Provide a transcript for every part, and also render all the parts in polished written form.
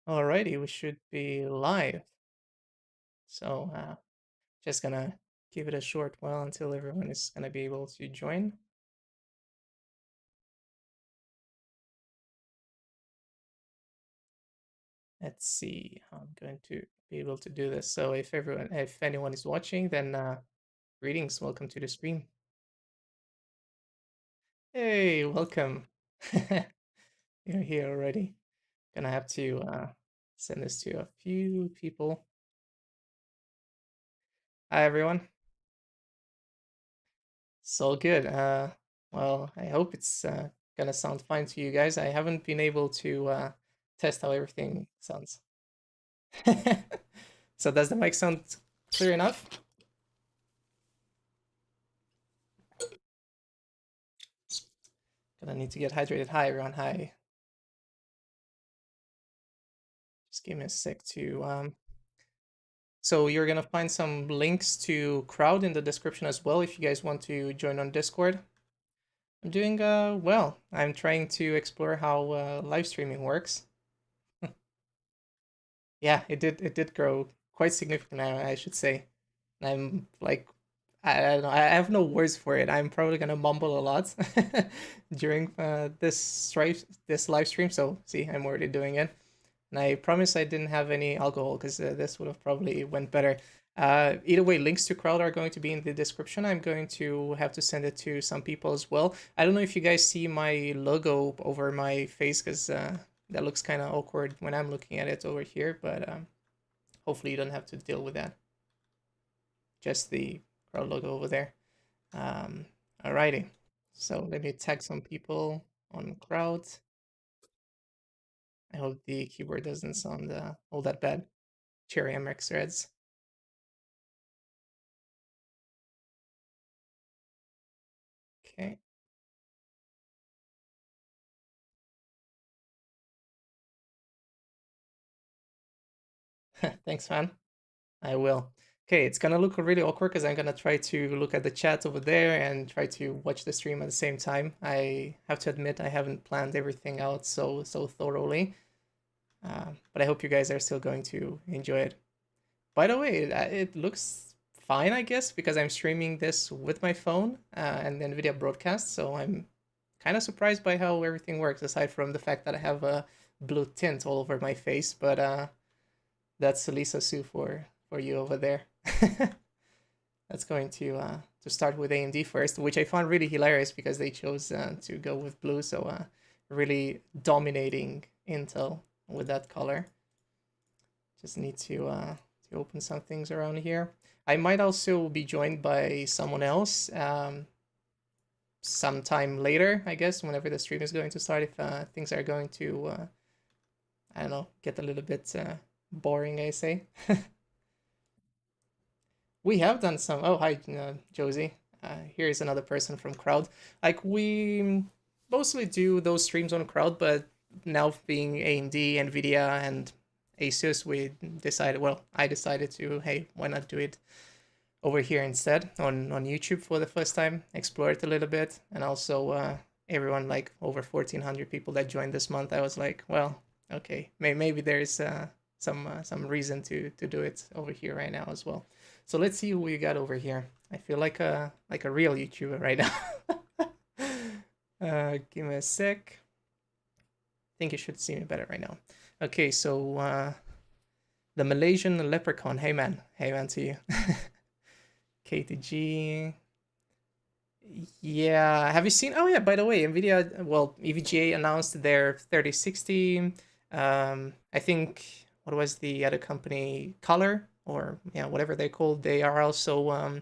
Alrighty, we should be live. So just gonna give it a short while until everyone is gonna be able to join. Let's see how I'm going to be able to do this. So if anyone is watching, then greetings, welcome to the stream. Hey, welcome. You're here already. Gonna have to send this to a few people. Hi everyone. So good. Well, I hope it's gonna sound fine to you guys. I haven't been able to test how everything sounds. So does the mic sound clear enough? Gonna need to get hydrated. Hi everyone. Hi. Just give me a sec to so you're gonna find some links to crowd in the description as well if you guys want to join on Discord. I'm doing well. I'm trying to explore how live streaming works. Yeah, it did grow quite significantly, I should say. I'm like I don't know, I have no words for it. I'm probably gonna mumble a lot during this live stream. So see, I'm already doing it, and I promise I didn't have any alcohol because this would have probably went better. Either way, links to crowd are going to be in the description. I'm going to have to send it to some people as well. I don't know if you guys see my logo over my face because that looks kind of awkward when I'm looking at it over here, but hopefully you don't have to deal with that. Just the crowd logo over there. Alrighty. So let me tag some people on crowd. I hope the keyboard doesn't sound all that bad. Cherry MX Reds. Okay. Thanks, man. I will. Okay, it's gonna look really awkward because I'm gonna try to look at the chat over there and try to watch the stream at the same time. I have to admit I haven't planned everything out so thoroughly, but I hope you guys are still going to enjoy it. By the way, it looks fine, I guess, because I'm streaming this with my phone and NVIDIA broadcast, so I'm kind of surprised by how everything works, aside from the fact that I have a blue tint all over my face, but that's Lisa Sue for you over there. That's going to start with AMD first, which I found really hilarious because they chose to go with blue, so really dominating Intel with that color. Just need to open some things around here. I might also be joined by someone else sometime later, I guess, whenever the stream is going to start, if things are going to, I don't know, get a little bit boring, I say. We have done some. Oh, hi, Josie. Here's another person from Crowd. Like, we mostly do those streams on Crowd, but now being AMD, NVIDIA, and Asus, I decided to, hey, why not do it over here instead on YouTube for the first time, explore it a little bit, and also everyone, like over 1,400 people that joined this month. I was like, well, okay, maybe there's some reason to do it over here right now as well. So let's see who we got over here. I feel like a real YouTuber right now. Give me a sec. I think you should see me better right now. Okay, so the Malaysian leprechaun. Hey man to you. KTG. Yeah, have you seen? Oh yeah, by the way, NVIDIA, well, EVGA announced their 3060. I think what was the other company, Color, or yeah, whatever they called. They are also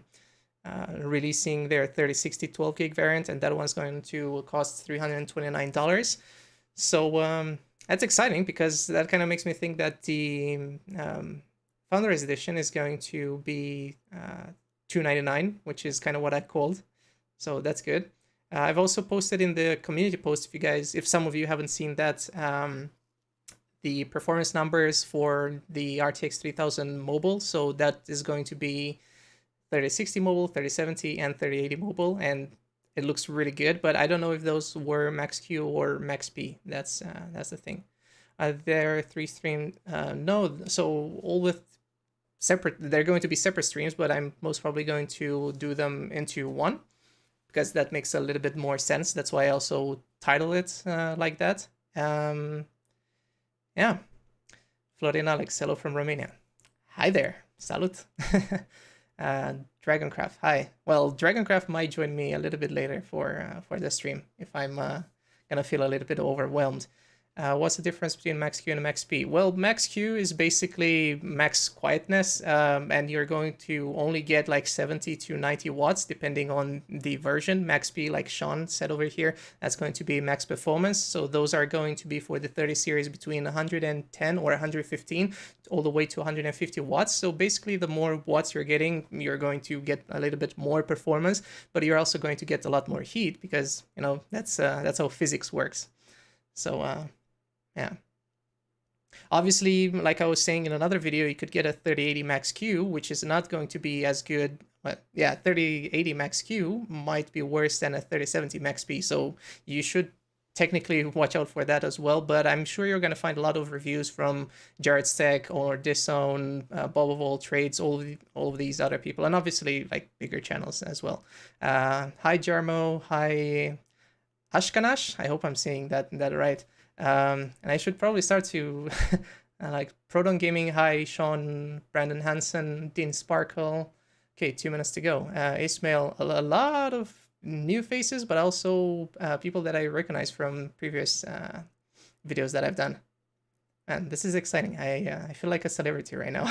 releasing their 3060 12 gig variant, and that one's going to cost $329. So that's exciting because that kind of makes me think that the Founders Edition is going to be $299, which is kind of what I called. So that's good. I've also posted in the community post, if some of you haven't seen that, the performance numbers for the RTX 3000 mobile. So that is going to be 3060 mobile, 3070, and 3080 mobile, and it looks really good. But I don't know if those were max Q or max P. That's the thing. There 3 stream? No, so all with separate. They're going to be separate streams, but I'm most probably going to do them into one because that makes a little bit more sense. That's why I also title it like that. Yeah. Florin Alex, hello from Romania. Hi there. Salut. Dragoncraft, hi. Well, Dragoncraft might join me a little bit later for the stream if I'm gonna feel a little bit overwhelmed. What's the difference between max Q and max P? Well, max Q is basically max quietness, and you're going to only get like 70 to 90 watts depending on the version. Max P, like Sean said over here, that's going to be max performance. So those are going to be for the 30 series between 110 or 115 all the way to 150 watts. So basically, the more watts you're getting, you're going to get a little bit more performance, but you're also going to get a lot more heat because, you know, that's how physics works. So yeah. Obviously, like I was saying in another video, you could get a 3080 Max Q, which is not going to be as good. But yeah, 3080 Max Q might be worse than a 3070 Max P. So you should technically watch out for that as well. But I'm sure you're going to find a lot of reviews from Jared's Tech or Disown, Bob of All Trades, all of these other people, and obviously like bigger channels as well. Hi Jarmo, hi Ashkanash. I hope I'm saying that right. And I should probably start to like Proton Gaming. Hi, Sean, Brandon Hansen, Dean Sparkle. Okay, 2 minutes to go. Ismail, a lot of new faces, but also people that I recognize from previous videos that I've done. And this is exciting. I feel like a celebrity right now.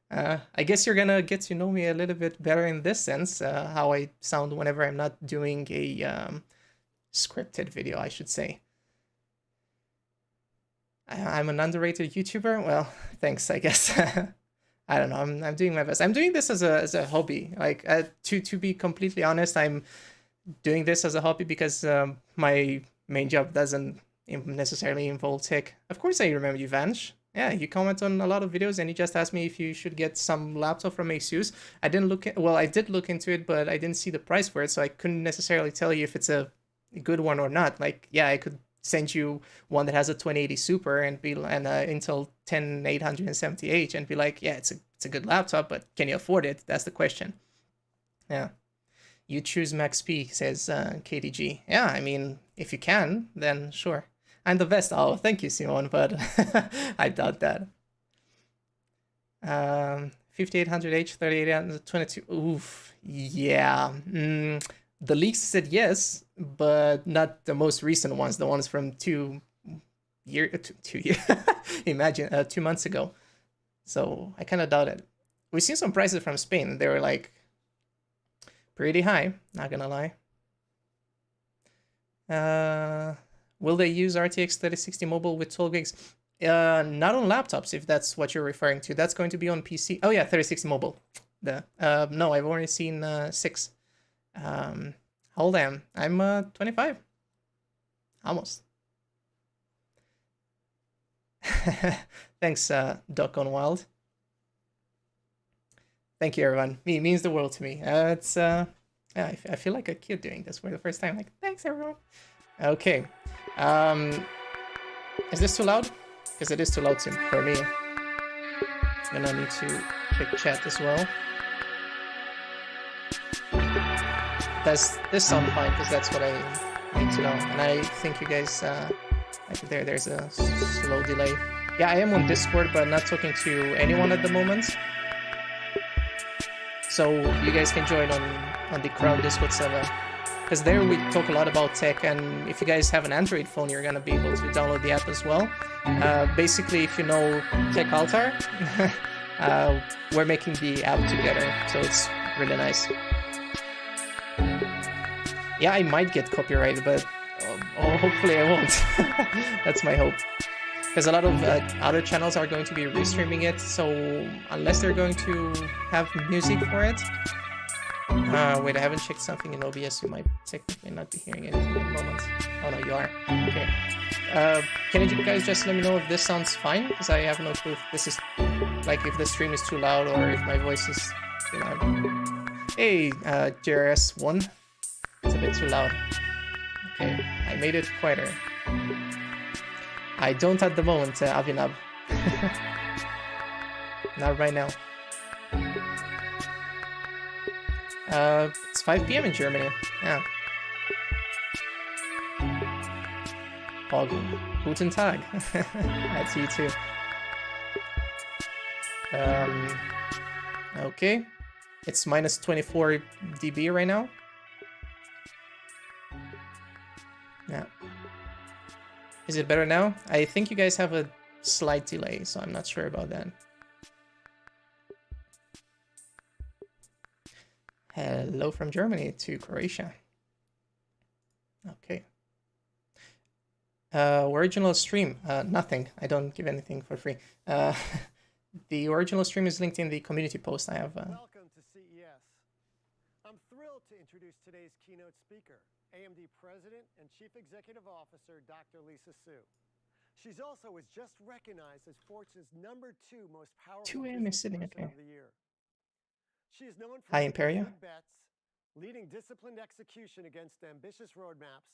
I guess you're gonna get to know me a little bit better in this sense, how I sound whenever I'm not doing a scripted video, I should say. I'm an underrated YouTuber. Well, thanks, I guess. I don't know. I'm doing my best. I'm doing this as a hobby. Like to be completely honest, I'm doing this as a hobby because my main job doesn't necessarily involve tech. Of course, I remember you, Vansh. Yeah, you comment on a lot of videos, and you just asked me if you should get some laptop from Asus. I didn't look at, well, I did look into it, but I didn't see the price for it, so I couldn't necessarily tell you if it's a good one or not. Like, yeah, I could send you one that has a 2080 Super and Intel 10870H and be like, yeah, it's a good laptop, but can you afford it? That's the question. Yeah. You choose Max P, says KDG. Yeah, I mean, if you can, then sure. I'm the best. Oh, thank you, Simon, but I doubt that. 5800H, 3822. Oof. Yeah. The leaks said yes, but not the most recent ones. The ones from 2 years. Imagine 2 months ago. So I kind of doubt it. We've seen some prices from Spain. They were like pretty high. Not gonna lie. Will they use RTX 3060 mobile with 12 gigs? Not on laptops, if that's what you're referring to. That's going to be on PC. Oh yeah, 3060 mobile. No, I've only seen 6. How old I am? I'm 25. Almost. Thanks, Duck on Wild. Thank you, everyone. It means the world to me. Yeah, I feel like a kid doing this for the first time. Like, thanks, everyone. Okay. Is this too loud? Because it is too loud for me. And I need to check chat as well. Does this sound fine? Because that's what I need to know. And I think you guys, like there's a slow delay. Yeah, I am on Discord, but not talking to anyone at the moment. So you guys can join on the crowd Discord server. Because there we talk a lot about tech, and if you guys have an Android phone, you're going to be able to download the app as well. Basically, if you know Tech Altar, we're making the app together, so it's really nice. Yeah, I might get copyrighted, but hopefully I won't. That's my hope. Because a lot of other channels are going to be restreaming it, so unless they're going to have music for it... wait, I haven't checked something in OBS. You might technically not be hearing anything at the moment. Oh no, you are. Okay. Can you guys just let me know if this sounds fine? Because I have no clue if this is... like, if the stream is too loud or if my voice is too loud. Hey, JRS1. It's a bit too loud. Okay, I made it quieter. I don't at the moment, Avinab. Not right now. It's 5 p.m. in Germany. Yeah. Guten Tag. That's you too. Okay. It's minus 24 dB right now. Yeah. Is it better now? I think you guys have a slight delay, so I'm not sure about that. Hello from Germany to Croatia. Okay. Original stream. Nothing. I don't give anything for free. The original stream is linked in the community post I have. Welcome to CES. I'm thrilled to introduce today's keynote speaker, AMD President and Chief Executive Officer, Dr. Lisa Su. She's also was just recognized as Fortune's #2 most powerful 2 a.m. is sitting, okay. of the year. She is known for Hi, Imperia. big bets, leading disciplined execution against ambitious roadmaps,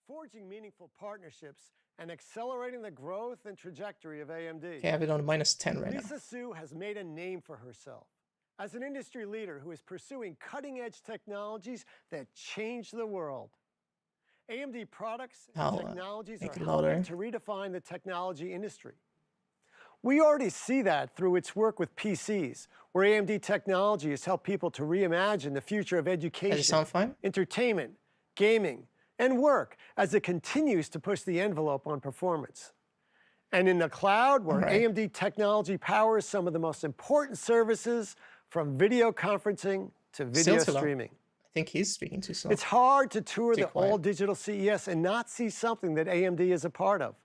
forging meaningful partnerships, and accelerating the growth and trajectory of AMD. Okay, I have it on minus 10 right now. Lisa Su has made a name for herself as an industry leader who is pursuing cutting-edge technologies that change the world. AMD products and technologies are helping to redefine the technology industry. We already see that through its work with PCs, where AMD technology has helped people to reimagine the future of education, entertainment, gaming, and work as it continues to push the envelope on performance. And in the cloud, where AMD technology powers some of the most important services, from video conferencing to video streaming. I think he's speaking too slow. It's hard to tour the all-digital CES and not see something that AMD is a part of.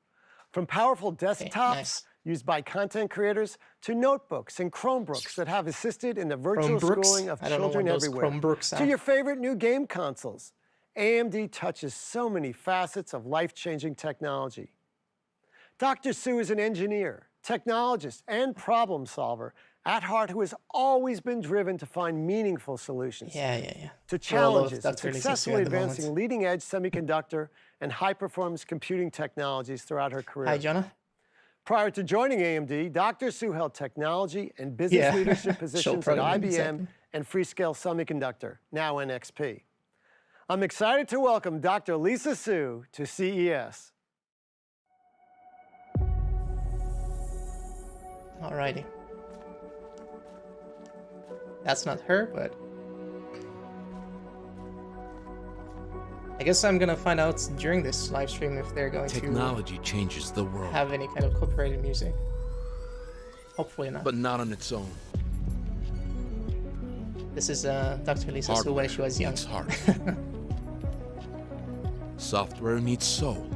From powerful desktops used by content creators to notebooks and Chromebooks that have assisted in the virtual schooling of children everywhere, to your favorite new game consoles. AMD touches so many facets of life-changing technology. Dr. Su is an engineer, technologist, and problem solver at heart who has always been driven to find meaningful solutions to challenges and successfully advancing leading-edge semiconductor and high-performance computing technologies throughout her career. Hi, Jonah. Prior to joining AMD, Dr. Su held technology and business leadership positions at IBM and Freescale Semiconductor, now NXP. I'm excited to welcome Dr. Lisa Su to CES. Alrighty. That's not her, but I guess I'm gonna find out during this live stream if they're going to changes the world. Have any kind of copyrighted music. Hopefully not. But not on its own. This is Dr. Lisa Su when she was young. Heart. Software meets soul.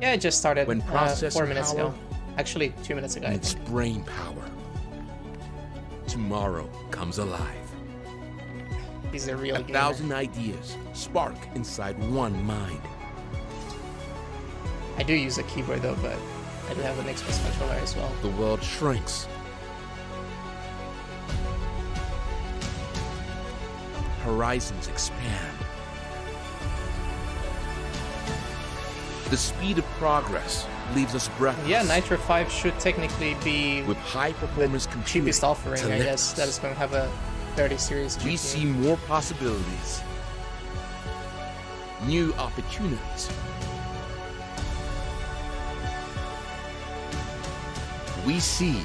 Yeah, it just started when 4 minutes ago. Actually, 2 minutes ago. It's brain power. Tomorrow comes alive. He's a real gamer. 1,000 ideas spark inside one mind. I do use a keyboard though, but I do have an Xbox controller as well. The world shrinks. Horizons expand. The speed of progress leaves us breathless. Yeah, Nitro 5 should technically be with high-performance the cheapest offering, I guess, that is going to have a 30 series GPU. We see more possibilities, new opportunities. We see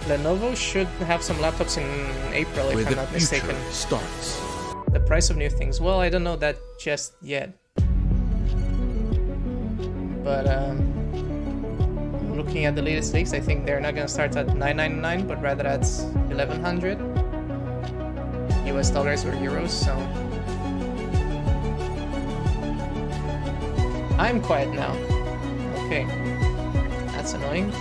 Lenovo should have some laptops in April, if I'm not mistaken. Starts. The price of new things. Well, I don't know that just yet. But looking at the latest leaks, I think they're not going to start at $999, but rather at $1,100 US dollars or euros. So I'm quiet now. Okay, that's annoying.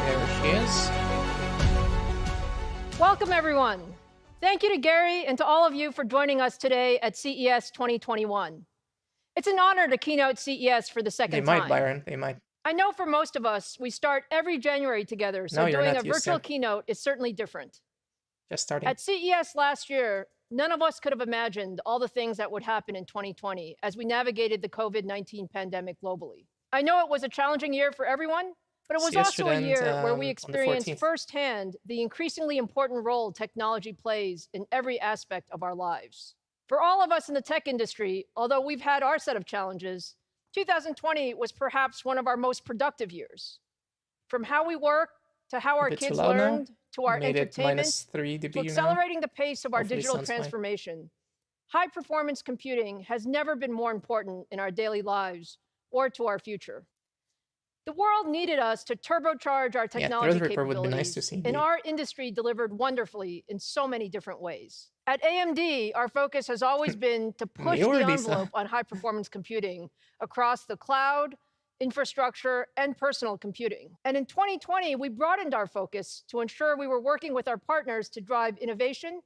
There she is. Welcome, everyone. Thank you to Gary and to all of you for joining us today at CES 2021. It's an honor to keynote CES for the second time. They might, Byron. They might. I know for most of us, we start every January together, so doing a virtual keynote is certainly different. just starting. At CES last year, none of us could have imagined all the things that would happen in 2020 as we navigated the COVID-19 pandemic globally. I know it was a challenging year for everyone, but it was CES also a year where we on the experienced 14th. firsthand the increasingly important role technology plays in every aspect of our lives. For all of us in the tech industry, although we've had our set of challenges, 2020 was perhaps one of our most productive years. From how we work, to how our kids learned, to our entertainment, to accelerating the pace of our digital transformation. High-performance computing has never been more important in our daily lives or to our future. The world needed us to turbocharge our technology capabilities, and our industry delivered wonderfully in so many different ways. At AMD, our focus has always been to push the envelope on high-performance computing across the cloud, infrastructure, and personal computing. And in 2020, we broadened our focus to ensure we were working with our partners to drive innovation,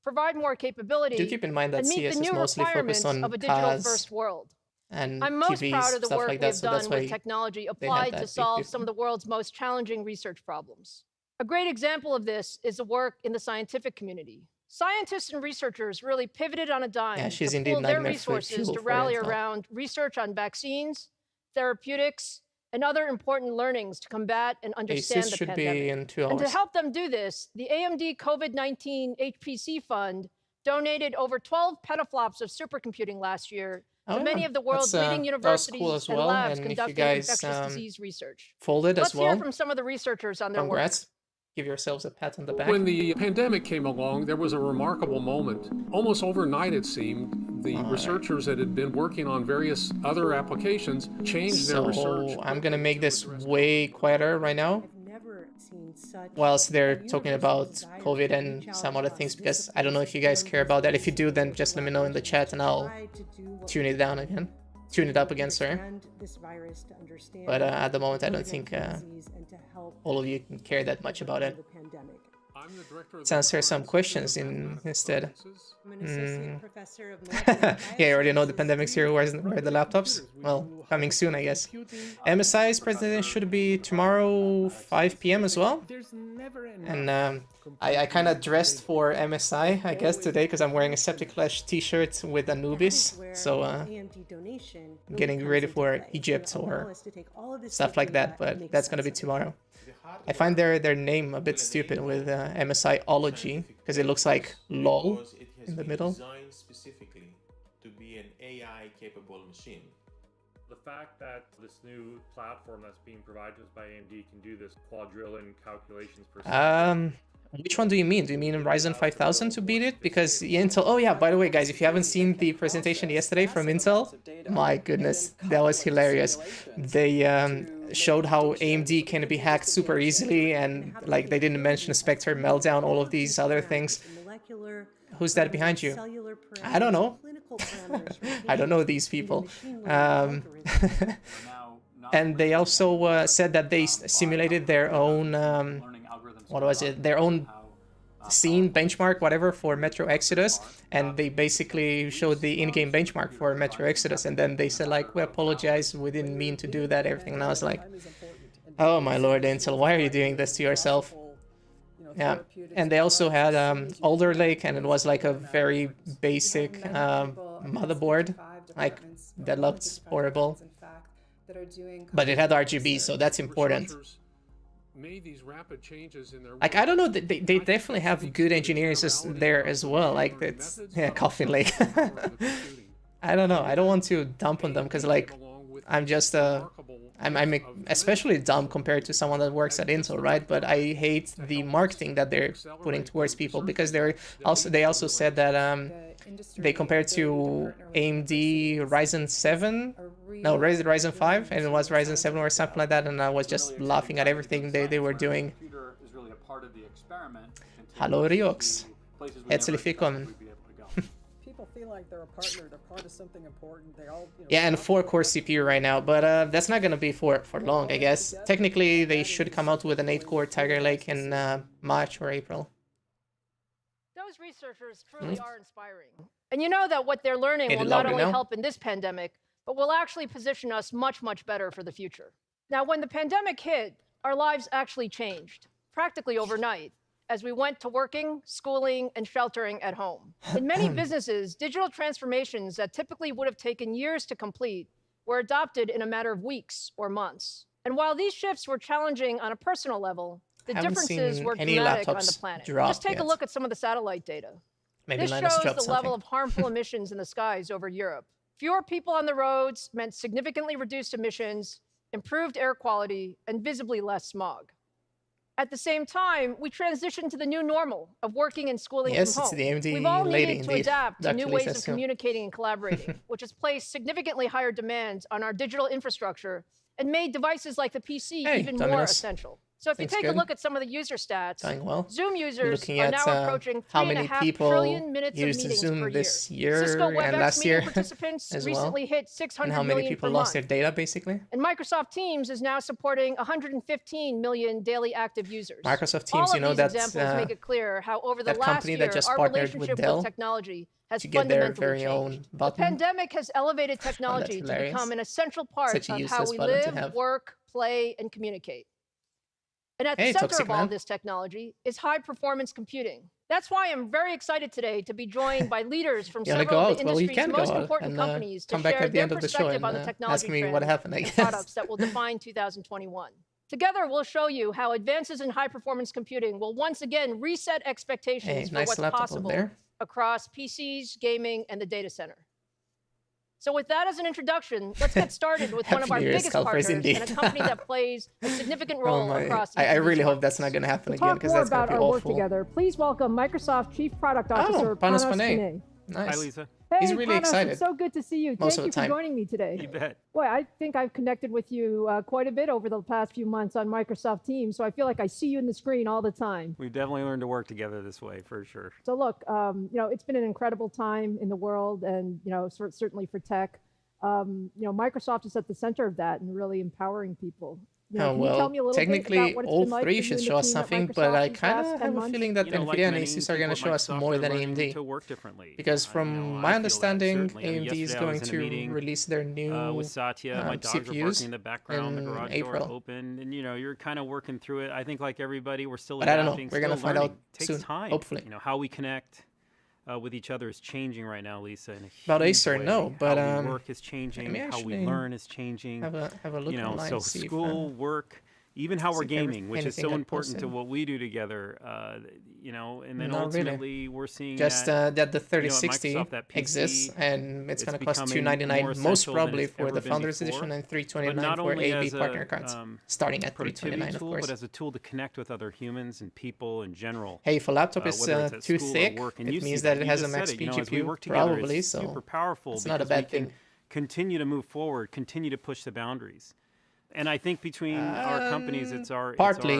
provide more capability, do keep in mind that and meet the new requirements of a digital-first world. And I'm most proud of the work like we've done with technology applied to solve some of the world's most challenging research problems. A great example of this is the work in the scientific community. Scientists and researchers really pivoted on a dime to pool their resources to rally around research on vaccines, therapeutics, and other important learnings to combat and understand the pandemic. And to help them do this, the AMD COVID-19 HPC Fund donated over 12 petaflops of supercomputing last year to many of the world's leading universities and labs conducting infectious disease research. Let's hear from some of the researchers on their work. Give yourselves a pat on the back. When the pandemic came along, there was a remarkable moment. Almost overnight, it seemed, the researchers that had been working on various other applications changed their research. I'm going to make this way quieter right now, whilst they're talking about COVID and some other things, because I don't know if you guys care about that. If you do, then just let me know in the chat and I'll tune it down again. Tune it up again, sorry. But at the moment, I don't think all of you care that much about it. Let's answer some questions instead. Yeah, you already know the pandemic's here. Where are the laptops? Well, coming soon, I guess. MSI's presentation should be tomorrow, 5 p.m. as well. And I kind of dressed for MSI, I guess, today, because I'm wearing a Septic Clash t-shirt with Anubis. So, getting ready for Egypt or stuff like that, but that's going to be tomorrow. I find their name a bit stupid with MSIology, because it looks like LOL in the middle. Designed specifically to be an AI-capable machine. The fact that this new platform that's being provided to us by AMD can do this quadrillion calculations per second. Which one do you mean? Do you mean Ryzen 5000 to beat it? Because Intel... Oh yeah, by the way, guys, if you haven't seen the presentation yesterday from Intel, my goodness, that was hilarious. They showed how AMD can be hacked super easily, and like they didn't mention Spectre, Meltdown, all of these other things. Who's that behind you? I don't know. I don't know these people. And they also said that they simulated their own... what was it? Their own scene benchmark, whatever, for Metro Exodus, and they basically showed the in-game benchmark for Metro Exodus, and then they said like, we apologize, we didn't mean to do that, everything. And I was like, oh my lord, Intel, why are you doing this to yourself? Yeah, and they also had Alder Lake, and it was like a very basic motherboard, like that looked horrible, but it had RGB, so that's important. Like, I don't know, they definitely have good engineers there as well, like, it's, yeah, Coffin Lake. I don't know, I don't want to dump on them, because, like, I'm just, I'm especially dumb compared to someone that works at Intel, right? But I hate the marketing that they're putting towards people, because they also said that they compared to AMD Ryzen 7, no, Ryzen 5, and it was Ryzen 7 or something like that, and I was just laughing at everything they were doing. Hallo Riox, herzlich willkommen. Feel like they're a partner, they're part of something important. They all, yeah, and 4-core CPU right now, but that's not gonna be for long, I guess. Technically, they should come out with an 8-core Tiger Lake in March or April. Those researchers truly are inspiring. And you know that what they're learning will not only help in this pandemic, but will actually position us much, much better for the future. Now, when the pandemic hit, our lives actually changed, practically overnight. as we went to working, schooling, and sheltering at home. In many businesses, digital transformations that typically would have taken years to complete were adopted in a matter of weeks or months. And while these shifts were challenging on a personal level, the differences were dramatic on the planet. Just take a look at some of the satellite data. This shows the level of harmful emissions in the skies over Europe. Fewer people on the roads meant significantly reduced emissions, improved air quality, and visibly less smog. At the same time, we transitioned to the new normal of working and schooling from home. It's the AMD We've all lady, needed to indeed. adapt to new ways of so. communicating and collaborating, which has placed significantly higher demands on our digital infrastructure and made devices like the PC even more essential. So if you take a look at some of the user stats, Zoom users are now approaching 3.5 trillion minutes of meetings Zoom per this year. Cisco WebEx meeting participants recently hit 600 and how many people lost their data, basically. And Microsoft Teams is now supporting 115 million daily active users. Microsoft Teams, you know, that's examples make it clear how over the last year, our relationship with technology has fundamentally changed. The pandemic has elevated technology to become an essential part of how we live, work, play, and communicate. And at the center of all this technology is high-performance computing. That's why I'm very excited today to be joined by leaders from several of the industry's most important companies to share their perspective on the technology trends and products that will define 2021. Together, we'll show you how advances in high-performance computing will once again reset expectations for what's possible across PCs, gaming, and the data center. So with that as an introduction, let's get started with one of our biggest partners and a company that plays a significant role across the I really hope that's not going to happen again, because that's going to be awful. Work together, please welcome Microsoft Chief Product Officer Panos Panay. Nice. Hi, Lisa. Hey, he's really excited. It's so good to see you. Thank you for joining me today. You bet. Boy, I think I've connected with you quite a bit over the past few months on Microsoft Teams, so I feel like I see you in the screen all the time. We've definitely learned to work together this way, for sure. So look, you know, it's been an incredible time in the world, and you know, certainly for tech. You know, Microsoft is at the center of that and really empowering people. You know, well, technically, all three should show us something, but I kind of have a feeling that NVIDIA and Asus are going to show us more than AMD. Because from my understanding, AMD is going to release their new with Satya, my dogs are barking in the background, the garage April. door open, and you know, you're kind of working through it. I think like everybody, we're still adapting. I don't know. We're going to find out soon. Takes time. Hopefully. You know, how we connect with each other is changing right now, Lisa. In a About huge Acer, way. no, but how we work is changing, how we learn is changing. Have a look you know, online, so see school, work, even how we're gaming, which is so important posted. to what we do together. You know, and then Not ultimately really. we're seeing just that, the 3060 you know, that PC, exists, and it's going to cost becoming $299 more most essential probably than it's for ever the been Founders before. Edition and But $329 not for only AB as partner cards, starting at productivity $329 of tool, course. but as a tool to connect with other humans and people in general. Hey, if a laptop is too thick, work, it means that it has a max speed GPU, probably, so super powerful. it's not a bad thing. Continue to move forward, continue to push the boundaries. And I think between our companies, it's our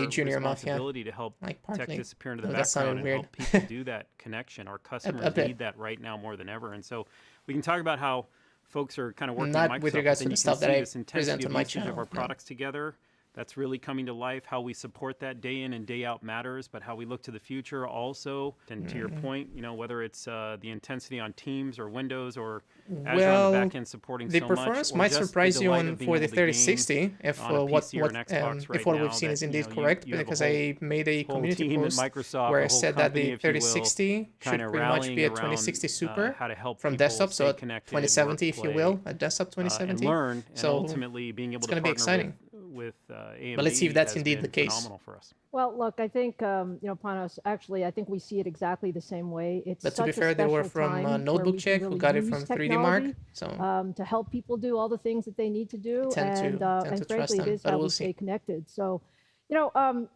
Junior responsibility to help tech disappear into the background and help people do that connection. Our customers need that right now more than ever. And so we can talk about how folks are kind of working on Microsoft, with regards to the stuff that I present on my channel. Of our products together. That's really coming to life. How we support that day in and day out matters, but how we look to the future also. And to your point, you know, whether it's the intensity on Teams or Windows or Azure on the back end supporting the performance might surprise you for the 3060 if what we've seen is indeed correct, because I made a community post where I said that the 3060 should pretty much be a 2060 Super from desktop, so a 2070 if you will, a desktop 2070. Learn, so ultimately being able it's going to be exciting. With AMD, but let's see if that's indeed the case. Phenomenal for us. Well, look, I think you know, Panos. Actually, I think we see it exactly the same way. It's but to be fair, they were from Notebook Check, who got it from 3D Mark, so to help people do all the things that they need to do, and frankly, it is how we stay connected. So, you know,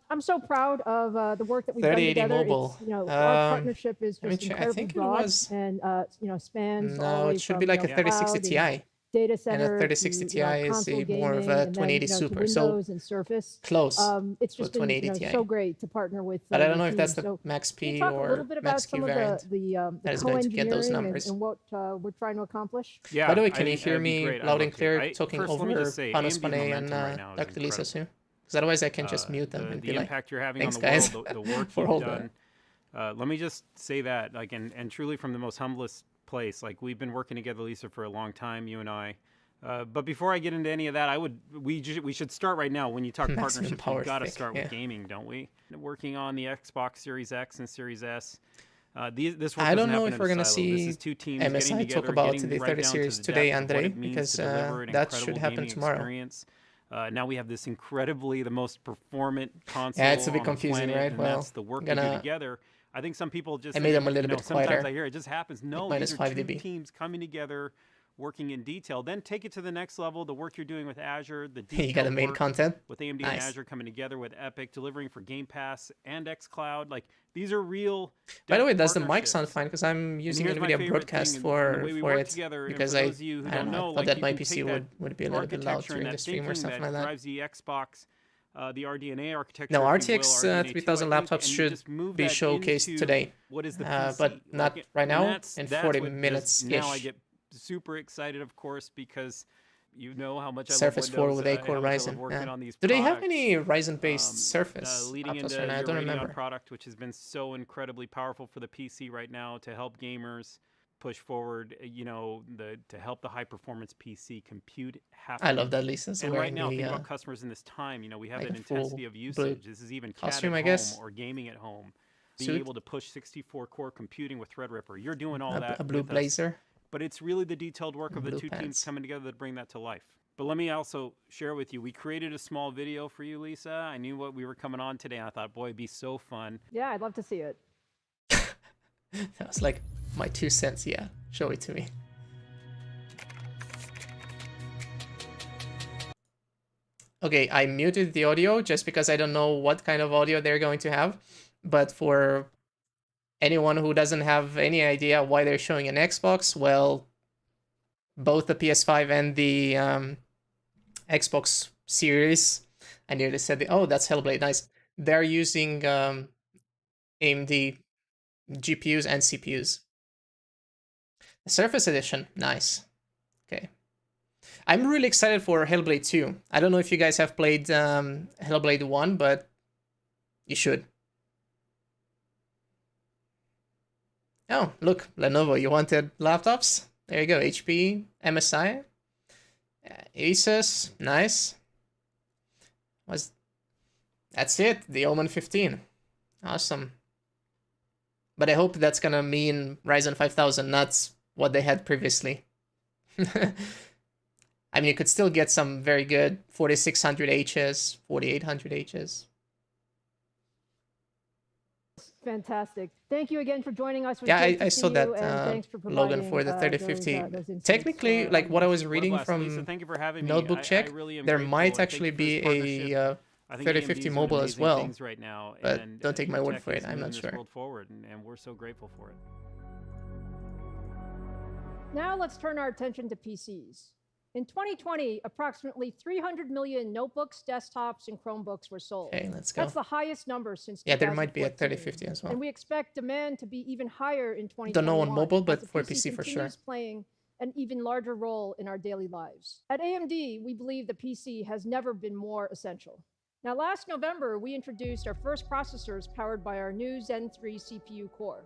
I'm so proud of the work that we've done together. Mobile. It's, you know, our partnership is just incredibly broad and you know, spans. No, it should be like a 3060 Ti. Data center, and a 3060 Ti is more of a 2080 Super, so and Surface. Close. It's just been so great to partner with. But I don't know if that's the Max P or Max Q variant that is going to get those numbers. And what we're trying to accomplish. Yeah. By the way, can you hear me loud and clear talking over Panos Panay and Dr. Lisa Su? Because otherwise I can just mute them and be like, impact you're having thanks on guys the work for you've done. Let me just say that, like, and truly from the most humblest place, like we've been working together, Lisa, for a long time, you and I, But before I get into any of that, we should start right now. When you talk Maximum partnerships, power we've got to thick, start yeah. with gaming, don't we? Working on the Xbox Series X and Series S. This work I don't doesn't know happen if in we're a gonna silo. This see is two teams MSI getting talk together, about getting the right 30 down series to the today, depth of what Andre, it means because to deliver an that should incredible happen gaming tomorrow. experience. Now we have this incredibly the most performant console Yeah, it's a bit on confusing, the planet, right? and Well, that's the work we do gonna together. I think some people just I made them a think, little bit sometimes quieter, I hear it just happens. No, like these are -5 two dB. teams coming together, working in detail. Then take it to the next level. The work you're doing with Azure, the You got the detailed main work content. with AMD and Nice. Azure coming together with Epic, delivering for Game Pass and xCloud. Like these are real. By the way, depth does the mic sound partnerships. fine? Because I'm And using here's my NVIDIA favorite Broadcast thing, for and the way we for work it, together, and because for those of you who I don't don't know, I know, thought that you my can PC take that would be a little bit loud architecture during and the that stream or thinking something that like that. drives the Xbox, the RDNA architecture. No, if you will, RTX RDNA 2, 3000 I think, laptops and you should just move be that showcased into today, what is the PC. but not Like, right and now. that's In what 40 just- minutes Now I ish. get super excited, of course, because you know how much I Surface love 4 Windows, with and 8-core how much I love Ryzen. working Yeah. on these Do they have products. any Ryzen-based Surface Leading laptops into right now? I your don't Radeon remember. product, which has been so incredibly powerful for the PC right now to help gamers push forward, to help the high performance PC compute happen. I love that Lisa's And wearing right now, the think about customers in this time. We have like that a full intensity of blue usage. This is even CAD costume, at I home guess. or gaming at home. Being Suit. able to push 64 core computing with Threadripper. You're doing all that a blue with us. blazer. But it's really the detailed work of the Blue two teams pants. coming together to bring that to life. But let me also share with you, we created a small video for you, Lisa. I knew what we were coming on today, and I thought, boy, it'd be so fun. Yeah, I'd love to see it. That was like my 2 cents. Yeah, show it to me. Okay, I muted the audio just because I don't know what kind of audio they're going to have. But for anyone who doesn't have any idea why they're showing an Xbox, well, both the PS5 and the Xbox Series, I nearly said, oh, that's Hellblade, nice. They're using AMD GPUs and CPUs. The Surface Edition, nice. Okay. I'm really excited for Hellblade 2. I don't know if you guys have played Hellblade 1, but you should. Oh, look, Lenovo, you wanted laptops? There you go, HP, MSI, Asus, nice. That's it, the Omen 15. Awesome. But I hope that's gonna mean Ryzen 5000, not what they had previously. I mean, you could still get some very good 4600Hs, 4800Hs. Fantastic. Thank you again for joining us. Yeah, I saw that Logan for the 3050. Technically, like what I was reading from Lisa, thank you for having Notebook me. Check, I really am there grateful, might and thank actually you for be this partnership. a I think 3050 AMD is doing mobile as amazing well. things right now, But and, don't take my word tech for it, is I'm not moving sure. this world forward, and we're so grateful for it. Now let's turn our attention to PCs. In 2020, approximately 300 million notebooks, desktops, and Chromebooks were sold. Okay, let's go. That's the highest number since 2014. Yeah, there might be a 3050 as well. And we expect demand to be even higher in 2021. Don't know on mobile, as but the for PC for sure. continues playing an even larger role in our daily lives. At AMD, we believe the PC has never been more essential. Now, last November, we introduced our first processors powered by our new Zen 3 CPU core.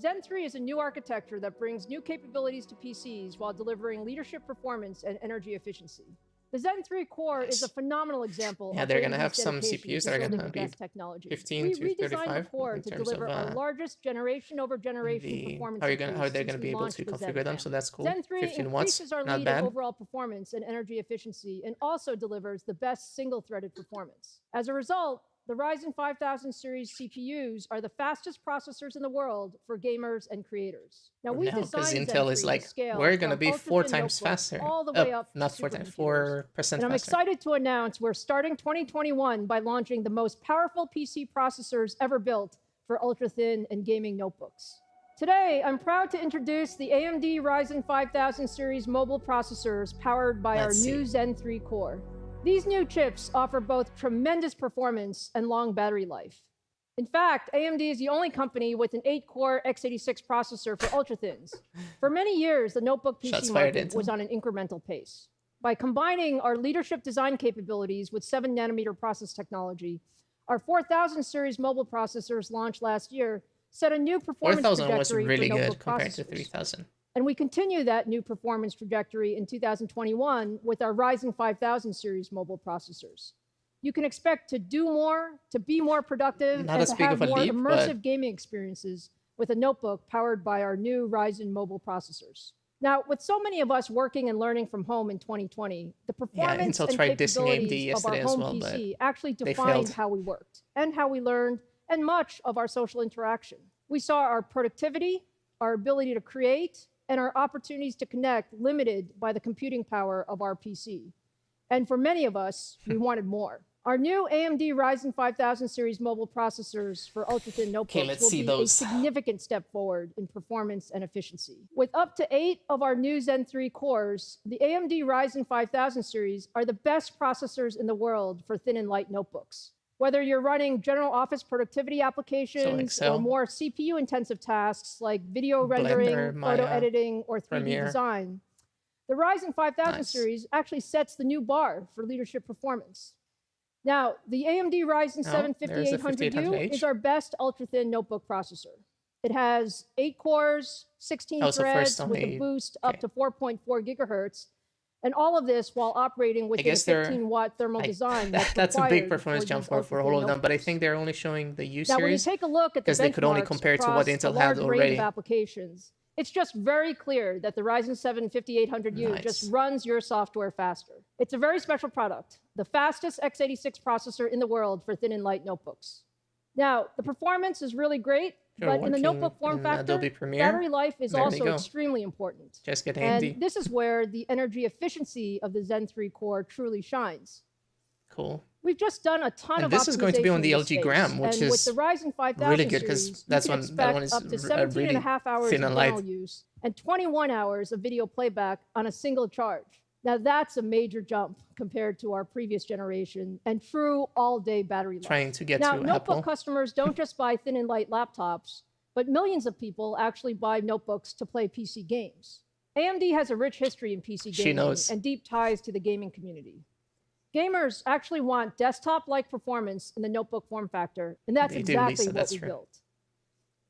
Zen 3 is a new architecture that brings new capabilities to PCs while delivering leadership performance and energy efficiency. The Zen 3 core is a phenomenal example. Yeah, of they're gonna AMD's have some dedication CPUs to that are building gonna the be best technology. 15 we to redesigned 35 the core in to terms deliver of, our largest generation over generation performance how increase they're gonna since be we able launched to the Zen configure them. family. So that's cool. Zen 3 15 watts, increases our not lead bad. in overall performance and energy efficiency, and also delivers the best single-threaded performance. As a result, the Ryzen 5000 series CPUs are the fastest processors in the world for gamers and creators. Now, we Because designed Intel Zen is 3 like, to scale we're gonna from be 4 ultra-thin times notebooks faster. all the way up Not to 4 times, supercomputers. 4% And I'm faster. excited to announce we're starting 2021 by launching the most powerful PC processors ever built for ultra-thin and gaming notebooks. Today, I'm proud to introduce the AMD Ryzen 5000 series mobile processors powered by our new Zen 3 core. These new chips offer both tremendous performance and long battery life. In fact, AMD is the only company with an 8-core x86 processor for ultra-thins. For many years, the notebook PC market was on an incremental pace. By combining our leadership design capabilities with 7-nanometer process technology, our 4000 series mobile processors launched last year set a new performance 4000 was trajectory really for good notebook compared to processors. 3000. And we continue that new performance trajectory in 2021 with our Ryzen 5000 series mobile processors. You can expect to do more, to be more productive, and to have more immersive gaming experiences with a notebook powered by our new Ryzen mobile processors. Now, with so many of us working and learning from home in 2020, the performance and capabilities of our home PC actually defined how we worked and how we learned and much of our social interaction. We saw our productivity, our ability to create, and our opportunities to connect limited by the computing power of our PC. And for many of us, we wanted more. Our new AMD Ryzen 5000 series mobile processors for ultra-thin notebooks will be a significant step forward in performance and efficiency. With up to 8 of our new Zen 3 cores, the AMD Ryzen 5000 series are the best processors in the world for thin and light notebooks. Whether you're running general office productivity applications or more CPU-intensive tasks like video rendering, photo editing, or 3D design, the Ryzen 5000 series actually sets the new bar for leadership performance. Now, the AMD Ryzen 7 5800U is our best ultra-thin notebook processor. It has 8 cores, 16 threads with a boost up to 4.4 gigahertz, and all of this while operating with a 15-watt thermal design. That's a big performance jump for all of them, but I think they're only showing the U series. Now, when you take a look at the benchmarks they could only compare to what Intel had already. Of applications, it's just very clear that the Ryzen 7 5800U just runs your software faster. It's a very special product, the fastest x86 processor in the world for thin and light notebooks. Now, the performance is really great, but in the notebook form factor, battery life is also extremely important. Just get handy. And this is where the energy efficiency of the Zen 3 core truly shines. Cool. We've just done a ton of this is going to be on the LG Gram, which is with the Ryzen 5000 really good because that one is up to 17.5 hours of thermal use and 21 hours of video playback on a single charge. Now that's a major jump compared to our previous generation and true all-day battery life. Trying to get now, to notebook Apple. Customers don't just buy thin and light laptops, but millions of people actually buy notebooks to play PC games. AMD has a rich history in PC gaming and deep ties to the gaming community. Gamers actually want desktop-like performance in the notebook form factor, and that's exactly what we built.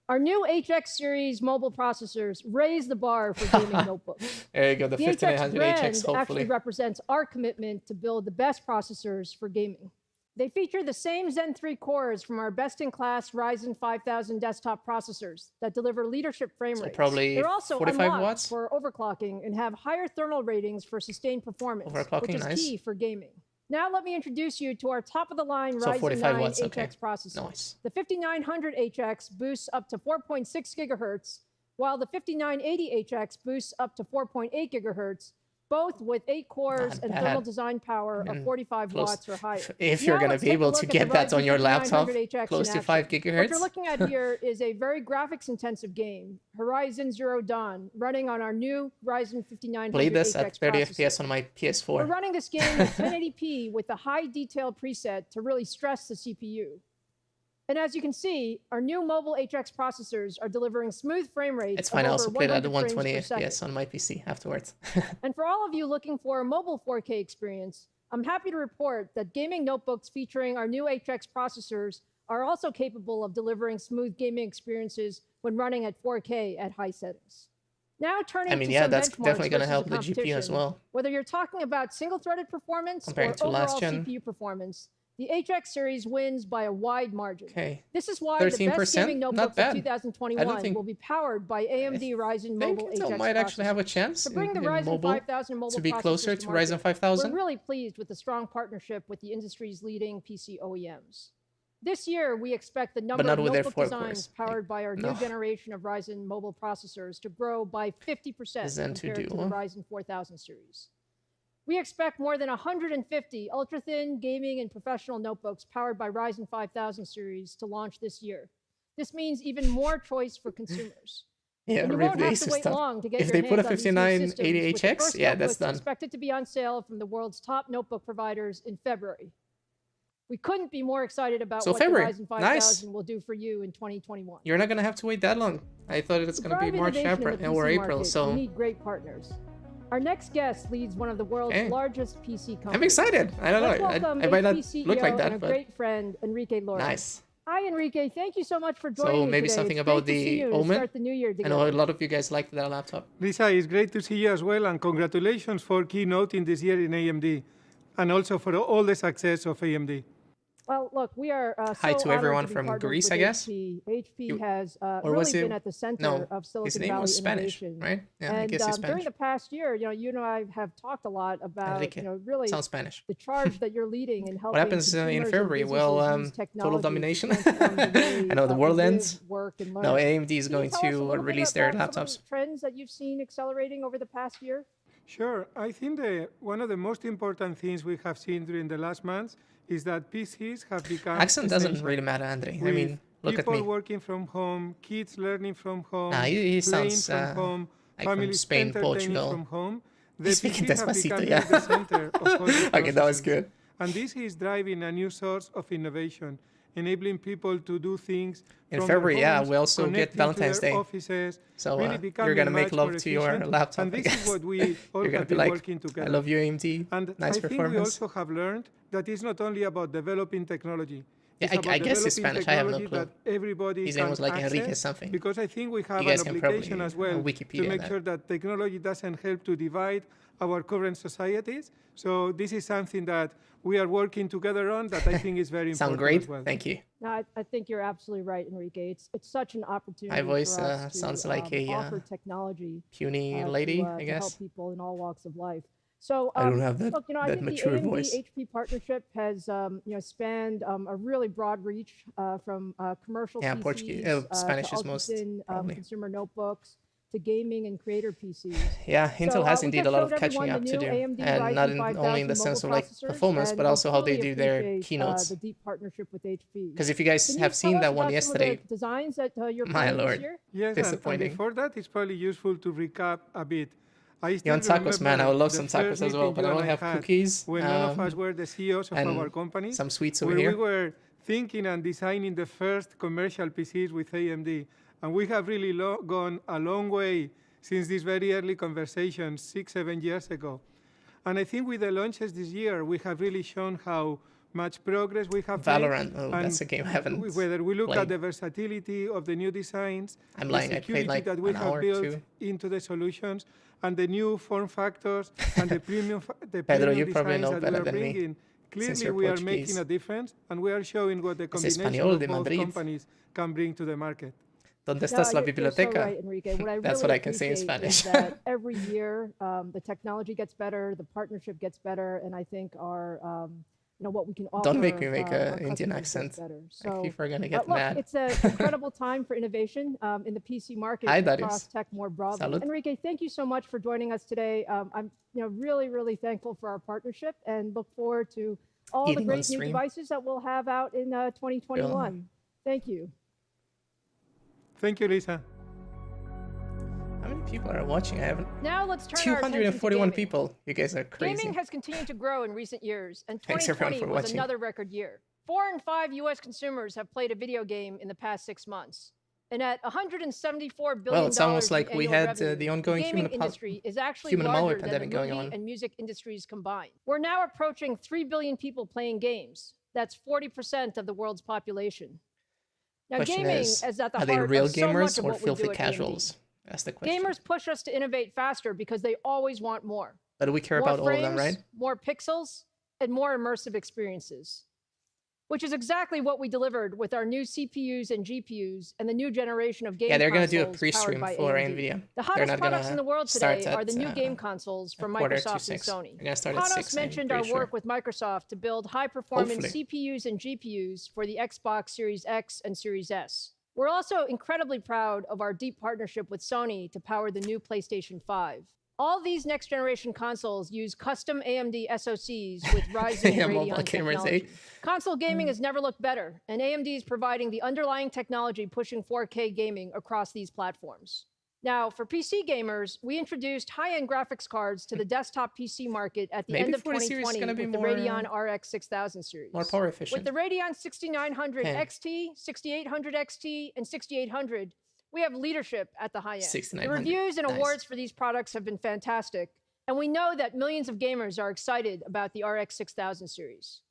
Our new HX series mobile processors raise the bar for gaming notebooks. There you go, the 5900 HX, hopefully. Actually represents our commitment to build the best processors for gaming. They feature the same Zen 3 cores from our best-in-class Ryzen 5000 desktop processors that deliver leadership frame rates. Probably They're also 45 watts for overclocking and have higher thermal ratings for sustained performance, which is key for gaming. Now let me introduce you to our top-of-the-line Ryzen 9 HX processor. The 5900HX boosts up to 4.6 gigahertz, while the 5980HX boosts up to 4.8 gigahertz, both with 8 cores and thermal design power of 45 watts or higher. If you're going to be able to get that on your laptop, close to 5 gigahertz. What you're looking at here is a very graphics-intensive game, Horizon Zero Dawn, running on our new Ryzen 5900HX Play this at 30 FPS on my PS4. We're running this game at 1080p with the high detail preset to really stress the CPU. And as you can see, our new mobile HX processors are delivering smooth frame rates. It's fine, I also played at 120 FPS on my PC afterwards. And for all of you looking for a mobile 4K experience, I'm happy to report that gaming notebooks featuring our new HX processors are also capable of delivering smooth gaming experiences when running at 4K at high settings. Now turning to some that's benchmarks definitely going to help the competition. GPU as well. Whether you're talking about single-threaded performance comparing or to overall last gen CPU performance, the HX series wins by a wide margin. Okay. This is why the best gaming notebooks of 2021 will be powered by AMD Ryzen mobile HX Intel might actually have a chance to bring the Ryzen 5000 mobile to be closer to Ryzen 5000. We're really pleased with the strong partnership with the industry's leading PC OEMs. This year, we expect the number of notebook designs powered by our new generation of Ryzen mobile processors to grow by 50% compared to the Ryzen 4000 series. We expect more than 150 ultra-thin gaming and professional notebooks powered by Ryzen 5000 series to launch this year. This means even more choice for consumers. Yeah, and you won't have to wait long to get if your they put a hands on these 5980HX, yeah, that's done. Expected to be on sale from the world's top notebook providers in February. We couldn't be more excited about what the Ryzen 5000 will do for you in 2021. You're not going to have to wait that long. I thought it's going to be March or April, so... We need great partners. Our next guest leads one of the world's largest PC companies. I'm excited. I don't know. I might not look like that, and a great friend, Enrique Lora. Nice. Hi, Enrique. Thank you so much for joining me maybe today. something It's about great to see the you and Omen. start the new year I know a together. lot of you guys liked that laptop. Lisa, it's great to see you as well, and congratulations for keynoting this year in AMD, and also for all the success of AMD. Well, look, we are Hi so to everyone honored to be from partnered Greece, with I guess. HP. HP has or was really it- been at the center no, of his Silicon name Valley was Spanish, innovation. right? Yeah, I And guess he's during Spanish. the past year, you and I have talked a lot about, Enrique. really Sounds Spanish. the charge that you're leading and helping What happens in consumers and February? businesses Well, use total technology to domination. transform the way, I know the we world live, ends. work, and No, learn. AMD is Can you going tell us a to little bit release their about some of laptops. the trends that you've seen accelerating over the past year? Sure. I think one of the most important things we have seen during the last months is that PCs have become Accent doesn't essential. really matter, Andre. I With mean, look at people me. working from home, kids learning from home, Nah, he playing sounds from home, like from families Spain, entertaining Portugal. from home. The He's speaking PCs have despacito, become yeah. the center of all the Okay, that was processes. good. And this is driving a new source of innovation, enabling people to do things In from their February, yeah, homes, we also get connecting to Valentine's their Day. offices, So really you're becoming gonna make much love more to your efficient. laptop, And I this guess. is what we all You're gonna have be been like, working together. I love you, AMD. And Nice I think we performance. also have learned that it's not only about developing technology. Yeah, It's about I guess it's developing Spanish. I have no technology clue. that everybody His can name was like access, Enrique something. because I think we have You guys an can obligation probably as well Wikipedia to make that. sure that technology doesn't help to divide our current societies. So this is something that we are working together on that I think is very Sound important great? as well. Thank you. No, I think you're absolutely right, Enrique. It's such an opportunity My voice for us to sounds like a offer technology puny to, lady, to I guess. help people in all walks of life. So I don't have that, look, I that think the mature AMD voice. HP partnership has spanned a really broad reach from commercial Yeah, PCs Portuguese, Spanish to is most ultra-thin probably. consumer notebooks to gaming and creator PCs. Yeah, Intel has we indeed just a lot showed of catching everyone up the to new do, AMD and Ryzen not 5000 only in the sense of like mobile performance, processors, but also and how they truly do their appreciate, keynotes. the deep partnership with HP. Because if you guys Can you have tell seen us that one about some of the yesterday, designs that you're my planning this lord, year? Yes, disappointing. and before that, it's probably useful to recap a bit. I You still want tacos, man? I would love some remember the tacos first as well, meeting but I you don't and have had cookies. when none of us were the CEOs of and our companies. some sweets over where here. we were thinking and designing the first commercial PCs with AMD. And we have really gone a long way since these very early conversations 6-7 years ago. And I think with the launches this year, we have really shown how much progress we have Valorant, made. oh, that's a game I haven't Whether we look played. at the versatility of the new designs, I'm the lying, I played security like that we an have hour, built two. into the solutions, and the new form factors and the premium, the Pedro, premium you probably designs know that we better are than me, bringing. since Clearly, you're we are Portuguese. making a difference, and we are showing what the combination español of de both Madrid. companies can bring to the market. ¿Dónde estás la You're so biblioteca? right, Enrique. What I That's really what I can say in appreciate Spanish. is that every year the technology gets better, the partnership gets better, and I think our what we can offer. Don't make me make our an Indian customers accent. gets better. I So, keep gonna get look, mad. it's an incredible time for innovation in the PC market Hi, and Darius. across tech more broadly. Salud. Enrique, thank you so much for joining us today. I'm really thankful for our partnership and look forward to all the Eating on great new stream. devices that we'll have out in 2021. Thank you. Thank you, Lisa. How many people are watching? I haven't. Now let's turn our attention to 241 gaming. people. You guys are crazy. Gaming has continued to grow in recent years, and Thanks, everyone, 2020 for was watching. another record year. 4 in 5 U.S. consumers have played a video game in the past 6 months. And at $174 billion Well, it's almost in like we annual had revenue, the ongoing gaming industry is actually human malware larger than the pandemic going movie on. and music industries combined. We're now approaching 3 billion people playing games. That's 40% of the world's population. Now, Question gaming is, is at the are they heart real of so much gamers of or what we filthy do at AMD. casuals? That's the question. Gamers push us to innovate faster because they always want more. But we care More about all of them, frames, right? more pixels, and more immersive experiences, which is exactly what we delivered with our new CPUs and GPUs and the new generation of game Yeah, they're consoles gonna do a powered pre-stream by for AMD. NVIDIA. The They're hottest not products gonna in the world start today are the new at, game consoles from quarter to Microsoft and 6. Sony. They're gonna start at Panos 6, I'm mentioned our pretty sure. work with Microsoft to build high-performance Hopefully. CPUs and GPUs for the Xbox Series X and Series S. We're also incredibly proud of our deep partnership with Sony to power the new PlayStation 5. All these next-generation consoles use custom AMD SoCs with RYZEN Yeah, and mobile Radeon gamers, eh? technology. Console gaming has never looked better, and AMD is providing the underlying technology pushing 4K gaming across these platforms. Now, for PC gamers, we introduced high-end graphics cards to the desktop PC market at the Maybe end of 40 series is 2020 gonna be with the more, Radeon RX 6000 series. more power With efficient. the Radeon 6900 Okay. XT, 6800 XT, and 6800, we have leadership at the high end. The 6900. reviews and Nice. awards for these products have been fantastic, and we know that millions of gamers are excited about the RX 6000 series.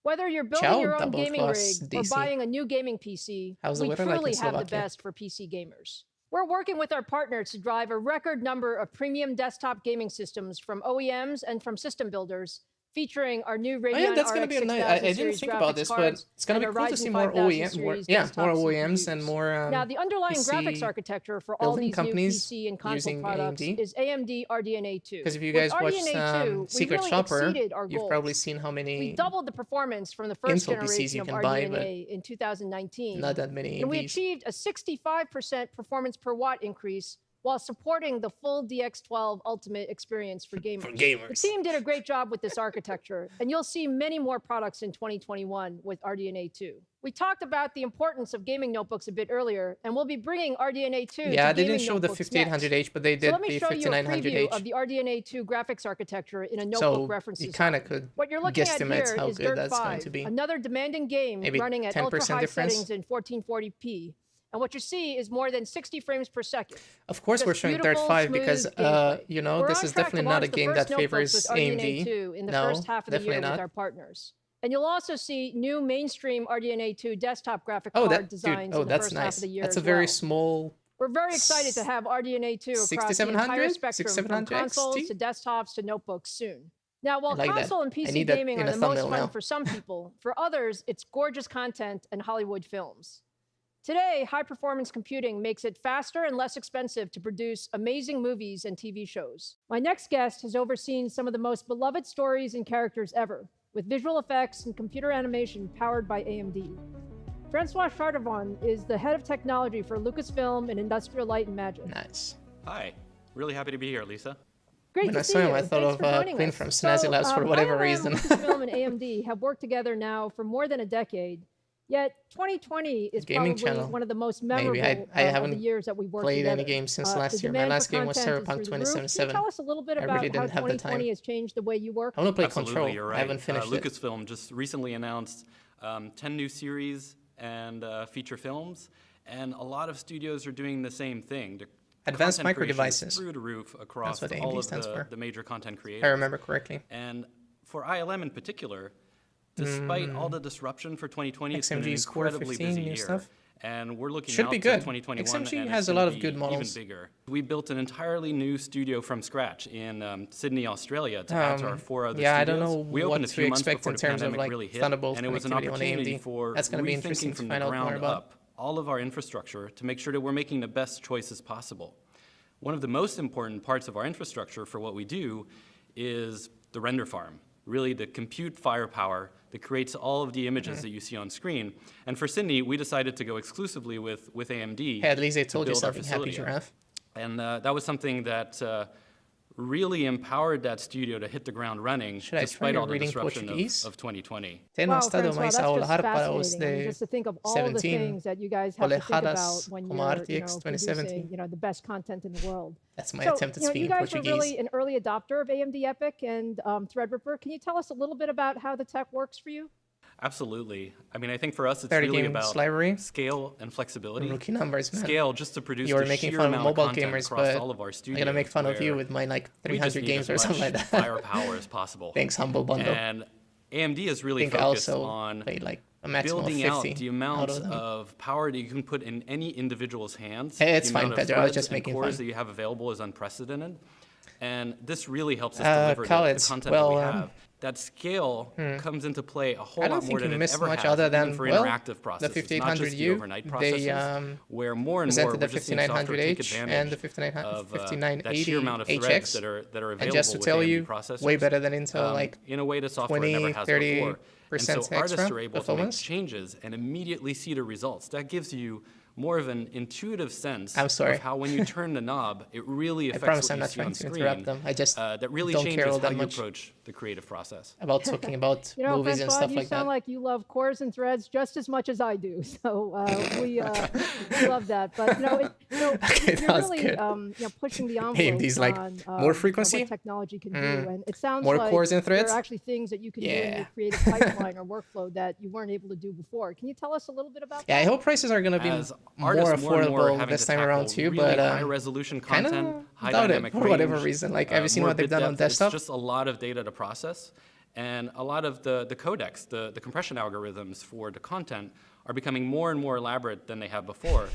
Whether you're building Ciao, your own double gaming plus rig or DC. buying a new gaming PC, How's the we weather like in truly have the Slovakia? best for PC gamers. We're working with our partners to drive a record number of premium desktop gaming systems from OEMs and from system builders, featuring our new Radeon Oh yeah, that's gonna RX be a nice. 6000 I didn't series think about graphics this, but cards it's gonna and be our cool to Ryzen see more 5000 OEM, more, series yeah, desktop more OEMs CPUs. and more. Now, the underlying PC graphics architecture for all building these new companies PC and console using products AMD. is AMD RDNA 2. Because if you With guys watched RDNA 2, we Secret really Shopper, exceeded our you've goals. probably seen how We many doubled the performance from the first Intel PCs generation you of can buy, but RDNA in 2019. not that many And we AMDs. achieved a 65% performance per watt increase while supporting the full DX12 Ultimate experience for gamers. The team did a great job with this architecture, and you'll see many more products in 2021 with RDNA 2. We talked about the importance of gaming notebooks a bit earlier, and we'll be bringing RDNA 2 Yeah, to they gaming didn't show the notebooks 5800H, but they So did let me the show you a preview 5900H. of the RDNA 2 graphics architecture in a notebook So reference you design. kind of could What you're looking at guesstimate here how is good Dirt that's 5, going to be. another demanding game Maybe running at 10% ultra-high difference. settings in 1440p. And what you see is more than 60 frames per second. Of course, Just we're showing Dirt beautiful, 5 smooth because, gameplay. you know, We're this on is track to definitely not a launch the game first that favors notebooks with RDNA AMD. 2 in the No, first half of the year definitely with not. our partners. And you'll also see new mainstream RDNA 2 desktop graphic Oh, card dude, designs oh, in the that's first half nice. of the year That's as a very well. small. We're very excited to have RDNA 2 across the entire 6700, spectrum, from 6700 consoles XT? to desktops to notebooks soon. Now, while like that. console and I PC need that gaming in are a the most thumbnail fun now. for some people, for others, it's gorgeous content and Hollywood films. Today, high-performance computing makes it faster and less expensive to produce amazing movies and TV shows. My next guest has overseen some of the most beloved stories and characters ever, with visual effects and computer animation powered by AMD. Francois Chardevon is the head of technology for Lucasfilm and Industrial Light and Magic. Nice. Hi, really happy to be here, Lisa. Great When to I see saw him, you. I thought Thanks of for joining Queen us. from Snazzy Labs for whatever ILM, reason. Lucasfilm and AMD have worked together now for more than a decade. Yet 2020 is Gaming probably channel. one of the most memorable Maybe I of the haven't years that we worked played together. any games since The last year. My demand last for game was content is Cyberpunk through the roof. Can you 2077. tell us a little bit I about really how didn't have the 2020 time. has changed the way you work? I want to play Absolutely, Control. you're right. I haven't finished it. Lucasfilm just recently announced 10 new series and feature films, and a lot of studios are doing the same thing. The Advanced content Micro creation is Devices. through the roof across That's what all AMD of stands for. the major content creators. If I remember correctly. And for ILM in particular, despite all the disruption for 2020, it's been an XMG Score incredibly 15 busy new year. stuff. And we're looking Should out be to good. 2021, XMG and has it's a lot gonna of good be models. Even bigger. We built an entirely new studio from scratch in Sydney, Australia, to add to our 4 other yeah, studios. I don't know We what opened a to few months expect before in the terms of pandemic like really hit, Thunderbolt and it was an connectivity on opportunity AMD. for That's going to be interesting rethinking to from find the out more ground about. up all of our infrastructure to make sure that we're making the best choices possible. One of the most important parts of our infrastructure for what we do is the render farm, really the compute firepower that creates all of the images that you see on screen. And for Sydney, we decided to go exclusively with AMD. Hey, at least they told you build our something, Happy facility. Giraffe. And that was something that really empowered that studio to hit the ground running Should I try despite your all the reading disruption Portuguese? of 2020. Tenho Wow, estado Francois, mais that's a just olhar para os fascinating. I mean, de just to think of all the 17 things that you guys have to think about polegadas when como you're, RTX producing, 2070. the best content in the world. That's my So, attempt at you speaking guys Portuguese. were really an early adopter of AMD EPYC and Threadripper. Can you tell us a little bit about how the tech works for you? Absolutely. I mean, I think for us, it's 30 really games about library. scale and flexibility. Rookie numbers, man. Scale just to produce You are the making sheer fun of amount mobile content gamers, across but all of our I'm studios. gonna make fun of you where with my like we just 300 need games or as something much like that. firepower as possible. Thanks, Humble Bundle. And AMD is really I think I focused also on played like a maximum of building 50 out the out amount of them. of power that you can put in any individual's hands. Hey, it's the fine, amount of Pedro. I was threads just and making cores fun. that you have available is unprecedented. And this really helps us deliver the College, content well, that we have. That scale comes into play a whole I don't lot more think you than it missed ever much has, other than, even for well, interactive the processes, not just the 5800U. overnight They processes, where more and more presented the we're just seeing software take 5900H advantage and the 5980 that sheer amount of threads HX. that are available And just to with tell AMD you, processors, way better than Intel, like in a way that software 20, never has 30% before. And so artists extra are able to make performance. changes and immediately see the results. That gives you more of an intuitive sense I'm sorry. of how when you turn the knob, it really I affects promise what I'm you not see trying on to screen. interrupt them. I just that really don't care changes all how that you much approach the creative process. about talking about movies and Francois, stuff you like sound that. like you love cores and threads just as much as I do. So we love that. But Okay, you're that was really good. pushing the envelope AMD's like, on more frequency? what technology can do. And it sounds More like cores and threads? there are actually things that you can do in Yeah. your creative pipeline or workflow that you weren't able to do before. Can you tell us a little bit about Yeah, I that? hope prices are going to be As more artists more and more affordable having this to time around tackle too, really but high-resolution kind content, of high doubt it dynamic for whatever range, reason. Like, have you seen more what they've bit done on depth, desktop? It's just a lot of data to process. And a lot of the codecs, the compression algorithms for the content are becoming more and more elaborate than they have before.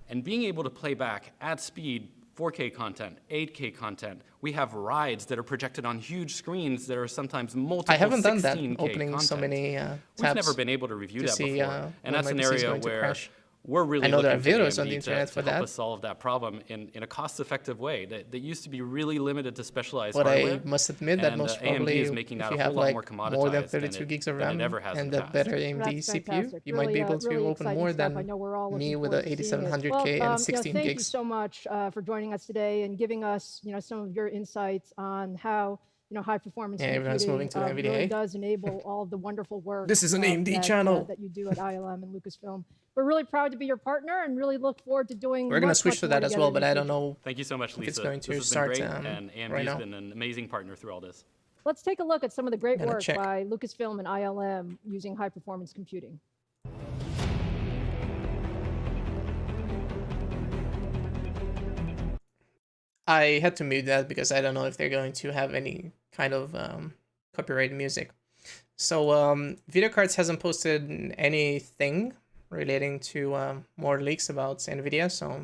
And being able to play back at speed 4K content, 8K content. We have rides that are projected on huge screens that are sometimes multiple 16K I haven't done that, opening content. so many We've never been able to review that see, before. And that's an my PC is area going to where crash. we're really I know there are looking to videos on the AMD internet to for help that. us solve that problem in a cost-effective way that used to be really limited to specialized But hardware. I must admit that And, most AMD probably, is making if that you a have whole lot like more commoditized more than than 32 gigs of than it RAM ever has in and the a past. better AMD That's CPU, fantastic. you might be able to really open exciting more stuff. I than know we're all me looking with a forward to seeing it. 8700K and Well, 16 thank you gigs. so much for joining us today and giving us, some of your insights on how, high performance everyone's moving computing to NVIDIA. really does enable all of the wonderful work. This is an AMD channel. That you do at ILM and Lucasfilm. We're really proud to be your partner and really look forward to doing. We're going to much, switch much to more that as together well, in but the I don't future. know Thank you so much, Lisa. if it's going to this has start been great, and AMD right has now. been an amazing partner through all this. Let's take a look at some of the great Gonna work check. by Lucasfilm and ILM using high performance computing. I had to mute that because I don't know if they're going to have any kind of copyright music. So Video Cards hasn't posted anything relating to more leaks about NVIDIA, so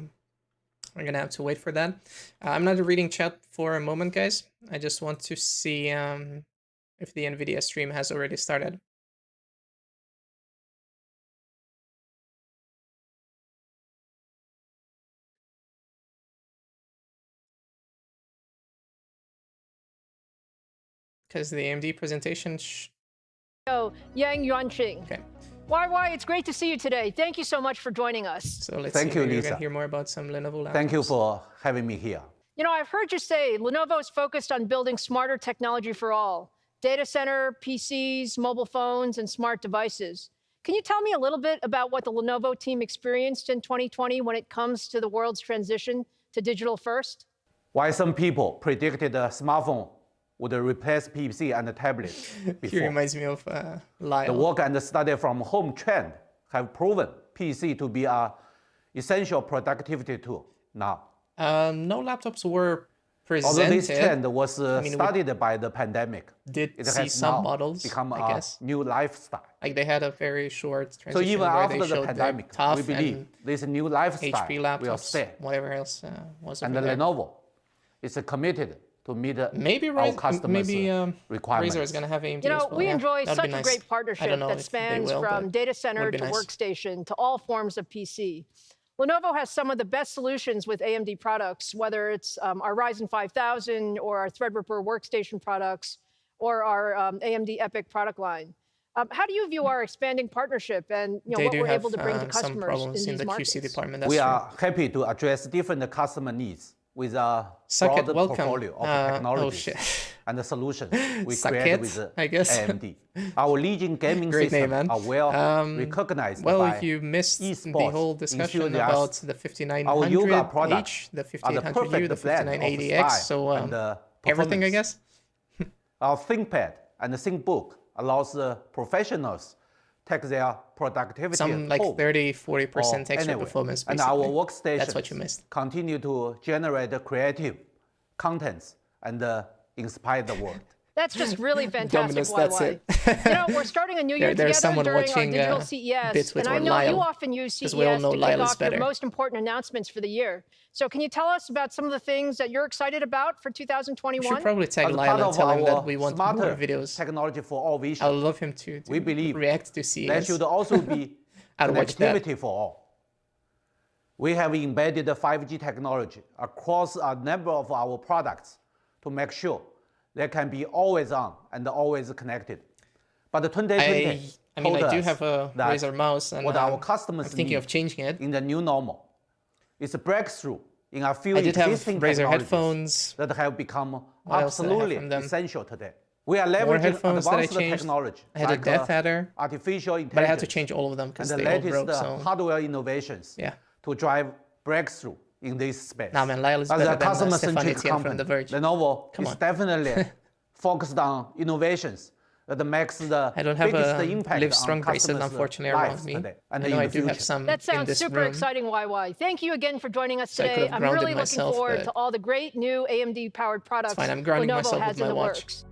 we're gonna have to wait for that. I'm not reading chat for a moment, guys. I just want to see if the NVIDIA stream has already started. Because the AMD presentation. Yang Yuanqing. Okay. YY, it's great to see you today. Thank you so much for joining us. So let's Thank see. you, Maybe we're Lisa. gonna hear more about some Lenovo laptops. Thank you for having me here. I've heard you say Lenovo is focused on building smarter technology for all. Data center, PCs, mobile phones, and smart devices. Can you tell me a little bit about what the Lenovo team experienced in 2020 when it comes to the world's transition to digital first? Why some people predicted a smartphone would replace PC and tablet He before. reminds me of Lyle. The work and study from home trend have proven PC to be an essential productivity tool now. No laptops were presented. Although this trend was we started by the pandemic, did it see has some now models, become I a guess. new lifestyle. Like they had a very short So transition even where after they the showed pandemic, the TUF we believe and this new lifestyle HP will laptops, stay. whatever else was And over there. Lenovo is committed to meet Maybe our customers' requirements. Razer is going to have AMD as well. We yeah, enjoy that'd such be nice. a great I partnership don't know that if they spans will, from but data center would be to nice. workstation to all forms of PC. Lenovo has some of the best solutions with AMD products, whether it's our Ryzen 5000 or our Threadripper workstation products or our AMD EPYC product line. How do you view our expanding partnership and They what do we're have able to bring to some customers problems in in these the markets? QC department. That's We true. are happy to address different customer needs with a Saket, broad welcome. portfolio of Oh technologies shit. and the solutions we Saket, create with I guess. AMD. Our leading gaming Great name, systems man. are well recognized Well, by you missed the esports whole discussion enthusiasts. about the Our yoga 5900H, products the are the 5800U, the perfect blend of 5980X. style So and everything, I performance. guess. Our ThinkPad and ThinkBook allows professionals take their productivity Some at like home 30-40% or extra anywhere. performance. And Basically. our workstations That's what you missed. continue to generate creative contents and inspire the world. That's just really fantastic, Dominus, that's YY. it. We're starting a new year There's together someone during our watching, digital Bits CES, with and I know Lyle, you often use CES 'cause we all know to Lyle kick is off your better. most important announcements for the year. So can you tell us about some of the things that you're excited about for We 2021? should probably tag As Lyle part and of tell him our that we want smarter more videos. technology for all vision, I would love him to we believe react to CES. there should also be I'd watch that. connectivity for all. We have embedded the 5G technology across a number of our products to make sure they can be always on and always connected. But the 2020 I mean, told I do us have a that Razer mouse, and what our customers I'm thinking need of changing it. in the new normal is a breakthrough in a few I did have existing Razer technologies headphones. that have become What else did I have absolutely from them? essential today. We are More leveraging headphones that I advanced changed. technology I had a like Death Adder, artificial intelligence but I had to change all of them because and the they all latest broke. So hardware innovations yeah. to drive breakthrough in this space. Nah, man, Lyle is As better a than customer-centric Stefan Etienne from company, The Verge. Lenovo Come is on. definitely focused on innovations that makes the I don't have biggest a impact Live on Strong bracelet, customers' unfortunately, lives around me. today and I in know I the do have future. some That in sounds this super room. exciting, YY. Thank you again for joining us So I could today. have I'm grounded really looking myself, forward but to all the great new AMD-powered products fine, I'm grounding Lenovo myself has with my in the watch. works.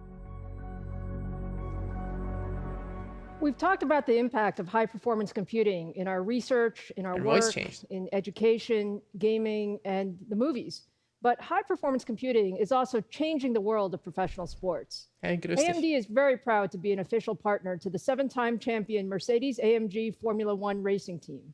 We've talked about the impact of high-performance computing in our research, in our work, in education, gaming, and the movies. But high-performance computing is also changing the world of professional sports. AMD is very proud to be an official partner to the 7-time champion Mercedes-AMG Formula One racing team.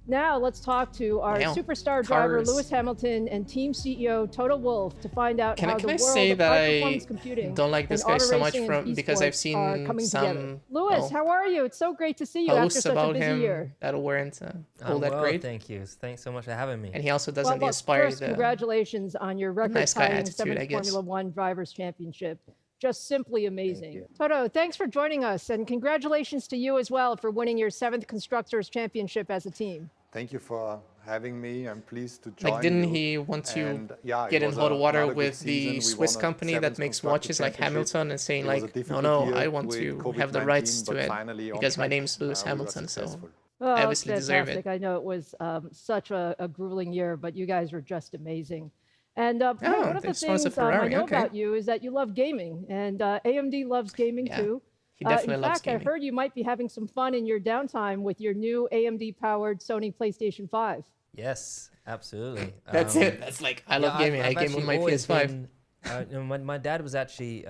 Now let's talk to our superstar driver, Lewis Hamilton, and team CEO, Toto Wolff, to find out how the world of high-performance computing don't like this guy so much because I've seen some Lewis, how are you? It's so great to see you after such a busy year. That weren't all that great. Thank you. Thanks so much for having me. And he also doesn't inspire first, congratulations on your record-tying 7th Formula One Drivers' Championship. Just simply amazing. Toto, thanks for joining us, and congratulations to you as well for winning your 7th Constructors' Championship as a team. Thank you for having me. I'm pleased to join didn't he want to get in hot water with the Swiss company that makes watches like Hamilton and saying like, no, I want to have the rights to it because my name's Lewis Hamilton, so I obviously deserve it. I know it was such a grueling year, but you guys were just amazing. And one of the things I know about you is that you love gaming, and AMD loves gaming too. He definitely in loves fact, gaming. I heard you might be having some fun in your downtime with your new AMD-powered Sony PlayStation 5. Yes, absolutely. That's it. That's like, I love gaming. I game on my PS5. My dad was actually,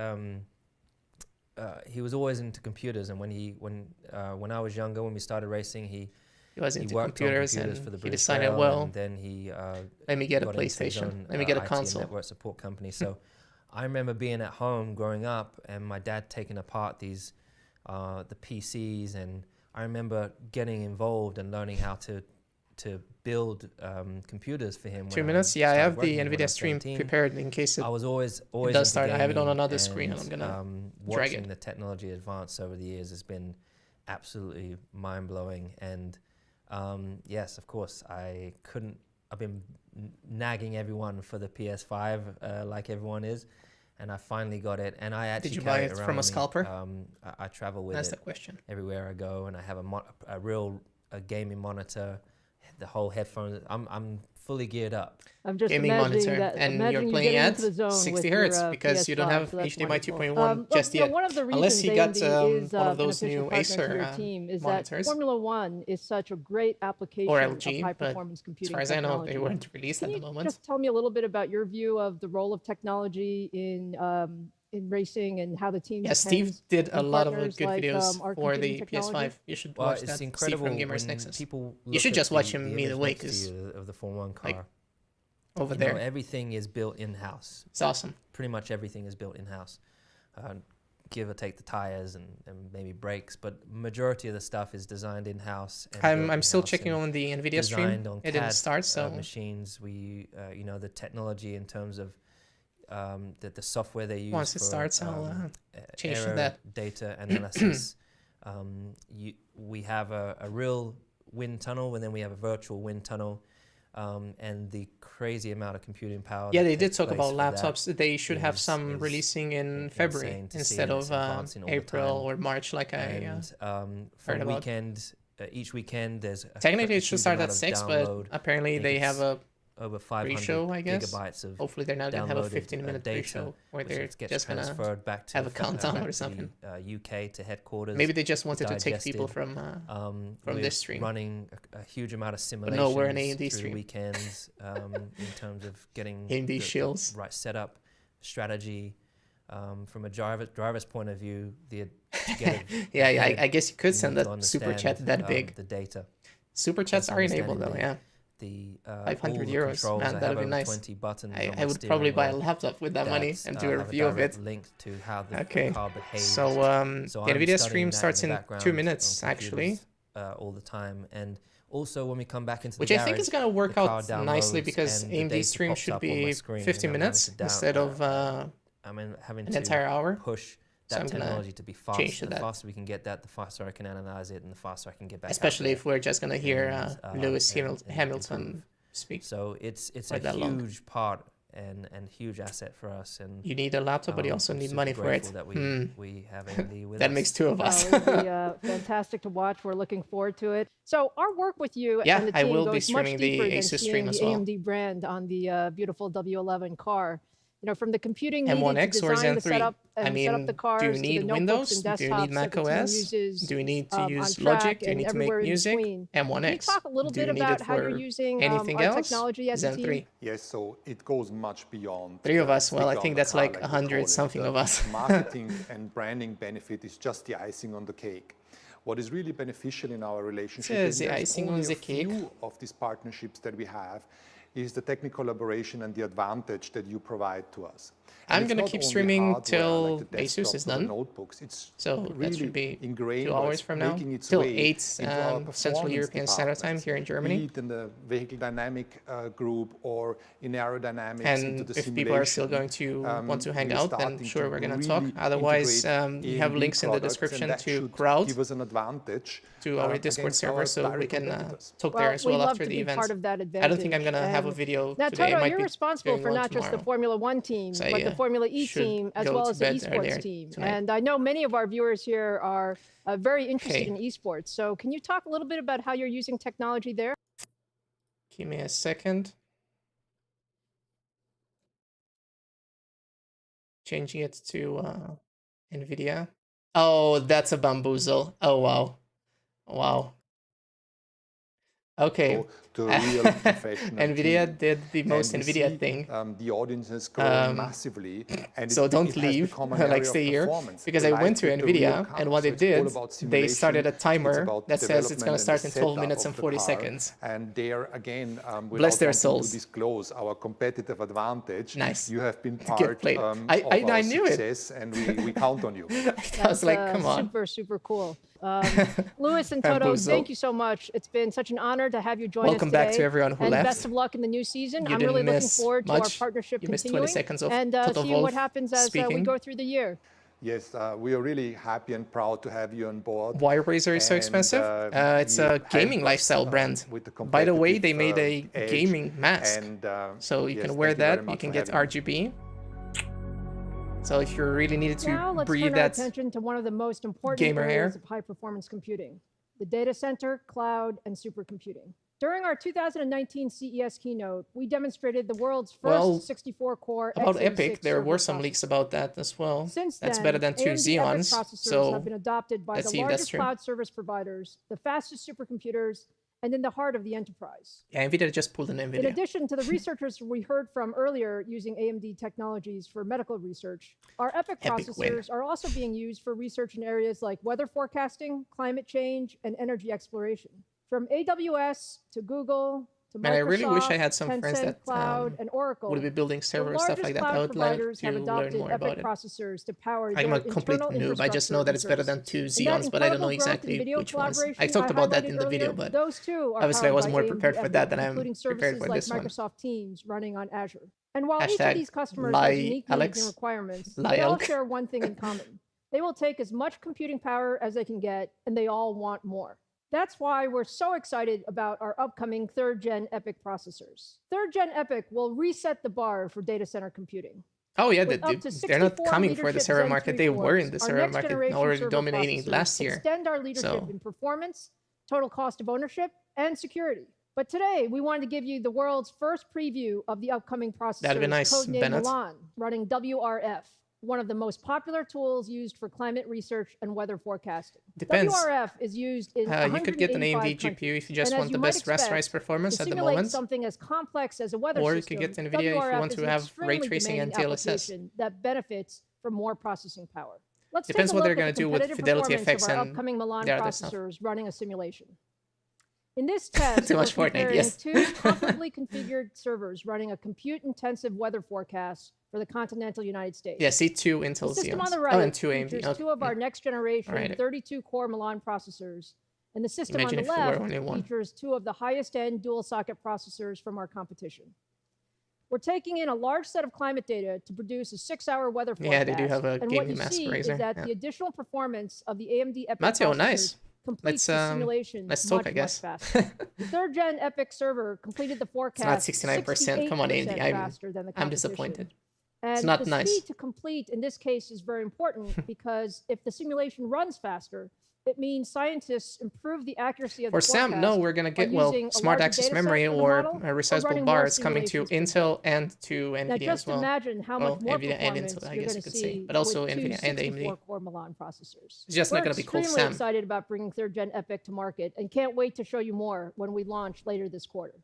he was always into computers, and when I was younger, when we started racing, he was into worked computers on and for the he British decided, Rail, well, and then he let me get a got into his PlayStation. own, Let me get a IT console. network support company. So I remember being at home growing up, and my dad taking apart these the PCs, and I remember getting involved and learning how to build computers for him. 2 minutes? Yeah, I have the NVIDIA stream prepared in case it, I was always it does start. I have it on another screen, and I'm gonna drag watching it. the technology advance over the years has been absolutely mind-blowing. And yes, of course, I've been nagging everyone for the PS5 like everyone is, and I finally got it. And I actually did you buy it from a scalper? I travel with That's it the question. everywhere I go, and I have a real gaming monitor, the whole headphones. I'm fully geared up. I'm just gaming monitor, and you're playing at 60 hertz because you don't have HDMI 2.1 just yet. One of the unless you got one of those new Acer is monitors. That Formula One is such a great application or of LG, high-performance but computing as far as I know, they weren't released Can at the you moment. just tell me a little bit about your view of the role of technology in racing and how the team? Yeah, Steve did a lot of good like, videos our for the computing PS5. You should watch that. Incredible Steve from Gamers when Nexus. people You should look just at watch the him image either way, next to because you of the Formula One car. like, over you there, know, everything is built in-house. It's awesome. Pretty much everything is built in-house. Give or take the tires and maybe brakes, but majority of the stuff is designed in-house. I'm still checking on the NVIDIA stream. It didn't start, so machines. We you know, the technology in terms of the software they use. Once it starts, I'll change to error that. Data analysis. We have a real wind tunnel, and then we have a virtual wind tunnel. And the crazy amount of computing power. Yeah, they did talk about laptops. They should have some releasing in February instead of April or March, like I heard about. Each weekend, there's technically it should start at 6, but apparently they have a over 500 pre-show, I guess. gigabytes of hopefully they're not gonna have a 15-minute pre-show where they're just gonna back to have a countdown or something. UK to headquarters. Maybe they just wanted to take people from this stream. Running a huge amount of simulations. But no, we're an AMD through stream. Weekends in terms of getting AMD shields, right setup, strategy. From a driver's point of view, yeah, I guess you could send that super chat that big. The data. Super chats are enabled though, yeah. The 500 euros, man, that would be nice. 20 buttons I would probably buy a laptop with that money and do a review of it. Linked to how the car behaves. So the NVIDIA stream starts in 2 minutes actually. All the time, and also when we come back into the which I think is gonna work out nicely because AMD stream should be 50 minutes instead of having an entire hour. Push that technology to be fast. The faster we can get that, the faster I can analyze it, and the faster I can get back. Especially if we're just gonna hear Lewis Hamilton speak. So it's a huge part and huge asset for us. And you need a laptop, but you also need money for it. That we have AMD with that us. makes two of us. It will be fantastic to watch. We're looking forward to it. So our work with you and the team I will goes be streaming much deeper the than Asus seeing stream the as well. AMD brand on the beautiful W11 car. You know, from the computing M1X needed to or design Zen the 3? setup and set up the cars, do you need to the Windows? notebooks Do you and need desktops Mac that the team OS? uses, Do you need to use on Logic? track Do you and need to make everywhere in music? between. M1X. Can you talk a little Do bit you need about it how you're for using anything our else? technology as a Zen team? 3. Yes, so it goes much beyond. 3 of us. Well, I sticker on think the that's car, like we 100 call it. something of us. Marketing and branding benefit is just the icing on the cake. What is really beneficial in our relationship is the there's icing on only the a cake. few of these partnerships that we have is the technical collaboration and the advantage that you provide to us. I'm going to keep streaming till Asus is done. So that should be 2 hours from now. Till 8 Central European Standard Time here in Germany. Be it in the vehicle dynamic group or in aerodynamics. And if people are still going to want to hang out, then sure, we're going to talk. Otherwise, you have links in the description to Crowd, give us an advantage to our Discord server, so we can talk there as well after the event. Part of that I don't think I'm going to have a video now, today. Toto, you're responsible for not just the Formula One team, but the Formula E team, as well as the esports team. And I know many of our viewers here are very interested in esports. So can you talk a little bit about how you're using technology there? Give me a second. Changing it to NVIDIA. Oh, that's a bamboozle. Oh, wow. Wow. Okay. To a real professional NVIDIA team. did the most And we NVIDIA see, thing. The audience has grown massively. And so don't it has leave, become an area like of stay here, performance. because I went to Like the real NVIDIA, car. and what So they it's all did, about they started a simulation, timer about that says it's going to development start and in the 12 setup minutes of and the 40 car. seconds. And there again, Bless their without wanting souls. to disclose our competitive advantage, Nice. you have been Get part played. of I our knew it. success, and we count on you. I was like, come on. Super, super cool. Louis and Toto, thank you so much. It's been such an honor to have you join us today. Welcome back to everyone who and left. Best of luck in the new season. You I'm didn't really looking miss forward to our much. partnership You missed continuing. 20 seconds of and Total seeing what Wolf happens as we speaking. go through the year. Yes, we are really happy and proud to have you on board. Why Razer is so expensive? It's a gaming lifestyle brand. By the way, they made a gaming mask. And, so you yes, can wear thank you very that. You much can for get having me. RGB. So if you really needed to Now let's breathe turn our that attention to one of the most important gamer areas hair. of high-performance computing, the data center, cloud, and supercomputing. During our 2019 CES keynote, we demonstrated the world's first 64-core about x86 Epic, there server were some processor. leaks about that as well. Since That's then, better than 2 AMD Xeons. EPYC processors So have been adopted by let's the see if that's largest true. cloud service providers, the fastest supercomputers, and in the heart of the enterprise. Yeah, NVIDIA just pulled an NVIDIA. In addition to the researchers we heard from earlier using AMD technologies for medical research, our EPYC processors are also being used for research in areas like weather forecasting, climate change, and energy exploration. From AWS to Google to Microsoft, Man, I really wish I had some Tencent friends that Cloud, and Oracle, would be building servers, stuff like that. I would like to learn more about it. Processors to power I'm their a complete internal noob. I just know that it's better than 2 Xeons, but I don't know exactly which ones. I talked about that in the video, but those two are obviously I was more powered by prepared AMD for that than I'm including prepared for services this like one. Microsoft Teams running on Azure. And while each of Hashtag these customers lie, has unique needs Alex. and requirements, Lie, they all Elk. share one thing in common. They will take as much computing power as they can get, and they all want more. That's why we're so excited about our upcoming 3rd Gen EPYC processors. 3rd Gen EPYC will reset the bar for data center computing. Oh yeah, With up to they're not 64 coming for the leadership server Zen market. 3 They were in cores, the our server next market, generation already server dominating processors last year. Extend our leadership in performance, total cost of ownership, and security. But today, we wanted to give you the world's first preview of the upcoming processors, That'd be nice, codenamed Bennett. Milan, running WRF, one of the most popular tools used for climate research and weather forecasting. Depends. WRF is used in You could get an 185 AMD countries. GPU if you just And want as the you might best expect, rasterized performance to at the simulate moment. something as complex as a weather Or you system, could get NVIDIA if you WRF want is to an have ray extremely tracing and demanding DLSS. application that benefits from more processing power. Let's Depends take a what they're look gonna at the do with competitive fidelity performance effects of our and upcoming Milan the other stuff. processors running a simulation. In this test, Too we're much Fortnite, comparing yes. two comparably configured servers running a compute-intensive weather forecast for the continental United States. Yeah, see 2 Intel The system Xeons. on the right Oh, and 2 AMD. features Okay. 2 of our next-generation Alright. 32-core Milan processors, and the system Imagine on if the there were left only one. features 2 of the highest-end dual-socket processors from our competition. We're taking in a large set of climate data to produce a 6-hour weather forecast. Yeah, they do have a and what gaming you mask see Razer, is that yeah. the additional performance of the AMD EPYC Matteo, processors nice. completes Let's, the simulation let's talk, much, I guess. much faster. The 3rd Gen EPYC server completed the forecast It's not 69%. Come on, AMD. 68% faster than the I'm competition. disappointed. And It's not the nice. speed to complete in this case is very important because if the simulation runs faster, It means scientists improve the accuracy of For the forecast Sam, no, we're gonna get, by well, using a smart larger access data set memory for the or model, a resizable running more bars coming to simulations per Intel day. and to Now, NVIDIA just as well. imagine how Well, much more NVIDIA and performance Intel, I you're guess going you to could say, see but also with two NVIDIA and AMD. 64-core Milan processors. It's just We're not gonna be called extremely Sam. excited about bringing 3rd Gen EPYC to market and can't wait to show you more when we launch later this quarter.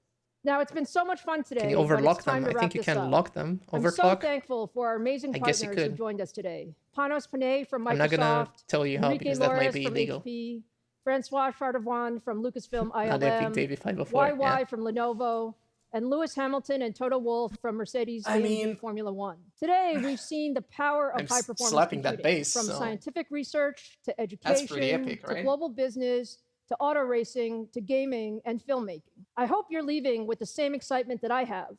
Now, it's been so much fun today, Can you but overlock it's time them? to I wrap think you this can up. lock them. I'm so Overclock? thankful for our amazing I guess you partners who could. joined us today. Panos Panay from Microsoft. I'm not gonna tell you how Enrique because that might Lores be from illegal. HP, Francois Chardavon from Lucasfilm Not Epic ILM, Davy 504. YY Yeah. from Lenovo, and Lewis Hamilton and Toto Wolff from Mercedes I AMG mean- Formula One. Today, we've seen the power of I'm high-performance slapping that computing, bass, from so scientific research to pretty education epic, to right? global business to auto racing to gaming and filmmaking. I hope you're leaving with the same excitement that I have.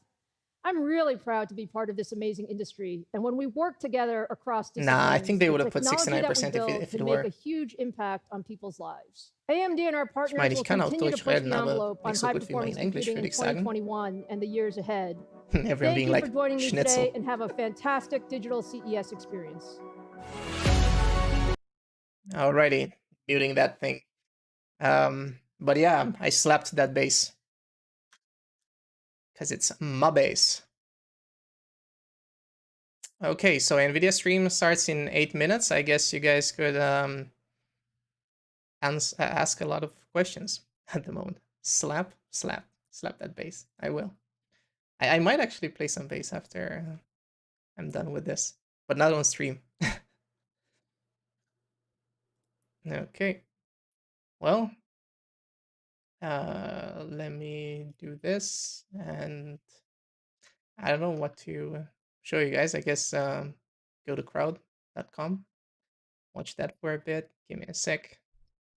I'm really proud to be part of this amazing industry, and when we work together across disciplines, Nah, I think they the would have put technology that we 69% build if it can were. make a huge impact on people's lives. AMD and our partners meine, ich will kann auch continue to Deutsch push reden, the aber envelope on nicht so gut wie mein high-performance Englisch, computing würde in ich sagen. 2021 and the years ahead. Everyone Thank being you like, for joining me Schnitzel. today and have a fantastic digital CES experience. Alrighty, muting that thing. But yeah, I slapped that bass. Because it's my bass. Okay, so NVIDIA stream starts in 8 minutes. I guess you guys could ask a lot of questions at the moment. Slap that bass. I will. I might actually play some bass after I'm done with this, but not on stream. Okay. Well, let me do this, and I don't know what to show you guys. I guess go to crowd.com, watch that for a bit. Give me a sec.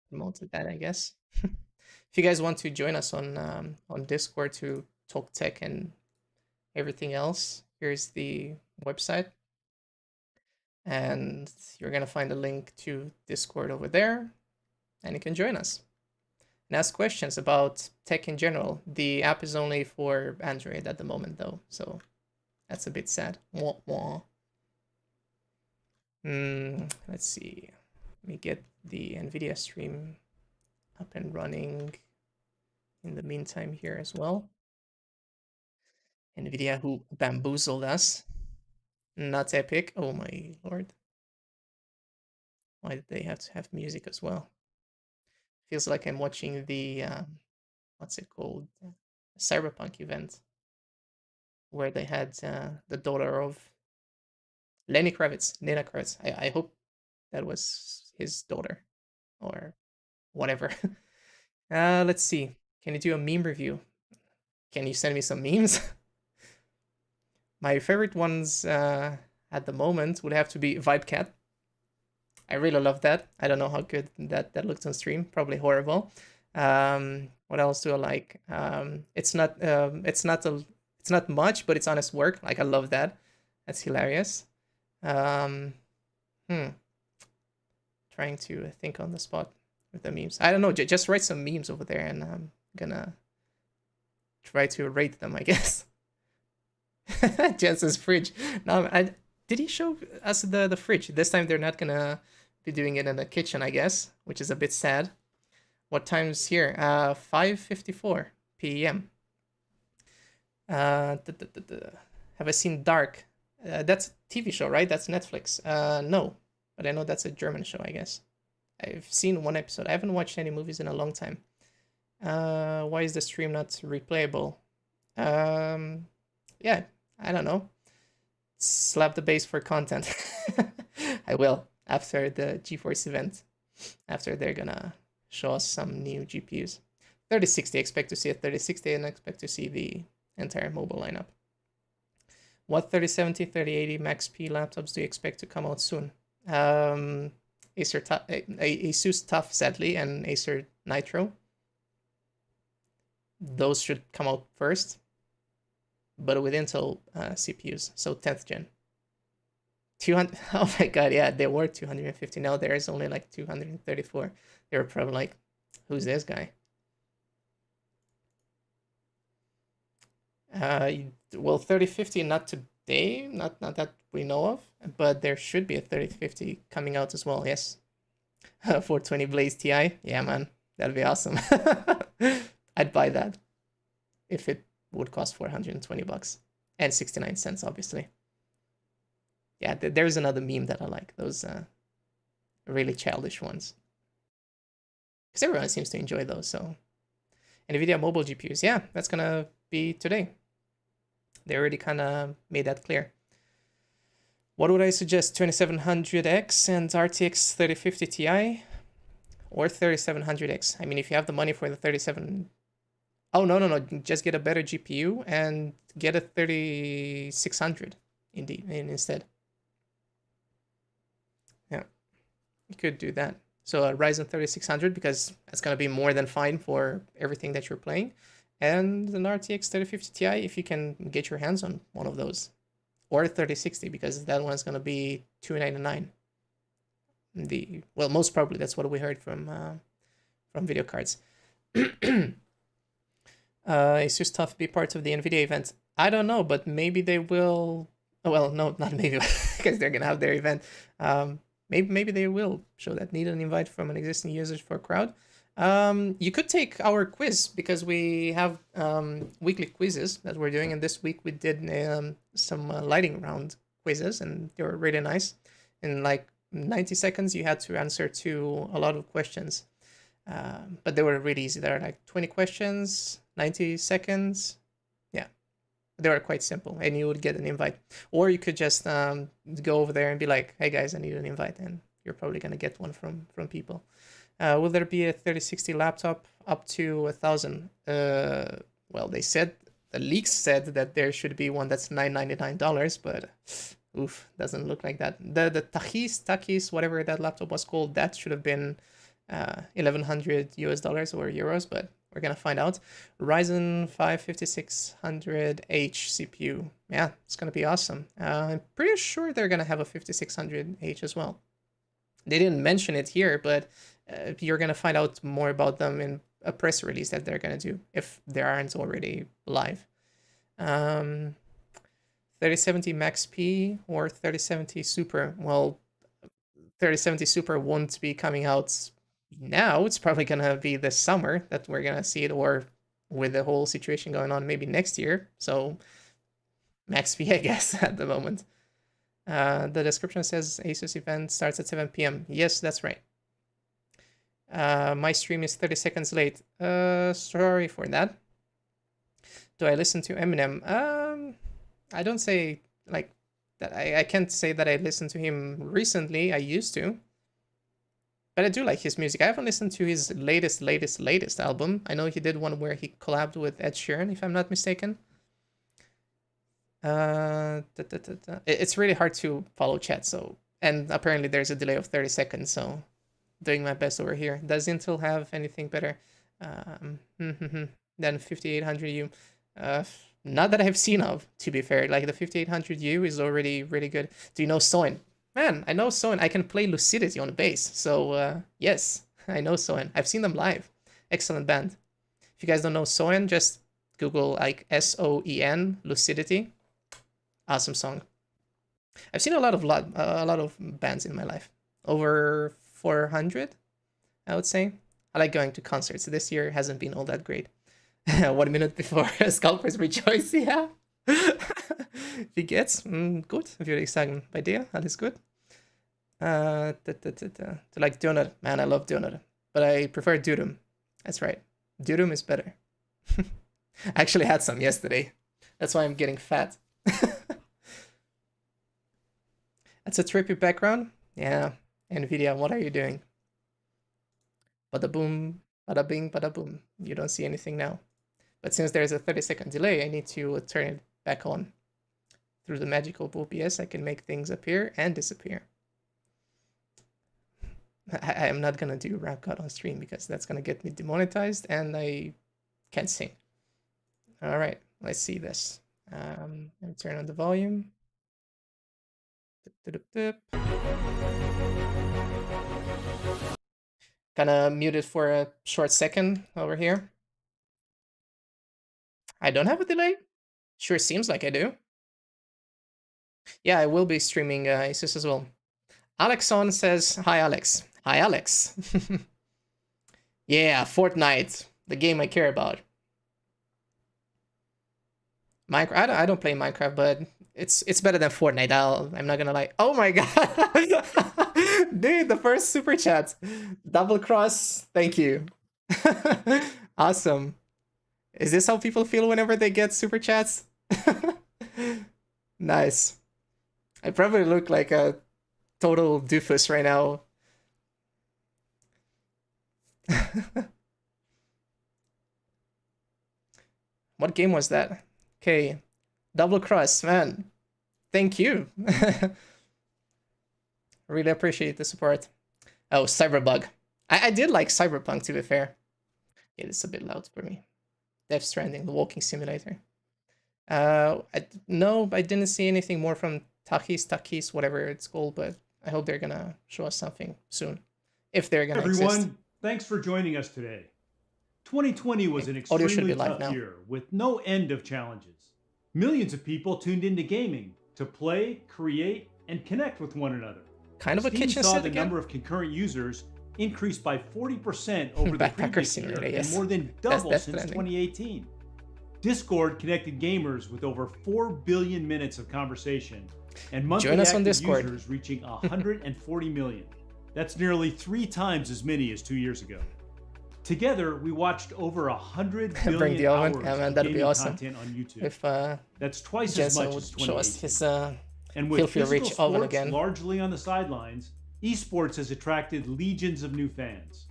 Promote that, I guess. If you guys want to join us on Discord to talk tech and everything else, here's the website, and you're gonna find a link to Discord over there, and you can join us and ask questions about tech in general. The app is only for Android at the moment, though, so that's a bit sad. Wah, wah. Let's see. Let me get the NVIDIA stream up and running in the meantime here as well. NVIDIA, who bamboozled us. Not Epic. Oh my lord. Why did they have to have music as well? Feels like I'm watching the, what's it called? Cyberpunk event. Where they had the daughter of Lenny Kravitz, Nina Kravitz. I hope that was his daughter. Or whatever. Let's see. Can you do a meme review? Can you send me some memes? My favorite ones at the moment would have to be Vibecat. I really love that. I don't know how good that looks on stream. Probably horrible. What else do I like? It's not much, but it's honest work. Like, I love that. That's hilarious. Trying to think on the spot with the memes. I don't know. Just write some memes over there, and I'm gonna try to rate them, I guess. Jensen's fridge. No, did he show us the fridge? This time they're not gonna be doing it in the kitchen, I guess, which is a bit sad. What time's here? 5:54 p.m. Have I seen Dark? That's a TV show, right? That's Netflix. No, but I know that's a German show, I guess. I've seen one episode. I haven't watched any movies in a long time. Why is the stream not replayable? Yeah, I don't know. Slap the bass for content. I will after the GeForce event. After they're gonna show us some new GPUs. 3060, expect to see a 3060 and expect to see the entire mobile lineup. What 3070, 3080 Max P laptops do you expect to come out soon? Asus TUF, sadly, and Acer Nitro. Those should come out first, but with Intel CPUs, so 10th gen. 200. Oh my god, yeah, there were 250. Now there is only like 234. They were probably like, who's this guy? Well, 3050 not today, not that we know of, but there should be a 3050 coming out as well. Yes, 420 Blaze Ti. Yeah, man, that'd be awesome. I'd buy that if it would cost 420 bucks and 69 cents, obviously. Yeah, there's another meme that I like, those really childish ones. Because everyone seems to enjoy those, so. NVIDIA mobile GPUs, yeah, that's gonna be today. They already kind of made that clear. What would I suggest? 2700X and RTX 3050 Ti? Or 3700X? I mean, if you have the money for the 37... Oh, no. Just get a better GPU and get a 3600 instead. Yeah, you could do that. So a Ryzen 3600, because that's going to be more than fine for everything that you're playing. And an RTX 3050 Ti if you can get your hands on one of those. Or 3060, because that one's going to be $299. Well, most probably that's what we heard from video cards. Asus TUF be part of the NVIDIA event? I don't know, but maybe they will. Oh, well, no, not maybe, because they're going to have their event. Maybe they will show that. Need an invite from an existing user for a crowd. You could take our quiz, because we have weekly quizzes that we're doing, and this week we did some lightning round quizzes, and they were really nice. In like 90 seconds, you had to answer to a lot of questions, but they were really easy. There are like 20 questions, 90 seconds. Yeah, they were quite simple, and you would get an invite. Or you could just go over there and be like, hey guys, I need an invite, and you're probably going to get one from people. Will there be a 3060 laptop up to 1,000? Well, they said, the leaks said that there should be one that's $999, but oof, doesn't look like that. The Takis, whatever that laptop was called, that should have been $1,100 US or euros, but we're gonna find out. Ryzen 5 5600H CPU. Yeah, it's gonna be awesome. I'm pretty sure they're gonna have a 5600H as well. They didn't mention it here, but you're gonna find out more about them in a press release that they're gonna do, if they aren't already live. 3070 Max P or 3070 Super. Well, 3070 Super won't be coming out now. It's probably gonna be this summer that we're gonna see it, or with the whole situation going on, maybe next year. So Max P, I guess, at the moment. The description says Asus event starts at 7 p.m. Yes, that's right. My stream is 30 seconds late. Sorry for that. Do I listen to Eminem? I don't say like that. I can't say that I listened to him recently. I used to. But I do like his music. I haven't listened to his latest album. I know he did one where he collabed with Ed Sheeran, if I'm not mistaken. It's really hard to follow chat, so, and apparently there's a delay of 30 seconds, so doing my best over here. Does Intel have anything better than 5800U? Not that I've seen of, to be fair. Like, the 5800U is already really good. Do you know Soin? Man, I know Soin. I can play Lucidity on bass, so yes, I know Soin. I've seen them live. Excellent band. If you guys don't know Soin, just Google like SOEN, Lucidity. Awesome song. I've seen a lot of bands in my life. Over 400, I would say. I like going to concerts. This year hasn't been all that great. 1 minute before Scalpers rejoice, ja. Wie geht's? Gut, würde ich sagen. Bei dir? Alles gut? To like Donut. Man, I love Donut. But I prefer Dudum. That's right. Dudum is better. I actually had some yesterday. That's why I'm getting fat. That's a trippy background. Yeah. NVIDIA, what are you doing? Bada boom, bada bing, bada boom. You don't see anything now. But since there's a 30-second delay, I need to turn it back on. Through the magic of OBS, I can make things appear and disappear. I am not gonna do rap god on stream because that's gonna get me demonetized and I can't sing. All right, let's see this. Let me turn on the volume. Gonna mute it for a short second over here. I don't have a delay? Sure seems like I do. Yeah, I will be streaming Asus as well. Alexon says, hi Alex. Hi, Alex. Yeah, Fortnite, the game I care about. Minecraft. I don't play Minecraft, but it's better than Fortnite. I'm not gonna lie. Oh my god, dude! The first super chat, double cross. Thank you. Awesome. Is this how people feel whenever they get super chats? Nice. I probably look like a total doofus right now. What game was that? Okay, double cross, man. Thank you. Really appreciate the support. Oh, Cyberbug. I did like Cyberpunk, to be fair. Yeah, it's a bit loud for me. Death Stranding, the walking simulator. No, I didn't see anything more from Takis, whatever it's called, but I hope they're gonna show us something soon. If they're gonna exist. Thanks for joining us today. 2020 was an extremely tough year with no end of challenges. Millions of people tuned into gaming to play, create, and connect with one another. Kind of a kitchen saw set the again. number of concurrent users increase by 40% over the previous year and more than double since 2018. Discord connected gamers with over 4 billion minutes of conversation and monthly active users reaching 140 million. That's nearly 3 times as many as 2 years ago. Together, we watched over 100 billion hours of gaming content on YouTube. If that's twice Jensen as much as would show us 2018. his And with physical rich oven sports again. largely on the sidelines, esports has attracted legions of new fans.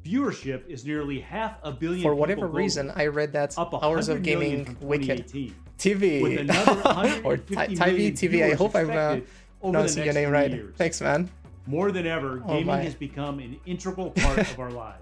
Viewership is nearly 500 million. For whatever people reason, I read that up Hours of 100 million Gaming from Wicked 2018, TV with another or 150 TV million TV. I viewers hope I'm expected over the pronouncing your next name 3 right. years. Thanks, man. More than ever, Oh gaming my. has become an integral part of our lives.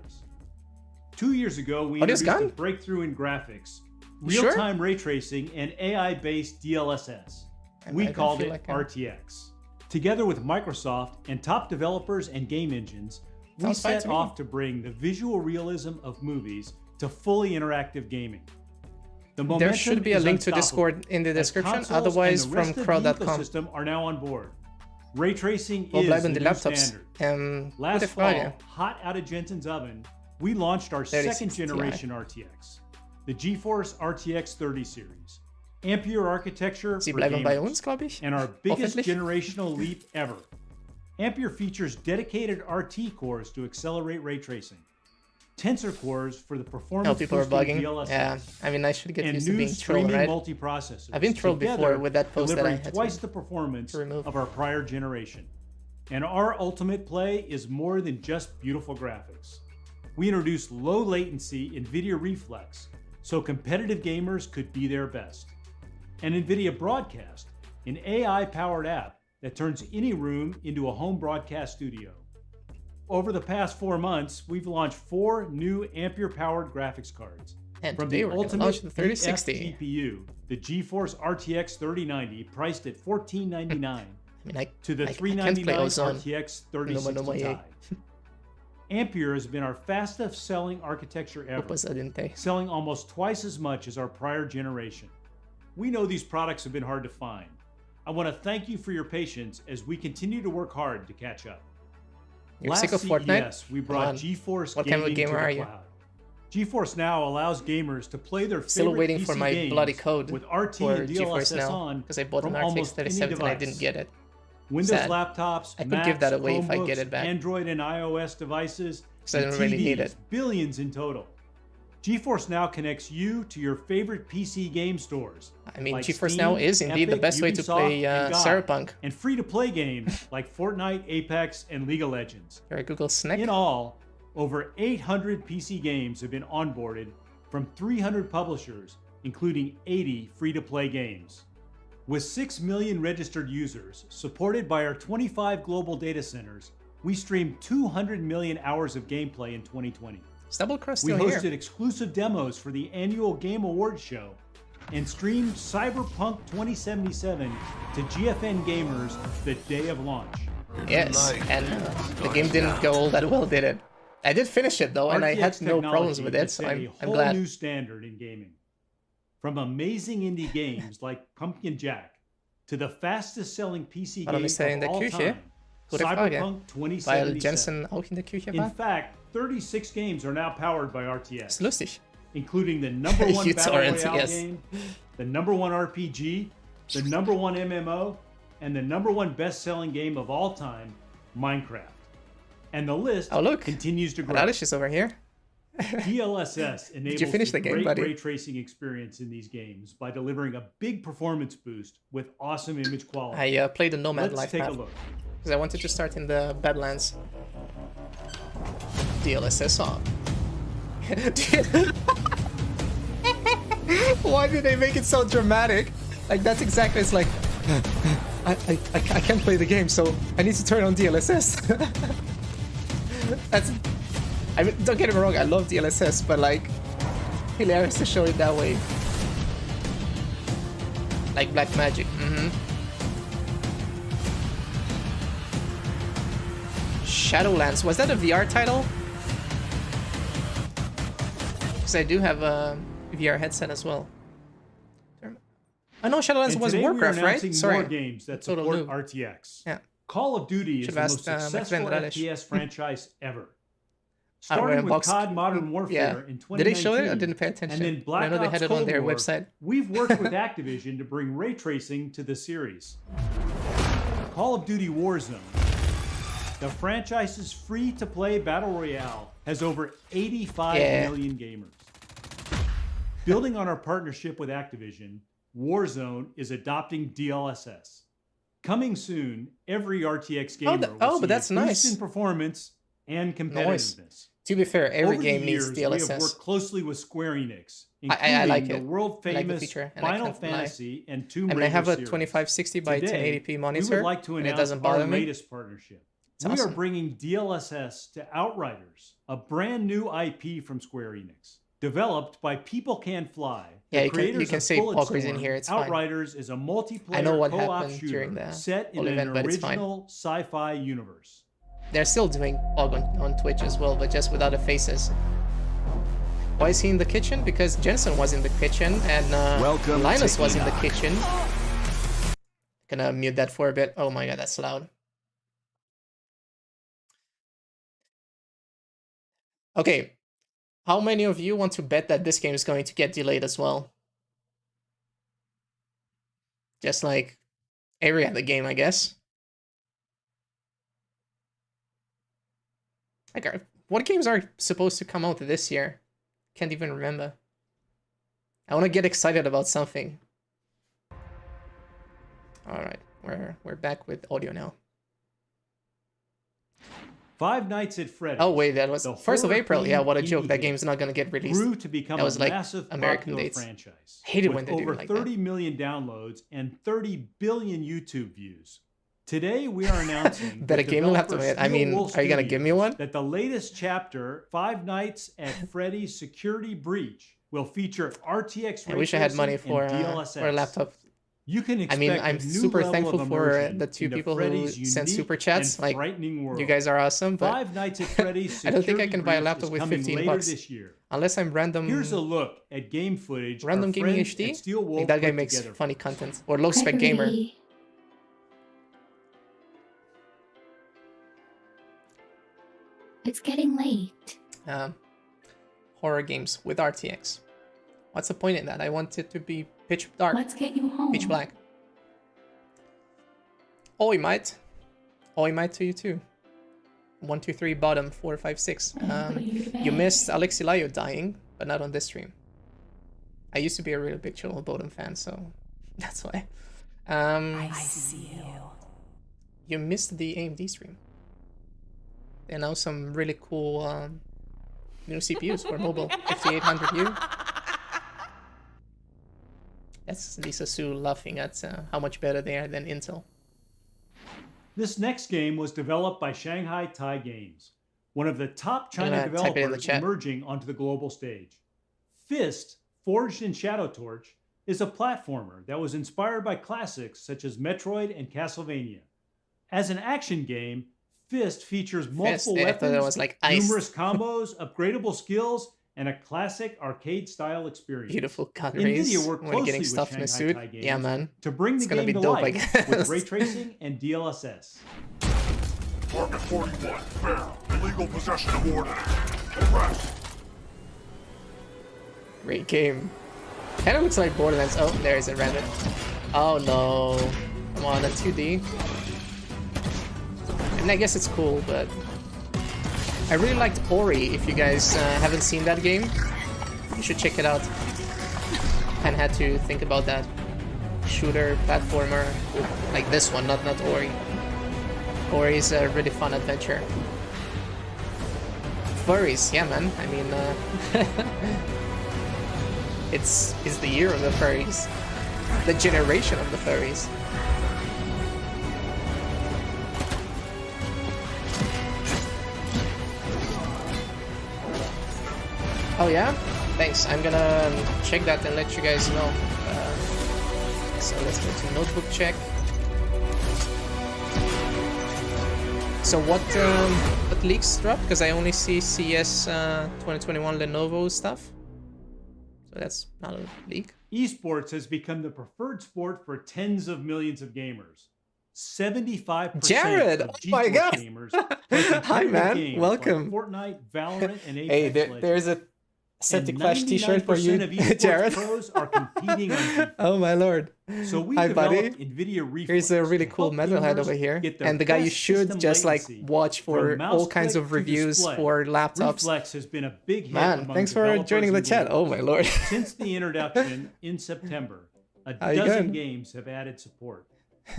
2 years ago, we Audio's introduced a gone? breakthrough in graphics, You sure? real-time ray tracing, and AI-based DLSS. We I called feel it like I'm- RTX. Together with Microsoft and top developers and game engines, we Sounds fine set to me. off to bring the visual realism of movies to fully interactive gaming. The There should momentum be a is link to unstoppable, Discord in the as description. consoles and Otherwise, the from rest of the crowd.com. ecosystem are now on board. Ray tracing Wo is bleiben the die new Laptops? standard. Last Gute fall, Frage. hot out of Jensen's oven, we launched our 36 second generation RTX, the GeForce RTX 30 series. Ampere architecture Sie for bleiben bei gamers, uns, glaube ich. and our biggest Hoffentlich. generational leap ever. Ampere features dedicated RT cores to accelerate ray tracing, Tensor cores for the performance Oh, people are boosting bugging. DLSS, Yeah, I mean, I should get and used to new being trolled, streaming right? multiprocessors. I've been trolled before together with that post that I delivering had twice to the performance remove. of our prior generation. And our ultimate play is more than just beautiful graphics. We introduced low latency NVIDIA Reflex so competitive gamers could be their best. And NVIDIA Broadcast, an AI-powered app that turns any room into a home broadcast studio. Over the past 4 months, we've launched 4 new Ampere-powered graphics cards. And From today the we're gonna ultimate launch the 3060. GPU, the GeForce RTX 3090, priced at $1499, I mean, to the I can't play $399 Ozone. RTX No, 3060 yeah. Ti. Ampere has been our fastest selling architecture ever, Presidente. selling almost twice as much as our prior generation. We know these products have been hard to find. I want to thank you for your patience as we continue to work hard to catch up. You're Last sick of CES, Fortnite? we Come brought on. GeForce What kind of Gaming gamer to are the you? cloud. GeForce Now allows gamers to play their Still favorite waiting PC for my games bloody code with RT for and GeForce DLSS Now on because I bought an from RTX almost any 3070 and I device. didn't get it. Windows Sad. laptops, I could Macs, give that away if I Chromebooks, get it back. Android and iOS devices, 'Cause I and don't really need TVs, it. billions in total. GeForce Now connects you to your favorite PC game stores. I mean, like GeForce Steam, Now is indeed the Epic, best way to Ubisoft, play and GOG, Cyberpunk. and free-to-play games like Fortnite, Apex, and League of Legends. You're a Google Snack. In all, over 800 PC games have been onboarded from 300 publishers, including 80 free-to-play games. With 6 million registered users, supported by our 25 global data centers, we streamed 200 million hours of gameplay in 2020. Is Double Cross We still hosted here? exclusive demos for the annual Game Awards show and streamed Cyberpunk 2077 to GFN gamers the day of launch. Yes, and the game didn't go all that well, did it? I did finish it though, and I had RTX no problems with it, technology so has set I'm a whole glad. new standard in gaming. From amazing indie games like Pumpkin Jack to the fastest selling PC Waarom game is hij in of de all küche? time, Gute Frage. Cyberpunk Weil 2077. Jensen auch in der Küche In war. fact, 36 games are now powered by RTX. Ist lustig. Including the #1 It's Battle Royale RTX. game, the #1 RPG, the #1 MMO, and the #1 best-selling game of all time, Minecraft. And the list continues to grow. Radish is over here. DLSS enables you finish the the game, great buddy? ray tracing experience in these games by delivering a big performance boost with awesome image quality. I played the Nomad Let's life take map a look. because I wanted to start in the Badlands. DLSS on. Why did they make it so dramatic? Like that's exactly. It's like I can't play the game, so I need to turn on DLSS. That's. I mean, don't get me wrong. I love DLSS, but like, hilarious to show it that way. Like Black Magic. Shadowlands. Was that a VR title? Because I do have a VR headset as well. Oh no, Shadowlands was Warcraft, right? Sorry. More games that Total support noob. RTX. Yeah. Call of Duty is Should've the asked, most successful my friend FPS franchise ever. We're Starting in with box- COD Modern Warfare in 2019. Did they show it? I didn't pay attention. And then Black I know they Ops had it on Cold their War, website. We've worked with Activision to bring ray tracing to the series. Call of Duty Warzone, the franchise's free-to-play battle royale, has over 85 million gamers. Building on our partnership with Activision, Warzone is adopting DLSS. Coming soon, every RTX gamer will see but that's a boost nice. in performance and competitiveness. To be fair, every Over game the needs years, We have DLSS. worked closely with Square Enix, I including like the it. I like the world-famous feature, and I Final can't lie. Fantasy and Tomb I mean, Raider I have a series. 2560 by Today, 1080p we monitor, would like to and it announce doesn't our bother me. latest partnership. It's We awesome. are bringing DLSS to Outriders, a brand new IP from Square Enix. Developed by People Can Fly, the Yeah, you creators can of say Bulletstorm, Poggers in here, it's fine. Outriders is a multiplayer I know what co-op happened shooter during the set in whole an event, but it's fine. original sci-fi universe. They're still doing Pog on Twitch as well, but just without the faces. Why is he in the kitchen? Because Jensen was in the kitchen and Linus was in the kitchen. Gonna mute that for a bit. Oh my god, that's loud. Okay, how many of you want to bet that this game is going to get delayed as well? Just like every other game, I guess. Like, what games are supposed to come out this year? Can't even remember. I want to get excited about something. All right, we're back with audio now. Five Nights at Freddy's. Oh wait, that was the 1st of April. Yeah, what a horror-themed joke. That indie game's not gonna get released. grew to become That was a like massive American popular dates. franchise. Hate it with when they do over it like 30 million downloads and 30 billion YouTube views. Today we are announcing Bet a game will have to developer wait. I mean, Steel Wolf are you gonna give me one? that the latest chapter, Five Nights at Freddy's Security Breach, will feature RTX I wish I had money tracing for and DLSS. a laptop. You can I expect mean, a I'm new super level thankful of for immersion the 2 into people who Freddy's send unique super chats. and Like, frightening world. you guys are awesome, but Five Nights at Freddy's I don't think I Security can buy a Breach laptop is with coming 15 later bucks. this year. Unless I'm random. Here's a look at game footage Random our Gaming friends HD. at Steel I Wolf think that guy put makes together. funny content. Or Low Spec Gamer. It's getting late. Horror games with RTX. What's the point in that? I want it to be pitch dark. Let's get you home. Pitch black. Oh, he might. Oh, he might to you too. 1, 2, 3, bottom, 4, 5, 6. You missed Alexilayo dying, but not on this stream. I used to be a really big Chill Bodom fan, so that's why. I see you. You missed the AMD stream. They announced some really cool new CPUs for mobile. 5800U. That's Lisa Su laughing at how much better they are than Intel. This next game was developed by Shanghai Tai Games, one of the top China type it in the developers chat. emerging onto the global stage. Fist, forged in Shadow Torch, is a platformer that was inspired by classics such as Metroid and Castlevania. As an action game, Fist features multiple I thought that weapons, was like ice. numerous combos, upgradable skills, and a classic arcade-style experience. Beautiful cut NVIDIA rays worked when closely getting with stuff in a Shanghai suit. Tai Games Yeah, man. to bring It's the gonna game be to dope, I life with guess. ray tracing and DLSS. Target 41, fair. Illegal possession of ordnance. Arrest. Great game. Kind of looks like Borderlands. Oh, there is a rabbit. Oh no. Come on, a 2D. I mean, I guess it's cool, but I really liked Ori. If you guys haven't seen that game, you should check it out. Kind of had to think about that. Shooter, platformer, like this one, not Ori. Ori is a really fun adventure. Furries, yeah, man. I mean, it's the year of the furries, the generation of the furries. Oh yeah? Thanks. I'm gonna check that and let you guys know. So let's go to notebook check. So what leaks drop? Because I only see CES 2021 Lenovo stuff. So that's not a leak. Esports has become the preferred sport for tens of millions of gamers. 75% Jared, of oh my God. gamers play Hi man, games welcome. like Fortnite, Valorant, and Apex Hey, Legends. there's a Septic Flash t-shirt for you, And 99% of esports Jared. pros are competing on FIFA. Oh my lord. So we Hi buddy. developed NVIDIA Reflex. Here's a really to cool help metalhead gamers over here. get their And the guy you best should system just like latency watch for from mouse all kinds click of to reviews display. for laptops. Reflex has been a big hit Man, among thanks for developers joining the and chat. Oh my gamers. lord. Since the introduction in September, a How you dozen doing? games have added support.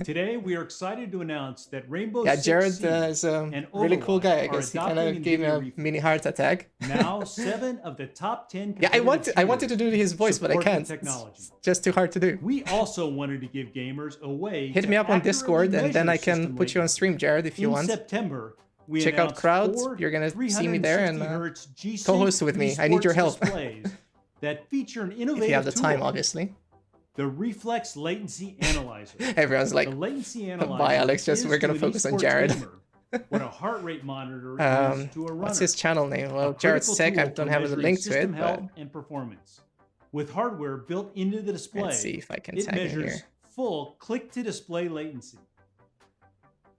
Today, we are excited to announce that Rainbow Yeah, Six Jared Siege is a and really cool Overwatch guy. I are guess he kind adopting of gave me a NVIDIA mini heart attack. Now, 7 of the top 10 Yeah, I wanted to do his voice, but I support the can't. technology. It's just too hard to do. We also wanted to give gamers a way Hit to me up on accurately Discord, and then measure I can system put you on latency. stream, Jared, if you In want. September, we Check out announced Crowds. 4 You're gonna see me there and 360 Hz G-Sync co-host with me. I need your esports help. displays that feature an innovative If you have the time, tool, obviously. the Reflex Latency Analyzer. Everyone's like, the latency analyzer bye, Alex. Just is we're gonna to an focus on esports Jared. gamer what a heart rate monitor is to a runner. What's his channel name? Well, A Jared's critical Tech. I tool don't for have a measuring link to system it, health but and performance. With hardware built into the display, let's see if I can it tag in measures here. full click-to-display latency.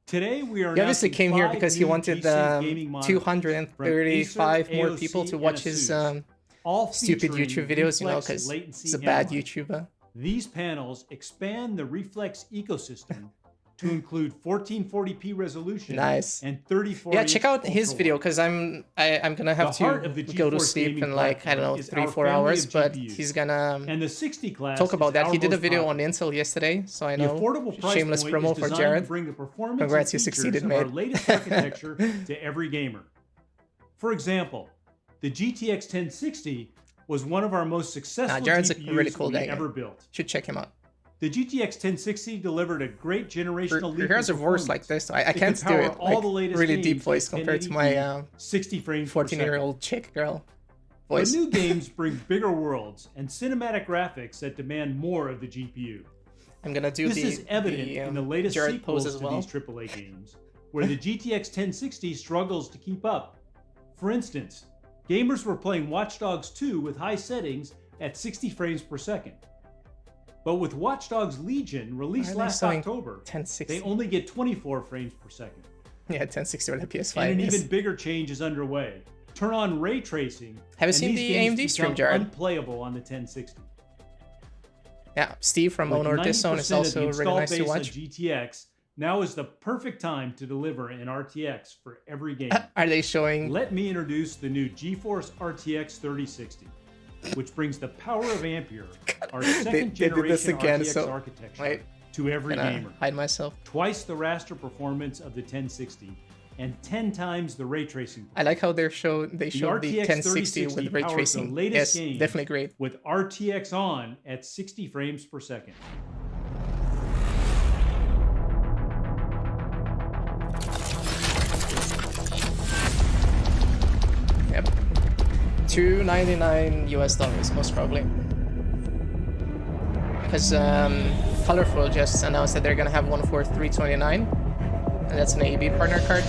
Today we are He obviously announcing came here 5 because he new wanted G-Sync gaming monitors 235 from more Acer, people to AOC, watch and his Asus, all stupid featuring YouTube videos, you know, Reflex because Latency he's a bad Analyzer. YouTuber. These panels expand the Reflex ecosystem to include 1440p resolution Nice. and 34. Yeah, check out his video because I'm gonna have to go to sleep in like, I don't know, 3-4 hours, but he's gonna and the 60 class talk about is that. our He did a most video popular. on Intel yesterday, so I The know. affordable price Shameless point promo is for designed Jared. to bring the performance Congrats, and you features succeeded, of mate. our latest architecture to every gamer. For example, the GTX 1060 was one of our most successful Jared's a GPUs really cool we guy. ever built. Should check him out. The GTX 1060 delivered a great generational leap Here's in a voice performance. like this. I It can't could do power it. all Like, the latest really deep games voice like compared to 1080p, my 60 frames per second. 14-year-old chick girl But voice. new games bring bigger worlds and cinematic graphics that demand more of the GPU. I'm gonna do This is evident in the latest Jared sequels pose as to well. these AAA games, where the GTX 1060 struggles to keep up. For instance, gamers were playing Watch Dogs 2 with high settings at 60 frames per second. But with Watch Dogs Legion, released Why are they last showing October, 1060? they only get 24 frames per second. Yeah, 1060 on the PS5. And an yes. even bigger change is underway. Turn on ray tracing. Have you and seen these the games AMD stream, become Jared? Unplayable on the 1060. Yeah, Steve from With Honor Dishon 90% is of the also really install nice to base on watch. GTX, now is the perfect time to deliver an RTX for every game. Are they showing? Let me introduce the new GeForce RTX 3060, which brings the power of Ampere, our second they did generation this again, RTX so architecture, wait, to every gonna gamer. hide myself. Twice the raster performance of the 1060, and 10 times the ray tracing. I like how they showed the RTX 1060 with 3060 ray powers the tracing. latest Yes, games definitely great. with RTX on at 60 frames per second. Yep. $299 US most probably. Because Colorful just announced that they're gonna have one for $329, and that's an AB partner card.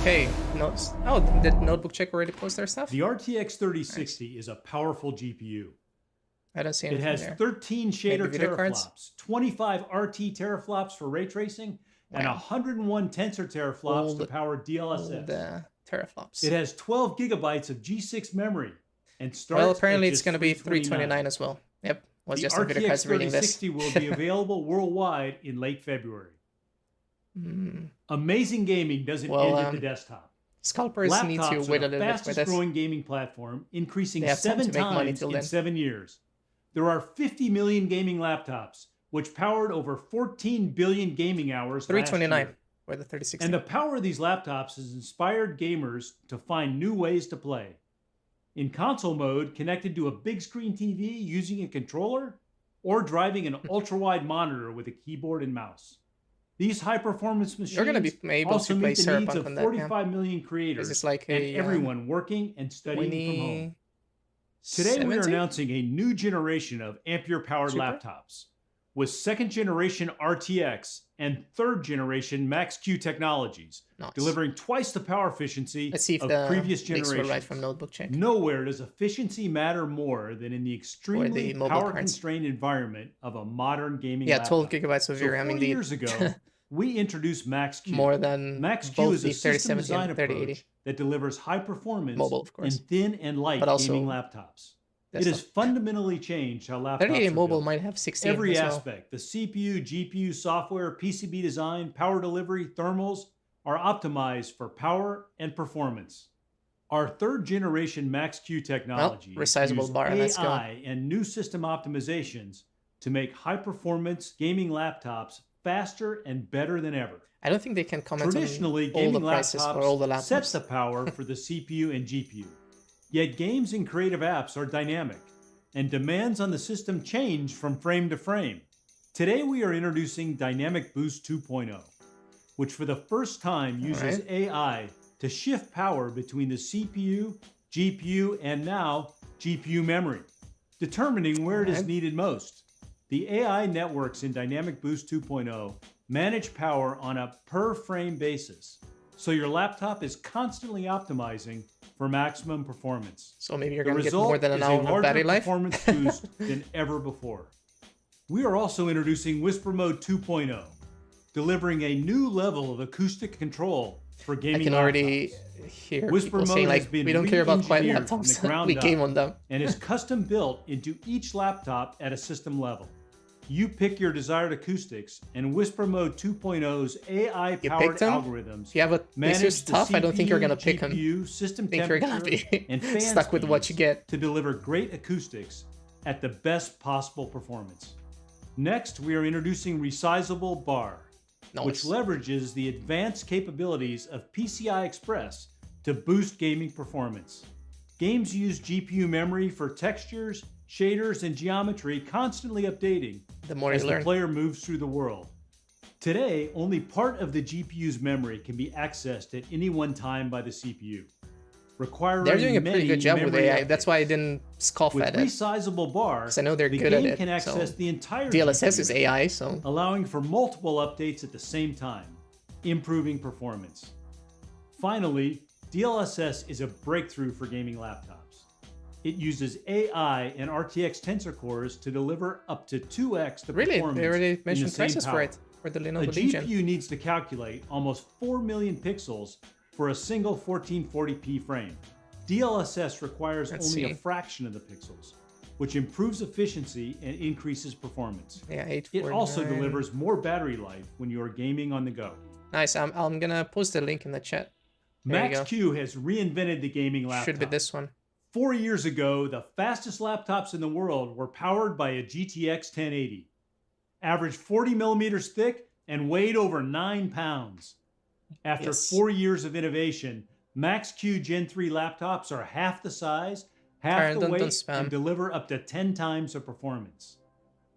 Okay, notes. Oh, did Notebook Check already post their stuff? The RTX 3060 is a powerful GPU. I don't see it anything has there. 13 shader video cards? teraflops, 25 RT teraflops for ray tracing, and 101 tensor teraflops to power DLSS. The teraflops. It has 12 gigabytes of G6 memory and starts Well, apparently at it's just going to be 329 329 as well. Yep, was The just a video RTX cards reading this. 3060 will be available worldwide in late February. Amazing gaming doesn't end at the desktop. Scalpers need to Laptops wait a are the little bit for fastest this. growing gaming platform, increasing They have time 7 to make money times till in then. 7 years. There are 50 million gaming laptops, which powered over 14 billion gaming hours last 329 year. for the 3060. And the power of these laptops has inspired gamers to find new ways to play. In console mode, connected to a big screen TV using a controller, or driving an ultra-wide monitor with a keyboard and mouse. These high-performance machines You're going to be able also to play meet the needs Cyberpunk of on that, 45 million creators This is like and a, everyone working and studying from home. Today we are 70? announcing a new generation of Ampere-powered Super? laptops with second-generation RTX and third-generation Max-Q technologies, delivering twice the power efficiency Let's see if of the previous links were generations. right from Notebook Check. Nowhere does efficiency matter more than in the extremely mobile cards. power-constrained environment of a modern gaming Yeah, laptop. 12 gigabytes of So VRAM 4 indeed. years ago, we introduced Max-Q. More than Max-Q both is a the system 3070 design and 3080. approach that delivers high performance Mobile, of course. in thin and light But also gaming laptops. It has fundamentally changed how laptops 3080 are mobile built. might have 16 Every as well. aspect, the CPU, GPU, software, PCB design, power delivery, thermals, are optimized for power and performance. Our third generation Max-Q technology resizable used bar, let's go. AI and new system optimizations to make high performance gaming laptops faster and better than ever. I don't think they can comment Traditionally, on all the gaming prices for all the laptops set laptops. the power for the CPU and GPU. Yet games and creative apps are dynamic, and demands on the system change from frame to frame. Today we are introducing Dynamic Boost 2.0, which for the first time uses AI to shift power between the CPU, GPU, and now GPU memory, determining where it is needed most. The AI networks in Dynamic Boost 2.0 manage power on a per frame basis, so your laptop is constantly optimizing for maximum performance. So maybe you're The going to get more result than an is hour a of larger battery life. performance boost than ever before. We are also introducing Whisper Mode 2.0, delivering a new level of acoustic control for gaming I can already laptops. hear Whisper people Mode saying has like, been we don't care about quiet re-engineered from the laptops. ground We up game on them. and is custom built into each laptop at a system level. You pick your desired acoustics, and Whisper Mode 2.0's AI-powered them? algorithms If you have a manage Asus the TUF, I don't think you're going to CPU, pick them. GPU, system I think you're going to temperature, and fan be stuck with what you speeds get. to deliver great acoustics at the best possible performance. Next, we are introducing Resizable Bar, which leverages the advanced capabilities of PCI Express to boost gaming performance. Games use GPU memory for textures, shaders, and geometry, constantly updating The more as you the learn. player moves through the world. Today, only part of the GPU's memory can be accessed at any one time by the CPU, requiring They're doing a pretty many good job with memory AI. updates. That's why I didn't scoff With at it. resizable bar, Because I know they're the good game at it. can access So the entire DLSS GPU, is AI, so allowing for multiple updates at the same time, improving performance. Finally, DLSS is a breakthrough for gaming laptops. It uses AI and RTX tensor cores to deliver up to 2x the really, performance they already in the mentioned same prices power. for it for the A Lenovo Legion. GPU needs to calculate almost 4 million pixels for a single 1440p frame. DLSS requires only a fraction of the pixels, which improves efficiency and increases performance. Yeah, It also 849. delivers more battery life when you are gaming on the go. Nice. I'm gonna post a link in the chat. There you go. Max-Q has reinvented the gaming laptop. Should be this one. 4 years ago, the fastest laptops in the world were powered by a GTX 1080. Averaged 40 millimeters thick and weighed over 9 pounds. After 4 years of innovation, Max-Q Gen 3 laptops are half the size, half Karen, the don't weight, spam. and deliver up to 10 times the performance.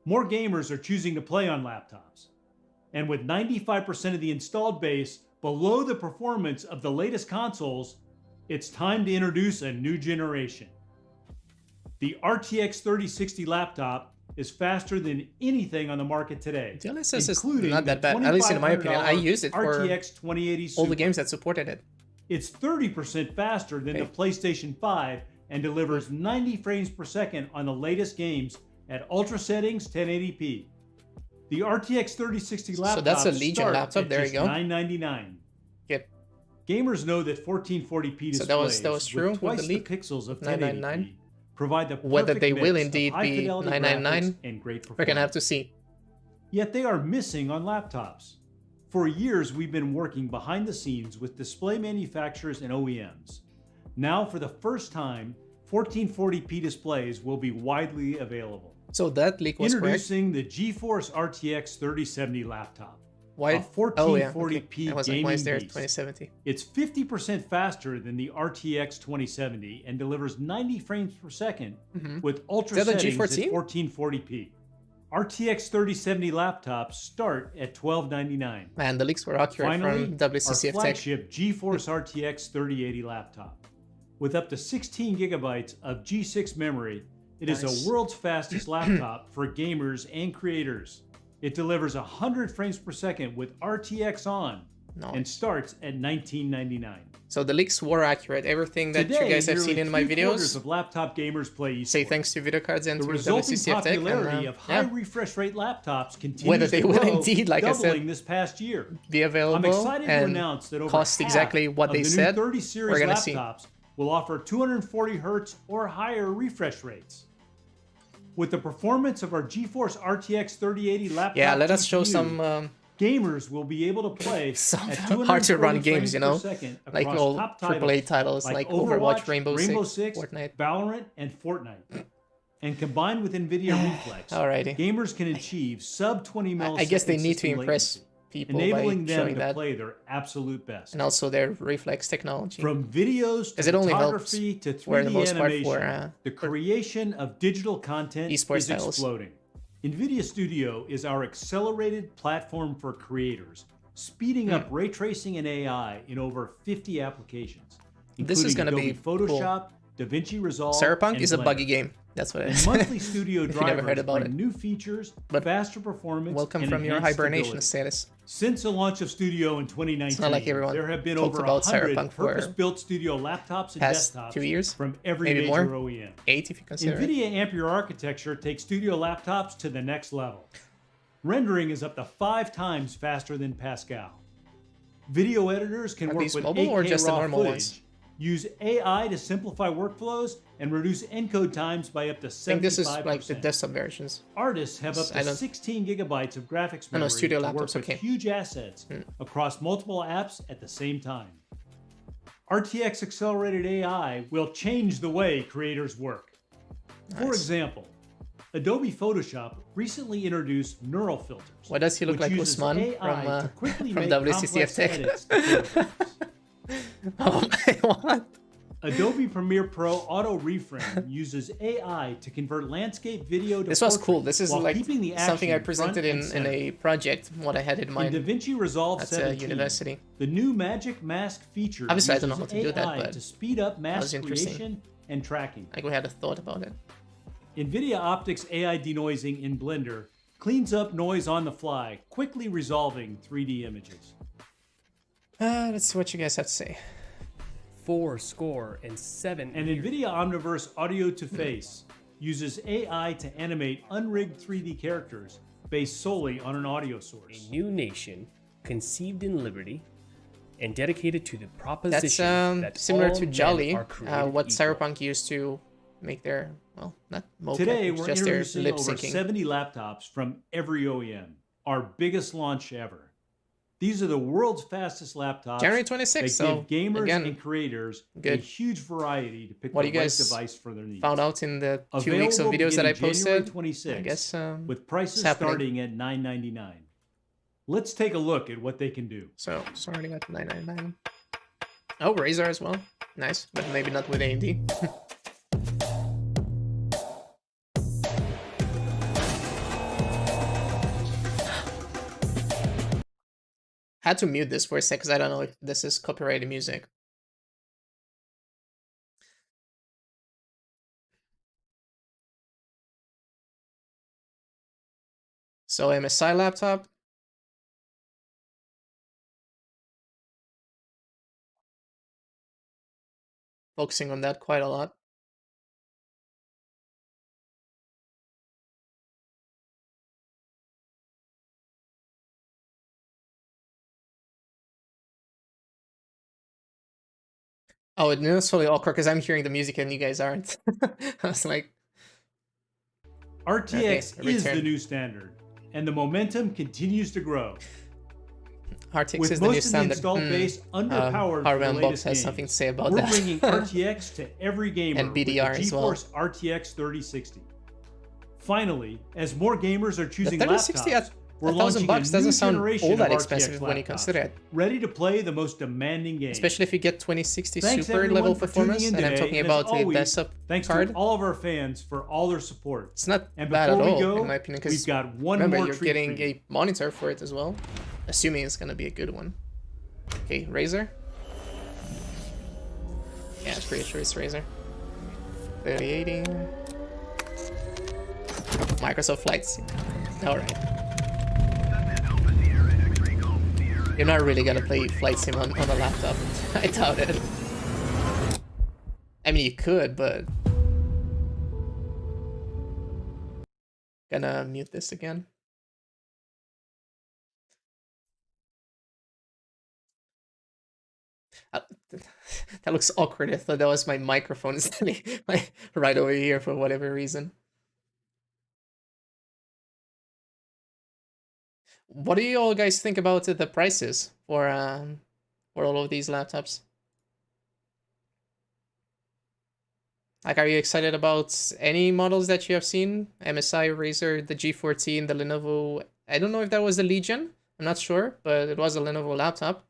More gamers are choosing to play on laptops. And with 95% of the installed base below the performance of the latest consoles, it's time to introduce a new generation. The RTX 3060 laptop is faster than anything on the market today, DLSS is including not that the bad, at least in my opinion. I $2,500 used it for RTX 2080 all the Super. games that supported it. It's 30% faster than the PlayStation 5 and delivers 90 frames per second on the latest games at ultra settings 1080p. The RTX 3060 laptop So that's a Legion laptop. There you go. $999. Yep. Gamers know that 1440p displays that was true with twice with the leak. the pixels of 999. 1080p provide the Whether perfect they will mix of indeed be high-fidelity 999, graphics and great performance. we're gonna have to see. Yet they are missing on laptops. For years, we've been working behind the scenes with display manufacturers and OEMs. Now, for the first time, 1440p displays will be widely available. So that leak was Introducing the GeForce RTX 3070 laptop. Why? A 1440p I was like, gaming why is there beast. 2070? It's 50% faster than the RTX 2070 and delivers 90 frames per second with ultra Is that the settings at G14? 1440p. RTX 3070 laptops start at $1299. Man, the leaks were accurate Finally, from our WCCF Tech. flagship GeForce RTX 3080 laptop. With up to 16 gigabytes of G6 memory, it is Nice. a world's fastest laptop for gamers and creators. It delivers 100 frames per second with RTX on and starts at $1999. So the leaks were accurate. Everything that Today, you guys have seen nearly in my three-quarters videos, of laptop gamers play esports. say thanks to video cards and The to resulting WCCF Tech. popularity And, of high refresh rate laptops continues whether they to will grow, indeed, like I doubling said, this past year. be available I'm excited to and announce that over cost half exactly what of they the said. new 30 series We're gonna see. laptops will offer 240 hertz or higher refresh rates. With the performance of our GeForce RTX 3080 laptop, Yeah, let us show GPU, some gamers will be able to play at hard to run 240 games, you know, frames per second like across all top AAA titles like Overwatch, Rainbow Six, Fortnite. Valorant, and Fortnite. And combined with NVIDIA Reflex, Alrighty. gamers can achieve sub 20 milliseconds. I guess they need to system impress latency, people enabling by them showing to that, play their absolute best. and also their reflex technology. From videos to Because it only helps photography to 3D for the most part animation, for the creation of digital content esports is titles. exploding. NVIDIA Studio is our accelerated platform for creators, speeding up ray tracing and AI in over 50 applications, This is including gonna Adobe be Photoshop, DaVinci Resolve, Cyberpunk and is a Blender. buggy game. That's what it And is. monthly studio If you never drivers heard about bring it. new features, faster performance, Welcome and from your enhanced hibernation stability. status. Since the launch of Studio in 2019, It's not like everyone there have been talked over about 100 Cyberpunk for purpose-built Studio laptops and past desktops 2 years, from every maybe major more. OEM. 8 if you consider it. NVIDIA Ampere architecture takes Studio laptops to the next level. Rendering is up to 5 times faster than Pascal. Video editors can Are work these with mobile 8K or just the raw normal footage, ones? use AI to simplify workflows, and reduce encode times by up to 75%. I think this is like the desktop versions. Artists have up I to don't- 16 gigabytes of graphics I know memory Studio to work laptops, with okay. huge assets across multiple apps at the same time. RTX accelerated AI will change the way creators work. For example, Adobe Photoshop recently introduced neural filters. Why does he look which like uses Usman AI to quickly from make WCCF complex Tech? edits to photos. Oh my, what? Adobe Premiere Pro Auto Reframe uses AI to convert landscape video to This was portrait cool. This is while like keeping the something I action presented front and in center. a project, what I had in mind In DaVinci Resolve at 17, university. the new Magic Mask feature Obviously, I don't know uses how to do that, AI but to speed up that mask was interesting. creation and tracking. Like we had a thought about it. NVIDIA Optics AI denoising in Blender cleans up noise on the fly, quickly resolving 3D images. Let's see what you guys have to say. 407. And NVIDIA Omniverse Audio to Face uses AI to animate unrigged 3D characters based solely on an audio source. A new nation conceived in liberty and dedicated to the proposition That's that similar all to men Jolly, are created what equal. Cyberpunk used to make their, well, not mocap, Today, it's we're just their introducing lip over syncing. 70 laptops from every OEM, our biggest launch ever. These are the world's fastest laptops January 26th, that so give gamers again, and creators a good. huge variety to pick What the you guys right device for their needs. found out in the 2 weeks of Available videos that I beginning January posted, 26th, I guess with prices it's happening. starting at $999. Let's take a look at what they can do. So, starting at 999. Oh, Razer as well. Nice, but maybe not with AMD. Had to mute this for a sec because I don't know if this is copyrighted music. So MSI laptop. focusing on that quite a lot. Oh, it was totally awkward because I'm hearing the music and you guys aren't. I was like, RTX is the new standard, and the momentum continues to grow. RTX With is the new most of the standard. installed base underpowered for the Hardware Unbox latest has games, something to say about we're that. bringing RTX to every gamer And with the BDR as well. GeForce RTX 3060. Finally, as more gamers are The choosing 3060 laptops, at we're $1,000 launching a doesn't new sound generation all that of expensive RTX when you laptops, consider it. ready to play the most demanding games. Especially if you get 2060 Thanks super everyone level for tuning performance, in and I'm today, talking and as about a always, desktop thanks card. to all of our fans for all their support. It's not And bad at before we all, go, in my opinion, because we've got one remember, more you're treat getting for you. a monitor for it as well, assuming it's gonna be a good one. Okay, Razer. Yeah, I'm pretty sure it's Razer. 3080. Microsoft Flight Sim. Alright. You're not really gonna play Flight Sim on a laptop. I doubt it. I mean, you could, but... Gonna mute this again. That looks awkward. I thought that was my microphone standing like right over here for whatever reason. What do you all guys think about the prices for all of these laptops? Like, are you excited about any models that you have seen? MSI, Razer, the G14, the Lenovo. I don't know if that was the Legion. I'm not sure, but it was a Lenovo laptop.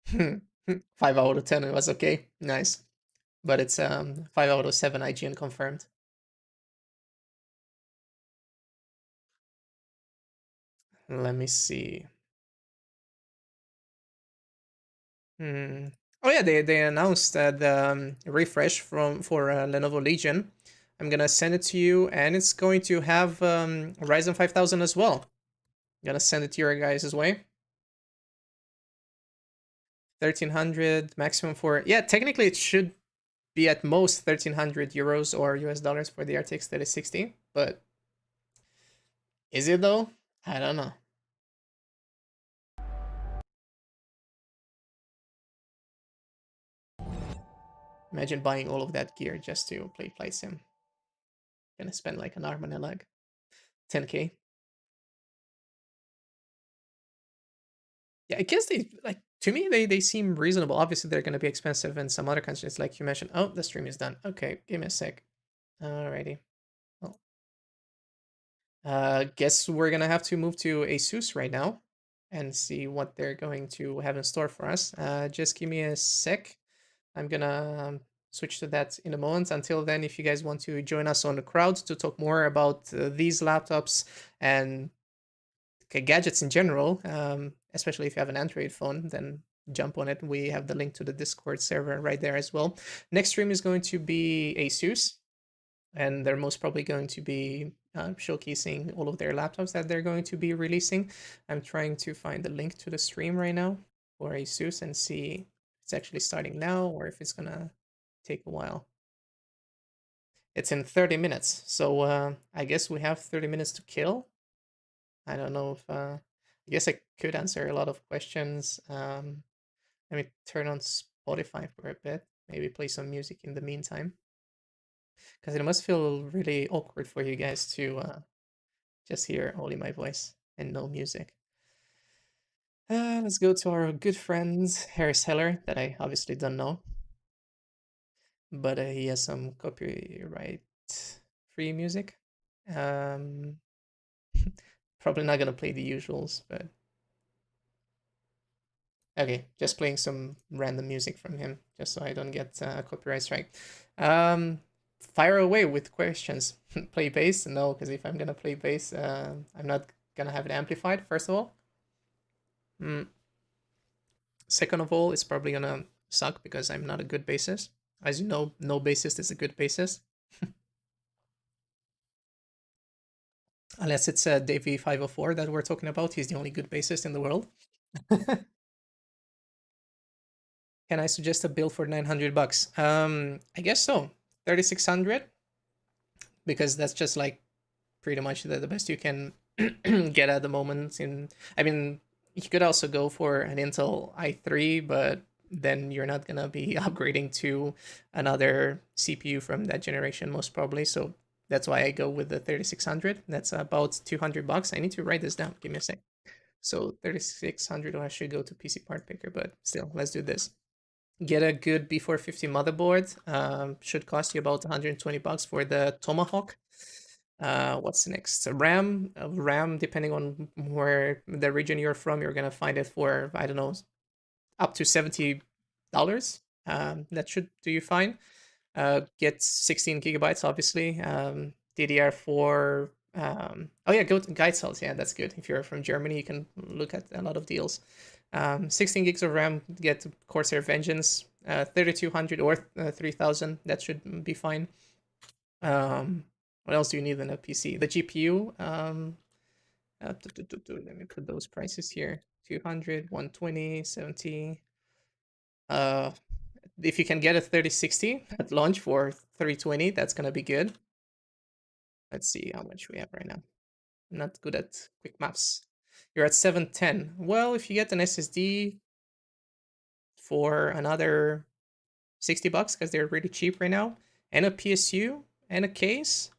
Hmm. 5 out of 10, it was okay. Nice. But it's 5 out of 7 IGN confirmed. Let me see. Oh yeah, they announced the refresh for Lenovo Legion. I'm gonna send it to you, and it's going to have Ryzen 5000 as well. I'm gonna send it to your guys' way. 1300 maximum for, yeah, technically it should be at most 1300 euros or US dollars for the RTX 3060, but is it though? I don't know. Imagine buying all of that gear just to play Flight Sim. Gonna spend like an arm and a leg. 10k. Yeah, I guess they, like, to me, they seem reasonable. Obviously, they're going to be expensive in some other countries, like you mentioned. Oh, the stream is done. Okay, give me a sec. Alrighty. Well, guess we're going to have to move to Asus right now and see what they're going to have in store for us. Just give me a sec. I'm going to switch to that in a moment. Until then, if you guys want to join us on the crowd to talk more about these laptops and gadgets in general, especially if you have an Android phone, then jump on it. We have the link to the Discord server right there as well. Next stream is going to be Asus, and they're most probably going to be showcasing all of their laptops that they're going to be releasing. I'm trying to find the link to the stream right now for Asus and see if it's actually starting now or if it's gonna take a while. It's in 30 minutes, so I guess we have 30 minutes to kill. I don't know if, I guess I could answer a lot of questions. Let me turn on Spotify for a bit, maybe play some music in the meantime. Because it must feel really awkward for you guys to just hear only my voice and no music. Let's go to our good friend, Harris Heller, that I obviously don't know. But he has some copyright-free music. Probably not gonna play the usuals, but okay, just playing some random music from him, just so I don't get a copyright strike. Fire away with questions. Play bass? No, because if I'm gonna play bass, I'm not gonna have it amplified, first of all. Second of all, it's probably gonna suck because I'm not a good bassist. As you know, no bassist is a good bassist. Unless it's Davey 504 that we're talking about. He's the only good bassist in the world. Can I suggest a build for 900 bucks? I guess so. 3600, because that's just like pretty much the best you can get at the moment. I mean, you could also go for an Intel i3, but then you're not gonna be upgrading to another CPU from that generation most probably. So that's why I go with the 3600. That's about 200 bucks. I need to write this down. Give me a sec. So 3600, I should go to PC Part Picker, but still, let's do this. Get a good B450 motherboard. Should cost you about 120 bucks for the Tomahawk. What's next? RAM. RAM, depending on where the region you're from, you're gonna find it for, I don't know, up to $70. That should do you fine. Get 16 gigabytes, obviously. DDR4. Oh yeah, go to guide cells. Yeah, that's good. If you're from Germany, you can look at a lot of deals. 16 gigs of RAM, get Corsair Vengeance, 3200 or 3000, that should be fine. What else do you need in a PC? The GPU, let me put those prices here. 200, 120, 70. If you can get a 3060 at launch for 320, that's gonna be good. Let's see how much we have right now. I'm not good at quick maps. You're at 710. Well, if you get an SSD for another 60 bucks, because they're really cheap right now, and a PSU and a case,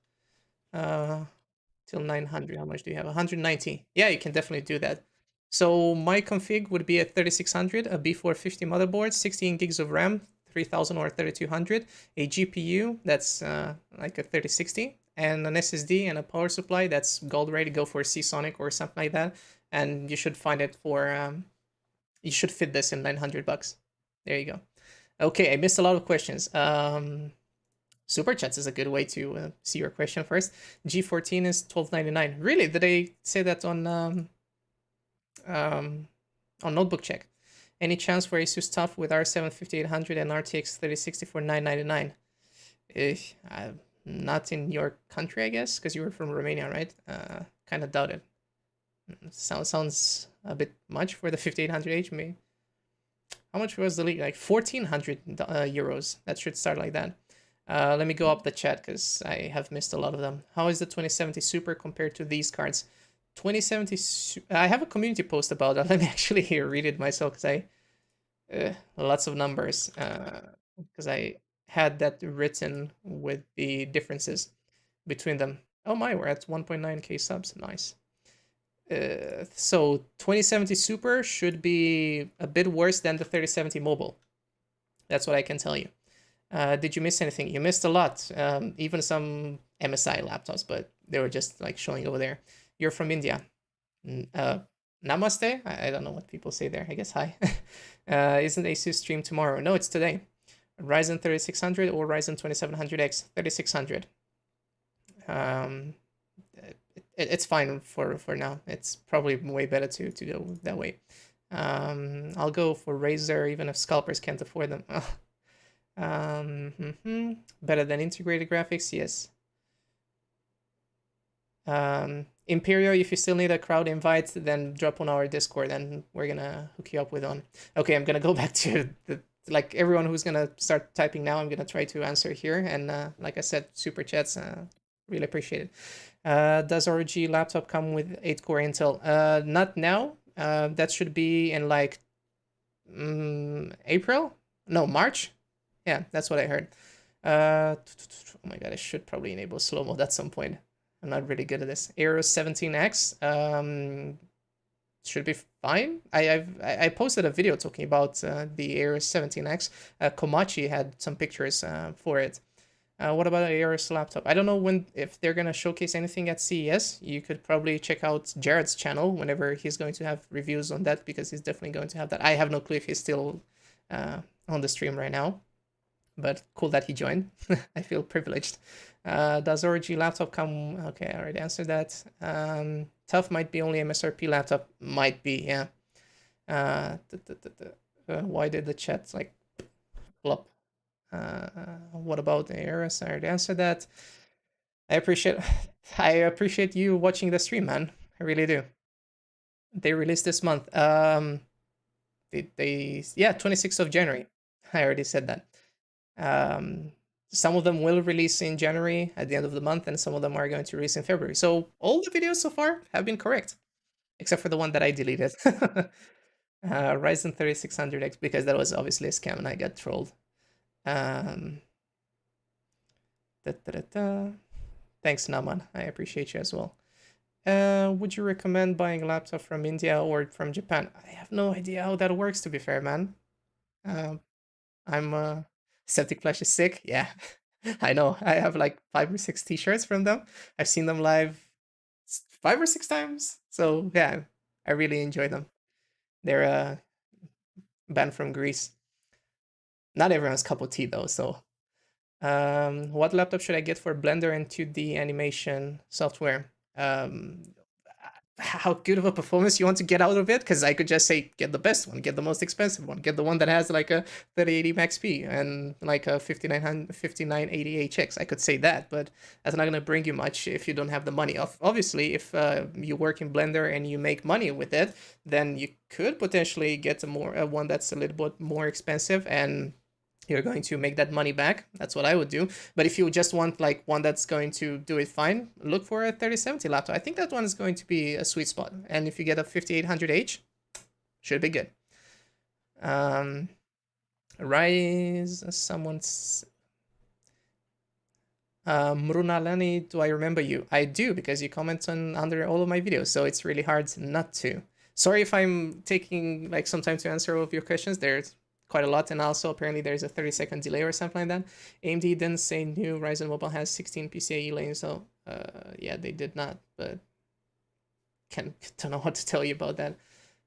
till 900. How much do you have? 190. Yeah, you can definitely do that. So my config would be a 3600, a B450 motherboard, 16 gigs of RAM, 3000 or 3200, a GPU that's like a 3060, and an SSD and a power supply that's gold ready. Go for Seasonic or something like that, and you should find it for you should fit this in 900 bucks. There you go. Okay, I missed a lot of questions. Super chats is a good way to see your question first. G14 is $12.99. Really? Did they say that on Notebook Check? Any chance for Asus TUF with R7 5800 and RTX 3060 for $9.99? Not in your country, I guess, because you were from Romania, right? Kind of doubt it. Sounds a bit much for the 5800H, maybe. How much was the league? Like 1,400 euros. That should start like that. Let me go up the chat because I have missed a lot of them. How is the 2070 Super compared to these cards? 2070, I have a community post about that. Let me actually read it myself because lots of numbers, because I had that written with the differences between them. Oh my, we're at 1.9k subs. Nice. So 2070 Super should be a bit worse than the 3070 Mobile. That's what I can tell you. Did you miss anything? You missed a lot. Even some MSI laptops, but they were just like showing over there. You're from India. Namaste? I don't know what people say there. I guess hi. Isn't Asus stream tomorrow? No, it's today. Ryzen 3600 or Ryzen 2700X? 3600. It's fine for now. It's probably way better to go that way. I'll go for Razer even if scalpers can't afford them. Better than integrated graphics, yes. Imperial, if you still need a crowd invite, then drop on our Discord and we're gonna hook you up with on. Okay, I'm gonna go back to like everyone who's gonna start typing now. I'm gonna try to answer here, and like I said, super chats, really appreciate it. Does ROG laptop come with 8-core Intel? Not now. That should be in like April? No, March. Yeah, that's what I heard. Oh my god, I should probably enable slow mode at some point. I'm not really good at this. Aero 17X should be fine. I posted a video talking about the Aero 17X. Komachi had some pictures for it. What about the Aorus laptop? I don't know if they're gonna showcase anything at CES. You could probably check out Jared's channel whenever he's going to have reviews on that, because he's definitely going to have that. I have no clue if he's still on the stream right now, but cool that he joined. I feel privileged. Does ROG laptop come? Okay, I already answered that. TUF might be only MSRP laptop. Might be, yeah. Why did the chat like flop? What about the Aorus? I already answered that. I appreciate you watching the stream, man. I really do. They released this month. Yeah, 26th of January. I already said that. Some of them will release in January at the end of the month, and some of them are going to release in February. So all the videos so far have been correct, except for the one that I deleted. Ryzen 3600X, because that was obviously a scam and I got trolled. Thanks, Naman. I appreciate you as well. Would you recommend buying a laptop from India or from Japan? I have no idea how that works, to be fair, man. I'm Septic Flash is sick. Yeah, I know. I have like 5 or 6 t-shirts from them. I've seen them live 5 or 6 times. So yeah, I really enjoy them. They're a band from Greece. Not everyone's cup of tea though, so what laptop should I get for Blender and 2D animation software? How good of a performance you want to get out of it? Because I could just say, get the best one, get the most expensive one, get the one that has like a 3080 Max P and like a 5980 HX. I could say that, but that's not going to bring you much if you don't have the money. Obviously, if you work in Blender and you make money with it, then you could potentially get one that's a little bit more expensive and you're going to make that money back. That's what I would do. But if you just want like one that's going to do it fine, look for a 3070 laptop. I think that one is going to be a sweet spot. And if you get a 5800H, should be good. Someone's Mrunalani, do I remember you? I do, because you comment under all of my videos, so it's really hard not to. Sorry if I'm taking like some time to answer all of your questions. There's quite a lot, and also apparently there's a 30-second delay or something like that. AMD didn't say new Ryzen mobile has 16 PCIe lanes, so yeah, they did not, but don't know what to tell you about that.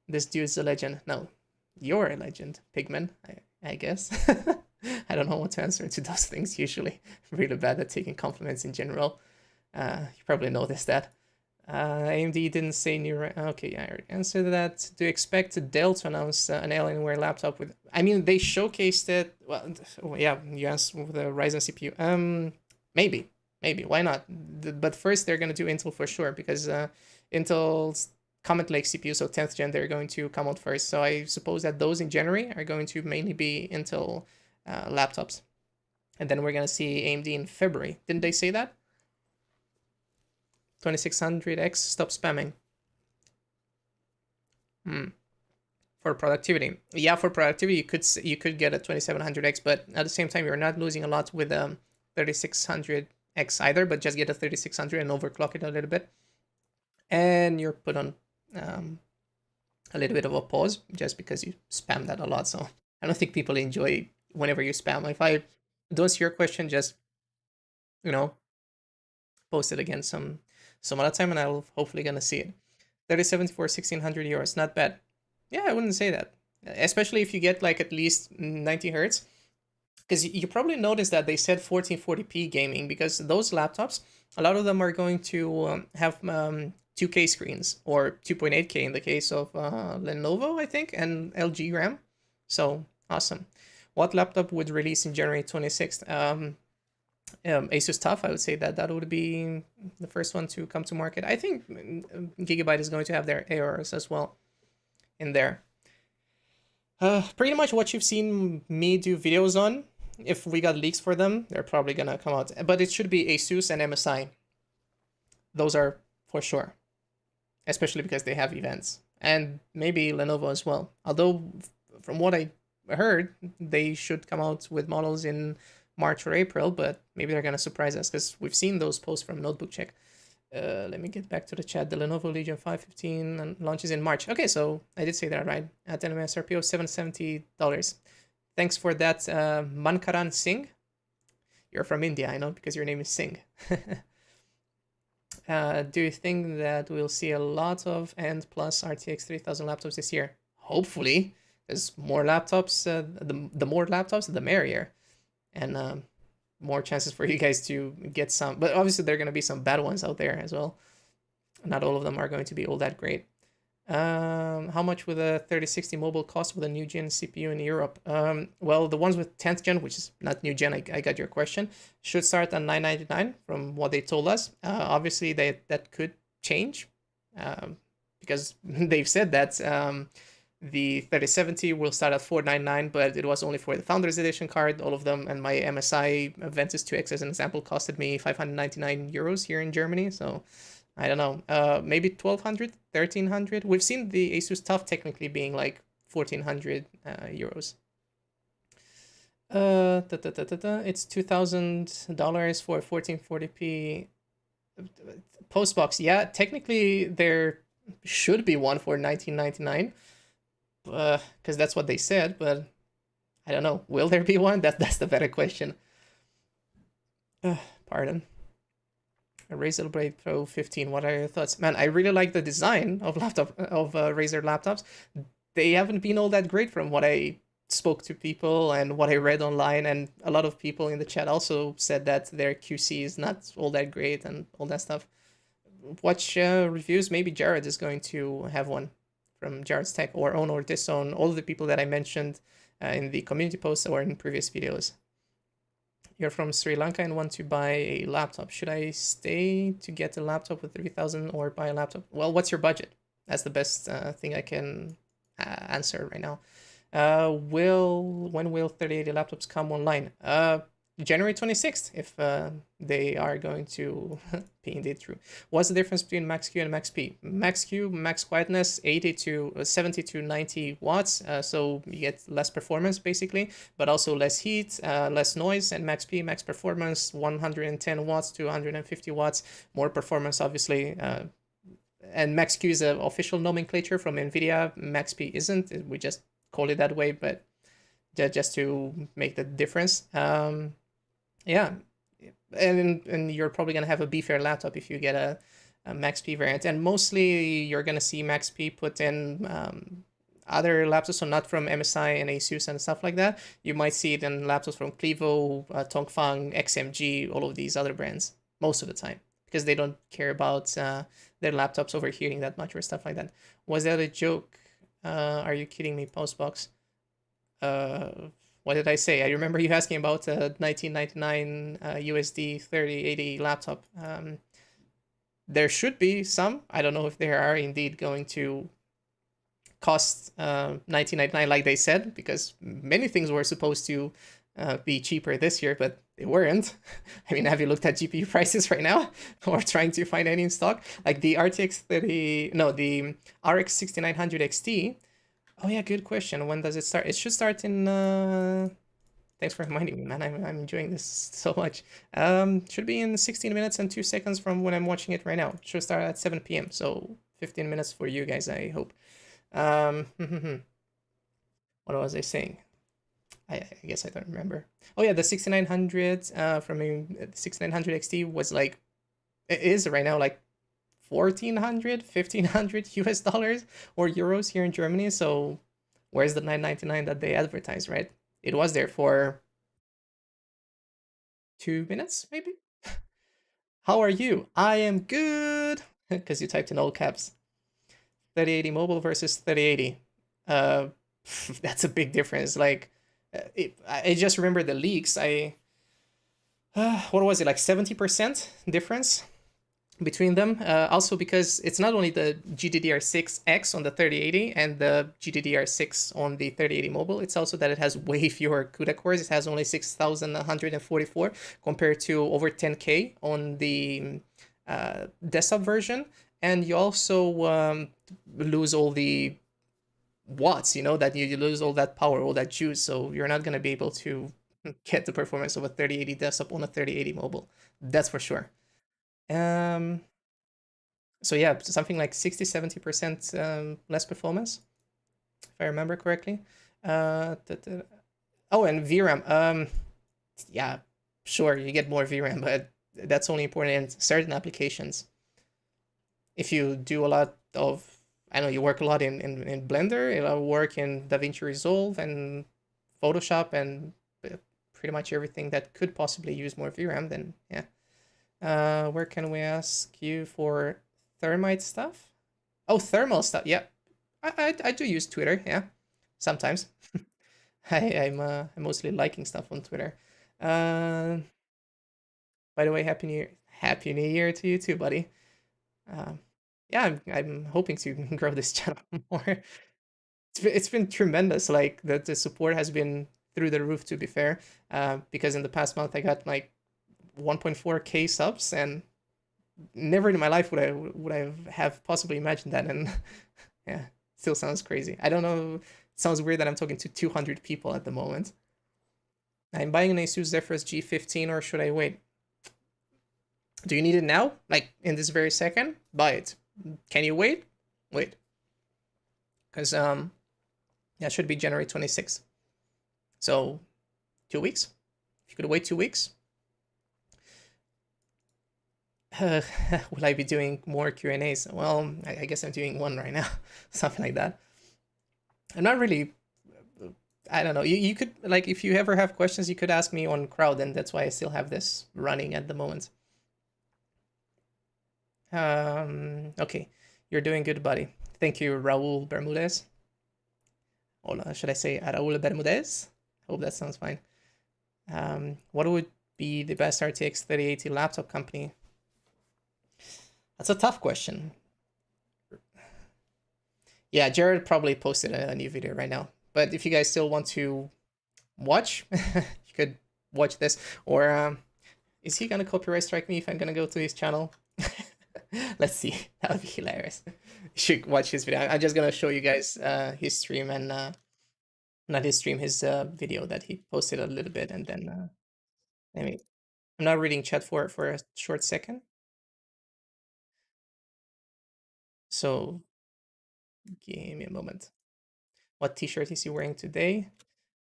This dude's a legend. No, you're a legend, Pigman, I guess. I don't know what to answer to those things usually. I'm really bad at taking compliments in general. You probably noticed that. AMD didn't say new. Okay, yeah, I already answered that. Do you expect Dell to announce an Alienware laptop with? I mean, they showcased it. Well, yeah, you asked with the Ryzen CPU. Maybe. Why not? But first, they're gonna do Intel for sure, because Intel's Comet Lake CPU, so 10th gen, they're going to come out first. So I suppose that those in January are going to mainly be Intel laptops, and then we're gonna see AMD in February. Didn't they say that? 2600X, stop spamming. For productivity, yeah, for productivity you could get a 2700X, but at the same time you're not losing a lot with 3600X either, but just get a 3600 and overclock it a little bit, and you're put on a little bit of a pause just because you spam that a lot. So I don't think people enjoy whenever you spam. If I don't see your question, just post it again some other time, and I'll hopefully gonna see it. 3070 for 1600 euros, not bad. Yeah, I wouldn't say that, especially if you get like at least 90 hertz, because you probably noticed that they said 1440p gaming, because those laptops, a lot of them are going to have 2K screens, or 2.8K in the case of Lenovo, I think, and LG RAM. So awesome. What laptop would release in January 26th? Asus TUF, I would say that would be the first one to come to market. I think Gigabyte is going to have their ARs as well in there. Pretty much what you've seen me do videos on. If we got leaks for them, they're probably gonna come out. But it should be Asus and MSI. Those are for sure, especially because they have events, and maybe Lenovo as well. Although from what I heard, they should come out with models in March or April, but maybe they're gonna surprise us, because we've seen those posts from Notebook Check. Let me get back to the chat. The Lenovo Legion 515 launches in March. Okay, so I did say that right. At an MSRP of $770. Thanks for that, Mankaran Singh. You're from India, I know, because your name is Singh. Do you think that we'll see a lot of End Plus RTX 3000 laptops this year? Hopefully. There's more laptops. The more laptops, the merrier. And more chances for you guys to get some. But obviously there are going to be some bad ones out there as well. Not all of them are going to be all that great. How much would a 3060 mobile cost with a new gen CPU in Europe? Well, the ones with 10th gen, which is not new gen, I got your question, should start at $999 from what they told us. Obviously, that could change because they've said that the 3070 will start at $499, but it was only for the Founders Edition card, all of them, and my MSI Ventus 2X, as an example, costed me 599 euros here in Germany, so I don't know, maybe 1,200, 1,300. We've seen the Asus TUF technically being like 1,400 euros. It's $2,000 for 1440p postbox. Yeah, technically there should be one for 1999, because that's what they said. But I don't know. Will there be one? That's the better question. Pardon. A Razer Blade Pro 15. What are your thoughts? Man, I really like the design of Razer laptops. They haven't been all that great from what I spoke to people and what I read online, and a lot of people in the chat also said that their QC is not all that great and all that stuff. Watch reviews. Maybe Jared is going to have one from Jared's Tech, or Own or Disown, all of the people that I mentioned in the community posts or in previous videos. You're from Sri Lanka and want to buy a laptop. Should I stay to get a laptop with 3,000 or buy a laptop? Well, what's your budget? That's the best thing I can answer right now. When will 3080 laptops come online? January 26th, if they are going to be indeed true. What's the difference between Max Q and Max P? Max Q, max quietness, 70 to 90 watts, so you get less performance basically, but also less heat, less noise, and Max P, max performance, 110 watts to 150 watts, more performance obviously, and Max Q is an official nomenclature from NVIDIA. Max P isn't, we just call it that way, but just to make the difference. Yeah, and you're probably gonna have a beefier laptop if you get a Max P variant, and mostly you're gonna see Max P put in other laptops, so not from MSI and Asus and stuff like that. You might see it in laptops from Clevo, Tongfang, XMG, all of these other brands most of the time, because they don't care about their laptops overheating that much or stuff like that. Was that a joke? Are you kidding me, Postbox? What did I say? I remember you asking about a 1999 USD 3080 laptop. There should be some. I don't know if they are indeed going to cost $19.99 like they said, because many things were supposed to be cheaper this year, but they weren't. I mean, have you looked at GPU prices right now, or trying to find any in stock? Like the the RX 6900 XT. Oh yeah, good question. When does it start? It should start in thanks for reminding me, man. I'm enjoying this so much. Should be in 16 minutes and 2 seconds from when I'm watching it right now. It should start at 7 p.m. So 15 minutes for you guys, I hope. What was I saying? I guess I don't remember. Oh yeah, the 6900 from a 6900 XT was like, it is right now like 1,400, 1,500 US dollars or euros here in Germany. So where's the 999 that they advertised, right? It was there for 2 minutes, maybe? How are you? I am good, because you typed in all caps. 3080 mobile versus 3080. That's a big difference. Like, I just remember the leaks. What was it, like 70% difference between them? Also because it's not only the GDDR6X on the 3080 and the GDDR6 on the 3080 mobile, it's also that it has way fewer CUDA cores. It has only 6,144 compared to over 10K on the desktop version. And you also lose all the watts, you know, that you lose all that power, all that juice, so you're not going to be able to get the performance of a 3080 desktop on a 3080 mobile. That's for sure. So yeah, something like 60-70% less performance, if I remember correctly. Oh, and VRAM. Yeah, sure, you get more VRAM, but that's only important in certain applications. If you do a lot of, I know you work a lot in Blender, it'll work in DaVinci Resolve and Photoshop and pretty much everything that could possibly use more VRAM, then yeah. Where can we ask you for thermite stuff? Oh, thermal stuff, yeah. I do use Twitter, yeah, sometimes. I'm mostly liking stuff on Twitter. By the way, Happy New Year to you too, buddy. Yeah, I'm hoping to grow this channel more. It's been tremendous. Like the support has been through the roof, to be fair. Because in the past month I got like 1.4K subs, and never in my life would I have possibly imagined that. And yeah, still sounds crazy. I don't know. It sounds weird that I'm talking to 200 people at the moment. I'm buying an Asus Zephyrus G15, or should I wait? Do you need it now? Like in this very second? Buy it. Can you wait? Wait. Because yeah, it should be January 26th. So 2 weeks. If you could wait 2 weeks. Will I be doing more Q&As? Well, I guess I'm doing one right now. Something like that. I'm not really... I don't know. You could, like, if you ever have questions, you could ask me on Crowd, and that's why I still have this running at the moment. Okay. You're doing good, buddy. Thank you, Raul Bermudez. Or should I say Raul Bermudez? I hope that sounds fine. What would be the best RTX 3080 laptop company? That's a tough question. Yeah, Jared probably posted a new video right now. But if you guys still want to watch, you could watch this. Or is he gonna copyright strike me if I'm gonna go to his channel? Let's see. That would be hilarious. You should watch his video. I'm just gonna show you guys his stream, and not his stream, his video that he posted a little bit, and then I'm not reading chat for a short second. So give me a moment. What t-shirt is he wearing today?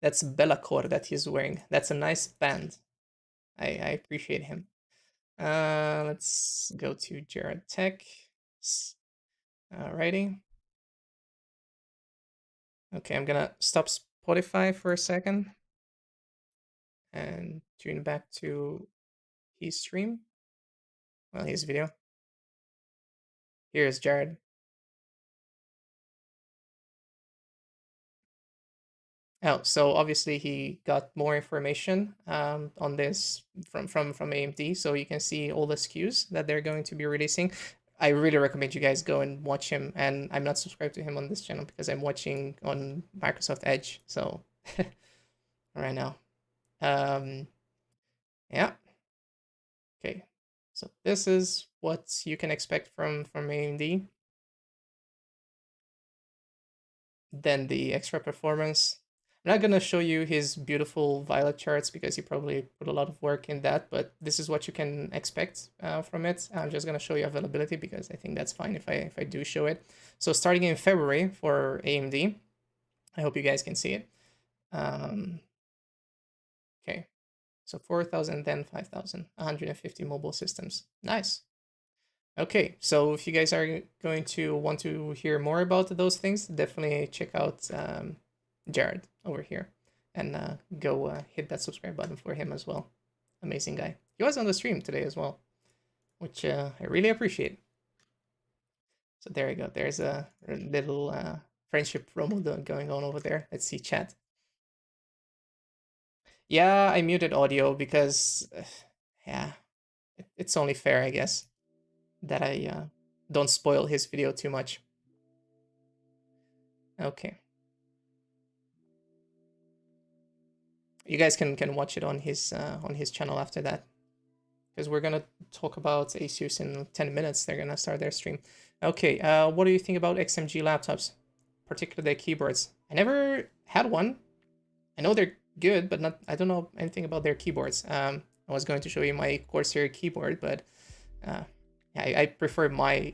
That's Bellacore that he's wearing. That's a nice band. I appreciate him. Let's go to Jared Tech. Alrighty. Okay, I'm gonna stop Spotify for a second and tune back to his stream. Well, his video. Here's Jared. Oh, so obviously he got more information on this from AMD, so you can see all the SKUs that they're going to be releasing. I really recommend you guys go and watch him, and I'm not subscribed to him on this channel because I'm watching on Microsoft Edge, so right now. Yeah. Okay, so this is what you can expect from AMD. Then the extra performance. I'm not gonna show you his beautiful violet charts because he probably put a lot of work in that, but this is what you can expect from it. I'm just gonna show you availability because I think that's fine if I do show it. So starting in February for AMD, I hope you guys can see it. Okay, so 4,000, then 5,000, 150 mobile systems. Nice. Okay, so if you guys are going to want to hear more about those things, definitely check out Jared over here, and go hit that subscribe button for him as well. Amazing guy. He was on the stream today as well, which I really appreciate. So there you go. There's a little friendship promo going on over there. Let's see chat. Yeah, I muted audio because, yeah, it's only fair, I guess, that I don't spoil his video too much. Okay. You guys can watch it on his channel after that, because we're gonna talk about Asus in 10 minutes. They're gonna start their stream. Okay, what do you think about XMG laptops, particularly their keyboards? I never had one. I know they're good, but I don't know anything about their keyboards. I was going to show you my Corsair keyboard, but I prefer my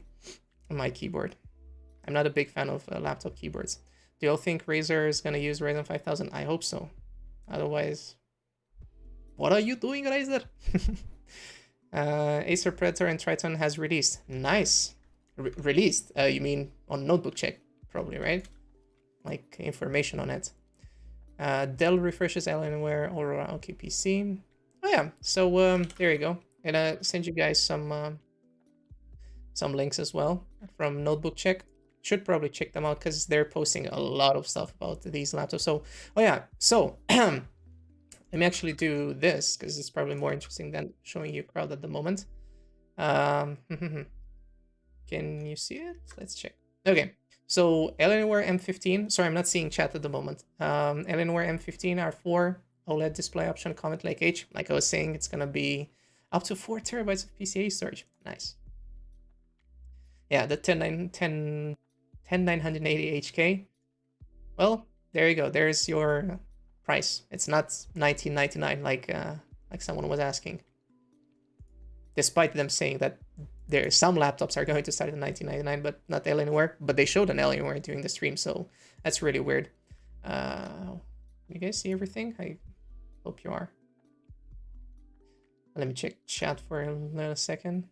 keyboard. I'm not a big fan of laptop keyboards. Do you all think Razer is gonna use Ryzen 5000? I hope so. Otherwise, what are you doing, Razer? Acer Predator and Triton has released. Nice. Released? You mean on Notebook Check, probably, right? Like information on it. Dell refreshes Alienware, Aurora, okay, PC. Oh yeah, so there you go. I'm gonna send you guys some links as well from Notebook Check. should probably check them out because they're posting a lot of stuff about these laptops. So, oh yeah, so let me actually do this because it's probably more interesting than showing you crowd at the moment. Can you see it? Let's check. Okay, so Alienware M15. Sorry, I'm not seeing chat at the moment. Alienware M15 R4 OLED display option, Comet Lake H. Like I was saying, it's gonna be up to 4 terabytes of PCIe storage. Nice. Yeah, the 10980 HK. Well, there you go. There's your price. It's not $19.99 like someone was asking. Despite them saying that some laptops are going to start at $19.99, but not Alienware. But they showed an Alienware during the stream, so that's really weird. You guys see everything? I hope you are. Let me check chat for a second.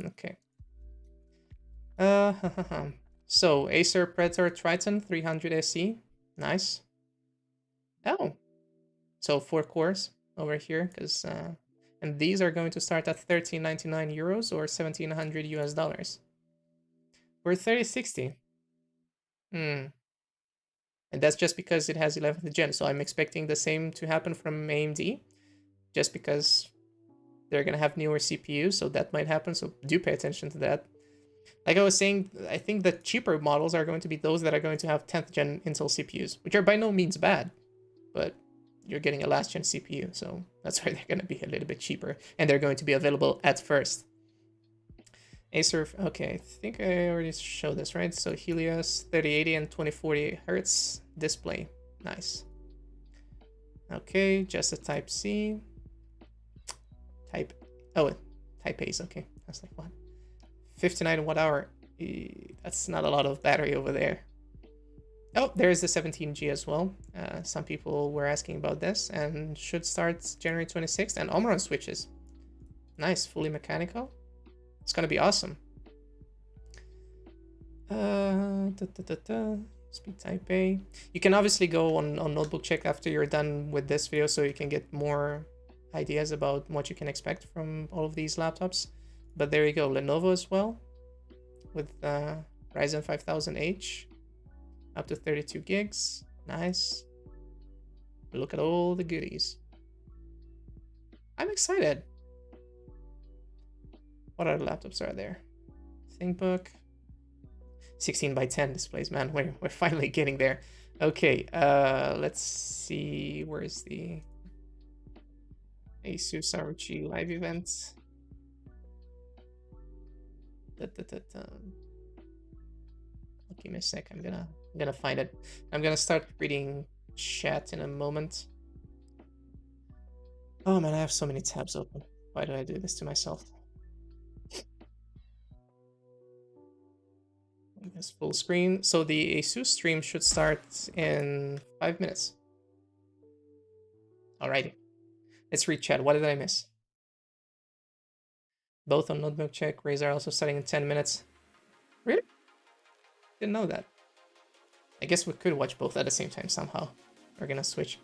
Okay. So Acer Predator Triton 300 SE. Nice. Oh. So 4 cores over here, because and these are going to start at 1399 euros or 1700 US dollars. We're 3060. And that's just because it has 11th gen. So I'm expecting the same to happen from AMD, just because they're gonna have newer CPUs, so that might happen. So do pay attention to that. Like I was saying, I think the cheaper models are going to be those that are going to have 10th gen Intel CPUs, which are by no means bad, but you're getting a last gen CPU, so that's why they're going to be a little bit cheaper, and they're going to be available at first. Acer, okay, I think I already showed this, right? So Helios 3080 and 2040 Hertz display, nice. Okay, just a Type C. Type A's, okay. I was like, what? 59 watt hour. That's not a lot of battery over there. Oh, there's the 17G as well. Some people were asking about this, and should start January 26th. And Omron switches. Nice, fully mechanical. It's gonna be awesome. Speed Type A. You can obviously go on Notebook Check after you're done with this video, so you can get more ideas about what you can expect from all of these laptops. But there you go, Lenovo as well, with Ryzen 5000H, up to 32 gigs. Nice. Look at all the goodies. I'm excited. What other laptops are there? ThinkBook. 16:10 displays, man. We're finally getting there. Okay, let's see. Where is the Asus ROG live event? Give me a sec. I'm gonna find it. I'm gonna start reading chat in a moment. Oh man, I have so many tabs open. Why do I do this to myself? This full screen. So the Asus stream should start in 5 minutes. Alrighty. Let's read chat. What did I miss? Both on Notebook Check. Razer also starting in 10 minutes. Really? Didn't know that. I guess we could watch both at the same time somehow. We're gonna switch.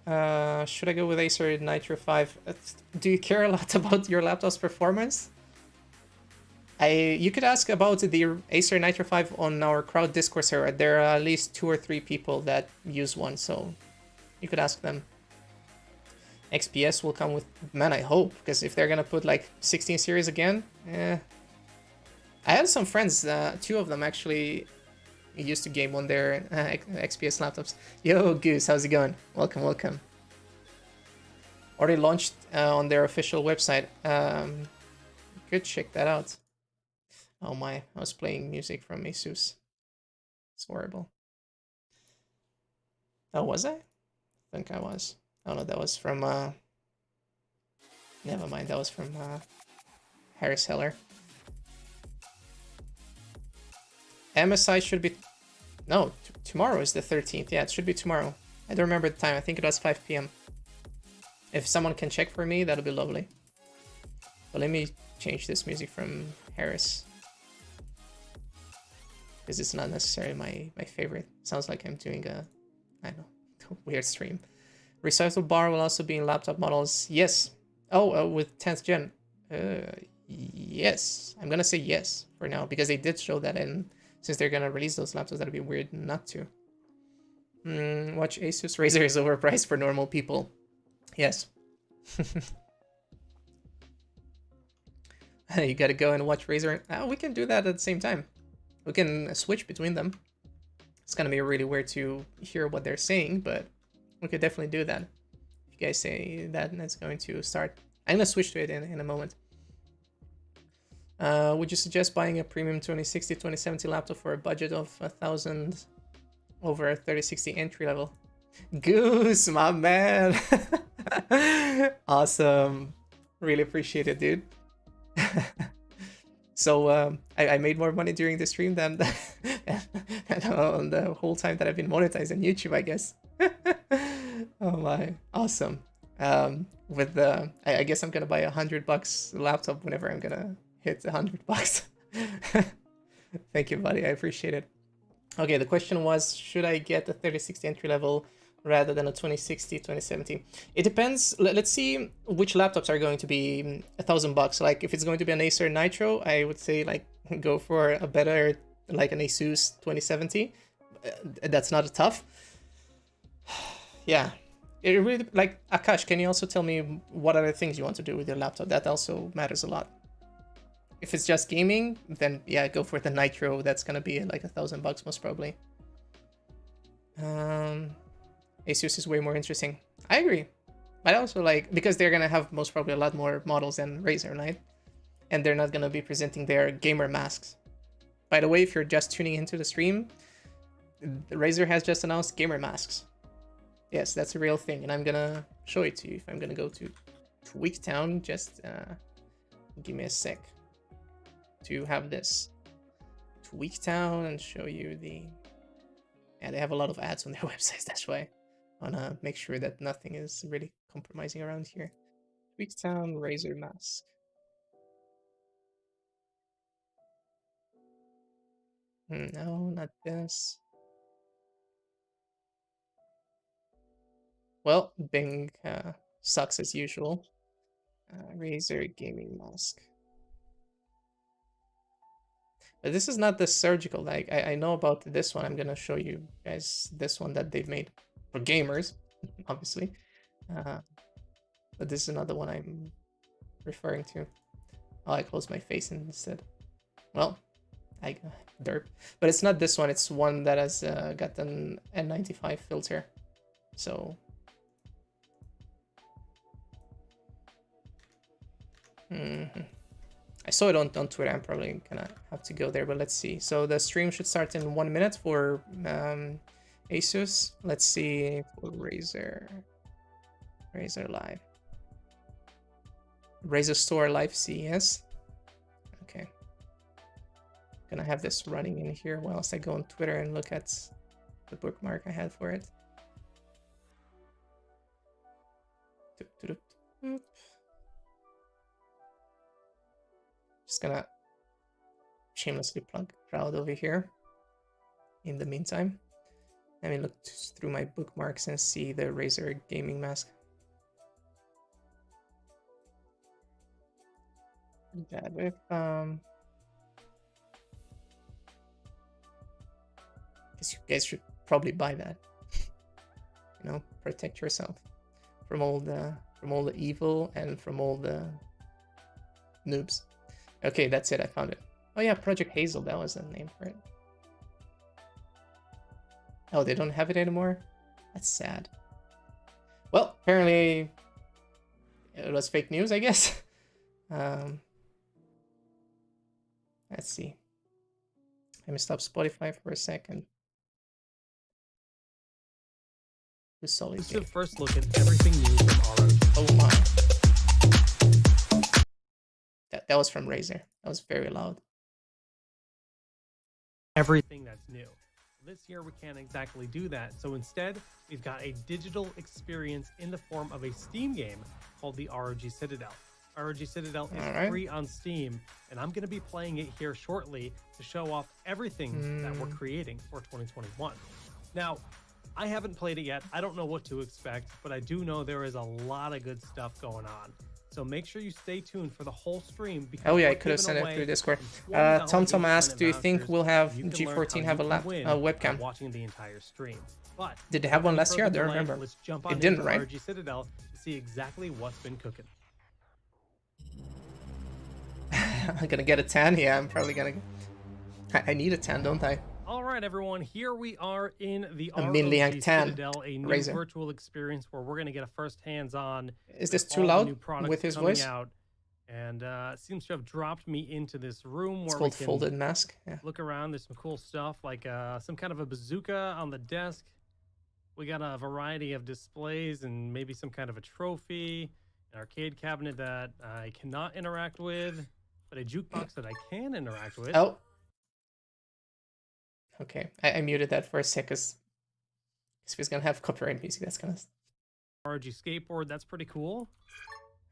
Should I go with Acer Nitro 5? Do you care a lot about your laptop's performance? You could ask about the Acer Nitro 5 on our crowd Discord server. There are at least 2 or 3 people that use one, so you could ask them. XPS will come with, man, I hope, because if they're gonna put like 16 series again, I had some friends, 2 of them actually used to game on their XPS laptops. Yo, Goose, how's it going? Welcome, welcome. Already launched on their official website. You could check that out. Oh my, I was playing music from Asus. It's horrible. Oh, was I? I think I was. Oh no, that was from, never mind, that was from Harris Heller. MSI should be, no, tomorrow is the 13th. Yeah, it should be tomorrow. I don't remember the time. I think it was 5 p.m. If someone can check for me, that'll be lovely. But let me change this music from Harris, because it's not necessarily my favorite. Sounds like I'm doing a, I don't know, weird stream. Recyclable bar will also be in laptop models. Yes. Oh, with 10th gen. Yes. I'm gonna say yes for now, because they did show that, and since they're gonna release those laptops, that'd be weird not to. Watch Asus. Razer is overpriced for normal people. Yes. You gotta go and watch Razer. We can do that at the same time. We can switch between them. It's gonna be really weird to hear what they're saying, but we could definitely do that. If you guys say that, it's going to start. I'm gonna switch to it in a moment. Would you suggest buying a premium 2060, 2070 laptop for a budget of 1,000 over a 3060 entry level? Goose, my man. Awesome. Really appreciate it, dude. So I made more money during the stream than on the whole time that I've been monetized on YouTube, I guess. Oh my, awesome. With the, I guess I'm gonna buy $100 laptop whenever I'm gonna hit $100. Thank you, buddy. I appreciate it. Okay, the question was, should I get a 3060 entry level rather than a 2060, 2070? It depends. Let's see which laptops are going to be $1,000. Like if it's going to be an Acer Nitro, I would say like go for a better, like an Asus 2070. That's not a tough. Yeah, it really, like, Akash, can you also tell me what other things you want to do with your laptop? That also matters a lot. If it's just gaming, then yeah, go for the Nitro. That's gonna be like $1,000 most probably. Asus is way more interesting. I agree. But also, like, because they're gonna have most probably a lot more models than Razer, right? And they're not gonna be presenting their gamer masks. By the way, if you're just tuning into the stream, Razer has just announced gamer masks. Yes, that's a real thing, and I'm gonna show it to you. If I'm gonna go to Tweaktown, just give me a sec to have this Tweaktown and show you the... Yeah, they have a lot of ads on their websites, that's why. I wanna make sure that nothing is really compromising around here. Tweaktown Razer mask. No, not this. Well, Bing sucks as usual. Razer gaming mask. But this is not the surgical. Like I know about this one. I'm gonna show you guys this one that they've made for gamers, obviously. But this is another one I'm referring to. Oh, I closed my face instead. Well, derp. But it's not this one. It's one that has got an N95 filter. So. I saw it on Twitter. I'm probably gonna have to go there, but let's see. So the stream should start in 1 minute for Asus. Let's see for Razer Live. Razer Store Live CES. Okay. Gonna have this running in here whilst I go on Twitter and look at the bookmark I had for it. Just gonna shamelessly plug Crowd over here. In the meantime, let me look through my bookmarks and see the Razer gaming mask. That with guess you guys should probably buy that. You know, protect yourself from all the evil and from all the noobs. Okay, that's it. I found it. Oh yeah, Project Hazel. That was the name for it. Oh, they don't have it anymore? That's sad. Well, apparently it was fake news, I guess. Let's see. Let me stop Spotify for a second. This is a first look at everything new from ROG. Oh my. That was from Razer. That was very loud. Everything that's new. This year we can't exactly do that, so instead we've got a digital experience in the form of a Steam game called the ROG Citadel. ROG Citadel is free on Steam, and I'm going to be playing it here shortly to show off everything that we're creating for 2021. Now, I haven't played it yet. I don't know what to expect, but I do know there is a lot of good stuff going on. So make sure you stay tuned for the whole stream. Because oh yeah, I could have sent it through Discord. TomTom asked, do you think we'll have G14 have a webcam? Watching the entire stream. But did they have one last year? I don't remember. Let's jump on it didn't, right? RG Citadel to see exactly what's been cooking. I'm gonna get a 10. Yeah, I'm probably gonna. I need a 10, don't I? All right, everyone. Here we are in the ROG Citadel, a new RYZEN. virtual experience where we're going to get a first hands-on. Is this too loud with his voice? Out, and seems to have dropped me into this room it's where called we can folded mask. Yeah. Look around. There's some cool stuff like some kind of a bazooka on the desk. We got a variety of displays and maybe some kind of a trophy, an arcade cabinet that I cannot interact with, but a jukebox that I can interact with. Oh. Okay, I muted that for a sec because if he's gonna have copyright music, that's gonna. RG skateboard, that's pretty cool.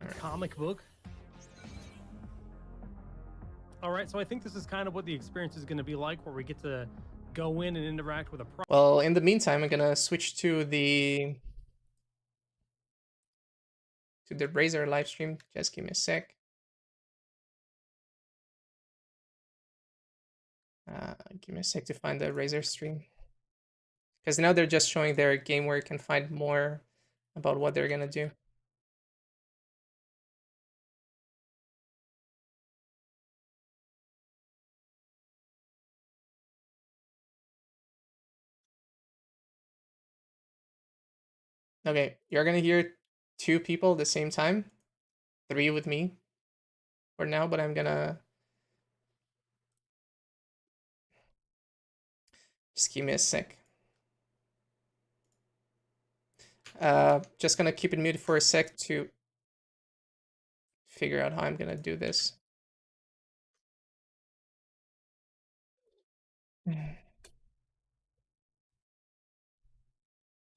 A comic book. All right, so I think this is kind of what the experience is going to be like, where we get to go in and interact with a product. Well, in the meantime, I'm gonna switch to the Razer live stream. Just give me a sec. Give me a sec to find the Razer stream. Because now they're just showing their game where you can find more about what they're gonna do. Okay, you're gonna hear 2 people at the same time. 3 with me for now, but I'm gonna... Just give me a sec. Just gonna keep it muted for a sec to figure out how I'm gonna do this.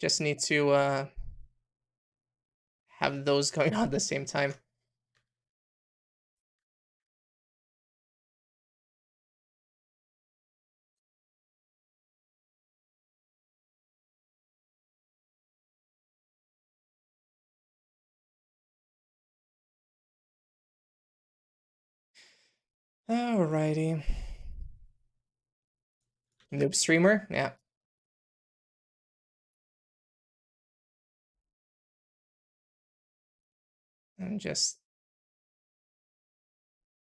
Just need to have those going on at the same time. Alrighty. Noob streamer, yeah. And just...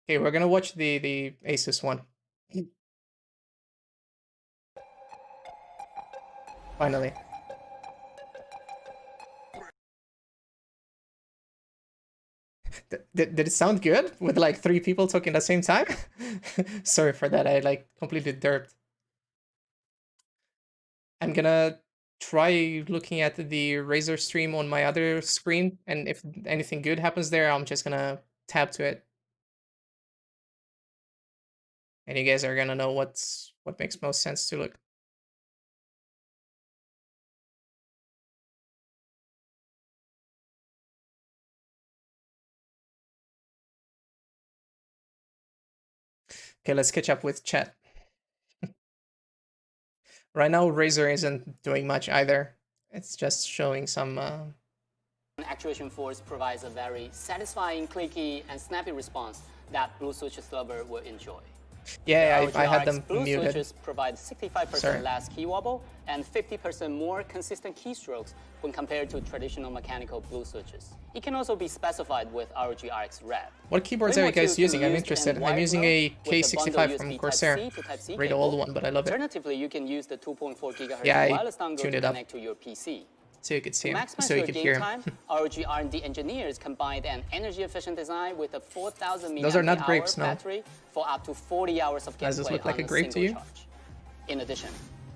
Okay, we're gonna watch the Asus one. Finally. Did it sound good with like 3 people talking at the same time? Sorry for that, I like completely derped. I'm gonna try looking at the Razer stream on my other screen, and if anything good happens there, I'm just gonna tab to it. And you guys are gonna know what makes most sense to look. Okay, let's catch up with chat. Right now, Razer isn't doing much either. It's just showing some... Actuation force provides a very satisfying, clicky, and snappy response that Blue Switches lover will enjoy. Yeah, I had them Blue muted. Switches provide 65% less key wobble and 50% more consistent keystrokes when compared to traditional mechanical Blue Switches. It can also be specified with ROG RX Rev. What keyboards are you guys using? I'm interested. I'm using a K65 from Corsair. Really old one, but I love it. Alternatively, you can use the 2.4 GHz yeah, wireless dongle to it up connect to your PC. So you could see him, So you could hear him. Time, ROG R&D engineers combined an energy-efficient design with a 4,000 Those are not grapes, no. battery for up to 40 hours of gameplay. Does this look like a grape to you? Charge. In addition,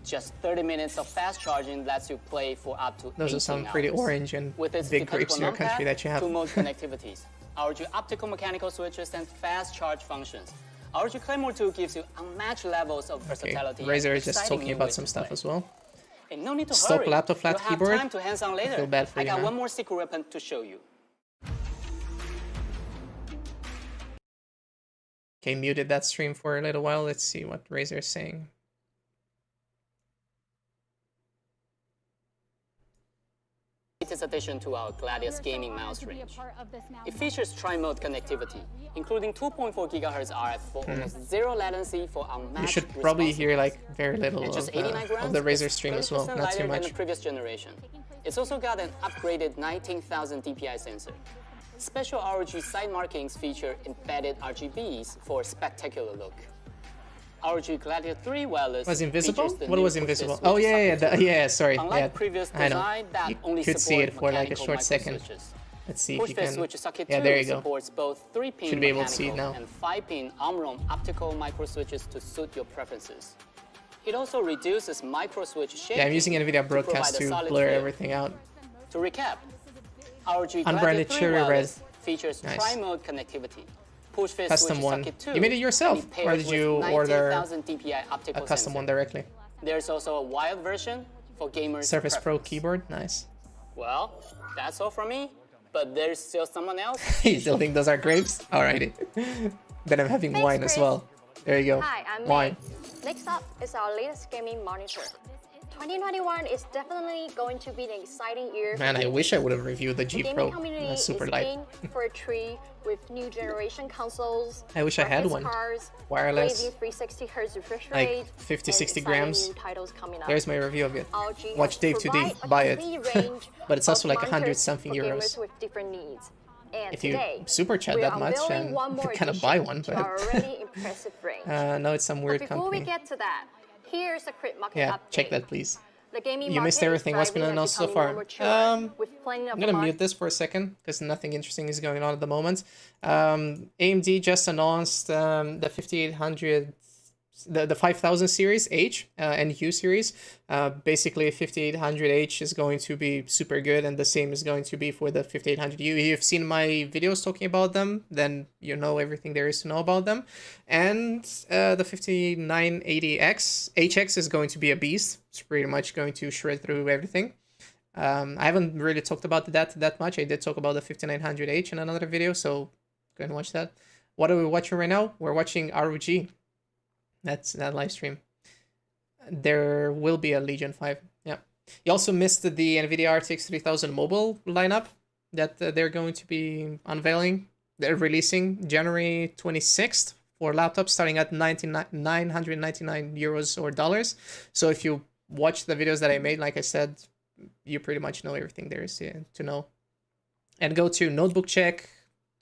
just 30 minutes of fast charging lets you play for up to 18 Those are some pretty hours. orange and with its big grapes in your country that you have. Two mode connectivities, ROG optical mechanical switches, and fast charge functions. ROG Claymore 2 gives you unmatched levels of versatility. Razer is just talking about some stuff as well. And no need to Stop hurry. laptop flat You'll keyboard. Have time to hands-on later. I feel bad for I you, got man. one more secret weapon to show you. Okay, muted that stream for a little while. Let's see what Razer is saying. latest addition to our Gladius gaming mouse range. It features tri-mode connectivity, including 2.4 GHz RF for almost zero latency for unmatched You should probably hear like very little and just of 89 grams, the Razer it's stream as well, 30% not too lighter than much. the previous generation. It's also got an upgraded 19,000 dpi sensor. Special ROG side markings feature embedded RGBs for a spectacular look. ROG Gladius 3 wireless Was invisible? features the What new was push invisible? switch Oh yeah, socket yeah, sorry. Unlike Yeah, previous I know. design that You only could see it support for like a mechanical short micro second. switches. Let's see if Push you face can. switch socket Yeah, 2 there you go. supports both 3-pin Should be able to see it mechanical now. and 5-pin ARM-ROM optical micro switches to suit your preferences. It also reduces micro switch shaking. Yeah, I'm using NVIDIA Broadcast to blur everything out. To recap, ROG Unbranded Gladius 3 cherry red. wireless features Nice. tri-mode connectivity. Push face Custom switch one. socket 2, You made it yourself, and or pairs did with you order 19,000 dpi a optical custom sensor. one directly? There's also a wired version for gamers. Surface Pro keyboard, nice. Well, that's all from me, but there's still someone else. You still think those are grapes? Alrighty. Then I'm having wine as well. There you go. Hi, I'm Wine. May. Next up is our latest gaming monitor. 2021 is definitely going to be an exciting year. Man, I wish I would have reviewed the The G gaming Pro. community That's super is light. in for a treat with new generation consoles. I wish I had graphics one. Cards, Wireless. blazing 360 Hz refresh Like rate, 50, and 60 exciting grams. new titles coming up. There's my review of it. ROG Watch has Dave 2D, provided a buy it. complete range But it's of also like 100 monitors something for euros. gamers with different needs. And If you today, super chat we that are much, unveiling then one you more kind of addition buy one. to But our already impressive range. no, it's some weird But before we company. get to that, here's a quick market Yeah, update. check that please. The gaming You missed market is everything. What's been thriving and announced so becoming far? more mature, with plenty of I'm gonna demand. mute this for a second because nothing interesting is going on at the moment. AMD just announced the 5800, the 5000 series H and U series. Basically, 5800H is going to be super good, and the same is going to be for the 5800U. If you've seen my videos talking about them, then you know everything there is to know about them. And the 5980X HX is going to be a beast. It's pretty much going to shred through everything. I haven't really talked about that much. I did talk about the 5900H in another video, so go and watch that. What are we watching right now? We're watching ROG. That's that live stream. There will be a Legion 5. Yeah. You also missed the NVIDIA RTX 3000 mobile lineup that they're going to be unveiling. They're releasing January 26th for laptops starting at 999 euros or dollars. So if you watch the videos that I made, like I said, you pretty much know everything there is to know. And go to Notebook Check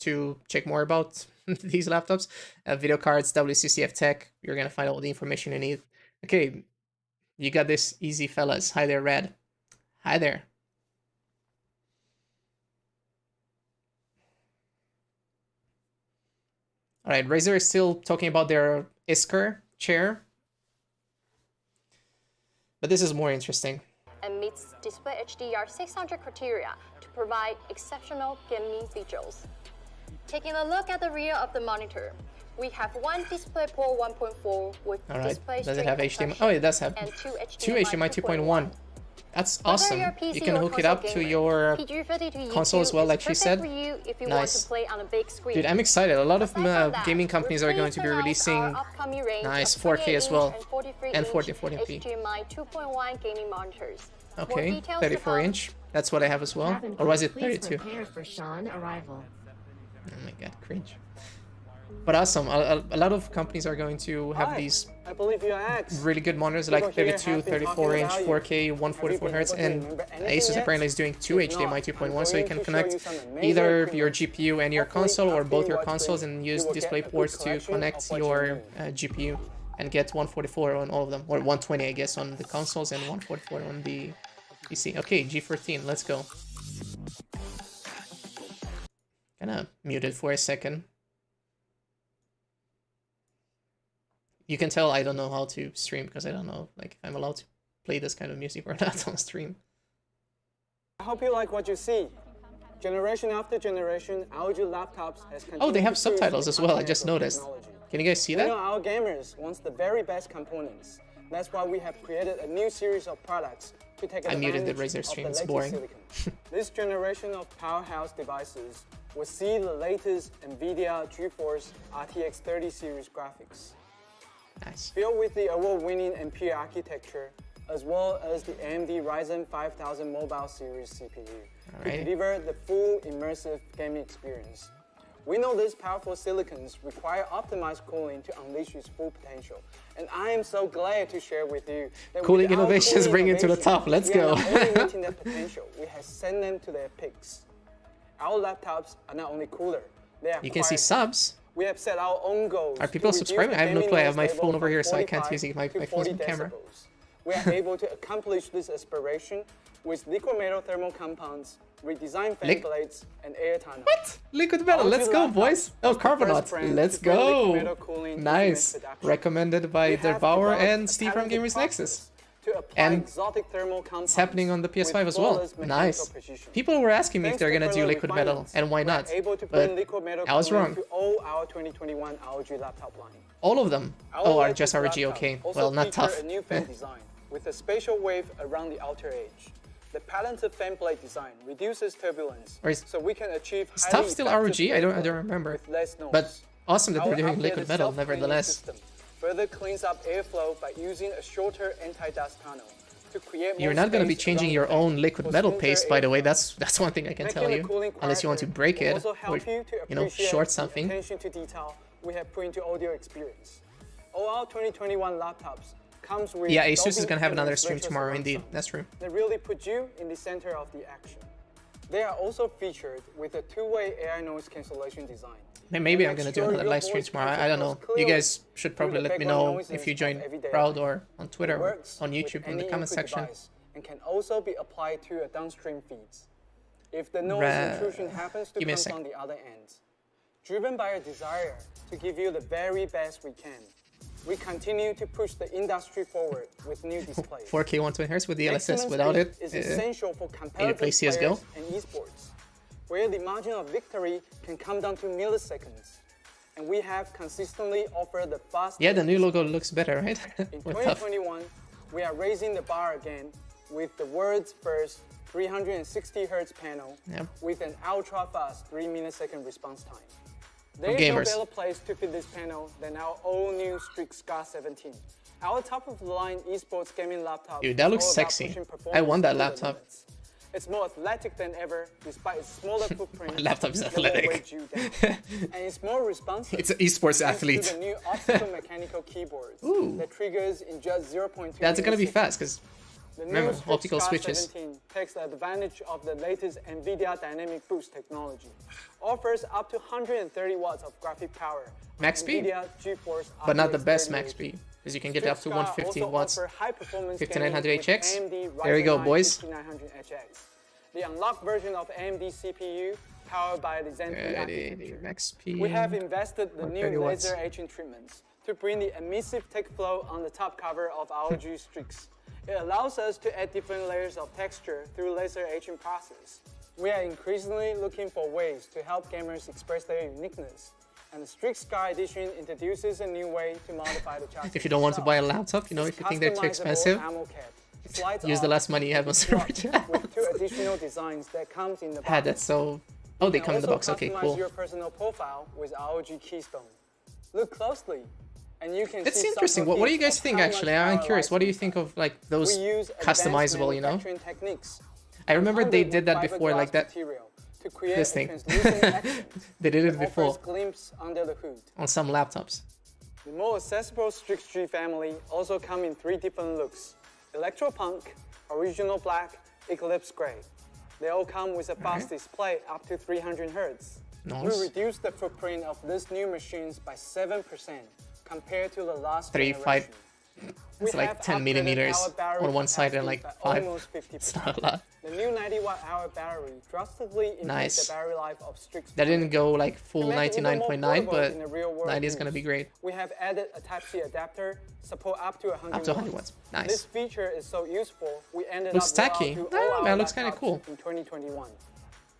to check more about these laptops. Video cards, WCCF Tech. You're going to find all the information you need. Okay, you got this easy, fellas. Hi there, Red. Hi there. All right, Razer is still talking about their Isker chair. But this is more interesting. And meets Display HDR 600 criteria to provide exceptional gaming features. Taking a look at the rear of the monitor, we have one DisplayPort 1.4 with display Does it have HDMI? Oh, it does have and two HDMI 2.1. That's awesome. You can hook it up to your console as well, like she said. Nice. Dude, I'm excited. A lot of gaming companies are going to be releasing nice 4K as well and 1440p. HDMI 2.1 gaming monitors. Okay, 34-inch. That's what I have as well. Or was it 32? For Sean arrival. Oh my god, cringe. But awesome. A lot of companies are going to have these really good monitors like 32, 34-inch, 4K, 144 Hz, and Asus apparently is doing two HDMI 2.1, so you can connect either your GPU and your console or both your consoles and use display ports to connect your GPU and get 144 on all of them, or 120 I guess on the consoles and 144 on the PC. Okay, G14, let's go. Kinda muted for a second. You can tell I don't know how to stream because I don't know like if I'm allowed to play this kind of music or not on stream. I hope you like what you see. Generation after generation, ROG laptops has continued. Oh, they have subtitles as well. I just noticed. Can you guys see that? We know our gamers want the very best components. That's why we have created a new series of products to take advantage muted the Razer stream. It's boring. This generation of powerhouse devices will see the latest NVIDIA GeForce RTX 30 series graphics. Nice. Built with the award-winning NPU architecture, as well as the AMD Ryzen 5000 Mobile Series CPU to Alright. deliver the full immersive gaming experience. We know these powerful silicons require optimized cooling to unleash its full potential. And I am so glad to share with you that Cooling with our innovations cooling bring it to the innovation, top. Let's we are go. not only meeting their potential, we have sent them to their peaks. Our laptops are not only cooler, they are You can see quieter. subs. We have set our own goals. Are people to reduce subscribing? the I have no gaming clue. I have my noise phone level over here, so I from can't use my 45 to phone's 40 camera. decibels. We are able to accomplish this aspiration with liquid metal thermal compounds, redesigned fan blades, and air tunnel. What? Liquid metal, let's go, boys. Oh, Carbonaut, let's go. Nice. Recommended by Devour and Steve from Gamers Nexus. And exotic thermal compounds it's happening on the PS5 as well. Nice. People were asking me if they're gonna do liquid metal and why not, but I was wrong. All our 2021 ROG laptop line. All of them. Oh, are just ROG, okay. Well, not tough. A new fan design with a spatial wave around the outer edge. The patented fan blade design reduces turbulence, so we can achieve Is TUF still ROG? I don't remember. But awesome that they're doing liquid metal, nevertheless. Further cleans up airflow by using a shorter anti-dust tunnel to create. You're not going to be changing your own liquid metal paste, by the way. That's one thing I can tell you, unless you want to break it or short something. Attention to detail we have put into audio experience. All our 2021 laptops comes with. Yeah, Asus is going to have another stream tomorrow. Indeed, that's true. They really put you in the center of the action. They are also featured with a two-way AI noise cancellation design. Maybe I'm gonna do another live stream tomorrow. I don't know. You guys should probably let me know if you join Crowd or on Twitter or on YouTube in the comment section. And can also be applied to your downstream feeds. If the noise intrusion happens to come on the other end, driven by a desire to give you the very best we can, we continue to push the industry forward with new displays. 4K 120Hz with the DLSS. Without it, is essential for competitive play CSGO and esports, where the margin of victory can come down to milliseconds. And we have consistently offered the fastest. Yeah, the new logo looks better, right? In 2021, we are raising the bar again with the world's first 360 Hz panel with an ultra-fast 3-millisecond response time. There is no better place to fit this panel than our all-new Strix Scar 17. Our top-of-the-line esports gaming laptop. Dude, that looks sexy. I want that laptop. It's more athletic than ever, despite its smaller footprint. My laptop is athletic. And it's more responsive. It's an esports athlete. To the new optical mechanical keyboards that triggers in just 0.2. That's gonna be fast, because remember, optical Scar switches. 17 takes advantage of the latest NVIDIA Dynamic Boost technology. Offers up to 130 watts of graphic power. Max speed, but not the best max speed, because you can get up to 150 watts. 5900 HX. There we go, boys. The unlocked version of AMD CPU powered by the Zen 3 architecture. Max speed. We have invested the new watts. laser etching treatments to bring the emissive tech flow on the top cover of ROG Strix. It allows us to add different layers of texture through laser etching process. We are increasingly looking for ways to help gamers express their uniqueness. And the Strix Sky Edition introduces a new way to modify the chassis. If you don't want to buy a laptop, you know, if you think they're too expensive, use the last money you have on Super Chat. With 2 additional designs that comes in the box. That's so. Oh, they come in the box. Okay, cool. Your personal profile with ROG Keystone. Look closely, and you can. It's interesting. What do you guys think? Actually, I'm curious. What do you think of like those customizable? You know, I remember they did that before, like that. This thing. They did it before under the hood. on some laptops. The more accessible Strix G family also come in 3 different looks: Electropunk, Original Black, Eclipse Gray. They all come with a fast display up to 300 Hz. Nice. We reduced the footprint of these new machines by 7% compared to the last 35. generation. It's like 10 millimeters on one side and like 5. It's not a lot. The new 90-watt-hour battery drastically improves the battery life of Strix. That didn't go like full 99.9, but 90 is gonna be great. We have added a Type-C adapter, support up to 100 watts. Nice. This feature is so useful, we ended Looks up tacky. Man, looks kind of cool. in 2021.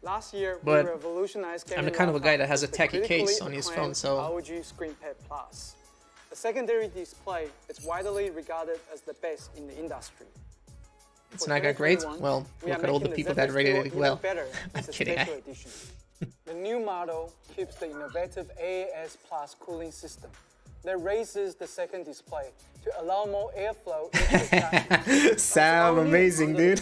Last year, But we revolutionized I'm the kind of a guy that has a tacky case on his phone, so ROG ScreenPad Plus. The secondary display is widely regarded as the best in the industry. it's not that great. Well, look at all the people that rated it well. I'm kidding. The new model keeps the innovative AAS Plus cooling system that raises the second display to allow more airflow into the chassis. Sam, amazing, dude.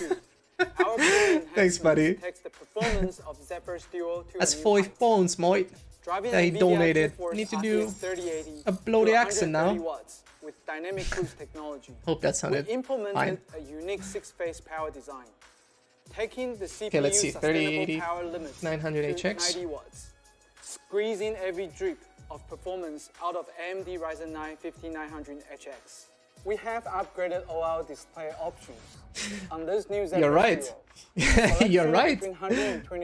Thanks, buddy. Takes the performance of Zephyrus Duo to That's a new 5 height. pounds, mate. Driving That he NVIDIA donated. GeForce Need to do RTX 3080 a bloody to accent now. 130 watts with dynamic boost technology. Hope that sounded We implemented fine. a unique 6-phase power design, taking the CPU Okay, let's see. sustainable 3080, power limits 900 to HX. 90 watts, squeezing every drip of performance out of AMD RYZEN 9 5900HX. We have upgraded OLED display options on this new Zephyrus You're right. Duo. You're right.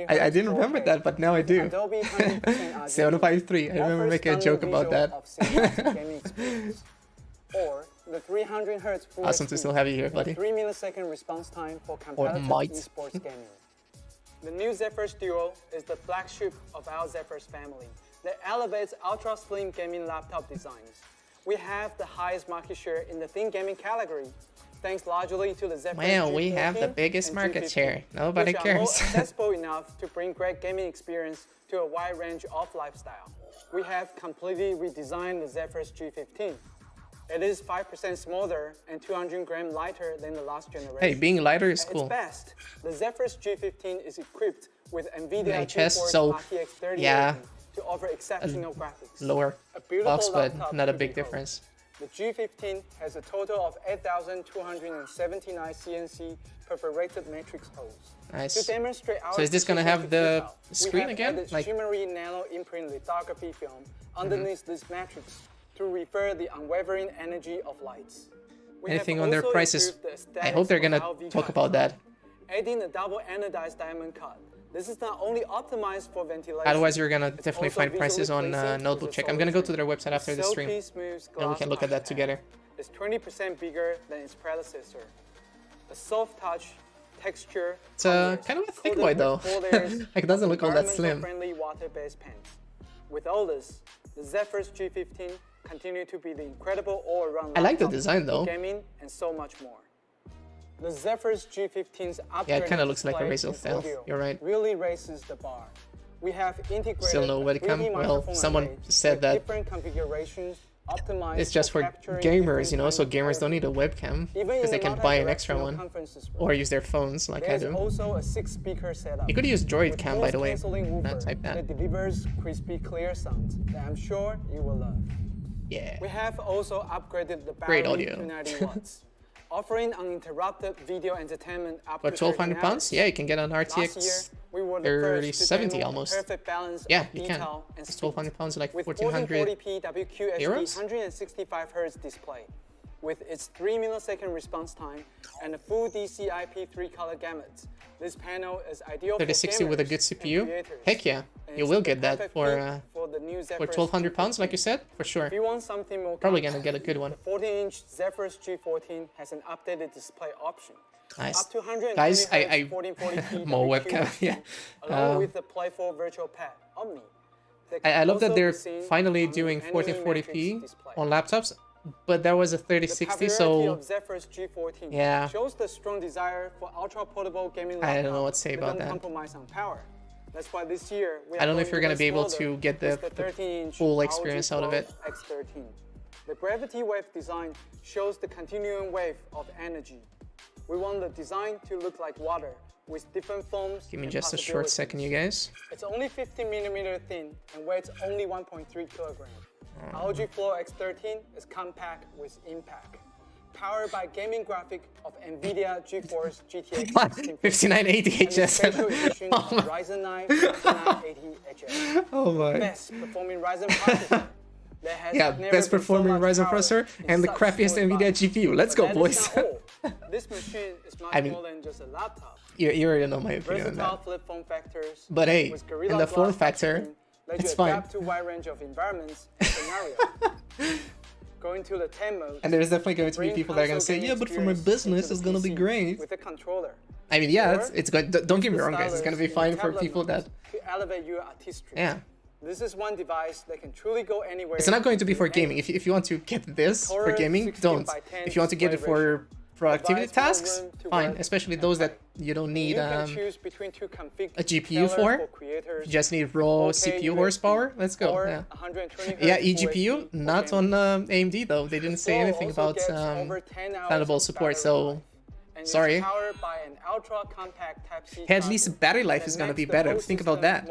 I didn't remember that, but now I do. Adobe 100% RGB 753. I remember offers making a joke stunning about that. visual of cinematic gaming experience. Or the 300 Hz Full Awesome to HD still have you here, with buddy. 3-millisecond response time for competitive might. esports gaming. The new Zephyrus Duo is the flagship of our Zephyrus family that elevates ultra-slim gaming laptop designs. We have the highest market share in the thin gaming category, thanks largely to the Zephyrus Well, we have the G14 biggest and market G15, share. Nobody which are cares. more accessible enough to bring great gaming experience to a wide range of lifestyle. We have completely redesigned the Zephyrus G15. It is 5% smaller and 200 grams lighter than the last generation. Hey, being lighter is At cool. its best, the Zephyrus G15 is equipped with NVIDIA HS, GeForce so, RTX 3080 yeah, to offer exceptional graphics. lower A beautiful box, but laptop not a to big behold. difference. The G15 has a total of 8,279 CNC perforated matrix holes. Nice. To demonstrate our So is this gonna precision have to the detail, screen we have again? added Like- shimmery nano imprint lithography film underneath this matrix to refer the unwavering energy of lights. We have Anything on their also prices? improved the I aesthetics hope they're of gonna our V talk cut about that. Adding a double anodized diamond cut. This is not only optimized for ventilation. Otherwise, you're gonna it's definitely also find prices visually on pleasing Notebook with a Check. I'm gonna go to solid their website after the stream, silky smooth and we glass can look at that touchpad together. is 20% bigger than its predecessor. A soft touch texture. It's kind of a thick boy though. Like, it doesn't look all that slim. Friendly water-based pens. With all this, the Zephyrus G15 continue to be the incredible all-around I like the laptop design, for though. gaming and so much more. The Zephyrus G15's Yeah, it upgraded kinda looks like a display RYZEN and Stealth. audio You're right. really raises the bar. We have integrated Still no a webcam? 3D Well, microphone someone array said with that different configurations optimized it's just for capturing gamers, different you know, so kinds of gamers don't audio. need a webcam Even because in they the can buy an extra multi-directional one conferences room, or use their phones like I there's do. also a 6-speaker setup. You could use Droid with Cam, by the way. noise-canceling woofer Not type that. delivers crispy, clear sound that I'm sure you will love. Yeah. We have also upgraded the Great battery audio. to 90 watts, offering uninterrupted video entertainment up For to 1,200 13 pounds? hours. Yeah, you can get an Last year, RTX we were the first to 3070 demo a almost. perfect balance Yeah, of you can. detail and It's speed. 1,200 pounds, like With 1,400 1440p WQHD euros? 165 Hz display, with its 3-millisecond response time and a full DCI-P3 color gamut. This panel is ideal for 3060 with a gamers good and CPU? creators, Heck yeah, and you it's will the get that perfect for fit the new Zephyrus 1,200 pounds, like you said, for sure. If you want something more Probably compact, gonna get a good one. the 14-inch Zephyrus G14 has an updated display option. Nice. Up to 120 Guys, Hz I 1440p more WQHD, webcam, yeah. along with the playful virtual pad Omni. that I can love that also they're be seen finally on the doing Anime 1440p Matrix display. on laptops, but there was a The 3060, popularity so of Zephyrus G14 yeah. shows the strong desire for ultra-portable gaming I don't know laptop what to say that about don't that. compromise on power. That's why this year we are I don't know if going you're gonna even be able smaller to get the with 13-inch full ROG experience out of Flow it. X13. The gravity wave design shows the continuing wave of energy. We want the design to look like water with different foams. Give me and just a short possibilities. second, you guys. It's only 50mm thin and weighs only 1.3 kilograms. ROG Flow X13 is compact with impact. Powered by gaming graphic of NVIDIA GeForce GTX 5980 and the HS. special edition of RYZEN 9 5980HS. Oh my. Best performing Ryzen processor. That has Yeah, never best been so performing much Ryzen power processor in and the such crappiest small NVIDIA box. GPU. Let's But go, that boys. is not all. This machine is much I mean, more than just a laptop. You already know my opinion on Versatile that. flip form factors. But hey, with Gorilla in the form Glass factor, touchscreen, let it's you fine. adapt to a wide range of environments and scenarios. Going to the 10 mode. And there's definitely going to be bring people that are going to console say, gaming yeah, but for my experience business, into it's the going to be PC great. With a controller. I mean, yeah, Or it's good. Don't get me the wrong, guys. It's going to be stylus fine and for tablet people that... modes to elevate your artistry. Yeah. This is one device that can truly go anywhere. It's not going to be for with any gaming. If you want to get this for Taurus gaming, 16 don't. by 10 If you want to get it display productivity tasks, fine. Especially those that you don't need a GPU for. You just need raw CPU horsepower. Let's go. Yeah, yeah, eGPU, not on AMD though. They didn't say anything about Thunderbolt support, so sorry. Hey, at least battery life is gonna be better. Think about that.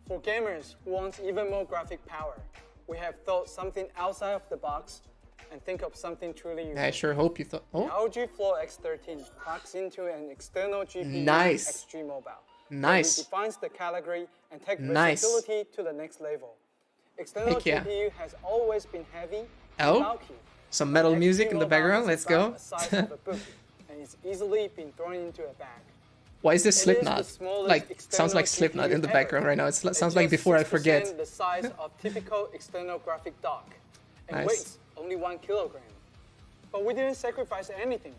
For gamers who want even more graphic power, we have thought something outside of the box and think of something truly unique. I sure hope you thought. Oh, The ROG Flow X13 plugs into an external GPU nice. X3 Mobile. Nice. It defines the category and takes Nice. versatility to the next level. External Heck yeah. GPU has always been heavy Oh, and bulky. some metal The music X3 in the Mobile background. is Let's about go. the size of a book, and it's easily been thrown into a bag. Why is this It is Slipknot? the smallest Like, sounds external like Slipknot in the GPU background ever. right now. It sounds It's like just before I 6% forget. the size of typical external graphic dock, and Nice. weighs only 1 kilogram. But we didn't sacrifice anything.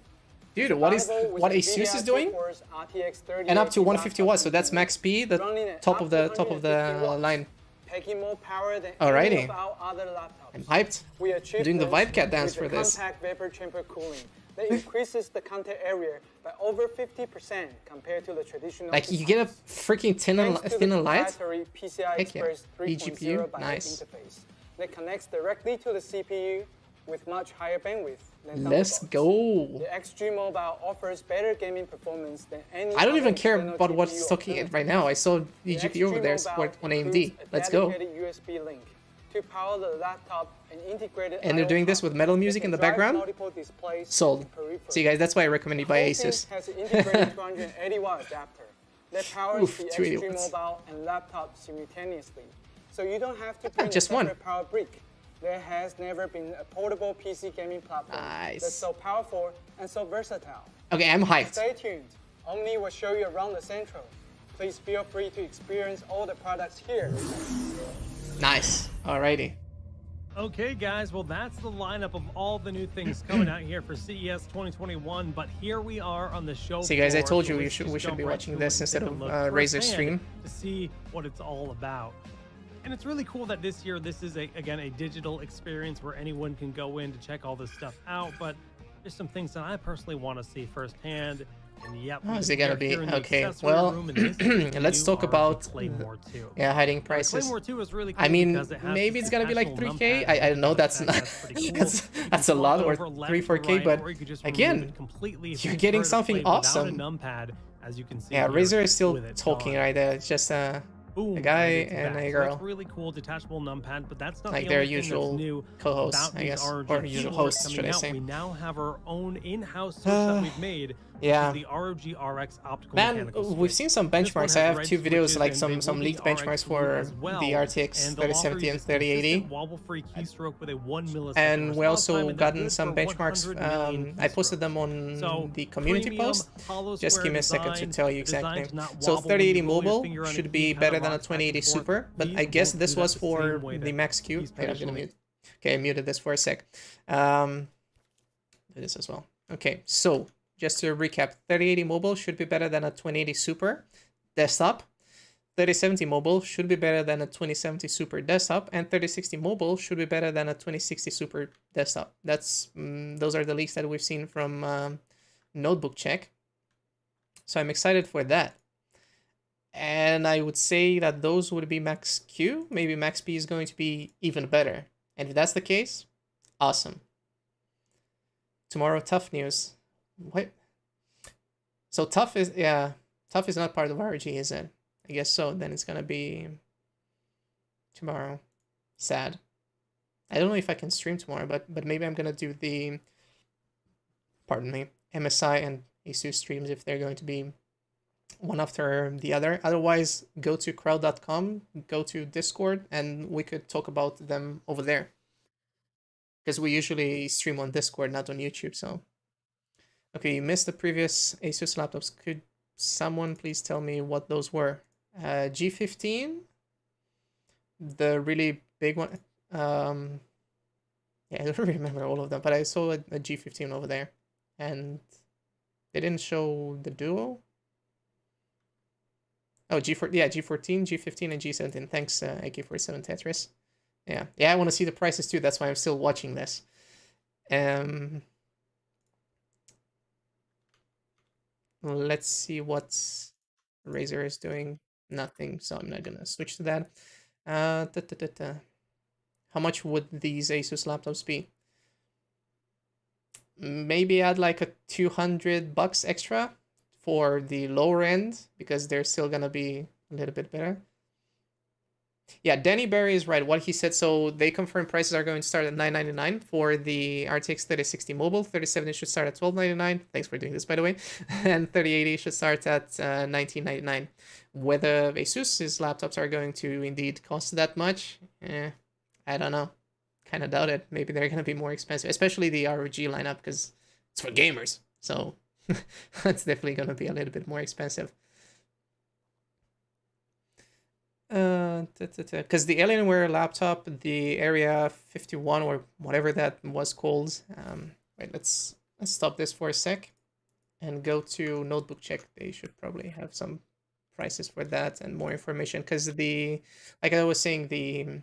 Dude, what NVIDIA Asus is doing? GeForce RTX 30 And up to 150 watts, so that's max speed, the top of the line. Packing more power than Alrighty. any of our other laptops. I'm hyped. We I'm achieved doing the this Vibecast dance with for the this. compact vapor chamber cooling that increases the contact area by over 50% compared to the traditional. Like, you get a freaking thinner light? proprietary PCI Heck yeah. Express 3.0 eGPU, by nice. interface that connects directly to the CPU with much higher bandwidth than Let's Thunderbolt. go. The X3 Mobile offers better gaming performance than any I don't other even care external about what's GPU talking alternative. right now. I saw the The GPU over X3 there Mobile on AMD. includes a Let's go. dedicated USB link to power the laptop and integrated And they're I/O doing this hub with metal that music can in the drive background. multiple displays Sold. and peripherals. See, guys, that's why I recommend you buy The whole Asus. thing has an integrated 280-watt adapter that powers Oof, the 280 X3 watts. Mobile and laptop simultaneously. So you don't have to bring just a one. separate power brick. There has never been a portable PC gaming platform Nice. that's so powerful and so versatile. Okay, I'm hyped. Stay tuned. Omni will show you around the Central. Please feel free to experience all the products here. Nice. Alrighty. Okay, guys, well, that's the lineup of all the new things coming out here for CES 2021, but here we are on the show See, guys, I floor, told so you we let's should just jump be right watching to this it and instead take a of look Razer firsthand stream. to see what it's all about. And it's really cool that this year, this is, again, a digital experience where anyone can go in to check all this stuff out, but there's some things that I personally want to see firsthand. And yep, Oh, is it gonna be okay? Okay, Well, let's talk about hiding Now, prices. Claymore 2 is really cool I mean, because it has maybe this it's gonna be like attachable 3K. numpad. I know that's not pretty cool. that's a lot, or Over left 3, to 4K, right, but or you could just remove again, it completely if you're you getting prefer to something play without awesome. a numpad, as you can see Yeah, here Razer is still with it talking gone. right there. It's just a Boom, guy it's and back. a So girl. that's really cool, detachable numpad, but that's not Like the their only thing usual that's new co-hosts, about I these guess, ROG or usual keyboards hosts, coming should I out. say. We now have our own in-house switch that we've made. Yeah. Which is the ROG RX optical Man, mechanical switch. we've seen some This one benchmarks. I has have red 2 videos, switches, like and some they will be leaked benchmarks RX for as well, the RTX and they'll offer 3070 you and this 3080. consistent wobble-free keystroke with a 1 millisecond And we response time, also and they're gotten good some for benchmarks. 100 million I posted them on the community premium, post. hollow Just give me a square second to design, tell you the exactly. design's not So wobble when you 3080 roll your mobile finger on it, should it be kinda better than a rocks back and 2080 forth. Super, but These I guess won't this do was that the for same way the that Max Q. these Wait, I'm gonna traditionally- mute. Okay, I muted this for a sec. Do this as well. Okay, so just to recap, 3080 mobile should be better than a 2080 Super desktop. 3070 mobile should be better than a 2070 Super desktop, and 3060 mobile should be better than a 2060 Super desktop. That's those are the leaks that we've seen from Notebook Check. So I'm excited for that. And I would say that those would be Max Q. Maybe Max P is going to be even better. And if that's the case, awesome. Tomorrow, TUF news. What? So TUF is, yeah, TUF is not part of ROG, is it? I guess so. Then it's gonna be tomorrow. Sad. I don't know if I can stream tomorrow, but maybe I'm gonna do the, pardon me, MSI and Asus streams if they're going to be one after the other. Otherwise, go to crowd.com, go to Discord, and we could talk about them over there. Because we usually stream on Discord, not on YouTube, so. Okay, you missed the previous Asus laptops. Could someone please tell me what those were? G15, the really big one. Yeah, I don't remember all of them, but I saw a G15 over there. And they didn't show the Duo. Oh, yeah, G14, G15, and G17. Thanks, AK47 Tetris. Yeah, I want to see the prices too. That's why I'm still watching this. let's see what Razer is doing. Nothing, so I'm not gonna switch to that. How much would these Asus laptops be? Maybe add like a $200 extra for the lower end, because they're still gonna be a little bit better. Yeah, Danny Barry is right. What he said, so they confirm prices are going to start at $999 for the RTX 3060 mobile. 3070 should start at $1299. Thanks for doing this, by the way. And 3080 should start at $1999. Whether Asus's laptops are going to indeed cost that much, I don't know. Kind of doubt it. Maybe they're going to be more expensive, especially the ROG lineup, because it's for gamers. So it's definitely going to be a little bit more expensive. Because the Alienware laptop, the Area 51 or whatever that was called. Wait, let's stop this for a sec and go to Notebook Check. They should probably have some prices for that and more information, because the, like I was saying, the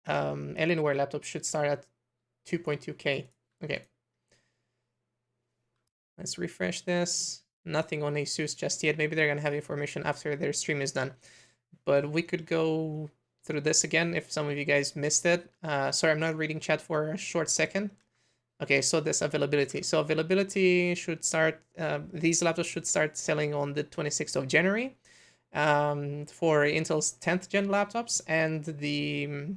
Alienware laptop should start at 2.2K. Okay. Let's refresh this. Nothing on Asus just yet. Maybe they're going to have information after their stream is done. But we could go through this again if some of you guys missed it. Sorry, I'm not reading chat for a short second. Okay, so this availability. So availability should start, these laptops should start selling on the 26th of January for Intel's 10th gen laptops, and the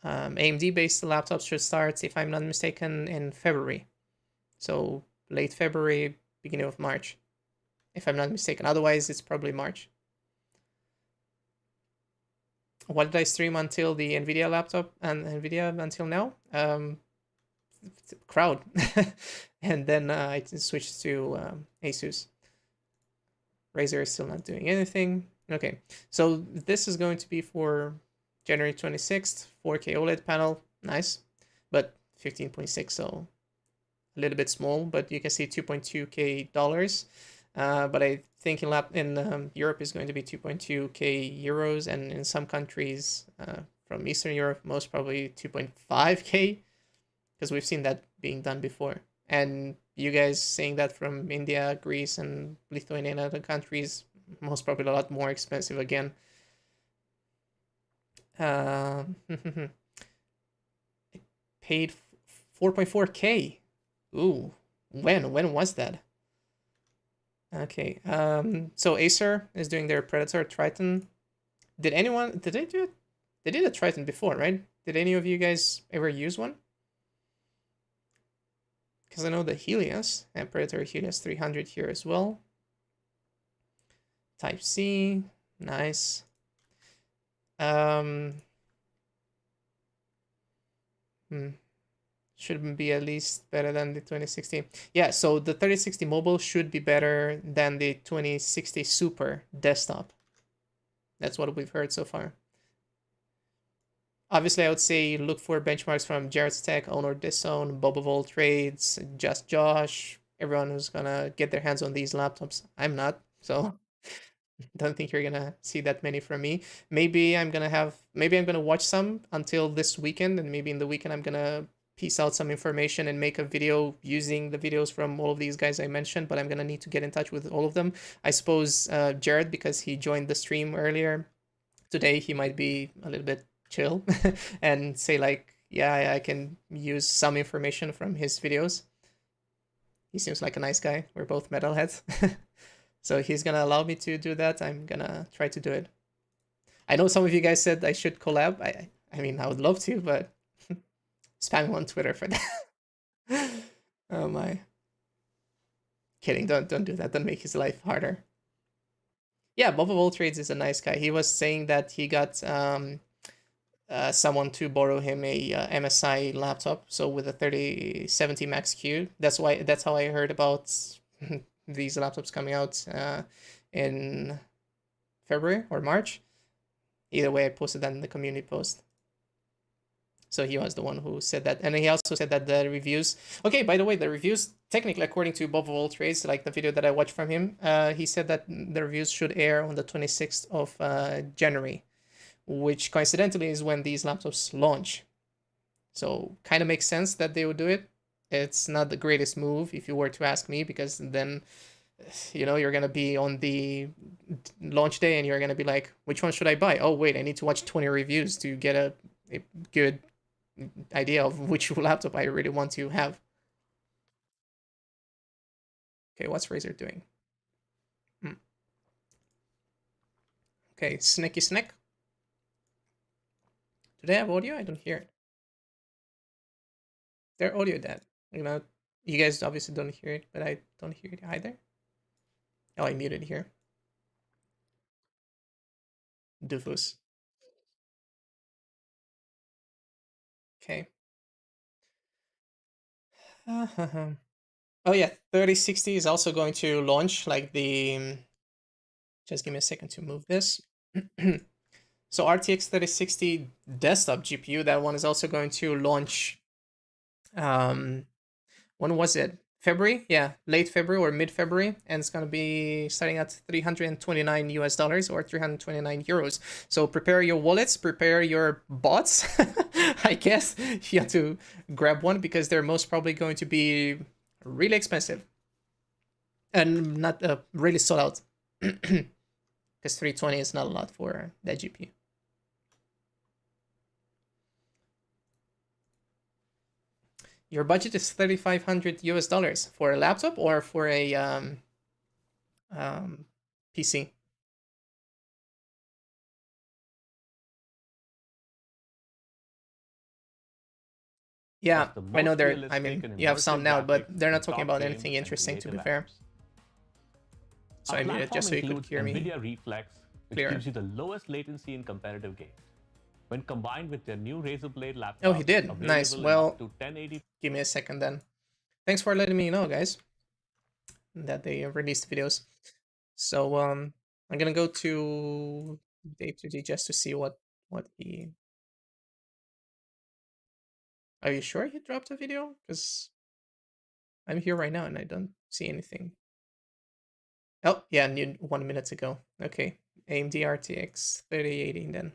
AMD-based laptops should start, if I'm not mistaken, in February. So late February, beginning of March, if I'm not mistaken. Otherwise, it's probably March. What did I stream until the NVIDIA laptop and NVIDIA until now? Crowd. And then I switched to Asus. Razer is still not doing anything. Okay, so this is going to be for January 26th, 4K OLED panel. Nice, but 15.6, so a little bit small, but you can see $2.2K. But I think in Europe is going to be 2.2K euros, and in some countries from Eastern Europe, most probably 2.5K, because we've seen that being done before. And you guys saying that from India, Greece, and Lithuania and other countries, most probably a lot more expensive again. I paid 4.4K. Ooh, when was that? Okay, so Acer is doing their Predator Triton. Did they do it? They did a Triton before, right? Did any of you guys ever use one? Because I know the Helios and Predator Helios 300 here as well. Type C, nice. Should be at least better than the 2060. Yeah, so the 3060 mobile should be better than the 2060 Super desktop. That's what we've heard so far. Obviously, I would say look for benchmarks from Jared's Tech, Honor Disown, Boba Vol Trades, Just Josh, everyone who's gonna get their hands on these laptops. I'm not, so don't think you're gonna see that many from me. Maybe I'm gonna watch some until this weekend, and maybe in the weekend I'm gonna piece out some information and make a video using the videos from all of these guys I mentioned, but I'm gonna need to get in touch with all of them. I suppose Jared, because he joined the stream earlier today, he might be a little bit chill and say like, yeah, I can use some information from his videos. He seems like a nice guy. We're both metalheads. So he's gonna allow me to do that. I'm gonna try to do it. I know some of you guys said I should collab. I mean, I would love to, but spam him on Twitter for that. Oh my. Kidding, don't do that. Don't make his life harder. Yeah, Boba Vol Trades is a nice guy. He was saying that he got someone to borrow him a MSI laptop, so with a 3070 Max Q. That's how I heard about these laptops coming out in February or March. Either way, I posted that in the community post. So he was the one who said that. And he also said that the reviews... Okay, by the way, the reviews, technically, according to Bob Vol Trades, like the video that I watched from him, he said that the reviews should air on the 26th of January, which coincidentally is when these laptops launch. So kind of makes sense that they would do it. it's not the greatest move if you were to ask me, because then, you know, you're gonna be on the launch day and you're gonna be like, which one should I buy? Oh wait, I need to watch 20 reviews to get a good idea of which laptop I really want to have. Okay, what's Razer doing? Okay, Sneaky Snack. Do they have audio? I don't hear it. Their audio dead. You know, you guys obviously don't hear it, but I don't hear it either. Oh, I muted here. Doofus. Okay. Oh yeah, 3060 is also going to launch, like the... Just give me a second to move this. So RTX 3060 desktop GPU, that one is also going to launch... when was it? February? Yeah, late February or mid-February, and it's going to be starting at $329 US or 329 euros. So prepare your wallets, prepare your bots. I guess you have to grab one, because they're most probably going to be really expensive and not really sold out, because 320 is not a lot for that GPU. Your budget is $3,500 US for a laptop or for a PC? Yeah, I know they're... I mean, you have sound now, but they're not talking about anything interesting, to be fair. So I muted just so you could hear me. NVIDIA Reflex, which gives you the lowest latency in competitive games. When combined with their new Razer Blade laptop. Oh, he did. Nice. Well, give me a second then. Thanks for letting me know, guys, that they released videos. So I'm gonna go to day2D just to see what he... Are you sure he dropped a video? Because I'm here right now and I don't see anything. Oh, yeah, 1 minute ago. Okay, AMD RTX 3080 then.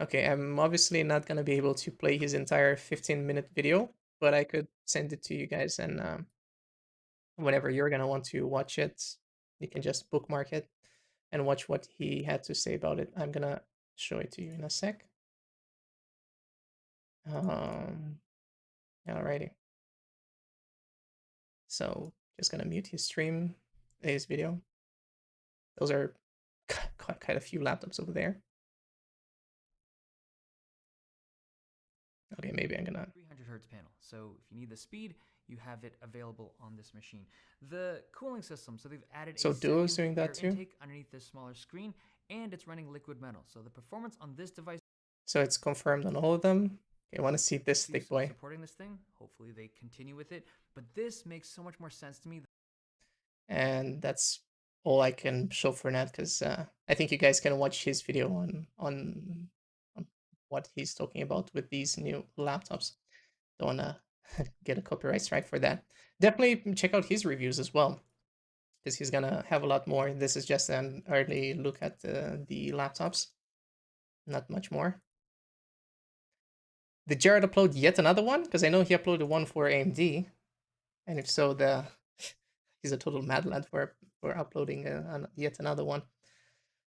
Okay, I'm obviously not going to be able to play his entire 15-minute video, but I could send it to you guys, and whenever you're going to want to watch it, you can just bookmark it and watch what he had to say about it. I'm going to show it to you in a sec. Alrighty. So, just going to mute his stream, his video. Those are quite a few laptops over there. Okay, maybe I'm gonna... 300 hertz panel. So if you need the speed, you have it available on this machine. The cooling system, so they've added so a Duo's doing that too? intake underneath this smaller screen, and it's running liquid metal. So the performance on this device... So it's confirmed on all of them. Okay, I want to see this thick boy. Supporting this thing. Hopefully they continue with it. But this makes so much more sense to me. And that's all I can show for now, because I think you guys can watch his video on what he's talking about with these new laptops. Don't wanna get a copyright strike for that. Definitely check out his reviews as well, because he's gonna have a lot more. This is just an early look at the laptops, not much more. Did Jared upload yet another one? Because I know he uploaded one for AMD, and if so, he's a total mad lad for uploading yet another one.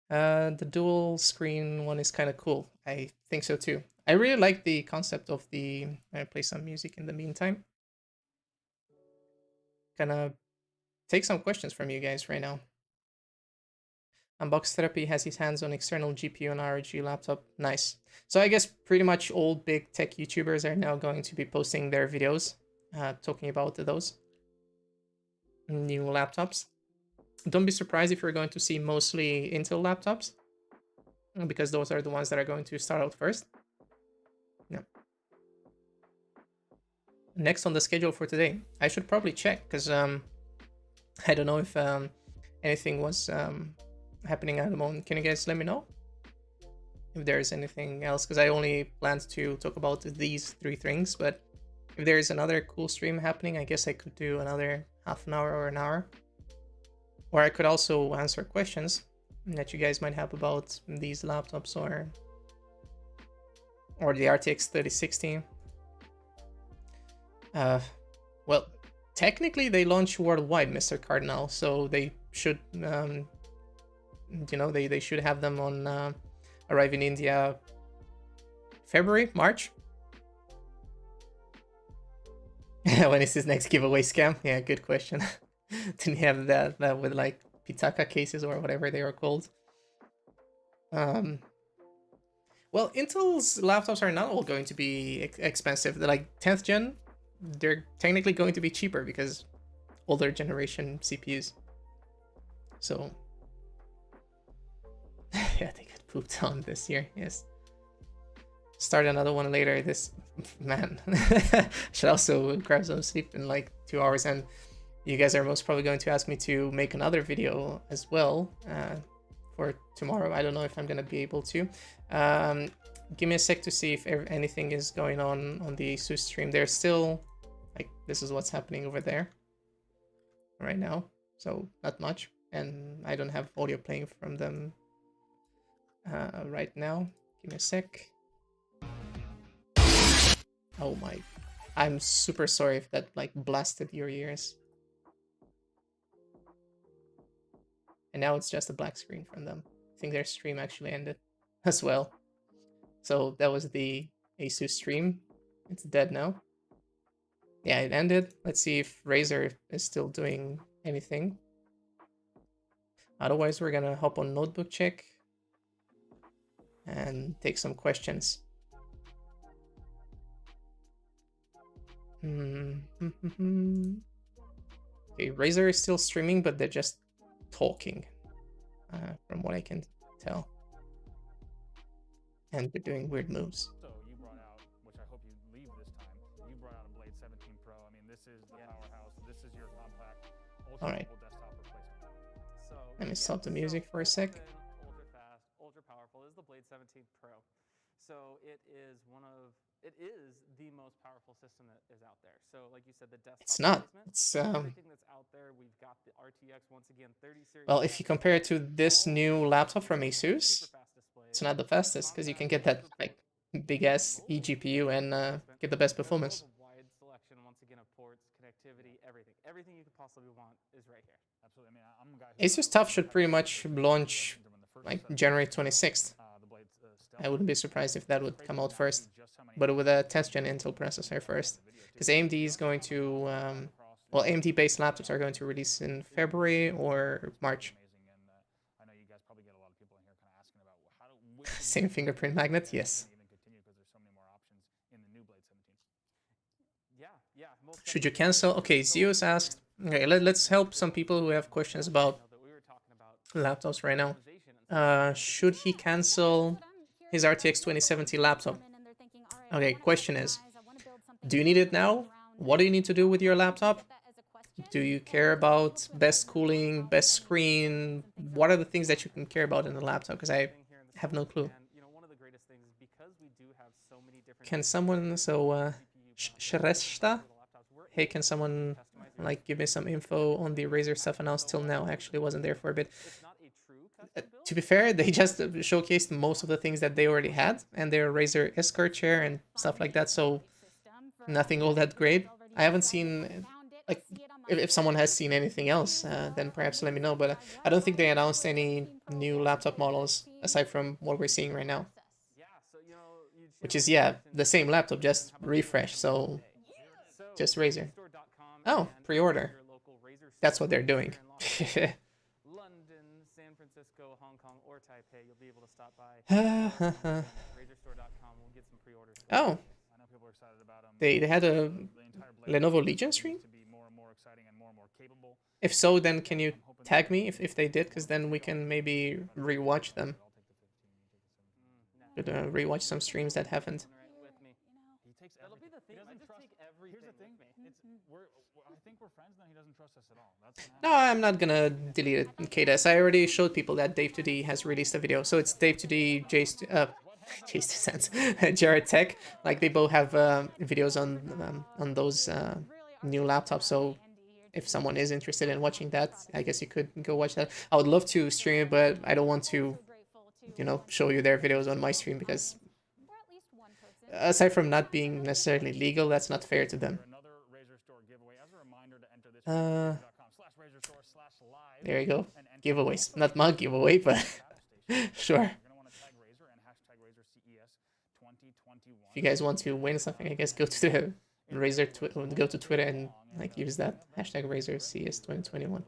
The dual screen one is kind of cool. I think so too. I really like the concept of the... I'll play some music in the meantime. Gonna take some questions from you guys right now. Unbox Therapy has his hands on external GPU and ROG laptop. Nice. So I guess pretty much all big tech YouTubers are now going to be posting their videos talking about those new laptops. Don't be surprised if you're going to see mostly Intel laptops, because those are the ones that are going to start out first. Yeah. Next on the schedule for today, I should probably check, because I don't know if anything was happening at the moment. Can you guys let me know if there's anything else? Because I only planned to talk about these 3 things, but if there's another cool stream happening, I guess I could do another half an hour or an hour. Or I could also answer questions that you guys might have about these laptops or the RTX 3060. Well, technically they launch worldwide, Mr. Cardinal, so they should, you know, they should have them on arrive in India February, March. When is his next giveaway scam? Yeah, good question. Didn't have that with like Pitaka cases or whatever they are called. Well, Intel's laptops are not all going to be expensive. They're like 10th gen, they're technically going to be cheaper because older generation CPUs. So yeah, they got pooped on this year. Yes. Start another one later. This man should also grab some sleep in like 2 hours, and you guys are most probably going to ask me to make another video as well for tomorrow. I don't know if I'm gonna be able to. Give me a sec to see if anything is going on the Asus stream. They're still like, this is what's happening over there right now, so not much, and I don't have audio playing from them right now. Give me a sec. Oh my, I'm super sorry if that like blasted your ears. And now it's just a black screen from them. I think their stream actually ended as well. So that was the Asus stream. It's dead now. Yeah, it ended. Let's see if Razer is still doing anything. Otherwise, we're gonna hop on Notebook Check and take some questions. Okay, Razer is still streaming, but they're just talking, from what I can tell. And they're doing weird moves. So you brought out, which I hope you leave this time, you brought out a Blade 17 Pro. I mean, this is the powerhouse. This is your compact, Alright. desktop replacement. So Let me stop the music for a sec. ultra fast, ultra powerful. This is the Blade 17 Pro. So it is the most powerful system that is out there. So like you said, the desktop It's not. replacement, It's everything that's out there. We've got the RTX once again 30 series. well, if you compare it to this new laptop from Asus, it's not the fastest because you can get that like big ass eGPU and get the best performance. Wide selection once again of ports, connectivity, everything you could possibly want is right here. Absolutely. I mean, I'm a guy who Asus TUF should pretty much launch like January 26th. I wouldn't be surprised if that would come out first, but with a 10th gen Intel processor first, because AMD is going to, well, AMD based laptops are going to release in February or March. I know you guys probably get a lot of people in here kind of asking about how do Same fingerprint magnet, yes. even continue because there's so many more options in the new Blade 17. Yeah. Should you cancel? Okay, Zeus asked. Okay, let's help some people who have questions about laptops right now. Should he cancel his RTX 2070 laptop? Okay, question is, do you need it now? What do you need to do with your laptop? Do you care about best cooling, best screen? What are the things that you can care about in a laptop? Because I have no clue. Can someone, so, Shrestha? Hey, can someone, like, give me some info on the Razer stuff announced till now? I actually wasn't there for a bit. To be fair, they just showcased most of the things that they already had, and their Razer Escort chair and stuff like that, so nothing all that great. I haven't seen, like, if someone has seen anything else, then perhaps let me know, but I don't think they announced any new laptop models aside from what we're seeing right now. Which is, yeah, the same laptop, just refresh, so just Razer. Oh, pre-order. That's what they're doing. London, San Francisco, Hong Kong, or Taipei, you'll be able to stop by RazerStore.com. We'll get some pre-orders. Oh. I know people are excited about them. They had a Lenovo Legion stream? If so, then can you tag me if they did? Because then we can maybe rewatch them. Could rewatch some streams that haven't. Here's the thing. I think we're friends now. He doesn't trust us at all. No, I'm not gonna delete it in KDS. I already showed people that Dave2D has released a video. So it's Dave2D, J2Sense, Jared Tech. Like, they both have videos on those new laptops. So if someone is interested in watching that, I guess you could go watch that. I would love to stream it, but I don't want to, you know, show you their videos on my stream because aside from not being necessarily legal, that's not fair to them. There you go. Giveaways. Not mug giveaway, but sure. If you guys want to win something, I guess go to the Razer go to Twitter and like use that hashtag Razer CES 2021.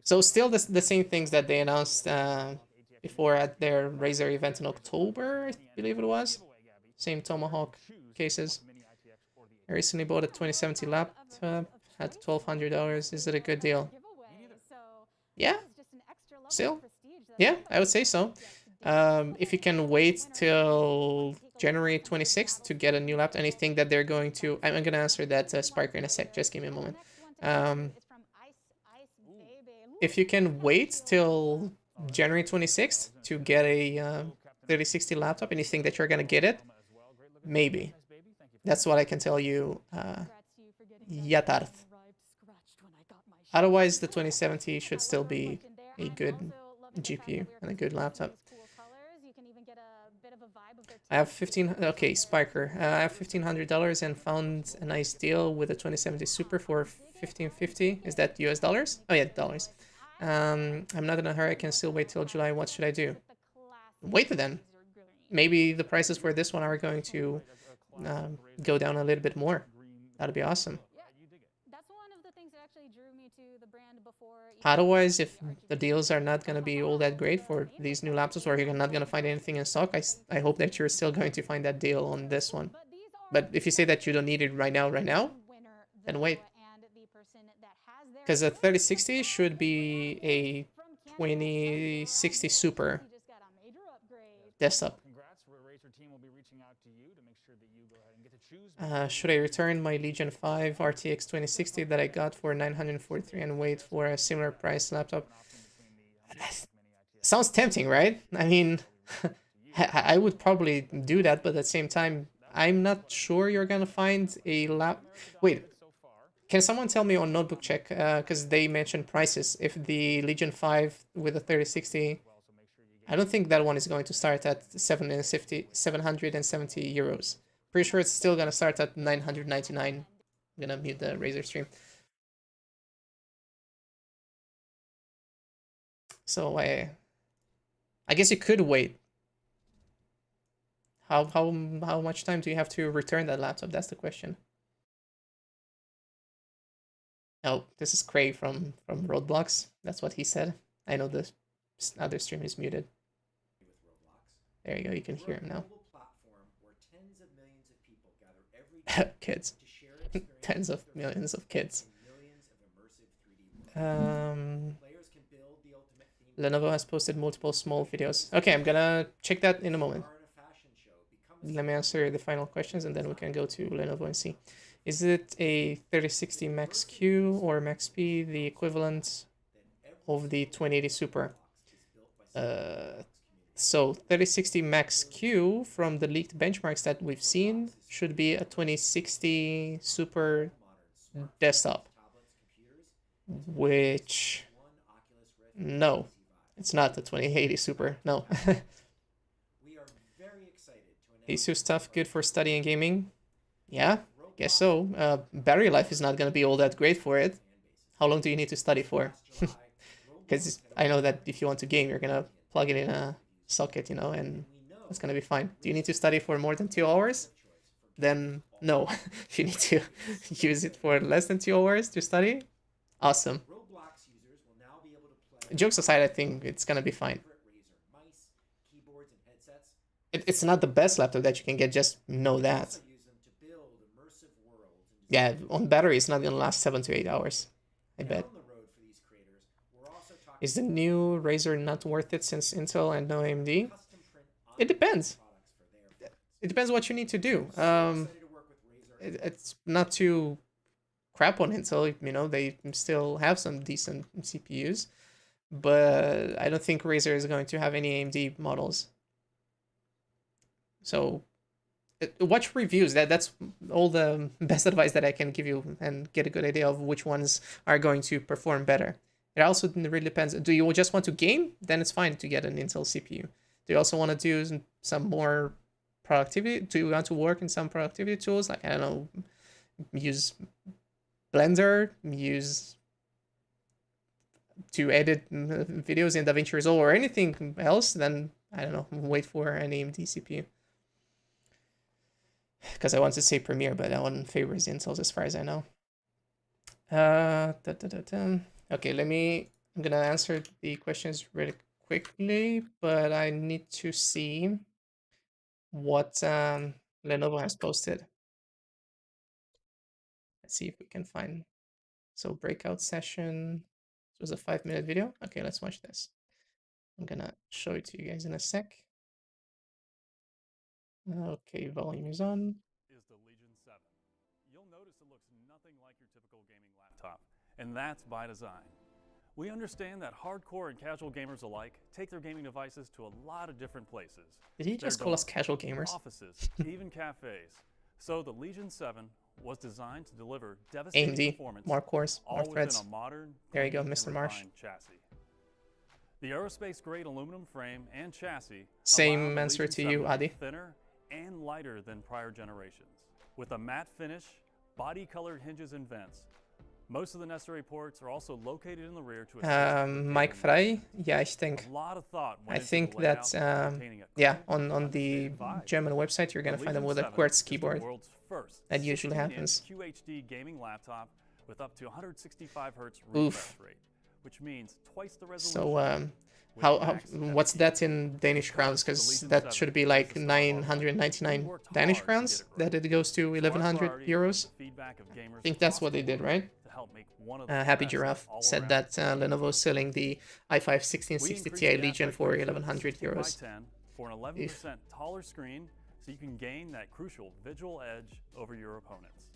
So still the same things that they announced before at their Razer event in October, I believe it was. Same Tomahawk cases. I recently bought a 2070 laptop at $1,200. Is it a good deal? Yeah. Still? Yeah, I would say so. If you can wait till January 26th to get a new laptop, anything that they're going to... I'm going to answer that Sparker in a sec. Just give me a moment. If you can wait till January 26th to get a 3060 laptop and you think that you're going to get it, maybe. That's what I can tell you. Yatart. Otherwise, the 2070 should still be a good GPU and a good laptop. I have okay, Spiker. I have $1,500 and found a nice deal with a 2070 Super for $1,550. Is that US dollars? Oh yeah, dollars. I'm not in a hurry. I can still wait till July. What should I do? Wait then. Maybe the prices for this one are going to go down a little bit more. That'd be awesome. Otherwise, if the deals are not going to be all that great for these new laptops, or you're not going to find anything in stock, I hope that you're still going to find that deal on this one. But if you say that you don't need it right now, then wait. Because a 3060 should be a 2060 Super desktop. Should I return my Legion 5 RTX 2060 that I got for $943 and wait for a similar price laptop? Sounds tempting, right? I mean, I would probably do that, but at the same time, I'm not sure you're gonna find a Wait, can someone tell me on Notebook Check, because they mentioned prices, if the Legion 5 with a 3060, I don't think that one is going to start at 770 euros. Pretty sure it's still gonna start at 999. I'm gonna mute the Razer stream. So I guess you could wait. How much time do you have to return that laptop? That's the question. Oh, this is Craig from Roadblocks. That's what he said. I know the other stream is muted. There you go. You can hear him now. Kids. Tens of millions of kids. Lenovo has posted multiple small videos. Okay, I'm gonna check that in a moment. Let me answer the final questions and then we can go to Lenovo and see. Is it a 3060 Max Q or Max P, the equivalent of the 2080 Super? So 3060 Max Q from the leaked benchmarks that we've seen should be a 2060 Super desktop, which no, it's not the 2080 Super. No. Asus TUF good for studying gaming? Yeah, guess so. Battery life is not going to be all that great for it. How long do you need to study for? Because I know that if you want to game, you're going to plug it in a socket, you know, and it's gonna be fine. Do you need to study for more than 2 hours? Then no. If you need to use it for less than 2 hours to study, awesome. Jokes aside, I think it's gonna be fine. It's not the best laptop that you can get, just know that. Yeah, on battery it's not gonna last 7 to 8 hours, I bet. Is the new Razer not worth it since Intel and no AMD? It depends. It depends what you need to do. It's not too crap on Intel, you know, they still have some decent CPUs, but I don't think Razer is going to have any AMD models. So watch reviews. That's all the best advice that I can give you and get a good idea of which ones are going to perform better. It also really depends. Do you just want to game? Then it's fine to get an Intel CPU. Do you also want to do some more productivity? Do you want to work in some productivity tools? Like, I don't know, use Blender, use to edit videos in DaVinci Resolve or anything else, then I don't know, wait for an AMD CPU. Because I want to say Premiere, but that one favors Intel as far as I know. Okay, I'm gonna answer the questions really quickly, but I need to see what Lenovo has posted. Let's see if we can find. So breakout session. This was a 5-minute video. Okay, let's watch this. I'm gonna show it to you guys in a sec. Okay, volume is on. Is the Legion 7. You'll notice it looks nothing like your typical gaming laptop, and that's by design. We understand that hardcore and casual gamers alike take their gaming devices to a lot of different places. Did he just call us casual gamers? Offices, even cafes. So the Legion 7 was designed to deliver devastating AMD, performance, more cores, more all within threads. a modern, There you go, clean, and Mr. Marsh. refined chassis. The aerospace-grade aluminum frame and chassis Same allow the answer Legion to you, 7 to be Adi. thinner and lighter than prior generations, with a matte finish, body-colored hinges and vents. Most of the necessary ports are also located in the rear to assist with Mike Frey, yeah, I think. a lot of thought I went into think the that layout, maintaining a yeah, clean, on the German website you're gonna The find them Legion with a 7 quartz is the keyboard. world's first That usually 16-inch happens. QHD gaming laptop with up to 165 hertz Oof. refresh rate, which means twice the resolution. So what's that in Danish crowns? Because that should be like 999 Danish crowns that it goes to 1100 euros. I think that's what they did, right? Happy Giraffe said that Lenovo is selling the i5 1660 Ti Legion for 1100 euros. For an 11% taller screen, so you can gain that crucial visual edge over your opponents,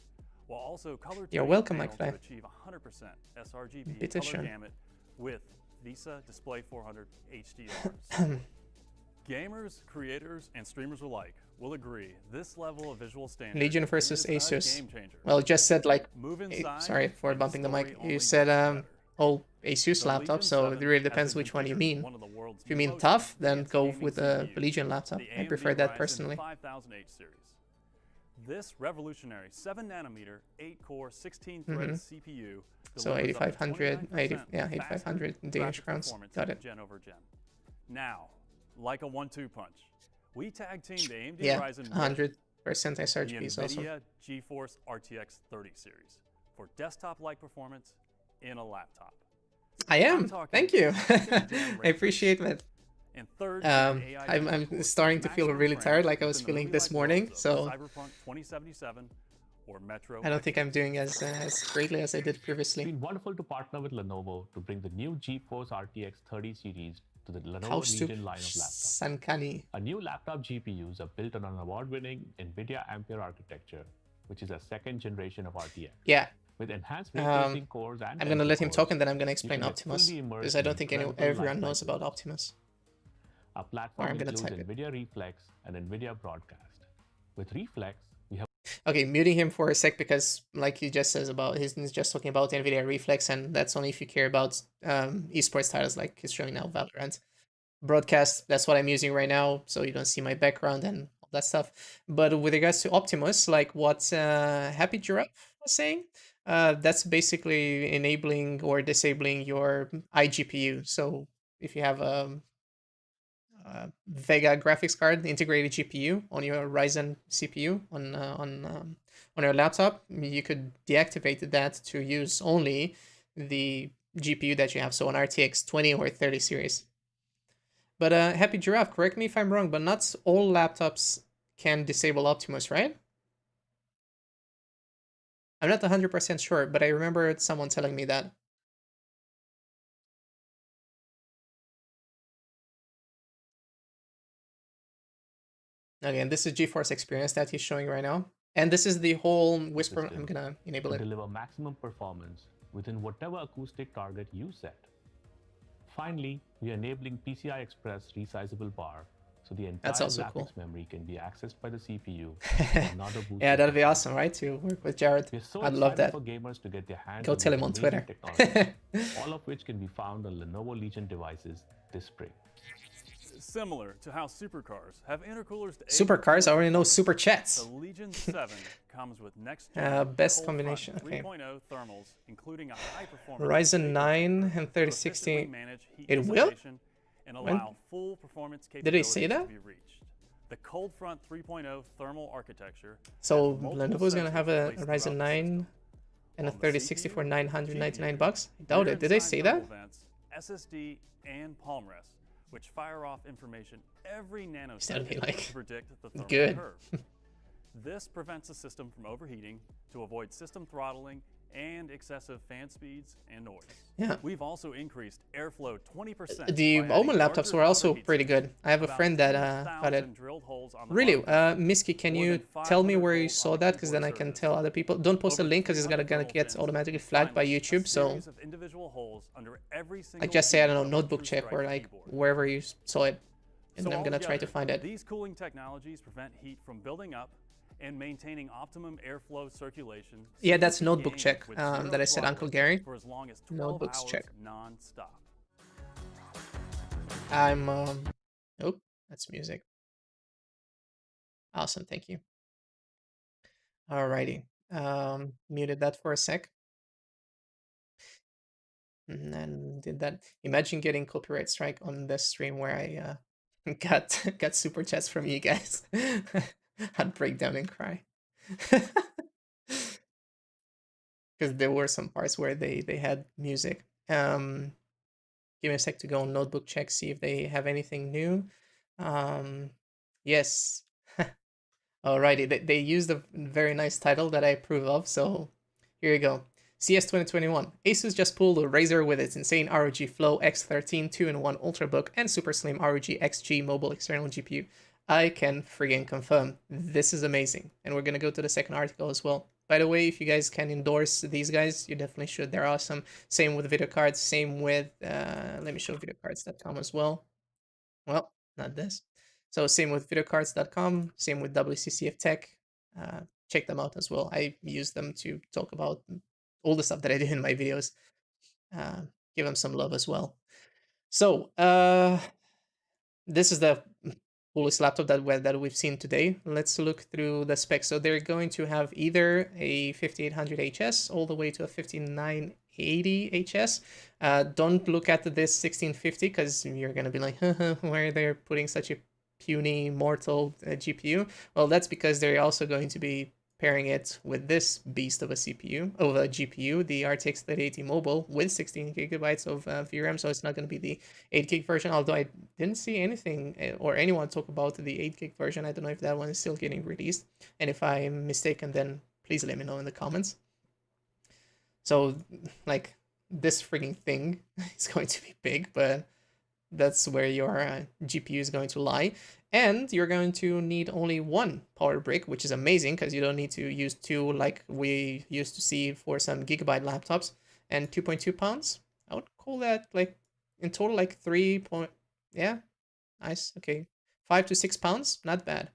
while also color You're tuning welcome, panel Mike to achieve 100% sRGB Bitte color schön. gamut with VISA Display 400 HDRs. Gamers, creators, and streamers alike will agree this level of visual standard Legion versus is a Asus. game changer. Well, it just said like, Move inside, sorry for and the bumping the mic. story only You gets said better. oh Asus The laptop, Legion so it 7 really has depends been which one you considered mean. one of the world's If you mean most tough, then advanced go gaming with the CPUs, Legion laptop. the I AMD prefer that RYZEN personally. 5000H series. This revolutionary 7-nanometer, 8-core, 16-thread CPU So delivers up to 8500, 29% 8500 faster Danish graphics crowns. performance Got it. Gen over gen. Now, like a 1-2 punch, we tag teamed AMD Yeah, Ryzen 100% the sRGB is awesome. NVIDIA GeForce RTX 30 series for desktop-like performance in a laptop. I am. talking Thank you. 16th-gen I appreciate that. And third, I'm starting to feel really tired, like I was feeling this morning. So Cyberpunk 2077 or Metro. I don't think I'm doing as greatly as I did previously. It's been wonderful to partner with Lenovo to bring the new GeForce RTX 30 series to the Lenovo House to Legion line of laptops. Sankani. A new laptop GPUs are built on an award-winning NVIDIA Ampere architecture, which is a second generation of RTX. Yeah. With enhanced ray tracing cores and I'm gonna let him cores, talk and then I'm gonna you explain can get Optimus fully immersed because I in don't think incredible everyone life knows cycles. about Optimus. Our platform I'm gonna includes type it. NVIDIA Reflex and NVIDIA Broadcast. With Reflex, we have Okay, muting him for a sec because, like he just says about, he's just talking about NVIDIA Reflex, and that's only if you care about esports titles like he's showing now, Valorant. Broadcast, that's what I'm using right now, so you don't see my background and all that stuff. But with regards to Optimus, like what Happy Giraffe was saying, that's basically enabling or disabling your iGPU. So if you have a Vega graphics card integrated GPU on your Ryzen CPU on your laptop, you could deactivate that to use only the GPU that you have, so an RTX 20 or 30 series. But Happy Giraffe, correct me if I'm wrong, but not all laptops can disable Optimus, right? I'm not 100% sure, but I remember someone telling me that. Again, this is GeForce Experience that he's showing right now. And this is the whole Whisper. I'm gonna enable it. deliver maximum performance within whatever acoustic target you set. Finally, we are enabling PCI Express resizable bar, so the entire That's also graphics cool. memory can be accessed by the CPU. Not a boot Yeah, that'd be awesome, right? To work with Jared. We're so I'd love excited that. for gamers to get their hands Go on tell this him on amazing Twitter. technology, all of which can be found on Lenovo Legion devices this spring. Similar to how supercars have intercoolers to Supercars, I already know super chats. The Legion 7 comes with next best combination. Okay. 3.0 thermals, including a high-performance RYZEN 9 and 3060. It will? And allow full performance Did they say that? to be reached. The cold front 3.0 thermal architecture. So Lenovo is gonna have a Ryzen 9 and a 3060 for $999 bucks. I doubt it. Did they say that? SSD and palm rest, which fire off information every nanosecond like to predict the thermal good. curve. This prevents the system from overheating to avoid system throttling and excessive fan speeds and noise. Yeah. We've also increased airflow 20%. The Omen laptops were also pretty good. I have a friend that got it. Really, Miski, can you tell me where you saw that? Because then I can tell other people. Don't post a link because it's gonna get automatically flagged by YouTube. So I just say, I don't know, notebook check or like wherever you saw it, and then I'm gonna try to find it. These cooling technologies prevent heat from building up and maintaining optimum airflow circulation. Yeah, that's notebook check that I said, Uncle Gary. For as long as 12 Notebooks hours check. non-stop. I'm oh, that's music. Awesome, thank you. Alrighty. Muted that for a sec. And then did that. Imagine getting copyright strike on this stream where I got super chats from you guys. I'd break down and cry. Because there were some parts where they had music. Give me a sec to go on notebook check, see if they have anything new. Yes. Alrighty, they used a very nice title that I approve of, so here you go. CES 2021. Asus just pulled a Razer with its insane ROG Flow X13 2-in-1 Ultrabook and super slim ROG XG mobile external GPU. I can friggin' confirm, this is amazing. And we're gonna go to the second article as well. By the way, if you guys can endorse these guys, you definitely should. They're awesome. Same with video cards, same with, let me show videocards.com as well. Well, not this. So same with videocards.com, same with WCCF Tech. Check them out as well. I use them to talk about all the stuff that I do in my videos. Give them some love as well. So, this is the coolest laptop that we've seen today. Let's look through the specs. So they're going to have either a 5800HS all the way to a 5980HS. Don't look at this 1650 because you're going to be like, why are they putting such a puny mortal GPU? Well, that's because they're also going to be pairing it with this beast of a GPU, the RTX 3080 Mobile with 16 gigabytes of VRAM, so it's not going to be the 8 gig version, although I didn't see anything or anyone talk about the 8 gig version. I don't know if that one is still getting released, and if I'm mistaken, then please let me know in the comments. So, like, this frigging thing is going to be big, but that's where your GPU is going to lie. And you're going to need only one power brick, which is amazing because you don't need to use two like we used to see for some gigabyte laptops. And 2.2 pounds. I would call that like in total like 3 point. Yeah, nice. Okay, 5 to 6 pounds, not bad.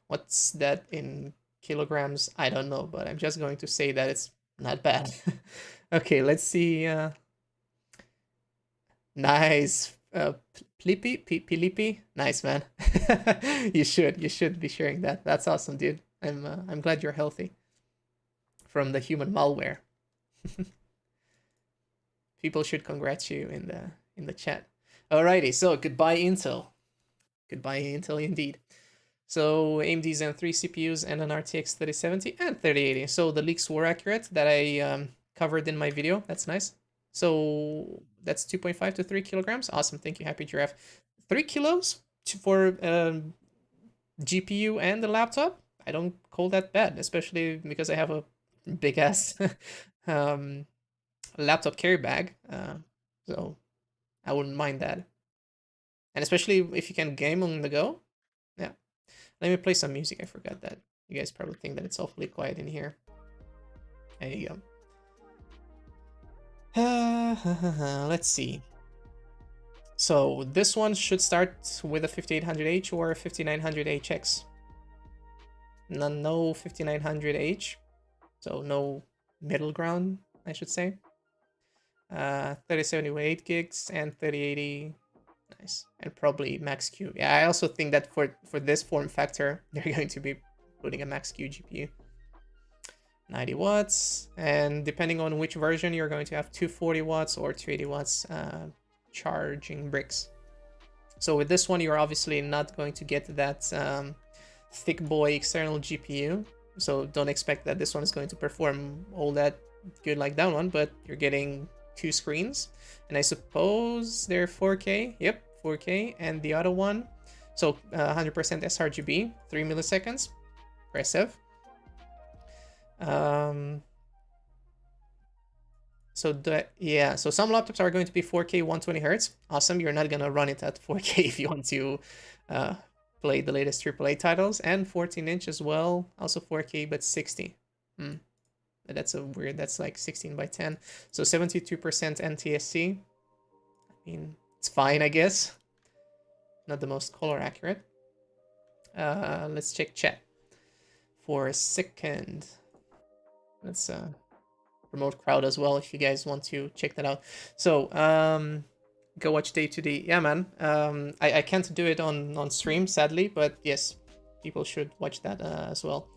What's that in kilograms? I don't know, but I'm just going to say that it's not bad. Okay, let's see. Nice. Pilipi, nice, man. you should be sharing that. That's awesome, dude. I'm glad you're healthy from the human malware. People should congratulate you in the chat. Alrighty, so goodbye Intel. Goodbye Intel indeed. So AMD Zen 3 CPUs and an RTX 3070 and 3080. So the leaks were accurate that I covered in my video. That's nice. So that's 2.5 to 3 kilograms. Awesome. Thank you, Happy Giraffe. 3 kilos for GPU and the laptop. I don't call that bad, especially because I have a big ass laptop carry bag. So I wouldn't mind that. And especially if you can game on the go. Yeah. Let me play some music. I forgot that. You guys probably think that it's awfully quiet in here. There you go. Let's see. So this one should start with a 5800H or a 5900HX. No 5900H, so no middle ground, I should say. 3070 with 8 gigs and 3080. Nice. And probably max Q. Yeah, I also think that for this form factor, they're going to be putting a max Q GPU. 90 watts, and depending on which version, you're going to have 240 watts or 280 watts charging bricks. So with this one, you're obviously not going to get that thick boy external GPU. So don't expect that this one is going to perform all that good like that one, but you're getting 2 screens. And I suppose they're 4K. Yep, 4K. And the other one, so 100% sRGB, 3 milliseconds. Impressive. So some laptops are going to be 4K 120 Hertz. Awesome. You're not gonna run it at 4K if you want to play the latest AAA titles, and 14-inch as well, also 4K but 60. That's a weird. That's like 16 by 10. So 72% NTSC. I mean, it's fine, I guess. Not the most color accurate. Let's check chat for a second. Let's promote crowd as well if you guys want to check that out. So go watch Day to Day. Yeah, man. I can't do it on stream, sadly, but yes, people should watch that as well.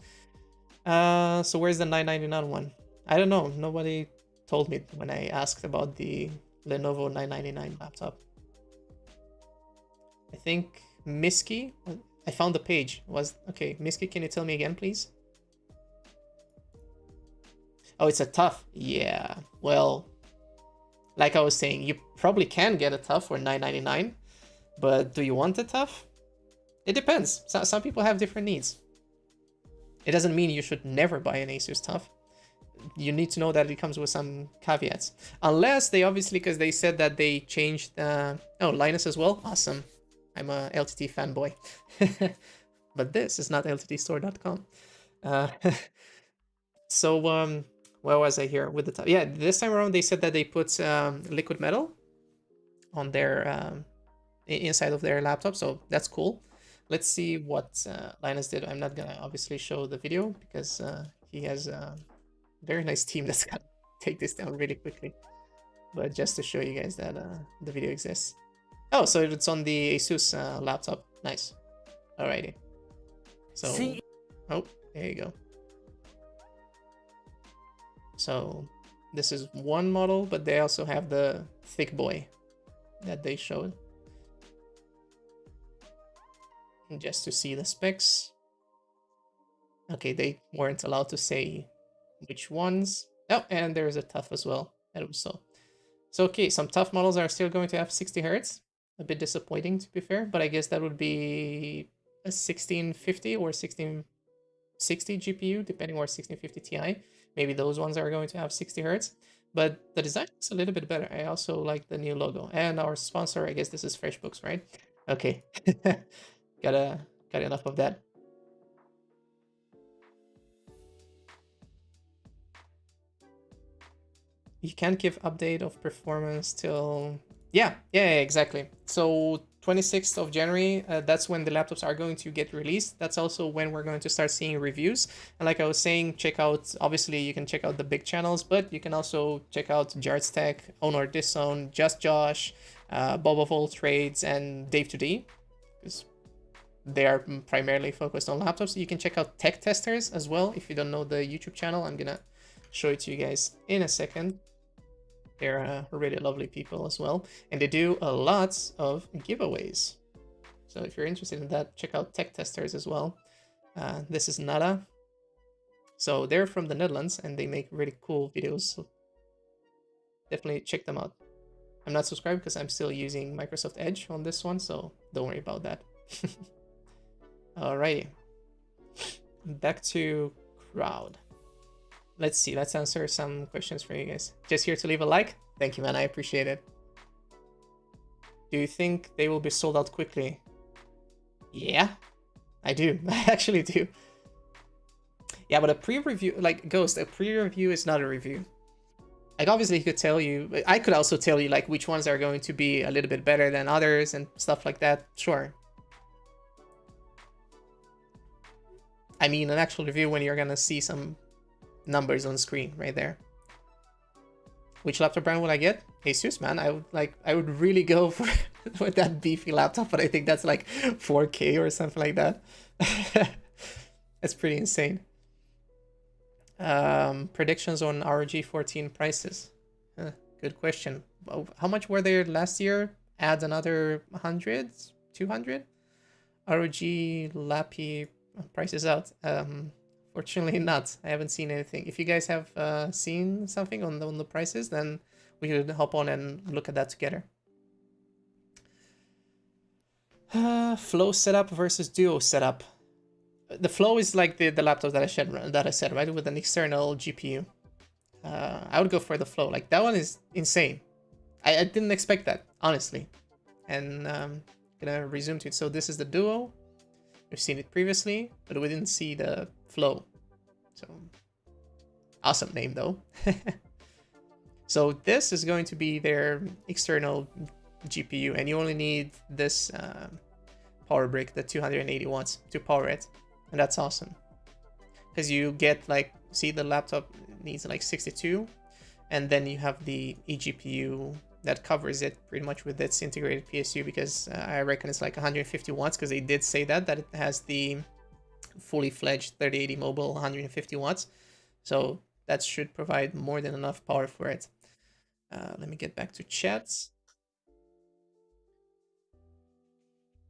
So where's the 999 one? I don't know. Nobody told me when I asked about the Lenovo 999 laptop. I think Misky. I found the page. Was okay. Misky, can you tell me again, please? Oh, it's a TUF. Yeah. Well, like I was saying, you probably can get a TUF for $999, but do you want a TUF? It depends. Some people have different needs. It doesn't mean you should never buy an Asus TUF. You need to know that it comes with some caveats. Unless they obviously, because they said that they changed... oh, Linus as well? Awesome. I'm a LTT fanboy. But this is not lttstore.com. So, where was I here with the TUF? Yeah, this time around they said that they put liquid metal on their... inside of their laptop, so that's cool. Let's see what Linus did. I'm not gonna obviously show the video because he has a very nice team that's gonna take this down really quickly. But just to show you guys that the video exists. Oh, so it's on the Asus laptop. Nice. Alrighty. So, oh, there you go. So this is one model, but they also have the thick boy that they showed. Just to see the specs. Okay, they weren't allowed to say which ones. Oh, and there's a TUF as well. So okay, some TUF models are still going to have 60 Hertz. A bit disappointing, to be fair, but I guess that would be a 1650 or 1660 GPU, depending, or 1650 Ti. Maybe those ones are going to have 60 Hertz. But the design is a little bit better. I also like the new logo. And our sponsor, I guess this is FreshBooks, right? Okay. Got enough of that. You can't give update of performance till... Yeah, exactly. So 26th of January, that's when the laptops are going to get released. That's also when we're going to start seeing reviews. And like I was saying, check out, obviously you can check out the big channels, but you can also check out Jared's Tech, Honor Disown, Just Josh, Bob of All Trades, and Dave 2D. Because they are primarily focused on laptops. You can check out Tech Testers as well. If you don't know the YouTube channel, I'm gonna show it to you guys in a second. They're really lovely people as well, and they do a lot of giveaways. So if you're interested in that, check out Tech Testers as well. This is Nada. So they're from the Netherlands and they make really cool videos. So definitely check them out. I'm not subscribed because I'm still using Microsoft Edge on this one, so don't worry about that. Alrighty. Back to crowd. Let's see, let's answer some questions for you guys. Just here to leave a like. Thank you, man, I appreciate it. Do you think they will be sold out quickly? Yeah, I do. I actually do. Yeah, but a pre-review, like Ghost, a pre-review is not a review. Like, obviously, he could tell you, I could also tell you, like, which ones are going to be a little bit better than others and stuff like that. Sure. I mean, an actual review when you're gonna see some numbers on screen right there. Which laptop brand would I get? Asus, man. I would really go for with that beefy laptop, but I think that's like 4K or something like that. That's pretty insane. Predictions on ROG 14 prices. Good question. How much were they last year? Add another 100, 200? ROG Lappy prices out. Fortunately not. I haven't seen anything. If you guys have seen something on the prices, then we could hop on and look at that together. Flow setup versus Duo setup. The Flow is like the laptop that I said, right, with an external GPU. I would go for the Flow. Like, that one is insane. I didn't expect that, honestly. And gonna resume to it. So this is the Duo. We've seen it previously, but we didn't see the Flow. So awesome name though. So this is going to be their external GPU, and you only need this power brick, the 280 watts, to power it, and that's awesome. Because you get, like, see, the laptop needs like 62, and then you have the eGPU that covers it pretty much with its integrated PSU, because I reckon it's like 150 watts, because they did say that it has the fully fledged 3080 mobile 150 watts. So that should provide more than enough power for it. Let me get back to chats.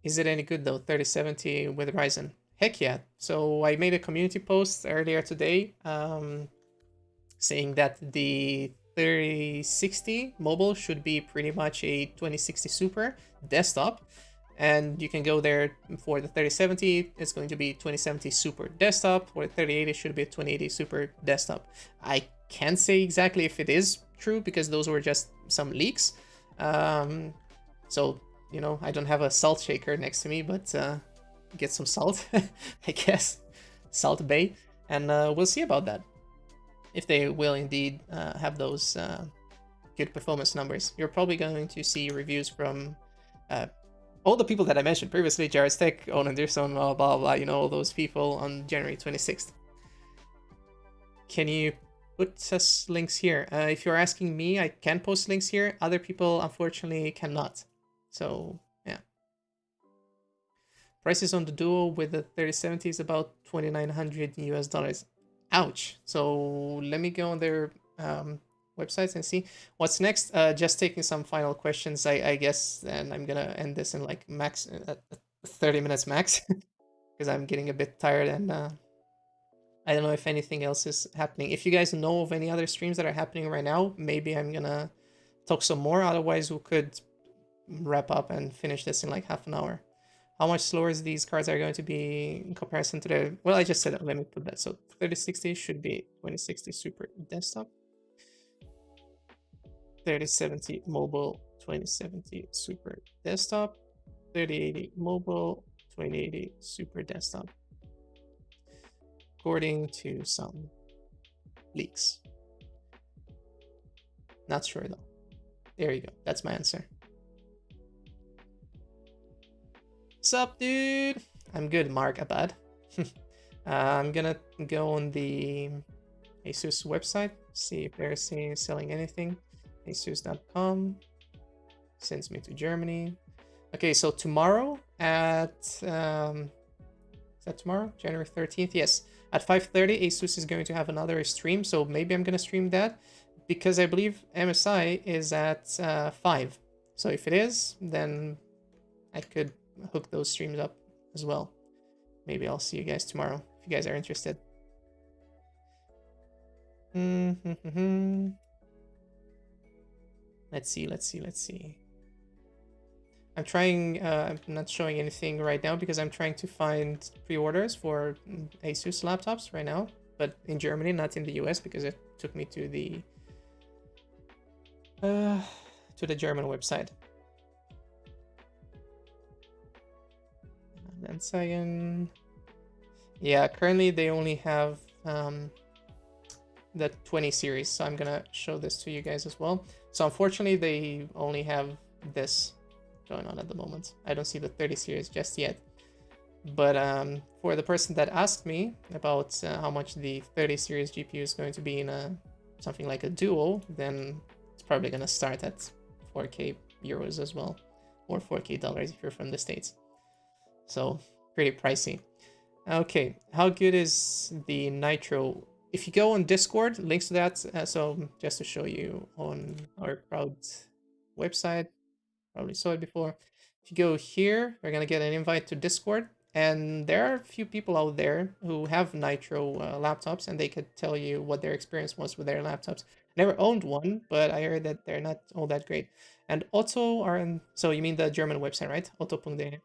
Is it any good though, 3070 with Ryzen? Heck yeah. So I made a community post earlier today saying that the 3060 mobile should be pretty much a 2060 Super desktop, and you can go there for the 3070. It's going to be 2070 Super desktop, or 3080 should be a 2080 Super desktop. I can't say exactly if it is true, because those were just some leaks. So, you know, I don't have a salt shaker next to me, but get some salt, I guess. Salt Bay, and we'll see about that. If they will indeed have those good performance numbers. You're probably going to see reviews from all the people that I mentioned previously, Jared's Tech, Owen Anderson, blah, blah, blah, you know, all those people on January 26th. Can you put us links here? If you're asking me, I can post links here. Other people, unfortunately, cannot. So, yeah. Prices on the Duo with the 3070 is about $2,900 US. Ouch. So let me go on their websites and see what's next. Just taking some final questions, I guess, and I'm gonna end this in like max 30 minutes max, because I'm getting a bit tired, and I don't know if anything else is happening. If you guys know of any other streams that are happening right now, maybe I'm gonna talk some more. Otherwise, we could wrap up and finish this in like half an hour. How much slower these cards are going to be in comparison to the... Well, I just said that. Let me put that. So 3060 should be 2060 Super desktop. 3070 mobile 2070 Super desktop. 3080 mobile 2080 Super desktop. According to some leaks. Not sure though. There you go. That's my answer. Sup, dude? I'm good, Mark Abad. I'm gonna go on the Asus website, see if they're selling anything. Asus.com sends me to Germany. Okay, so tomorrow at is that tomorrow? January 13th? Yes. At 5:30, Asus is going to have another stream, so maybe I'm gonna stream that, because I believe MSI is at 5. So if it is, then I could hook those streams up as well. Maybe I'll see you guys tomorrow if you guys are interested. Let's see. I'm trying, I'm not showing anything right now because I'm trying to find pre-orders for Asus laptops right now, but in Germany, not in the US, because it took me to the German website. And second, yeah, currently they only have the 20 series, so I'm gonna show this to you guys as well. So unfortunately, they only have this going on at the moment. I don't see the 30 series just yet. But for the person that asked me about how much the 30 series GPU is going to be in something like a Duo, then probably gonna start at 4K euros as well, or 4K dollars if you're from the States. So pretty pricey. Okay, how good is the Nitro? If you go on Discord, links to that. So just to show you on our crowd website, probably saw it before. If you go here, we're gonna get an invite to Discord, and there are a few people out there who have Nitro laptops, and they could tell you what their experience was with their laptops. Never owned one, but I heard that they're not all that great. And Otto are so you mean the German website, right? Otto.de.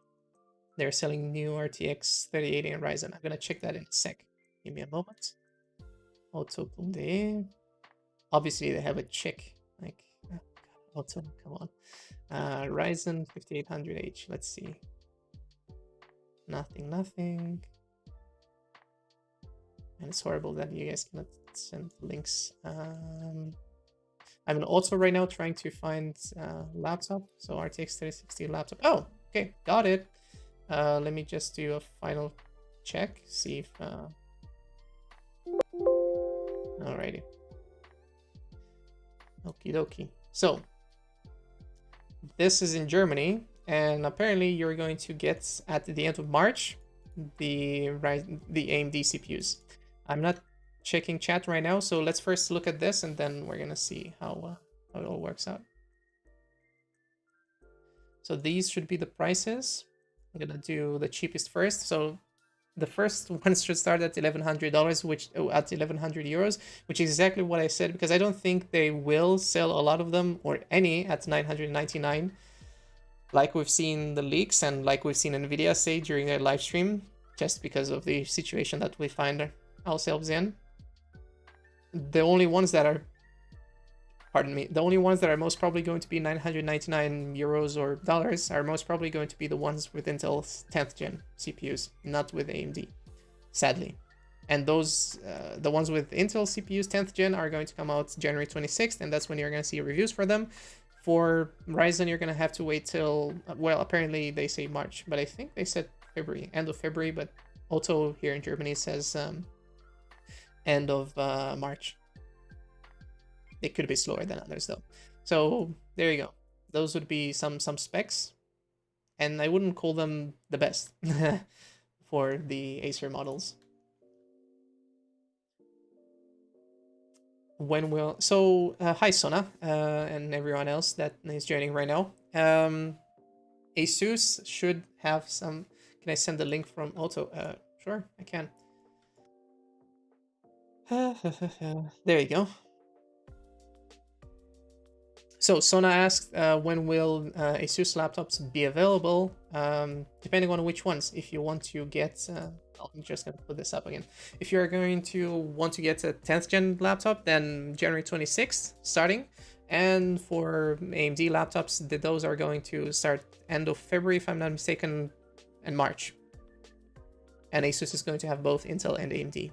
They're selling new RTX 3080 and RYZEN. I'm gonna check that in a sec. Give me a moment. Otto.de. Obviously, they have a check. Like, oh God, Otto, come on. RYZEN 5800H. Let's see. Nothing. And it's horrible that you guys cannot send links. I'm also right now trying to find laptop. So RTX 3060 laptop. Oh, okay, got it. Let me just do a final check. See if. Alrighty. Okie dokie. So this is in Germany, and apparently you're going to get at the end of March the AMD CPUs. I'm not checking chat right now, so let's first look at this, and then we're gonna see how it all works out. So these should be the prices. I'm gonna do the cheapest first. So the first ones should start at $1,100, which at 1,100 euros, which is exactly what I said, because I don't think they will sell a lot of them or any at 999, like we've seen the leaks and like we've seen NVIDIA say during their live stream, just because of the situation that we find ourselves in. The only ones that are, the only ones that are most probably going to be 999 euros or dollars are most probably going to be the ones with Intel's 10th gen CPUs, not with AMD, sadly. And those, the ones with Intel CPUs 10th gen are going to come out January 26th, and that's when you're going to see reviews for them. For Ryzen, you're going to have to wait till, well, apparently they say March, but I think they said February, end of February, but Otto here in Germany says end of March. It could be slower than others though. So there you go. Those would be some specs, and I wouldn't call them the best for the Acer models. When will hi Sona and everyone else that is joining right now. Asus should have some. Can I send the link from Otto? Sure, I can. There you go. So Sona asked, when will Asus laptops be available? Depending on which ones. If you want to get, I'm just gonna put this up again. If you are going to want to get a 10th gen laptop, then January 26th starting. And for AMD laptops, those are going to start end of February, if I'm not mistaken, and March. And Asus is going to have both Intel and AMD.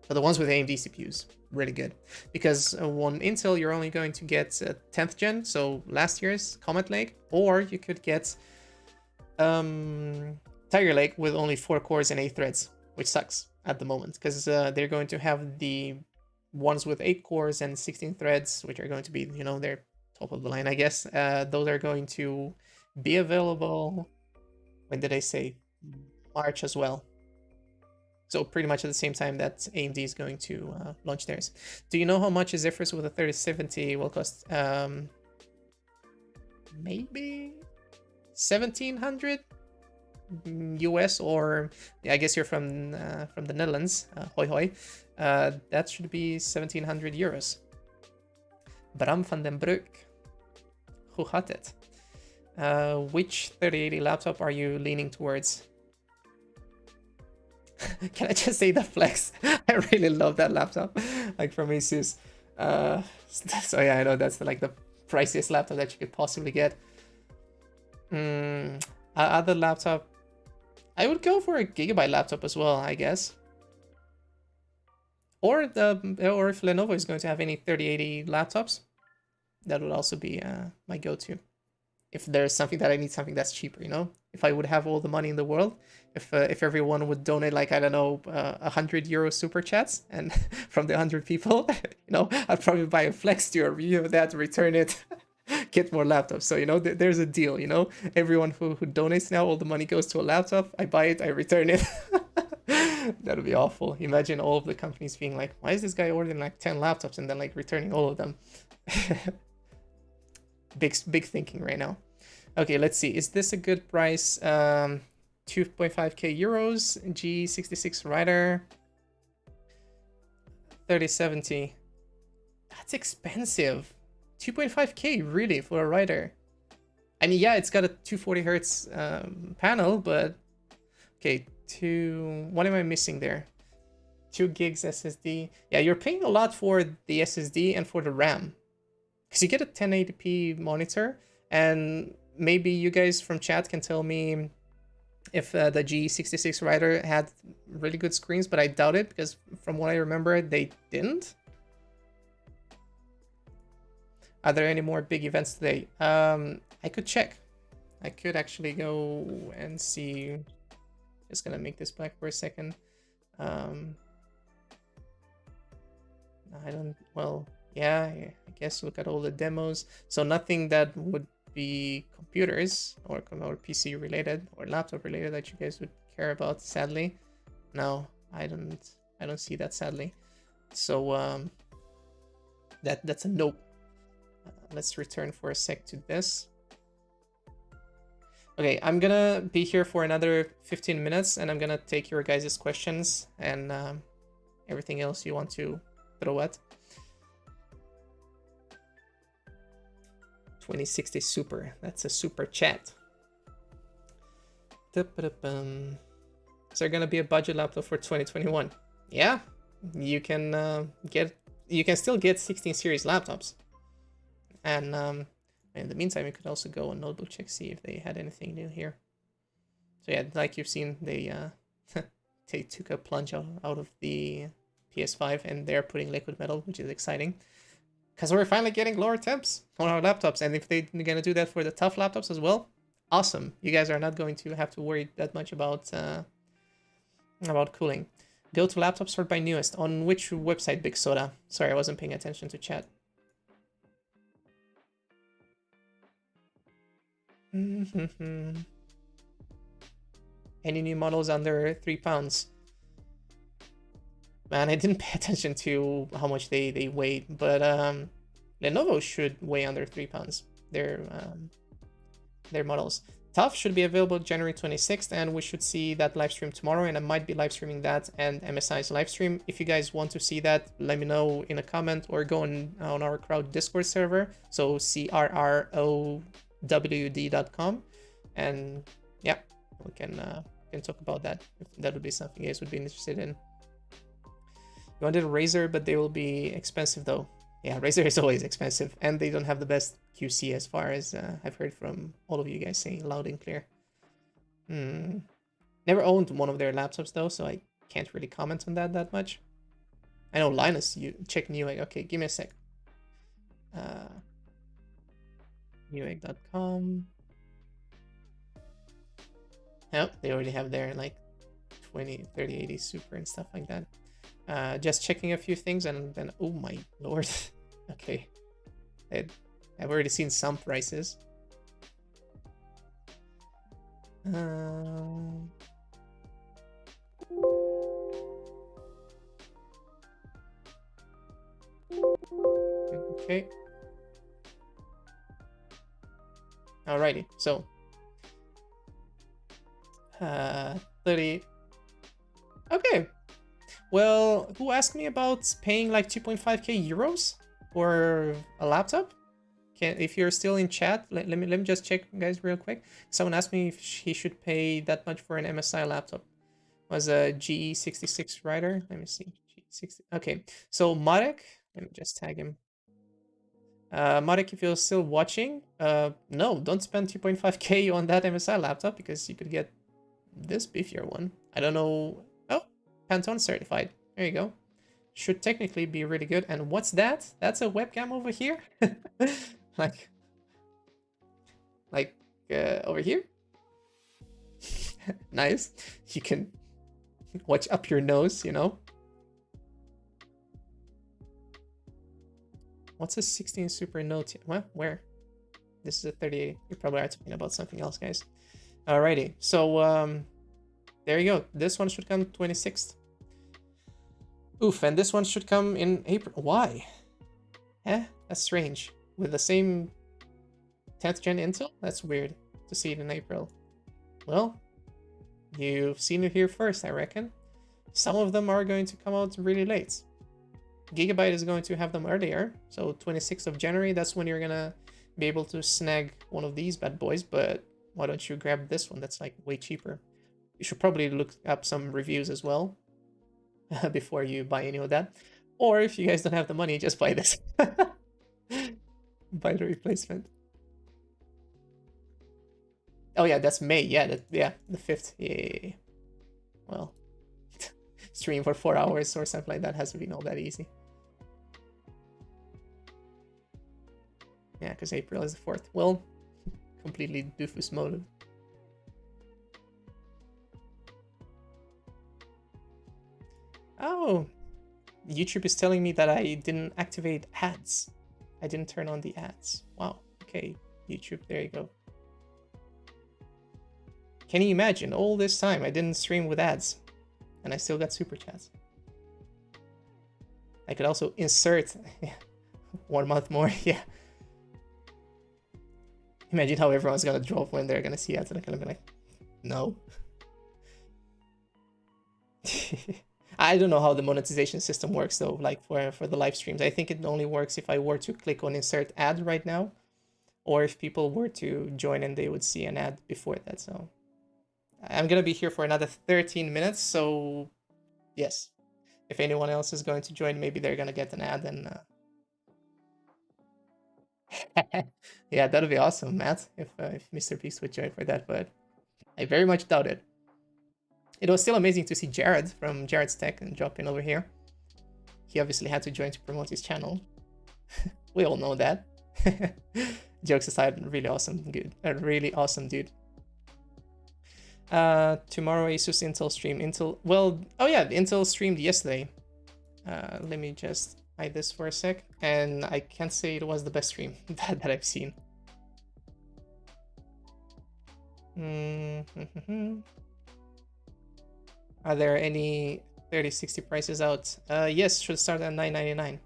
But the ones with AMD CPUs, really good. Because on Intel, you're only going to get 10th gen, so last year's Comet Lake, or you could get Tiger Lake with only 4 cores and 8 threads, which sucks at the moment, because they're going to have the ones with 8 cores and 16 threads, which are going to be, you know, their top of the line, I guess. Those are going to be available, when did I say? March as well. So pretty much at the same time that AMD is going to launch theirs. Do you know how much is difference with a 3070 will cost? Maybe 1,700 US, or yeah, I guess you're from the Netherlands. Hoi hoi. That should be 1,700 euros. Bram van den Broek. Who had it? Which 3080 laptop are you leaning towards? Can I just say the Flex? I really love that laptop, like from Asus. So yeah, I know that's like the priciest laptop that you could possibly get. Other laptop, I would go for a Gigabyte laptop as well, I guess. Or if Lenovo is going to have any 3080 laptops, that would also be my go-to. if there's something that I need, something that's cheaper, you know? If I would have all the money in the world, if everyone would donate like, I don't know, 100 euro super chats, and from the 100 people, you know, I'd probably buy a flex to review that, return it, get more laptops. So, you know, there's a deal, you know? Everyone who donates now, all the money goes to a laptop, I buy it, I return it. That would be awful. Imagine all of the companies being like, why is this guy ordering like 10 laptops and then like returning all of them? Big thinking right now. Okay, let's see. Is this a good price? 2.5k euros, G66 Rider, 3070. That's expensive. 2.5k really for a Rider. I mean, yeah, it's got a 240 hertz panel, but okay, what am I missing there? 2 gigs SSD. Yeah, you're paying a lot for the SSD and for the RAM, because you get a 1080p monitor, and maybe you guys from chat can tell me if the G66 Rider had really good screens, but I doubt it, because from what I remember, they didn't. Are there any more big events today? I could check. I could actually go and see. Just gonna make this black for a second. Well, yeah, I guess look at all the demos. So nothing that would be computers or PC related or laptop related that you guys would care about, sadly. No, I don't see that, sadly. So that's a nope. Let's return for a sec to this. Okay, I'm gonna be here for another 15 minutes, and I'm gonna take your guys' questions and everything else you want to throw at. 2060 Super, that's a super chat. Is there gonna be a budget laptop for 2021? Yeah, you can still get 16 series laptops, and in the meantime, you could also go on Notebook Check, see if they had anything new here. So yeah, like you've seen, they they took a plunge out of the PS5, and they're putting liquid metal, which is exciting, because we're finally getting lower temps on our laptops. And if they're gonna do that for the TUF laptops as well, awesome. You guys are not going to have to worry that much about cooling. Go to laptop, sort by newest. On which website, Big Soda? Sorry, I wasn't paying attention to chat. Any new models under £3? Man, I didn't pay attention to how much they weigh, but Lenovo should weigh under £3. Their models. TUF should be available January 26th, and we should see that live stream tomorrow, and I might be live streaming that and MSI's live stream. If you guys want to see that, let me know in a comment or go on our crowd Discord server, so crrowd.com, and yeah, we can talk about that if that would be something you guys would be interested in. You wanted a Razer, but they will be expensive though. Yeah, Razer is always expensive, and they don't have the best QC as far as I've heard from all of you guys saying loud and clear. Never owned one of their laptops though, so I can't really comment on that much. I know Linus, you check Newegg. Okay, give me a sec. Newegg.com. Oh, they already have their like 20, 30, 80 Super and stuff like that. Just checking a few things, and then, oh my lord. Okay. I've already seen some prices. Okay. Alrighty, so 30. Okay. Well, who asked me about paying like 2.5k euros for a laptop? If you're still in chat, let me just check, guys, real quick. Someone asked me if he should pay that much for an MSI laptop. It was a G66 Rider. Let me see. G60. Okay, so Marek, let me just tag him. Marek, if you're still watching, no, don't spend 2.5k on that MSI laptop, because you could get this beefier one. I don't know. Oh, Pantone certified. There you go. Should technically be really good. And what's that? That's a webcam over here? Like, like over here. Nice. You can watch up your nose, you know. What's a 16 Super Note? Well, where? This is a 3080. You probably are talking about something else, guys. Alrighty, so there you go. This one should come 26th. Oof, and this one should come in April. Why? Eh? That's strange. With the same 10th gen Intel? That's weird to see it in April. Well, you've seen it here first, I reckon. Some of them are going to come out really late. Gigabyte is going to have them earlier, so 26th of January, that's when you're gonna be able to snag one of these bad boys, but why don't you grab this one? That's like way cheaper. You should probably look up some reviews as well before you buy any of that. Or if you guys don't have the money, just buy this. Buy the replacement. Oh yeah, that's May. Yeah, the 5th. Yeah. Well, stream for 4 hours or something like that hasn't been all that easy. Yeah, because April is the 4th. Well, completely doofus mode. Oh, YouTube is telling me that I didn't activate ads. I didn't turn on the ads. Wow. Okay, YouTube, there you go. Can you imagine? All this time I didn't stream with ads, and I still got super chats. I could also insert 1 month more. Yeah. Imagine how everyone's gonna drop when they're gonna see ads, and they're gonna be like, no. I don't know how the monetization system works though, like for the live streams. I think it only works if I were to click on insert ad right now, or if people were to join and they would see an ad before that. So I'm gonna be here for another 13 minutes, so yes. If anyone else is going to join, maybe they're gonna get an ad and yeah, that'd be awesome, Matt, if Mr. Beast would join for that, but I very much doubt it. It was still amazing to see Jared from Jared's Tech and drop in over here. He obviously had to join to promote his channel. We all know that. Jokes aside, really awesome, good, a really awesome dude. Tomorrow Asus Intel stream. Well, oh yeah, Intel streamed yesterday. Let me just hide this for a sec, and I can't say it was the best stream that I've seen. Are there any 3060 prices out? Yes, should start at $999.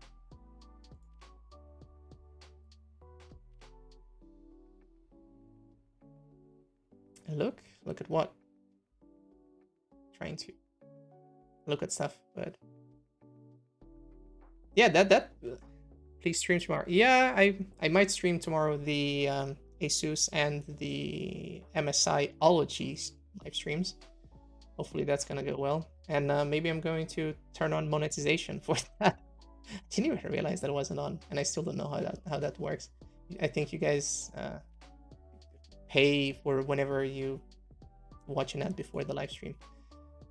Look at what? Trying to look at stuff, but yeah, that please stream tomorrow. Yeah, I might stream tomorrow the Asus and the MSI Ologies live streams. Hopefully that's gonna go well, and maybe I'm going to turn on monetization for that. I didn't even realize that it wasn't on, and I still don't know how that works. I think you guys pay for whenever you watch an ad before the live stream.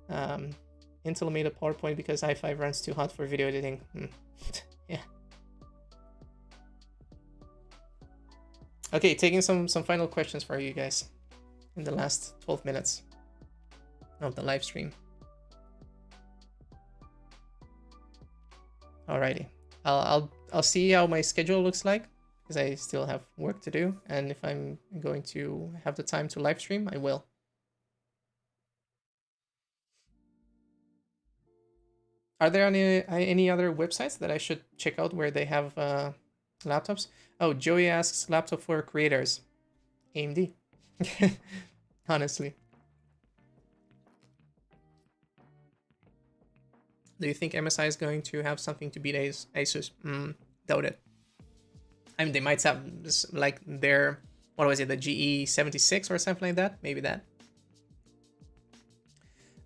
Intel made a PowerPoint because i5 runs too hot for video editing. Yeah. Okay, taking some final questions for you guys in the last 12 minutes of the live stream. Alrighty, I'll see how my schedule looks like, because I still have work to do, and if I'm going to have the time to live stream, I will. Are there any other websites that I should check out where they have laptops? Oh, Joey asks, laptop for creators. AMD. Honestly. Do you think MSI is going to have something to beat Asus? Doubt it. I mean, they might have like their, what was it, the GE76 or something like that? Maybe that.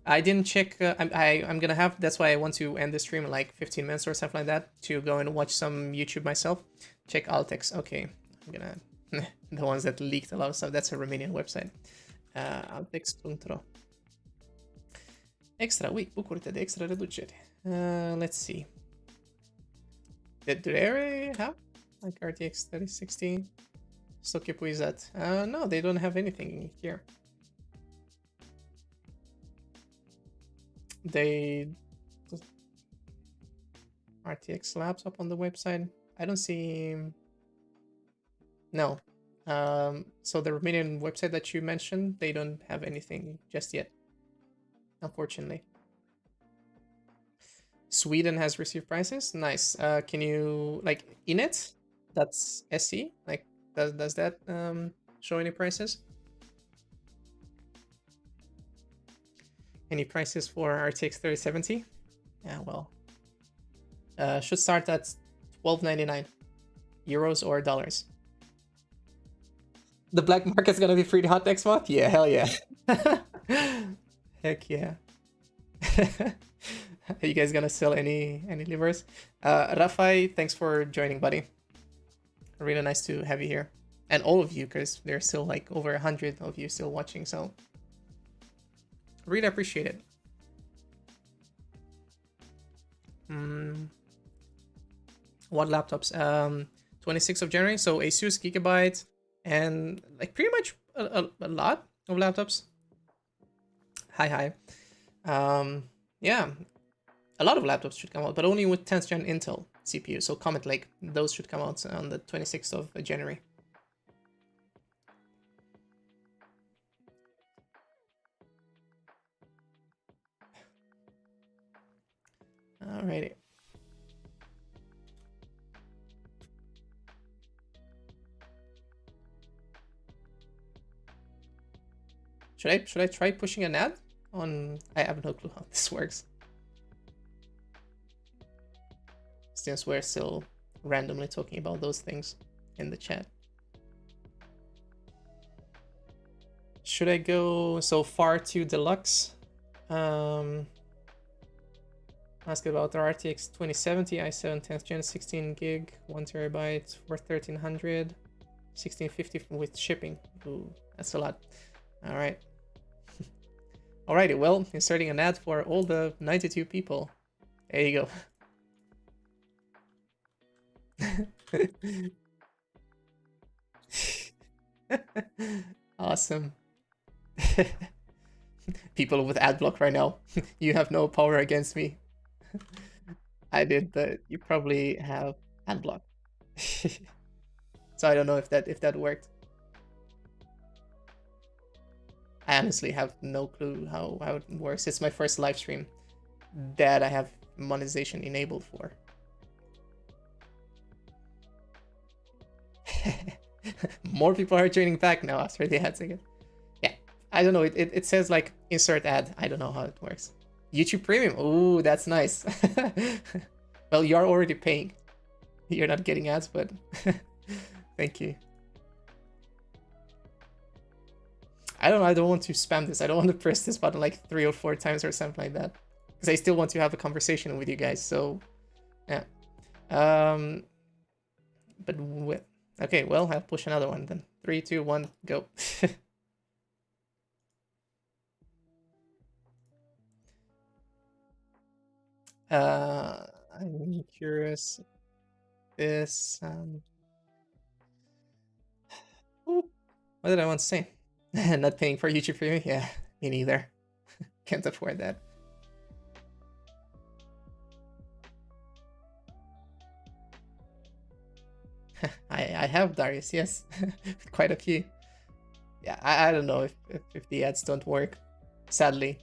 I didn't check. I'm gonna have. That's why I want to end the stream in like 15 minutes or something like that to go and watch some YouTube myself. Check Altex. Okay, I'm gonna the ones that leaked a lot of stuff. That's a Romanian website. Altex.ro. Extra. Ui, bucură-te de extra reduceri. Let's see. Do they already have like RTX 3060? So que pois that. No, they don't have anything here. They RTX laptop on the website. I don't see. No. So the Romanian website that you mentioned, they don't have anything just yet, unfortunately. Sweden has received prices. Nice. Can you like in it? That's SE. Like, does that show any prices? Any prices for RTX 3070? Yeah, well, should start at €12.99 or dollars. The black market's gonna be pretty hot next month? Yeah, hell yeah. Heck yeah. Are you guys gonna sell any livers? Rafai, thanks for joining, buddy. Really nice to have you here. And all of you, because there's still like over 100 of you still watching, so really appreciate it. What laptops? 26th of January, so Asus Gigabyte, and like pretty much a lot of laptops. Hi. Yeah, a lot of laptops should come out, but only with 10th gen Intel CPU. So Comet Lake, those should come out on the 26th of January. Alrighty. Should I try pushing an ad on? I have no clue how this works. Since we're still randomly talking about those things in the chat. Should I go so far to deluxe? Ask about the RTX 2070 i7 10th gen 16 gig 1 terabyte for 1300 1650 with shipping. Ooh, that's a lot. All right. Alrighty, well, inserting an ad for all the 92 people. There you go. Awesome. People with ad block right now. You have no power against me. I did, but you probably have ad block. So I don't know if that worked. I honestly have no clue how it works. It's my first live stream that I have monetization enabled for. More people are joining back now after the ads again. Yeah, I don't know. It says like insert ad. I don't know how it works. YouTube Premium. Ooh, that's nice. Well, you are already paying. You're not getting ads, but thank you. I don't want to spam this. I don't want to press this button like 3 or 4 times or something like that. Because I still want to have a conversation with you guys. So, yeah. Okay, well, I'll push another one then. 3, 2, 1, go. I'm curious. This. What did I want to say? Not paying for YouTube Premium? Yeah, me neither. Can't afford that. I have Darius, yes. Quite a few. Yeah, I don't know if the ads don't work. Sadly.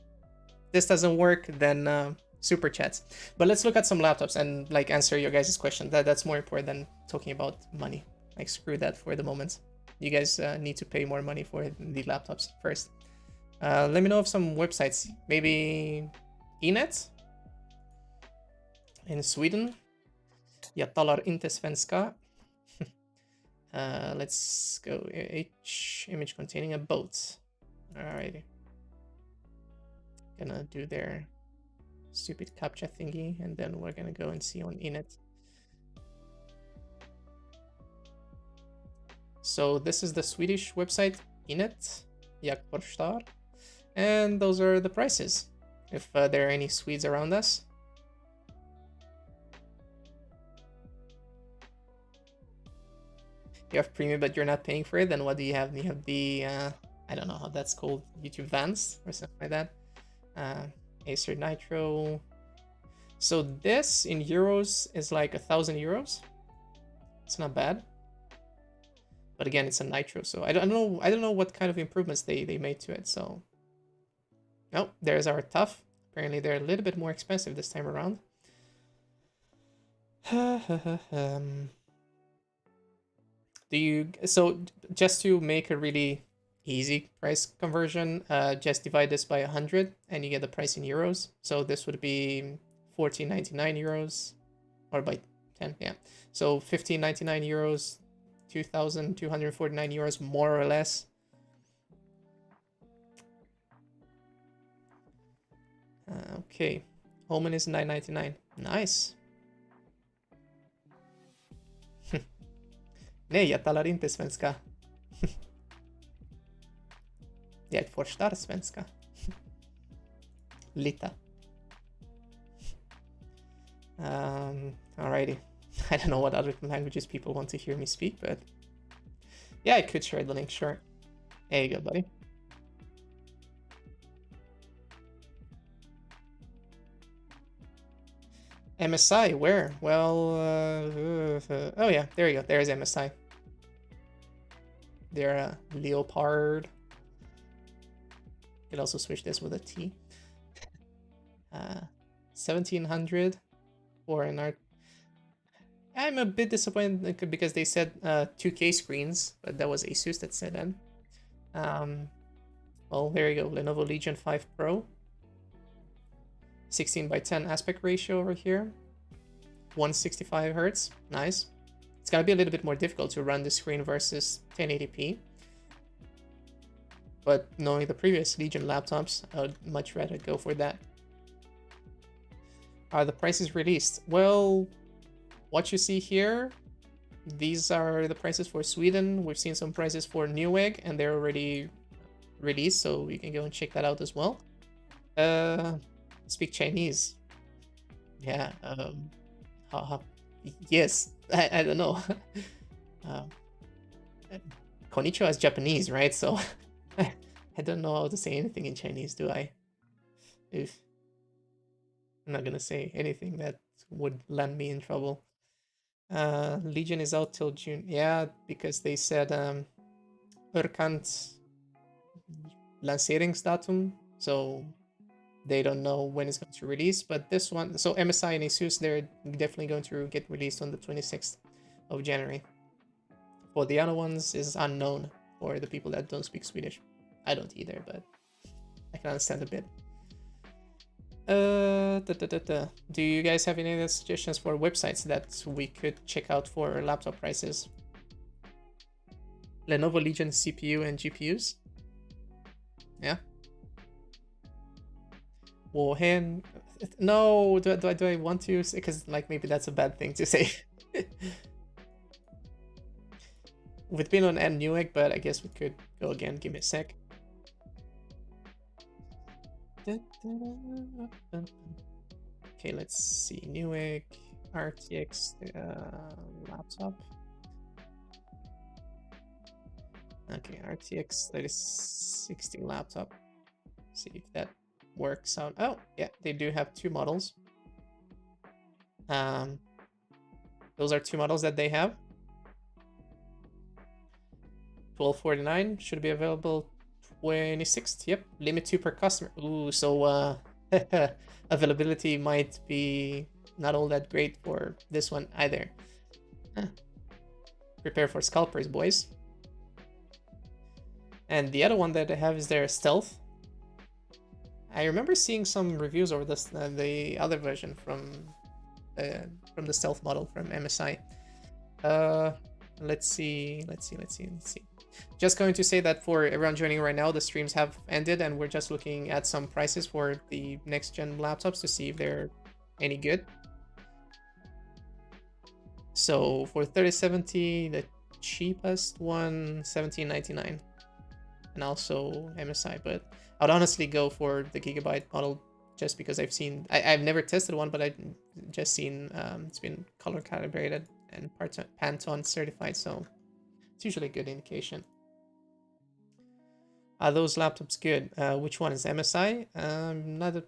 If this doesn't work, then super chats. But let's look at some laptops and like answer your guys' question. That's more important than talking about money. Like screw that for the moment. You guys need to pay more money for the laptops first. Let me know of some websites. Maybe Enet in Sweden. Jag talar inte svenska. Let's go. Image containing a boat. Alrighty. Gonna do their stupid captcha thingy, and then we're gonna go and see on Enet. So this is the Swedish website, Enet, Jag förstår. And those are the prices, if there are any Swedes around us. you have premium but you're not paying for it, then what do you have? You have the I don't know how that's called, YouTube Advanced or something like that. Acer Nitro. So this in euros is like 1,000 euros. It's not bad. But again, it's a Nitro, so I don't know what kind of improvements they made to it. So, oh, there's our TUF. Apparently, they're a little bit more expensive this time around. So just to make a really easy price conversion, just divide this by 100 and you get the price in euros. So this would be 14.99 euros, or by 10, yeah. So 15.99 euros, 2,249 euros more or less. Okay, Omen is 9.99. Nice. Nej, jag talar inte svenska. Jag förstår svenska. Lite. Alrighty. I don't know what other languages people want to hear me speak, but yeah, I could share the link, sure. There you go, buddy. MSI, where? Well, oh yeah, there you go. There's MSI. They're a Leopard. You could also switch this with a T. 1,700 for an art. I'm a bit disappointed because they said 2K screens, but that was Asus that said that. Well, there you go. Lenovo Legion 5 Pro. 16:10 aspect ratio over here. 165 Hz. Nice. It's gonna be a little bit more difficult to run the screen versus 1080p. But knowing the previous Legion laptops, I would much rather go for that. Are the prices released? Well, what you see here, these are the prices for Sweden. We've seen some prices for Newegg, and they're already released, so you can go and check that out as well. Speak Chinese. Yeah. Yes. I don't know. Konnichiwa is Japanese, right? So I don't know how to say anything in Chinese, do I? I'm not gonna say anything that would land me in trouble. Legion is out till June. Yeah, because they said Urkant lanceringsdatum, so they don't know when it's going to release. But this one, so MSI and Asus, they're definitely going to get released on the 26th of January. For the other ones is unknown for the people that don't speak Swedish. I don't either, but I can understand a bit. Do you guys have any other suggestions for websites that we could check out for laptop prices? Lenovo Legion CPU and GPUs? Yeah. Wohen? No, do I want to say? Because like maybe that's a bad thing to say. We've been on Newegg, but I guess we could go again. Give me a sec. Okay, let's see. Newegg, RTX laptop. Okay, RTX 3060 laptop. See if that works out. Oh, yeah, they do have two models. Those are two models that they have. 1249 should be available 26th. Yep, limit 2 per customer. Ooh, so availability might be not all that great for this one either. Prepare for scalpers, boys. And the other one that I have is their Stealth. I remember seeing some reviews over this the other version from the Stealth model from MSI. Let's see. Just going to say that for everyone joining right now, the streams have ended and we're just looking at some prices for the next gen laptops to see if they're any good. So for 3070, the cheapest one, $17.99, and also MSI. But I'd honestly go for the Gigabyte model just because I've never tested one, but I've just seen it's been color calibrated and Pantone certified, so It's usually a good indication. Are those laptops good? Which one is MSI? I'm not a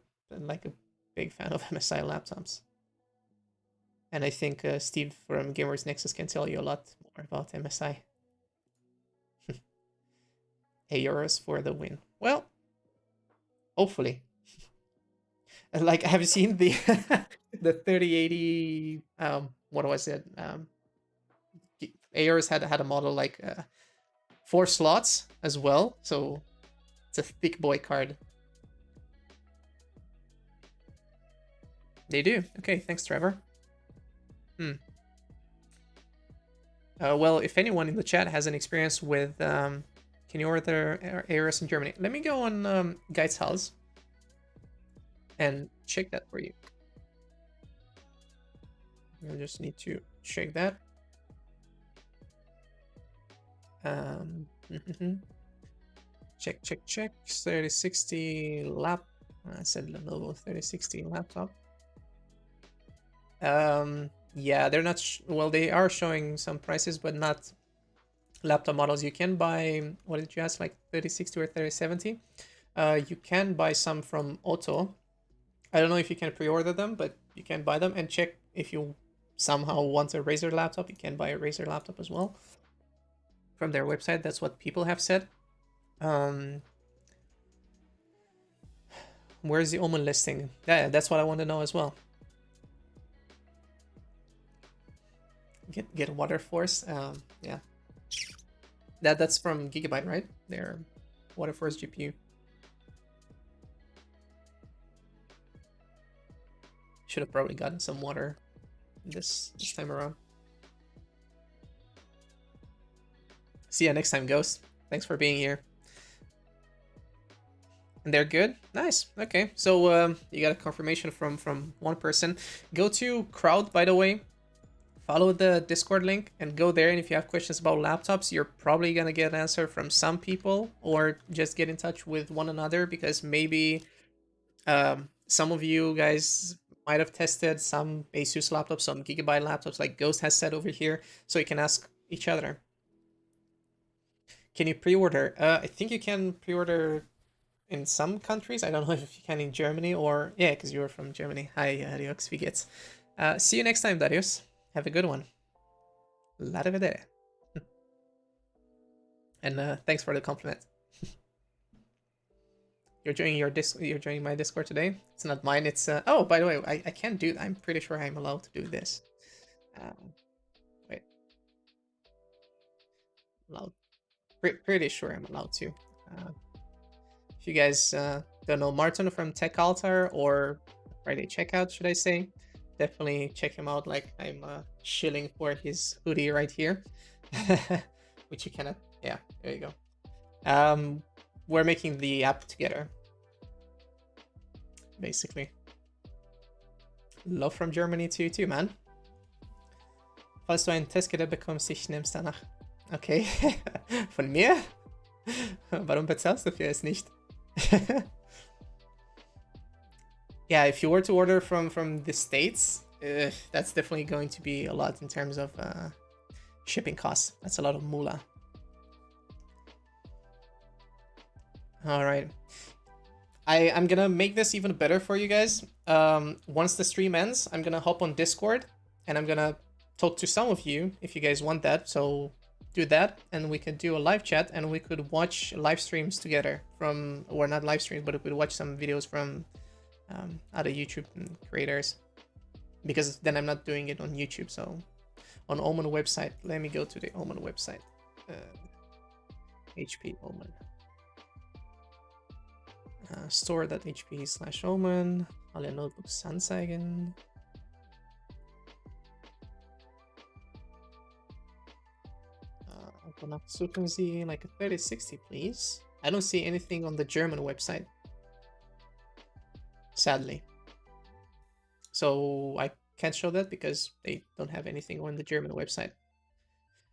big fan of MSI laptops. And I think Steve from Gamers Nexus can tell you a lot more about MSI. €8 for the win. Well, hopefully. Like, have you seen the the 3080? What was it? Aorus had a model like 4 slots as well, so it's a thick boy card. They do. Okay, thanks, Trevor. Well, if anyone in the chat has an experience with, can you order Aorus in Germany? Let me go on Guide's house and check that for you. You just need to check that. Check. 3060 lap. I said Lenovo 3060 laptop. Yeah, they're not. Well, they are showing some prices, but not laptop models. You can buy. What did you ask? Like 3060 or 3070. You can buy some from Otto. I don't know if you can pre-order them, but you can buy them and check if you somehow want a Razer laptop. You can buy a Razer laptop as well from their website. That's what people have said. Where's the Omen listing? Yeah, that's what I want to know as well. Get Water Force. Yeah, that's from Gigabyte, right? Their Water Force GPU. Should have probably gotten some water this time around. See ya next time, Ghost. Thanks for being here. And they're good? Nice. Okay, so you got a confirmation from one person. Go to Crowd, by the way. Follow the Discord link and go there. And if you have questions about laptops, you're probably going to get an answer from some people, or just get in touch with one another, because maybe some of you guys might have tested some Asus laptops, some Gigabyte laptops, like Ghost has said over here. So you can ask each other. Can you pre-order? I think you can pre-order in some countries. I don't know if you can in Germany, or... Yeah, because you're from Germany. Hi, Darius Vigets. See you next time, Darius. Have a good one. L'arrivedere. And thanks for the compliment. You're joining my Discord today. It's not mine. It's oh, by the way, I can't do. I'm pretty sure I'm allowed to do this. Wait. Allowed. Pretty sure I'm allowed to. If you guys don't know Martin from Tech Altar, or Friday Checkout, should I say? Definitely check him out. Like, I'm shilling for his hoodie right here, which you cannot. Yeah, there you go. We're making the app together, basically. Love from Germany to you too, man. Falls du einen Testgerät bekommst, ich nimm's danach. Okay. Von mir? Warum bezahlst du für es nicht? Yeah, if you were to order from the States, that's definitely going to be a lot in terms of shipping costs. That's a lot of moolah. All right. I'm gonna make this even better for you guys. Once the stream ends, I'm gonna hop on Discord and I'm gonna talk to some of you if you guys want that. So do that, and we could do a live chat, and we could watch live streams together from, or not live streams, but we could watch some videos from other YouTube creators, because then I'm not doing it on YouTube. So on Omen website, let me go to the Omen website. HP Omen. Store.hp/Omen. Alle Notebooks anzeigen. Suchen Sie like a 3060, please. I don't see anything on the German website, sadly. So I can't show that because they don't have anything on the German website.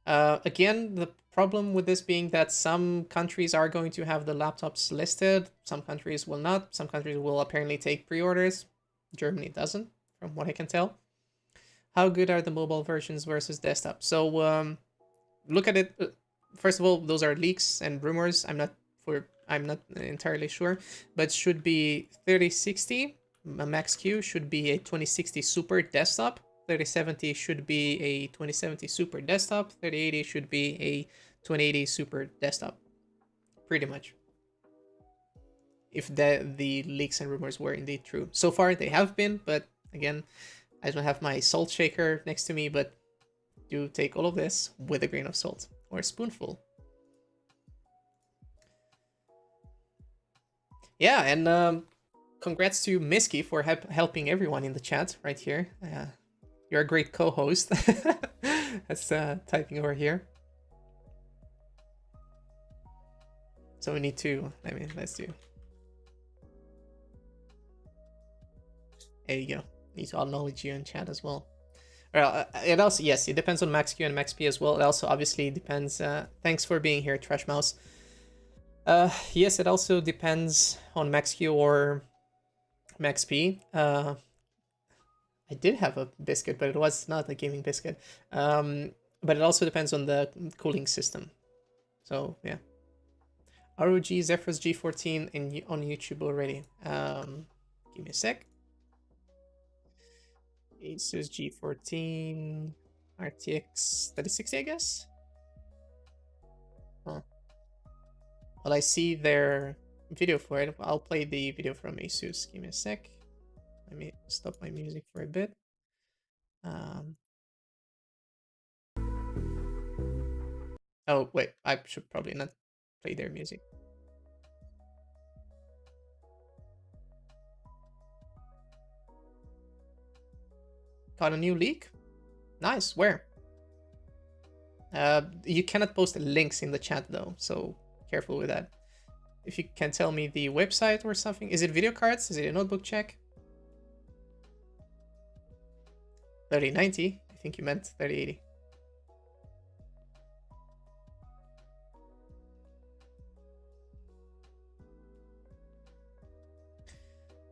Again, the problem with this being that some countries are going to have the laptops listed, some countries will not. Some countries will apparently take pre-orders. Germany doesn't, from what I can tell. How good are the mobile versions versus desktop? So look at it. first of all, those are leaks and rumors. I'm not entirely sure, but should be 3060 Max Q should be a 2060 Super desktop. 3070 should be a 2070 Super desktop. 3080 should be a 2080 Super desktop. Pretty much. If the leaks and rumors were indeed true. So far they have been, but again, I don't have my salt shaker next to me, but do take all of this with a grain of salt or a spoonful. Yeah, and congrats to Miski for helping everyone in the chat right here. You're a great co-host. That's typing over here. So we need to, let's do. There you go. Need to acknowledge you in chat as well. Well, it also, yes, it depends on Max Q and Max P as well. It also obviously depends. Thanks for being here, Trash Mouse. Yes, it also depends on Max Q or Max P. I did have a biscuit, but it was not a gaming biscuit. But it also depends on the cooling system. So yeah. ROG Zephyrus G14 on YouTube already. Give me a sec. Asus G14 RTX 3060, I guess. Huh. Well, I see their video for it. I'll play the video from Asus. Give me a sec. Let me stop my music for a bit. Oh, wait. I should probably not play their music. Got a new leak? Nice. Where? You cannot post links in the chat though, so careful with that. If you can tell me the website or something. Is it video cards? Is it a notebook check? 3090? I think you meant 3080.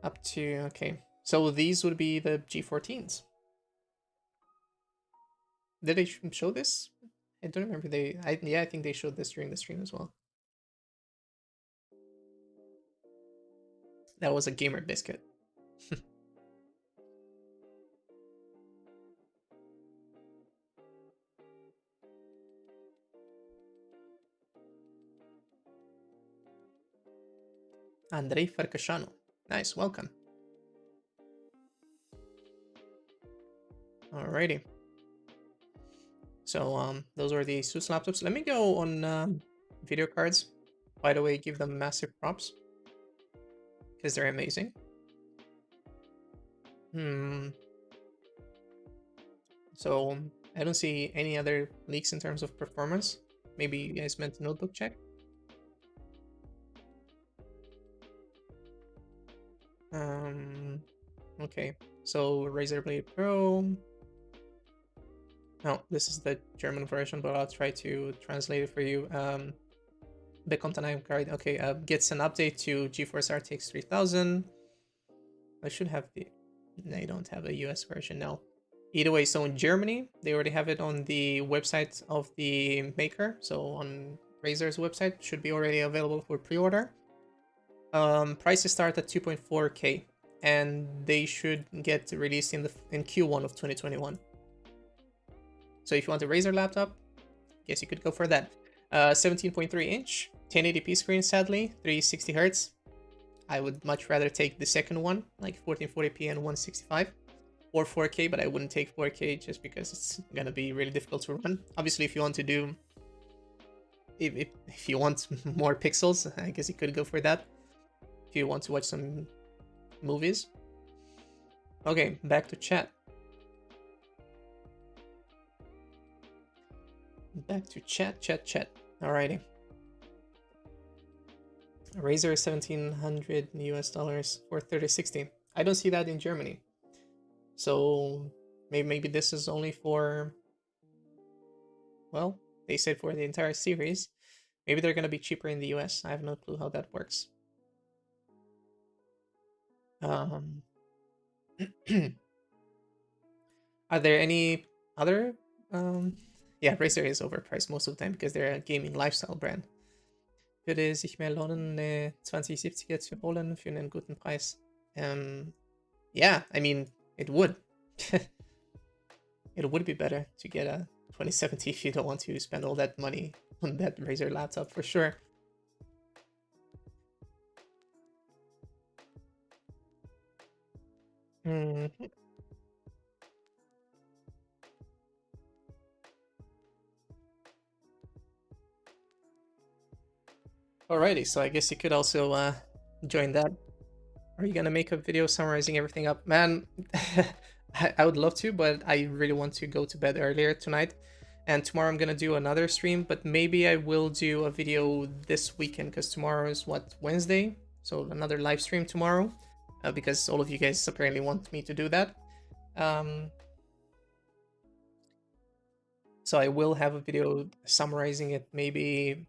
Up to, okay. So these would be the G14s. Did they show this? I don't remember. Yeah, I think they showed this during the stream as well. That was a gamer biscuit. Andrei Farcasciano. Nice, welcome. Alrighty. So those are the Asus laptops. Let me go on video cards. By the way, give them massive props because they're amazing. So I don't see any other leaks in terms of performance. Maybe you guys meant a notebook check. Okay, so Razer Blade Pro. No, this is the German version, but I'll try to translate it for you. The content card, okay, gets an update to GeForce RTX 3000. I should have the, they don't have a US version now. Either way, so in Germany, they already have it on the website of the maker. So on Razer's website, should be already available for pre-order. Prices start at 2.4K, and they should get released in Q1 of 2021. So if you want a Razer laptop, guess you could go for that. 17.3 inch, 1080p screen, sadly, 360 Hz. I would much rather take the second one, like 1440p and 165, or 4K, but I wouldn't take 4K just because it's gonna be really difficult to run. Obviously, if you want to do, if you want more pixels, I guess you could go for that. If you want to watch some movies. Okay, back to chat. Back to chat. Alrighty. Razer $1,700 US for 3060. I don't see that in Germany. So maybe this is only for, well, they said for the entire series. Maybe they're gonna be cheaper in the US. I have no clue how that works. Are there any other Yeah, Razer is overpriced most of the time because they're a gaming lifestyle brand. Würde sich mehr lohnen, eine 2070er zu holen für einen guten Preis? Yeah, I mean, it would. It would be better to get a 2070 if you don't want to spend all that money on that Razer laptop for sure. Alrighty, so I guess you could also join that. Are you gonna make a video summarizing everything up? Man, I would love to, but I really want to go to bed earlier tonight. And tomorrow I'm gonna do another stream, but maybe I will do a video this weekend because tomorrow is what, Wednesday? So another live stream tomorrow, because all of you guys apparently want me to do that. So I will have a video summarizing it maybe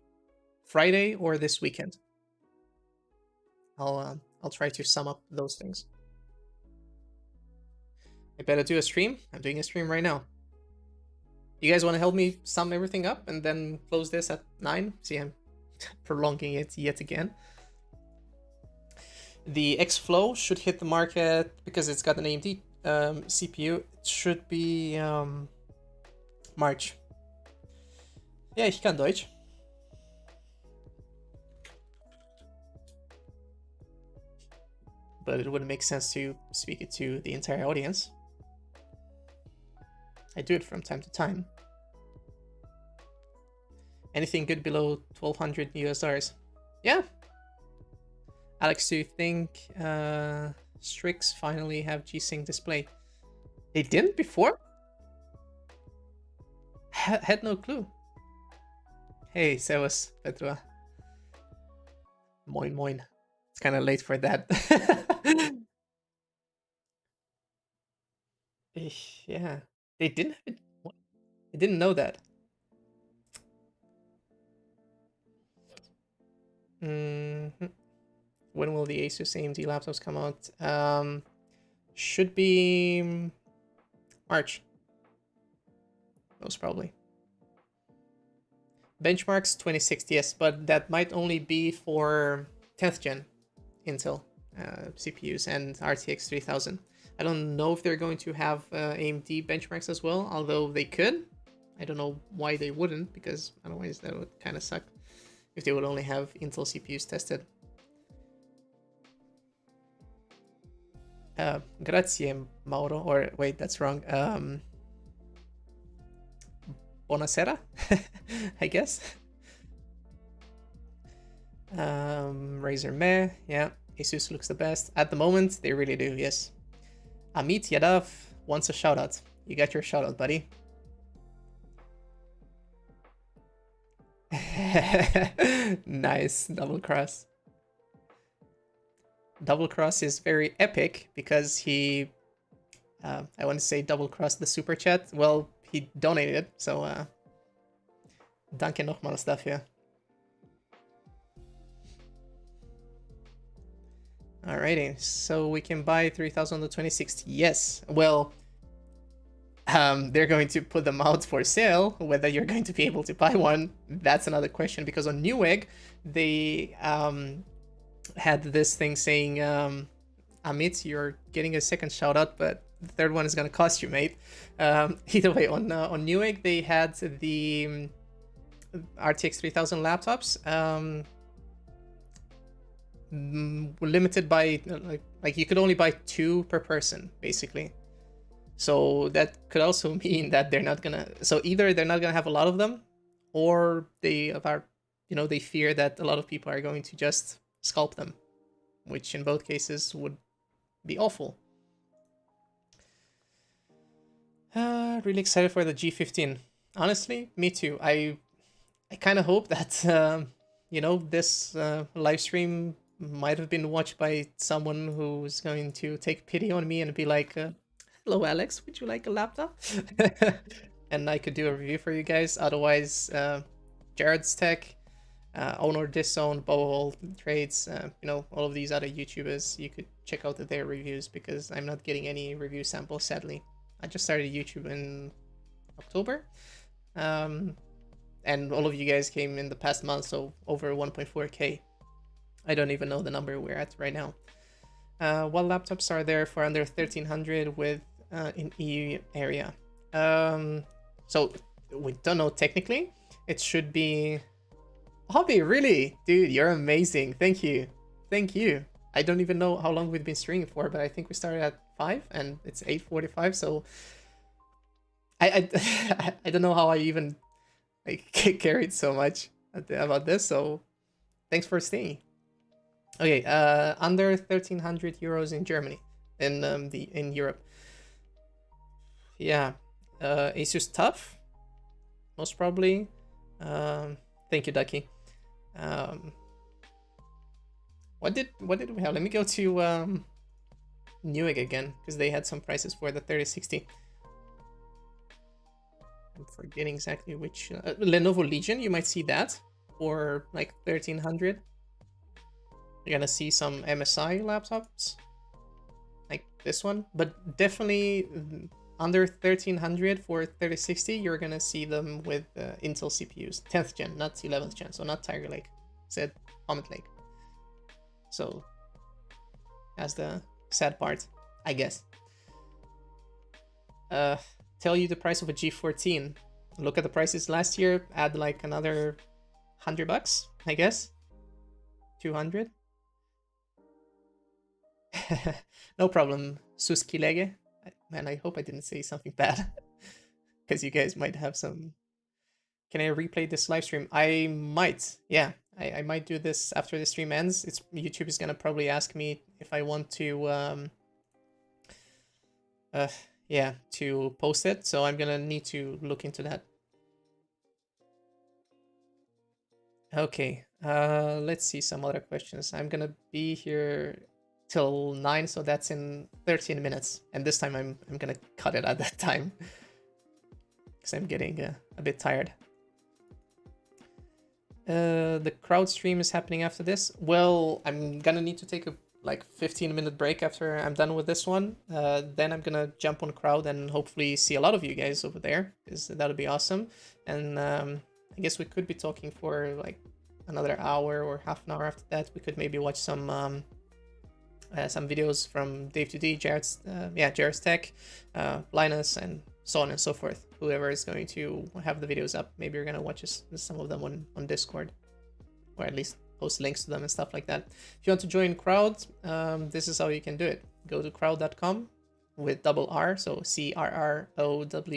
Friday or this weekend. I'll try to sum up those things. I better do a stream. I'm doing a stream right now. You guys want to help me sum everything up and then close this at 9? See, I'm prolonging it yet again. The X-Flow should hit the market because it's got an AMD CPU. It should be March. Ja, ich kann Deutsch. But it wouldn't make sense to speak it to the entire audience. I do it from time to time. Anything good below 1200 US dollars? Yeah. Alex, do you think Strix finally have G-Sync display? They didn't before? Had no clue. Hey, servus, Petra. Moin moin. It's kind of late for that. Yeah, they didn't have it. What? I didn't know that. When will the Asus AMD laptops come out? Should be March. Most probably. Benchmarks 2060, yes, but that might only be for 10th gen Intel CPUs and RTX 3000. I don't know if they're going to have AMD benchmarks as well, although they could. I don't know why they wouldn't, because otherwise that would kind of suck if they would only have Intel CPUs tested. Grazie, Mauro, or wait, that's wrong. Buonasera, I guess. Razer meh, yeah. Asus looks the best. At the moment, they really do, yes. Amit Yadav wants a shoutout. You got your shoutout, buddy. Nice, double cross. Double cross is very epic because he, I want to say double cross the super chat. Well, he donated, so danke nochmal dafür. Alrighty, so we can buy 3000 on the 2060. Yes, well, they're going to put them out for sale. Whether you're going to be able to buy one, that's another question, because on Newegg, they had this thing saying, Amit, you're getting a second shout out, but the third one is going to cost you, mate. Either way, on Newegg, they had the RTX 3000 laptops, limited by, like you could only buy 2 per person, basically. So that could also mean that they're not gonna, so either they're not gonna have a lot of them, or they are, you know, they fear that a lot of people are going to just scalp them, which in both cases would be awful. Really excited for the G15. Honestly, me too. I kind of hope that, you know, this live stream might have been watched by someone who's going to take pity on me and be like, hello, Alex, would you like a laptop? And I could do a review for you guys. Otherwise, Jared's Tech, Owner Disown, Bowhole Trades, you know, all of these other YouTubers, you could check out their reviews because I'm not getting any review samples, sadly. I just started YouTube in October, And all of you guys came in the past month, so over 1.4K. I don't even know the number we're at right now. What laptops are there for under 1300 with in EU area? So we don't know technically. It should be Hobby, really? Dude, you're amazing. Thank you. Thank you. I don't even know how long we've been streaming for, but I think we started at 5 and it's 8:45, so I don't know how I even like carried so much about this, so thanks for staying. Okay, under 1300 euros in Germany, in Europe. Yeah, Asus TUF, most probably. Thank you, Ducky. What did we have? Let me go to Newegg again, because they had some prices for the 3060. I'm forgetting exactly which. Lenovo Legion, you might see that for like 1300. You're gonna see some MSI laptops like this one, but definitely under 1300 for 3060, you're gonna see them with Intel CPUs, 10th gen, not 11th gen, so not Tiger Lake, said Comet Lake. So that's the sad part, I guess. Tell you the price of a G14. Look at the prices last year, add like another $100, I guess. 200. No problem, Suskilege. Man, I hope I didn't say something bad, because you guys might have some. Can I replay this live stream? I might, yeah. I might do this after the stream ends. YouTube is gonna probably ask me if I want to, yeah, to post it. So I'm gonna need to look into that. Okay, let's see some other questions. I'm gonna be here till 9, so that's in 13 minutes. And this time I'm gonna cut it at that time, because I'm getting a bit tired. The crowd stream is happening after this. Well, I'm gonna need to take a like 15-minute break after I'm done with this one. Then I'm gonna jump on crowd and hopefully see a lot of you guys over there, because that'll be awesome. And I guess we could be talking for like another hour or half an hour after that. We could maybe watch some videos from Dave2D, Jared's Tech, Linus, and so on and so forth. Whoever is going to have the videos up, maybe you're gonna watch some of them on Discord, or at least post links to them and stuff like that. If you want to join crowd, this is how you can do it. Go to crowd.com with double R, so CRROWD,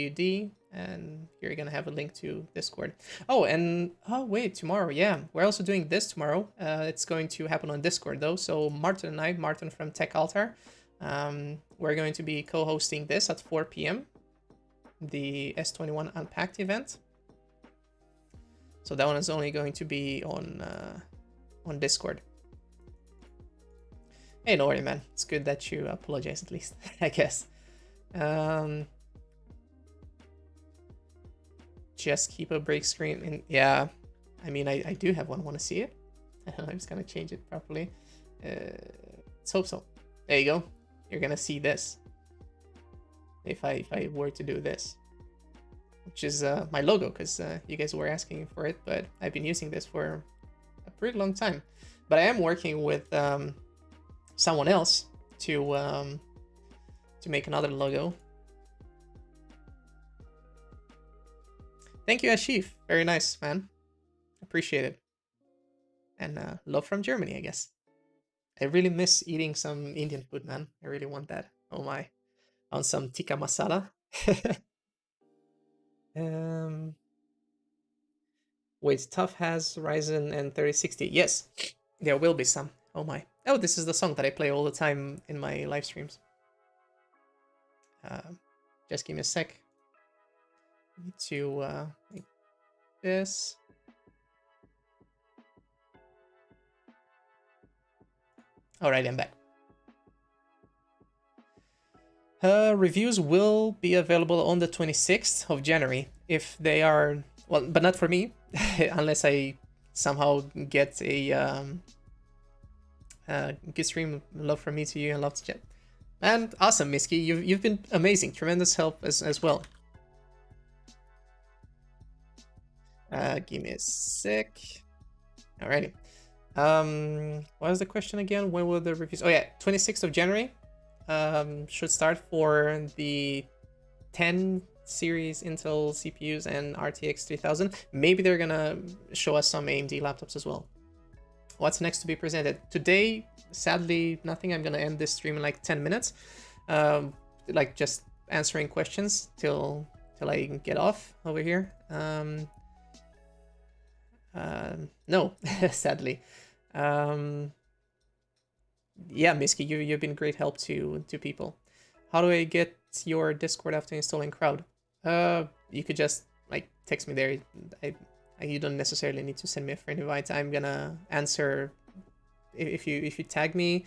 and you're gonna have a link to Discord. Oh, and wait, tomorrow, yeah, we're also doing this tomorrow. It's going to happen on Discord though. So Martin and I, Martin from Tech Altar, we're going to be co-hosting this at 4 p.m. the S21 Unpacked event. So that one is only going to be on Discord. Hey, no worry, man. It's good that you apologize at least, I guess. Just keep a break screen. And yeah, I mean, I do have one. Want to see it? I'm just gonna change it properly. Let's hope so. There you go. You're gonna see this. If I were to do this, which is my logo, because you guys were asking for it, but I've been using this for a pretty long time. But I am working with someone else to make another logo. Thank you, Ashif. Very nice, man. Appreciate it. And love from Germany, I guess. I really miss eating some Indian food, man. I really want that. Oh my. On some tikka masala. Wait, TUF has RYZEN and 3060. Yes, there will be some. Oh my. Oh, this is the song that I play all the time in my live streams. Just give me a sec. I need to make this. Alright, I'm back. Reviews will be available on the 26th of January if they are, well, but not for me, unless I somehow get a good stream. Love from me to you and love to chat. And awesome, Miski, you've been amazing, tremendous help as well. Give me a sec. Alrighty. What was the question again? When will the reviews? Oh yeah, 26th of January. Should start for the 10 series Intel CPUs and RTX 3000. Maybe they're gonna show us some AMD laptops as well. What's next to be presented? Today, sadly, nothing. I'm gonna end this stream in like 10 minutes. Like just answering questions till I get off over here. No, sadly. Yeah, Miski, you've been great help to people. How do I get your Discord after installing Crowd? You could just like text me there. You don't necessarily need to send me a friend invite. I'm gonna answer if you tag me.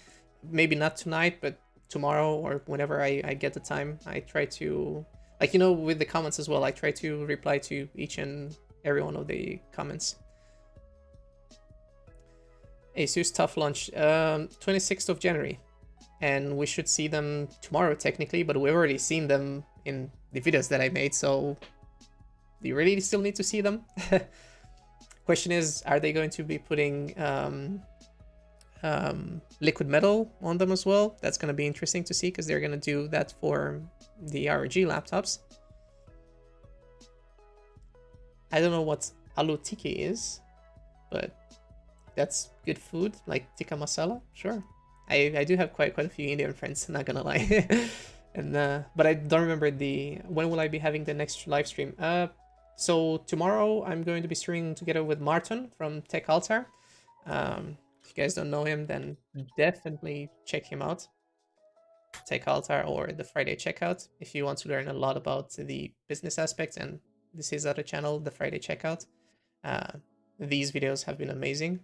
Maybe not tonight, but tomorrow or whenever I get the time. I try to, like, you know, with the comments as well. I try to reply to each and every one of the comments. Asus TUF launch 26th of January, and we should see them tomorrow technically, but we've already seen them in the videos that I made, so do you really still need to see them? Question is, are they going to be putting liquid metal on them as well? That's going to be interesting to see, because they're going to do that for the ROG laptops. I don't know what aloo tikka is, but that's good food, like tikka masala, sure. I do have quite a few Indian friends, not gonna lie. And but I don't remember when will I be having the next live stream. So tomorrow I'm going to be streaming together with Martin from Tech Altar. If you guys don't know him, then definitely check him out. Tech Altar or the Friday Checkout, if you want to learn a lot about the business aspects. And this is other channel, the Friday Checkout. These videos have been amazing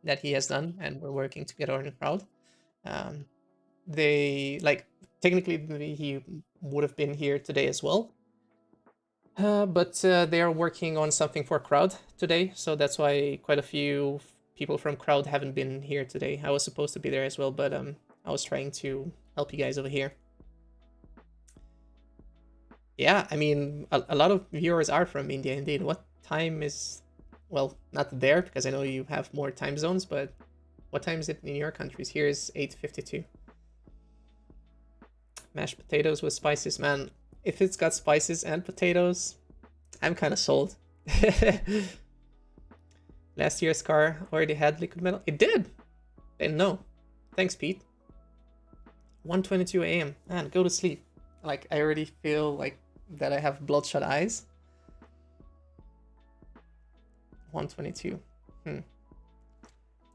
that he has done, and we're working together in Crowd. They, like, technically he would have been here today as well, but they are working on something for Crowd today, so that's why quite a few people from Crowd haven't been here today. I was supposed to be there as well, but I was trying to help you guys over here. Yeah, I mean, a lot of viewers are from India indeed. What time is... Well, not there, because I know you have more time zones, but what time is it in your countries? Here is 8:52. Mashed potatoes with spices, man. If it's got spices and potatoes, I'm kind of sold. Last year's car already had liquid metal? It did! Didn't know. Thanks, Pete. 1:22 a.m. Man, go to sleep. Like, I already feel like that I have bloodshot eyes. 1:22.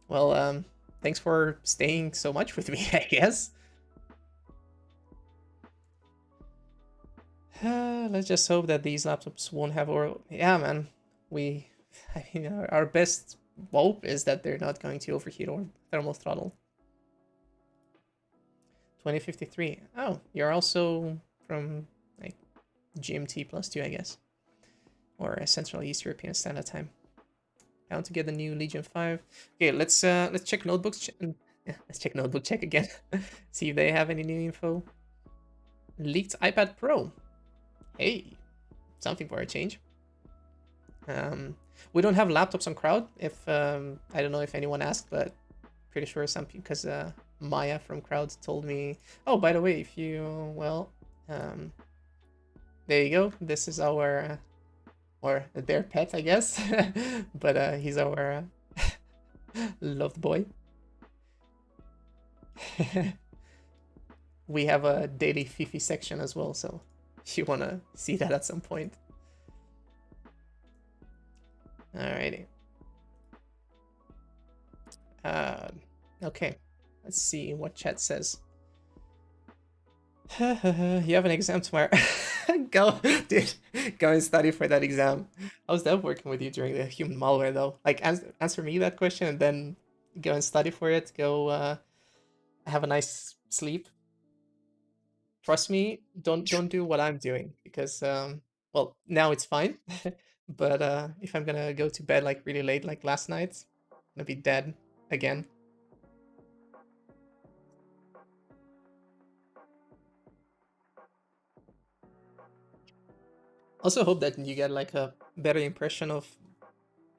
Well, thanks for staying so much with me, I guess. Let's just hope that these laptops won't have yeah, man. I mean, our best hope is that they're not going to overheat or thermal throttle. 2053. Oh, you're also from like GMT +2, I guess, or Central East European Standard Time. Down to get the new Legion 5. Okay, let's check notebooks. Let's check notebook check again. See if they have any new info. Leaked iPad Pro. Hey, something for a change. We don't have laptops on Crowd. If I don't know if anyone asked, but pretty sure some people, because Maya from Crowd told me. Oh, by the way, if you there you go. This is our. Or their pet, I guess. But he's our loved boy. We have a daily Fifi section as well, so if you want to see that at some point. Alrighty. Okay, let's see what chat says. You have an exam tomorrow. Go, dude. Go and study for that exam. How's that working with you during the human malware, though? Like, answer me that question and then go and study for it. Go have a nice sleep. Trust me, don't do what I'm doing, because well, now it's fine. But if I'm gonna go to bed like really late, like last night, I'm gonna be dead again. Also hope that you get like a better impression of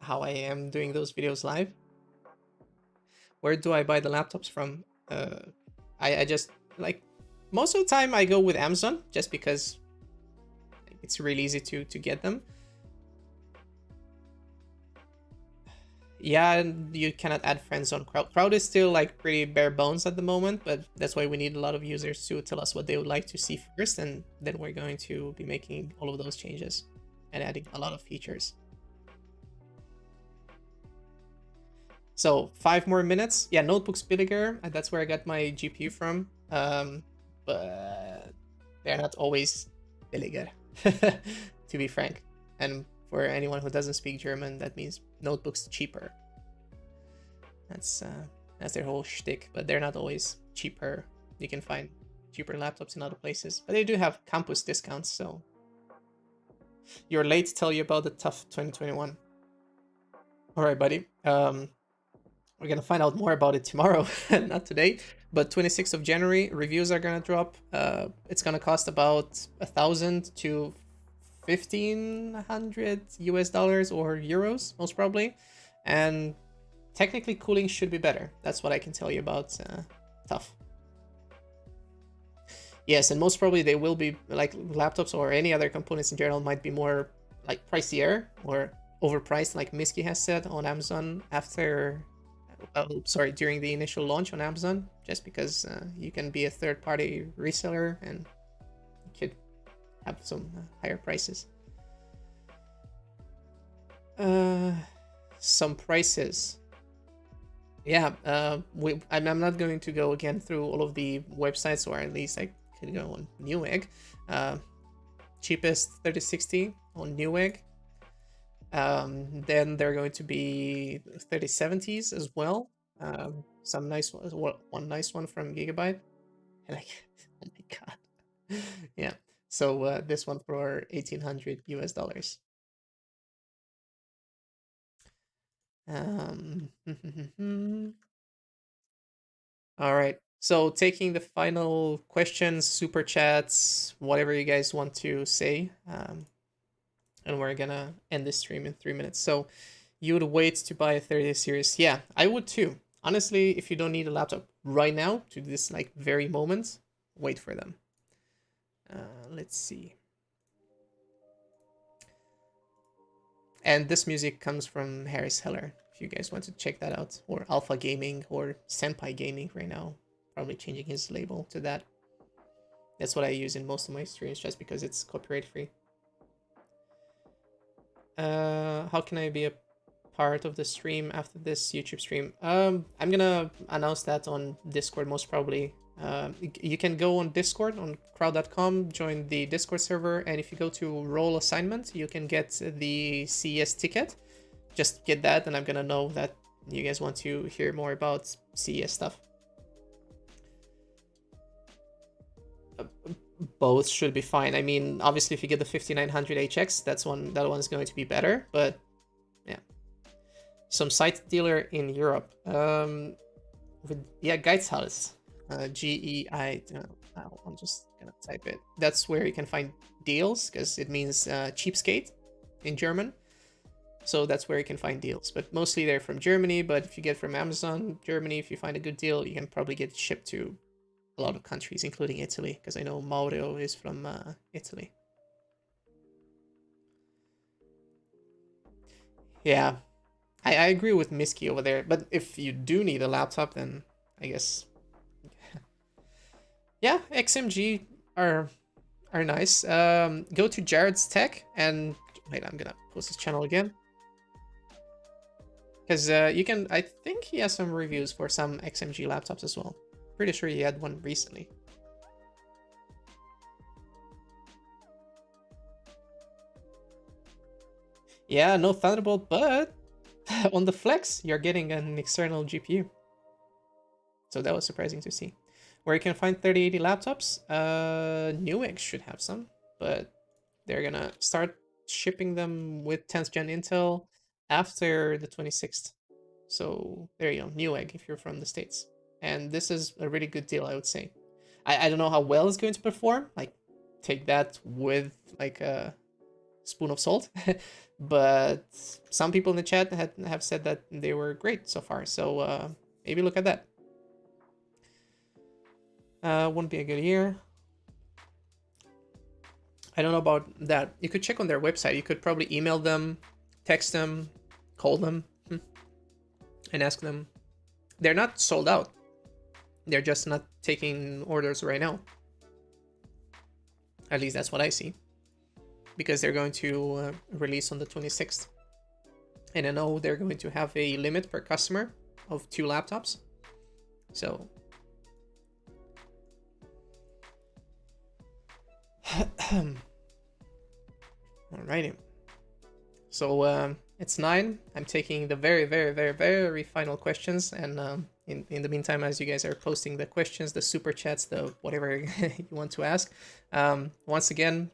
how I am doing those videos live. Where do I buy the laptops from? I just, like, most of the time I go with Amazon, just because it's really easy to get them. Yeah, and you cannot add friends on Crowd. Crowd is still like pretty bare bones at the moment, but that's why we need a lot of users to tell us what they would like to see first, and then we're going to be making all of those changes and adding a lot of features. So 5 more minutes. Yeah, notebooks billiger. That's where I got my GPU from. But they're not always billiger, to be frank. And for anyone who doesn't speak German, that means notebooks cheaper. That's their whole shtick. But they're not always cheaper. You can find cheaper laptops in other places, but they do have campus discounts. So you're late to tell you about the TUF 2021. All right, buddy. We're gonna find out more about it tomorrow, not today. But 26th of January, reviews are gonna drop. It's gonna cost about $1,000 to $1,500 US or euros, most probably. And technically, cooling should be better. That's what I can tell you about TUF. Yes, and most probably they will be, like, laptops or any other components in general might be more like pricier or overpriced, like Miski has said on Amazon after. Sorry, during the initial launch on Amazon, just because you can be a third-party reseller and you could have some higher prices. Some prices. Yeah, I'm not going to go again through all of the websites, or at least I could go on Newegg. Cheapest 3060 on Newegg. Then there are going to be 3070s as well. Some nice ones. One nice one from Gigabyte. And like, oh my god. Yeah. So this one for $1,800 US. All right. So taking the final questions, super chats, whatever you guys want to say. And we're gonna end this stream in 3 minutes. So you would wait to buy a 30 series? Yeah, I would too. Honestly, if you don't need a laptop right now to this like very moment, wait for them. Let's see. And this music comes from Harris Heller, if you guys want to check that out, or Alpha Gaming or Senpai Gaming right now, probably changing his label to that. That's what I use in most of my streams, just because it's copyright free. How can I be a part of the stream after this YouTube stream? I'm gonna announce that on Discord most probably. You can go on Discord on crowd.com, join the Discord server, and if you go to role assignment, you can get the CES ticket. Just get that, and I'm gonna know that you guys want to hear more about CES stuff. Both should be fine. I mean, obviously, if you get the 5900 HX, that one's going to be better. But yeah, some site dealer in Europe. Yeah, Geizhals, GEI. I'm just gonna type it. That's where you can find deals, because it means cheapskate in German. So that's where you can find deals. But mostly they're from Germany. But if you get from Amazon Germany, if you find a good deal, you can probably get it shipped to a lot of countries, including Italy, because I know Mauro is from Italy. Yeah, I agree with Miski over there, but if you do need a laptop, then I guess yeah, XMG are nice. Go to Jared's Tech and wait, I'm gonna post his channel again, because you can. I think he has some reviews for some XMG laptops as well. Pretty sure he had one recently. Yeah, no Thunderbolt, but on the Flex, you're getting an external GPU. So that was surprising to see. Where you can find 3080 laptops, Newegg should have some, but they're gonna start shipping them with 10th gen Intel after the 26th. So there you go, Newegg if you're from the States. And this is a really good deal, I would say. I don't know how well it's going to perform. Like, take that with like a spoon of salt. But some people in the chat have said that they were great so far. So maybe look at that. Wouldn't be a good year. I don't know about that. You could check on their website. You could probably email them, text them, call them, and ask them. They're not sold out. They're just not taking orders right now. At least that's what I see. Because they're going to release on the 26th. And I know they're going to have a limit per customer of 2 laptops. So... Alrighty. So it's 9. I'm taking the very final questions, and in the meantime, as you guys are posting the questions, the super chats, the whatever you want to ask, once again,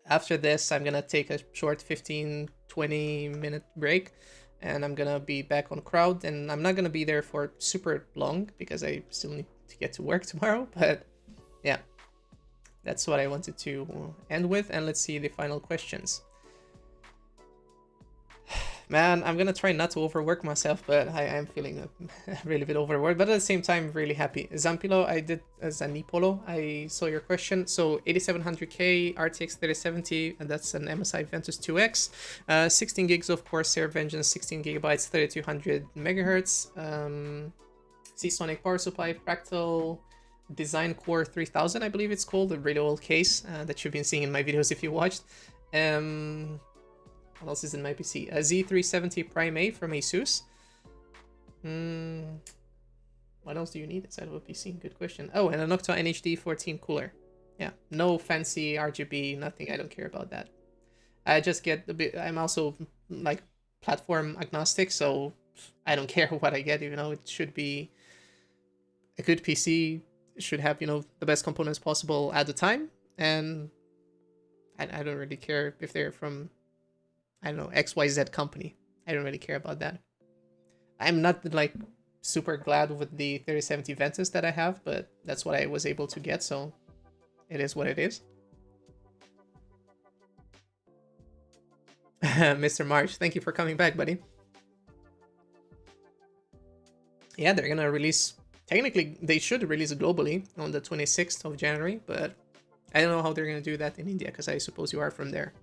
after this, I'm gonna take a short 15-20 minute break, and I'm gonna be back on crowd, and I'm not gonna be there for super long because I still need to get to work tomorrow. But yeah. That's what I wanted to end with, and let's see the final questions. Man, I'm gonna try not to overwork myself, but I am feeling a really bit overworked, but at the same time, really happy. Zampilo, Zanipolo, I saw your question. So 8700K, RTX 3070, and that's an MSI Ventus 2X. 16 gigs of Corsair Vengeance, 16 gigabytes, 3200 megahertz. Seasonic power supply, Fractal Design Core 3000, I believe it's called, a really old case that you've been seeing in my videos if you watched. What else is in my PC? A Z370 Prime A from Asus. What else do you need inside of a PC? Good question. Oh, and a Noctua NHD 14 cooler. Yeah, no fancy RGB, nothing. I don't care about that. I just get a bit. I'm also like platform agnostic, so I don't care what I get. You know, it should be a good PC. Should have, you know, the best components possible at the time, and I don't really care if they're from, I don't know, XYZ company. I don't really care about that. I'm not like super glad with the 3070 Ventus that I have, but that's what I was able to get, so it is what it is. Mr. March, thank you for coming back, buddy. Yeah, they're gonna release. Technically, they should release it globally on the 26th of January, but I don't know how they're going to do that in India, because I suppose you are from there.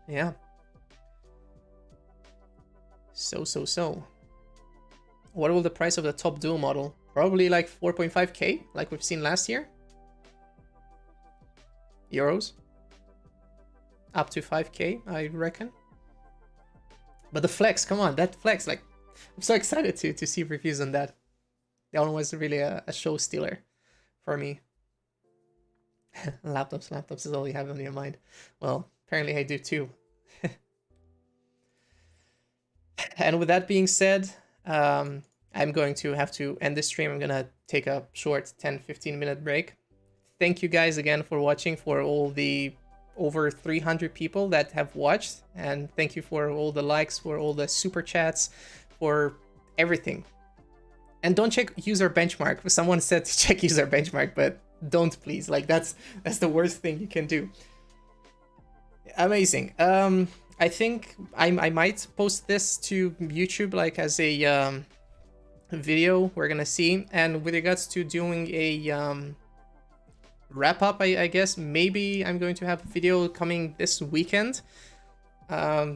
Yeah. So. What will the price of the top dual model? Probably like 4.5k, like we've seen last year. Euros. Up to 5k, I reckon. But the Flex, come on, that Flex, like, I'm so excited to see reviews on that. That one was really a show stealer for me. Laptops is all you have on your mind. Well, apparently I do too. And with that being said, I'm going to have to end this stream. I'm gonna take a short 10-15 minute break. Thank you guys again for watching, for all the over 300 people that have watched, and thank you for all the likes, for all the super chats, for everything. And don't check user benchmark. Someone said to check user benchmark, but don't, please. Like, that's the worst thing you can do. Amazing. I think I might post this to YouTube, like, as a video. We're gonna see. And with regards to doing a wrap up, I guess maybe I'm going to have a video coming this weekend.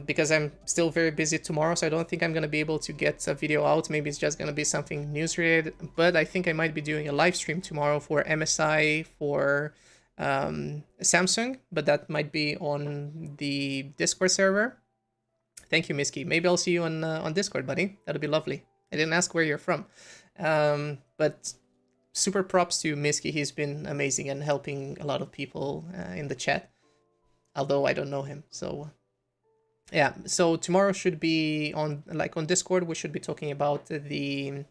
Because I'm still very busy tomorrow, so I don't think I'm going to be able to get a video out. Maybe it's just going to be something news related, but I think I might be doing a live stream tomorrow for MSI, for Samsung, but that might be on the Discord server. Thank you, Miski. Maybe I'll see you on Discord, buddy. That'll be lovely. I didn't ask where you're from, but super props to Miski. He's been amazing and helping a lot of people in the chat, although I don't know him, so... Yeah, so tomorrow should be on Discord, we should be talking about the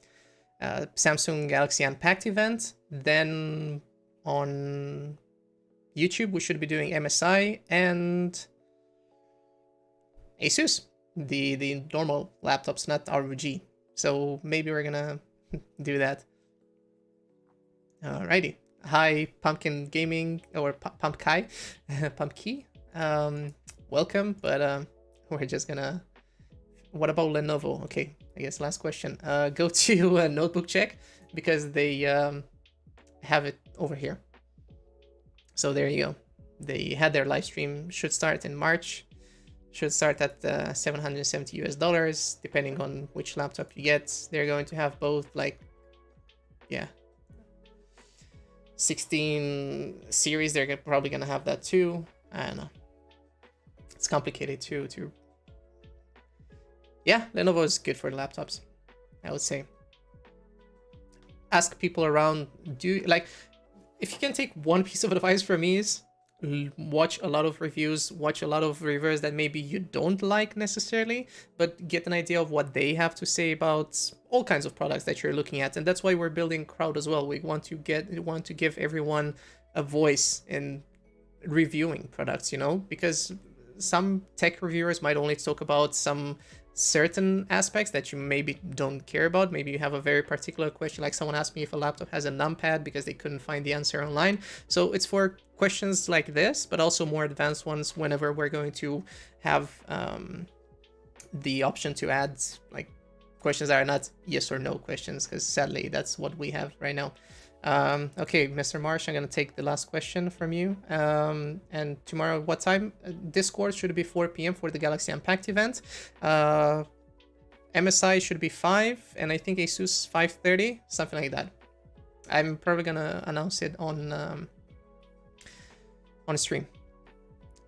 Samsung Galaxy Unpacked event. Then on YouTube, we should be doing MSI and Asus, the normal laptops, not ROG. So maybe we're gonna do that. Alrighty, Hi, Pumpkin Gaming, or Pump Kai, Pumpkey. Welcome, but we're just gonna... What about Lenovo? Okay, I guess last question. Go to Notebook Check, because they have it over here. So there you go. They had their live stream, should start in March. Should start at $770 US, depending on which laptop you get. They're going to have both, like, yeah, 16 series. They're probably gonna have that too. I don't know. It's complicated to yeah, Lenovo is good for the laptops, I would say. Ask people around, if you can take one piece of advice from me, is watch a lot of reviews, watch a lot of reviewers that maybe you don't like necessarily, but get an idea of what they have to say about all kinds of products that you're looking at. And that's why we're building Crowd as well. We want to give everyone a voice in reviewing products, you know, because some tech reviewers might only talk about some certain aspects that you maybe don't care about. Maybe you have a very particular question, like someone asked me if a laptop has a numpad because they couldn't find the answer online. So it's for questions like this, but also more advanced ones whenever we're going to have the option to add like questions that are not yes or no questions, because sadly that's what we have right now. Okay, Mr. Marsh, I'm gonna take the last question from you. And tomorrow, what time? Discord should be 4 p.m. for the Galaxy Unpacked event. MSI should be 5, and I think Asus 5:30, something like that. I'm probably gonna announce it on stream.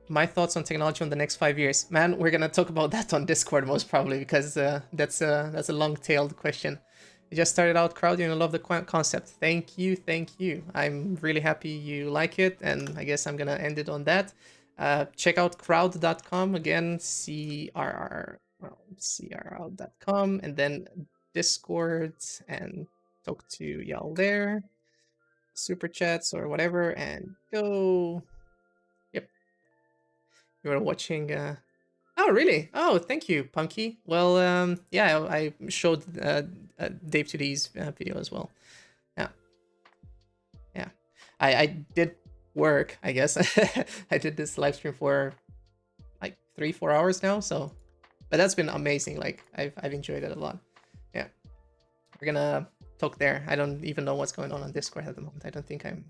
My thoughts on technology on the next 5 years. Man, we're gonna talk about that on Discord most probably, because that's a long-tailed question. You just started out Crowd, and I love the concept. Thank you, thank you. I'm really happy you like it, and I guess I'm gonna end it on that. Check out crowd.com again, crowd.com, and then Discord, and talk to y'all there. Super chats or whatever, and go. Yep. You are watching. Oh, really? Oh, thank you, Punky. Well, yeah, I showed Dave 2D's video as well. Yeah. Yeah. I did work, I guess. I did this live stream for like 3-4 hours now, so... But that's been amazing. Like, I've enjoyed it a lot. Yeah. We're gonna talk there. I don't even know what's going on Discord at the moment. I don't think I'm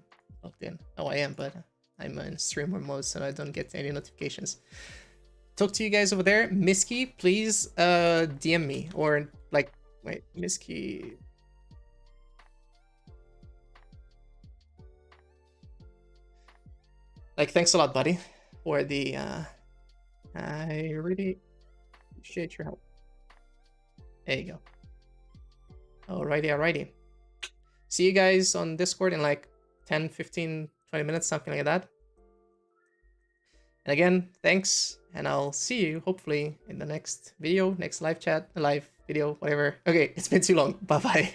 logged in. Oh, I am, but I'm in streamer mode, so I don't get any notifications. Talk to you guys over there. Miski, please DM me, or like, wait, Miski. Like, thanks a lot, buddy, for the I really appreciate your help. There you go. Alrighty. See you guys on Discord in like 10, 15, 20 minutes, something like that. And again, thanks. And I'll see you, hopefully, in the next video, next live chat, live video, whatever. Okay, it's been too long. Bye-bye.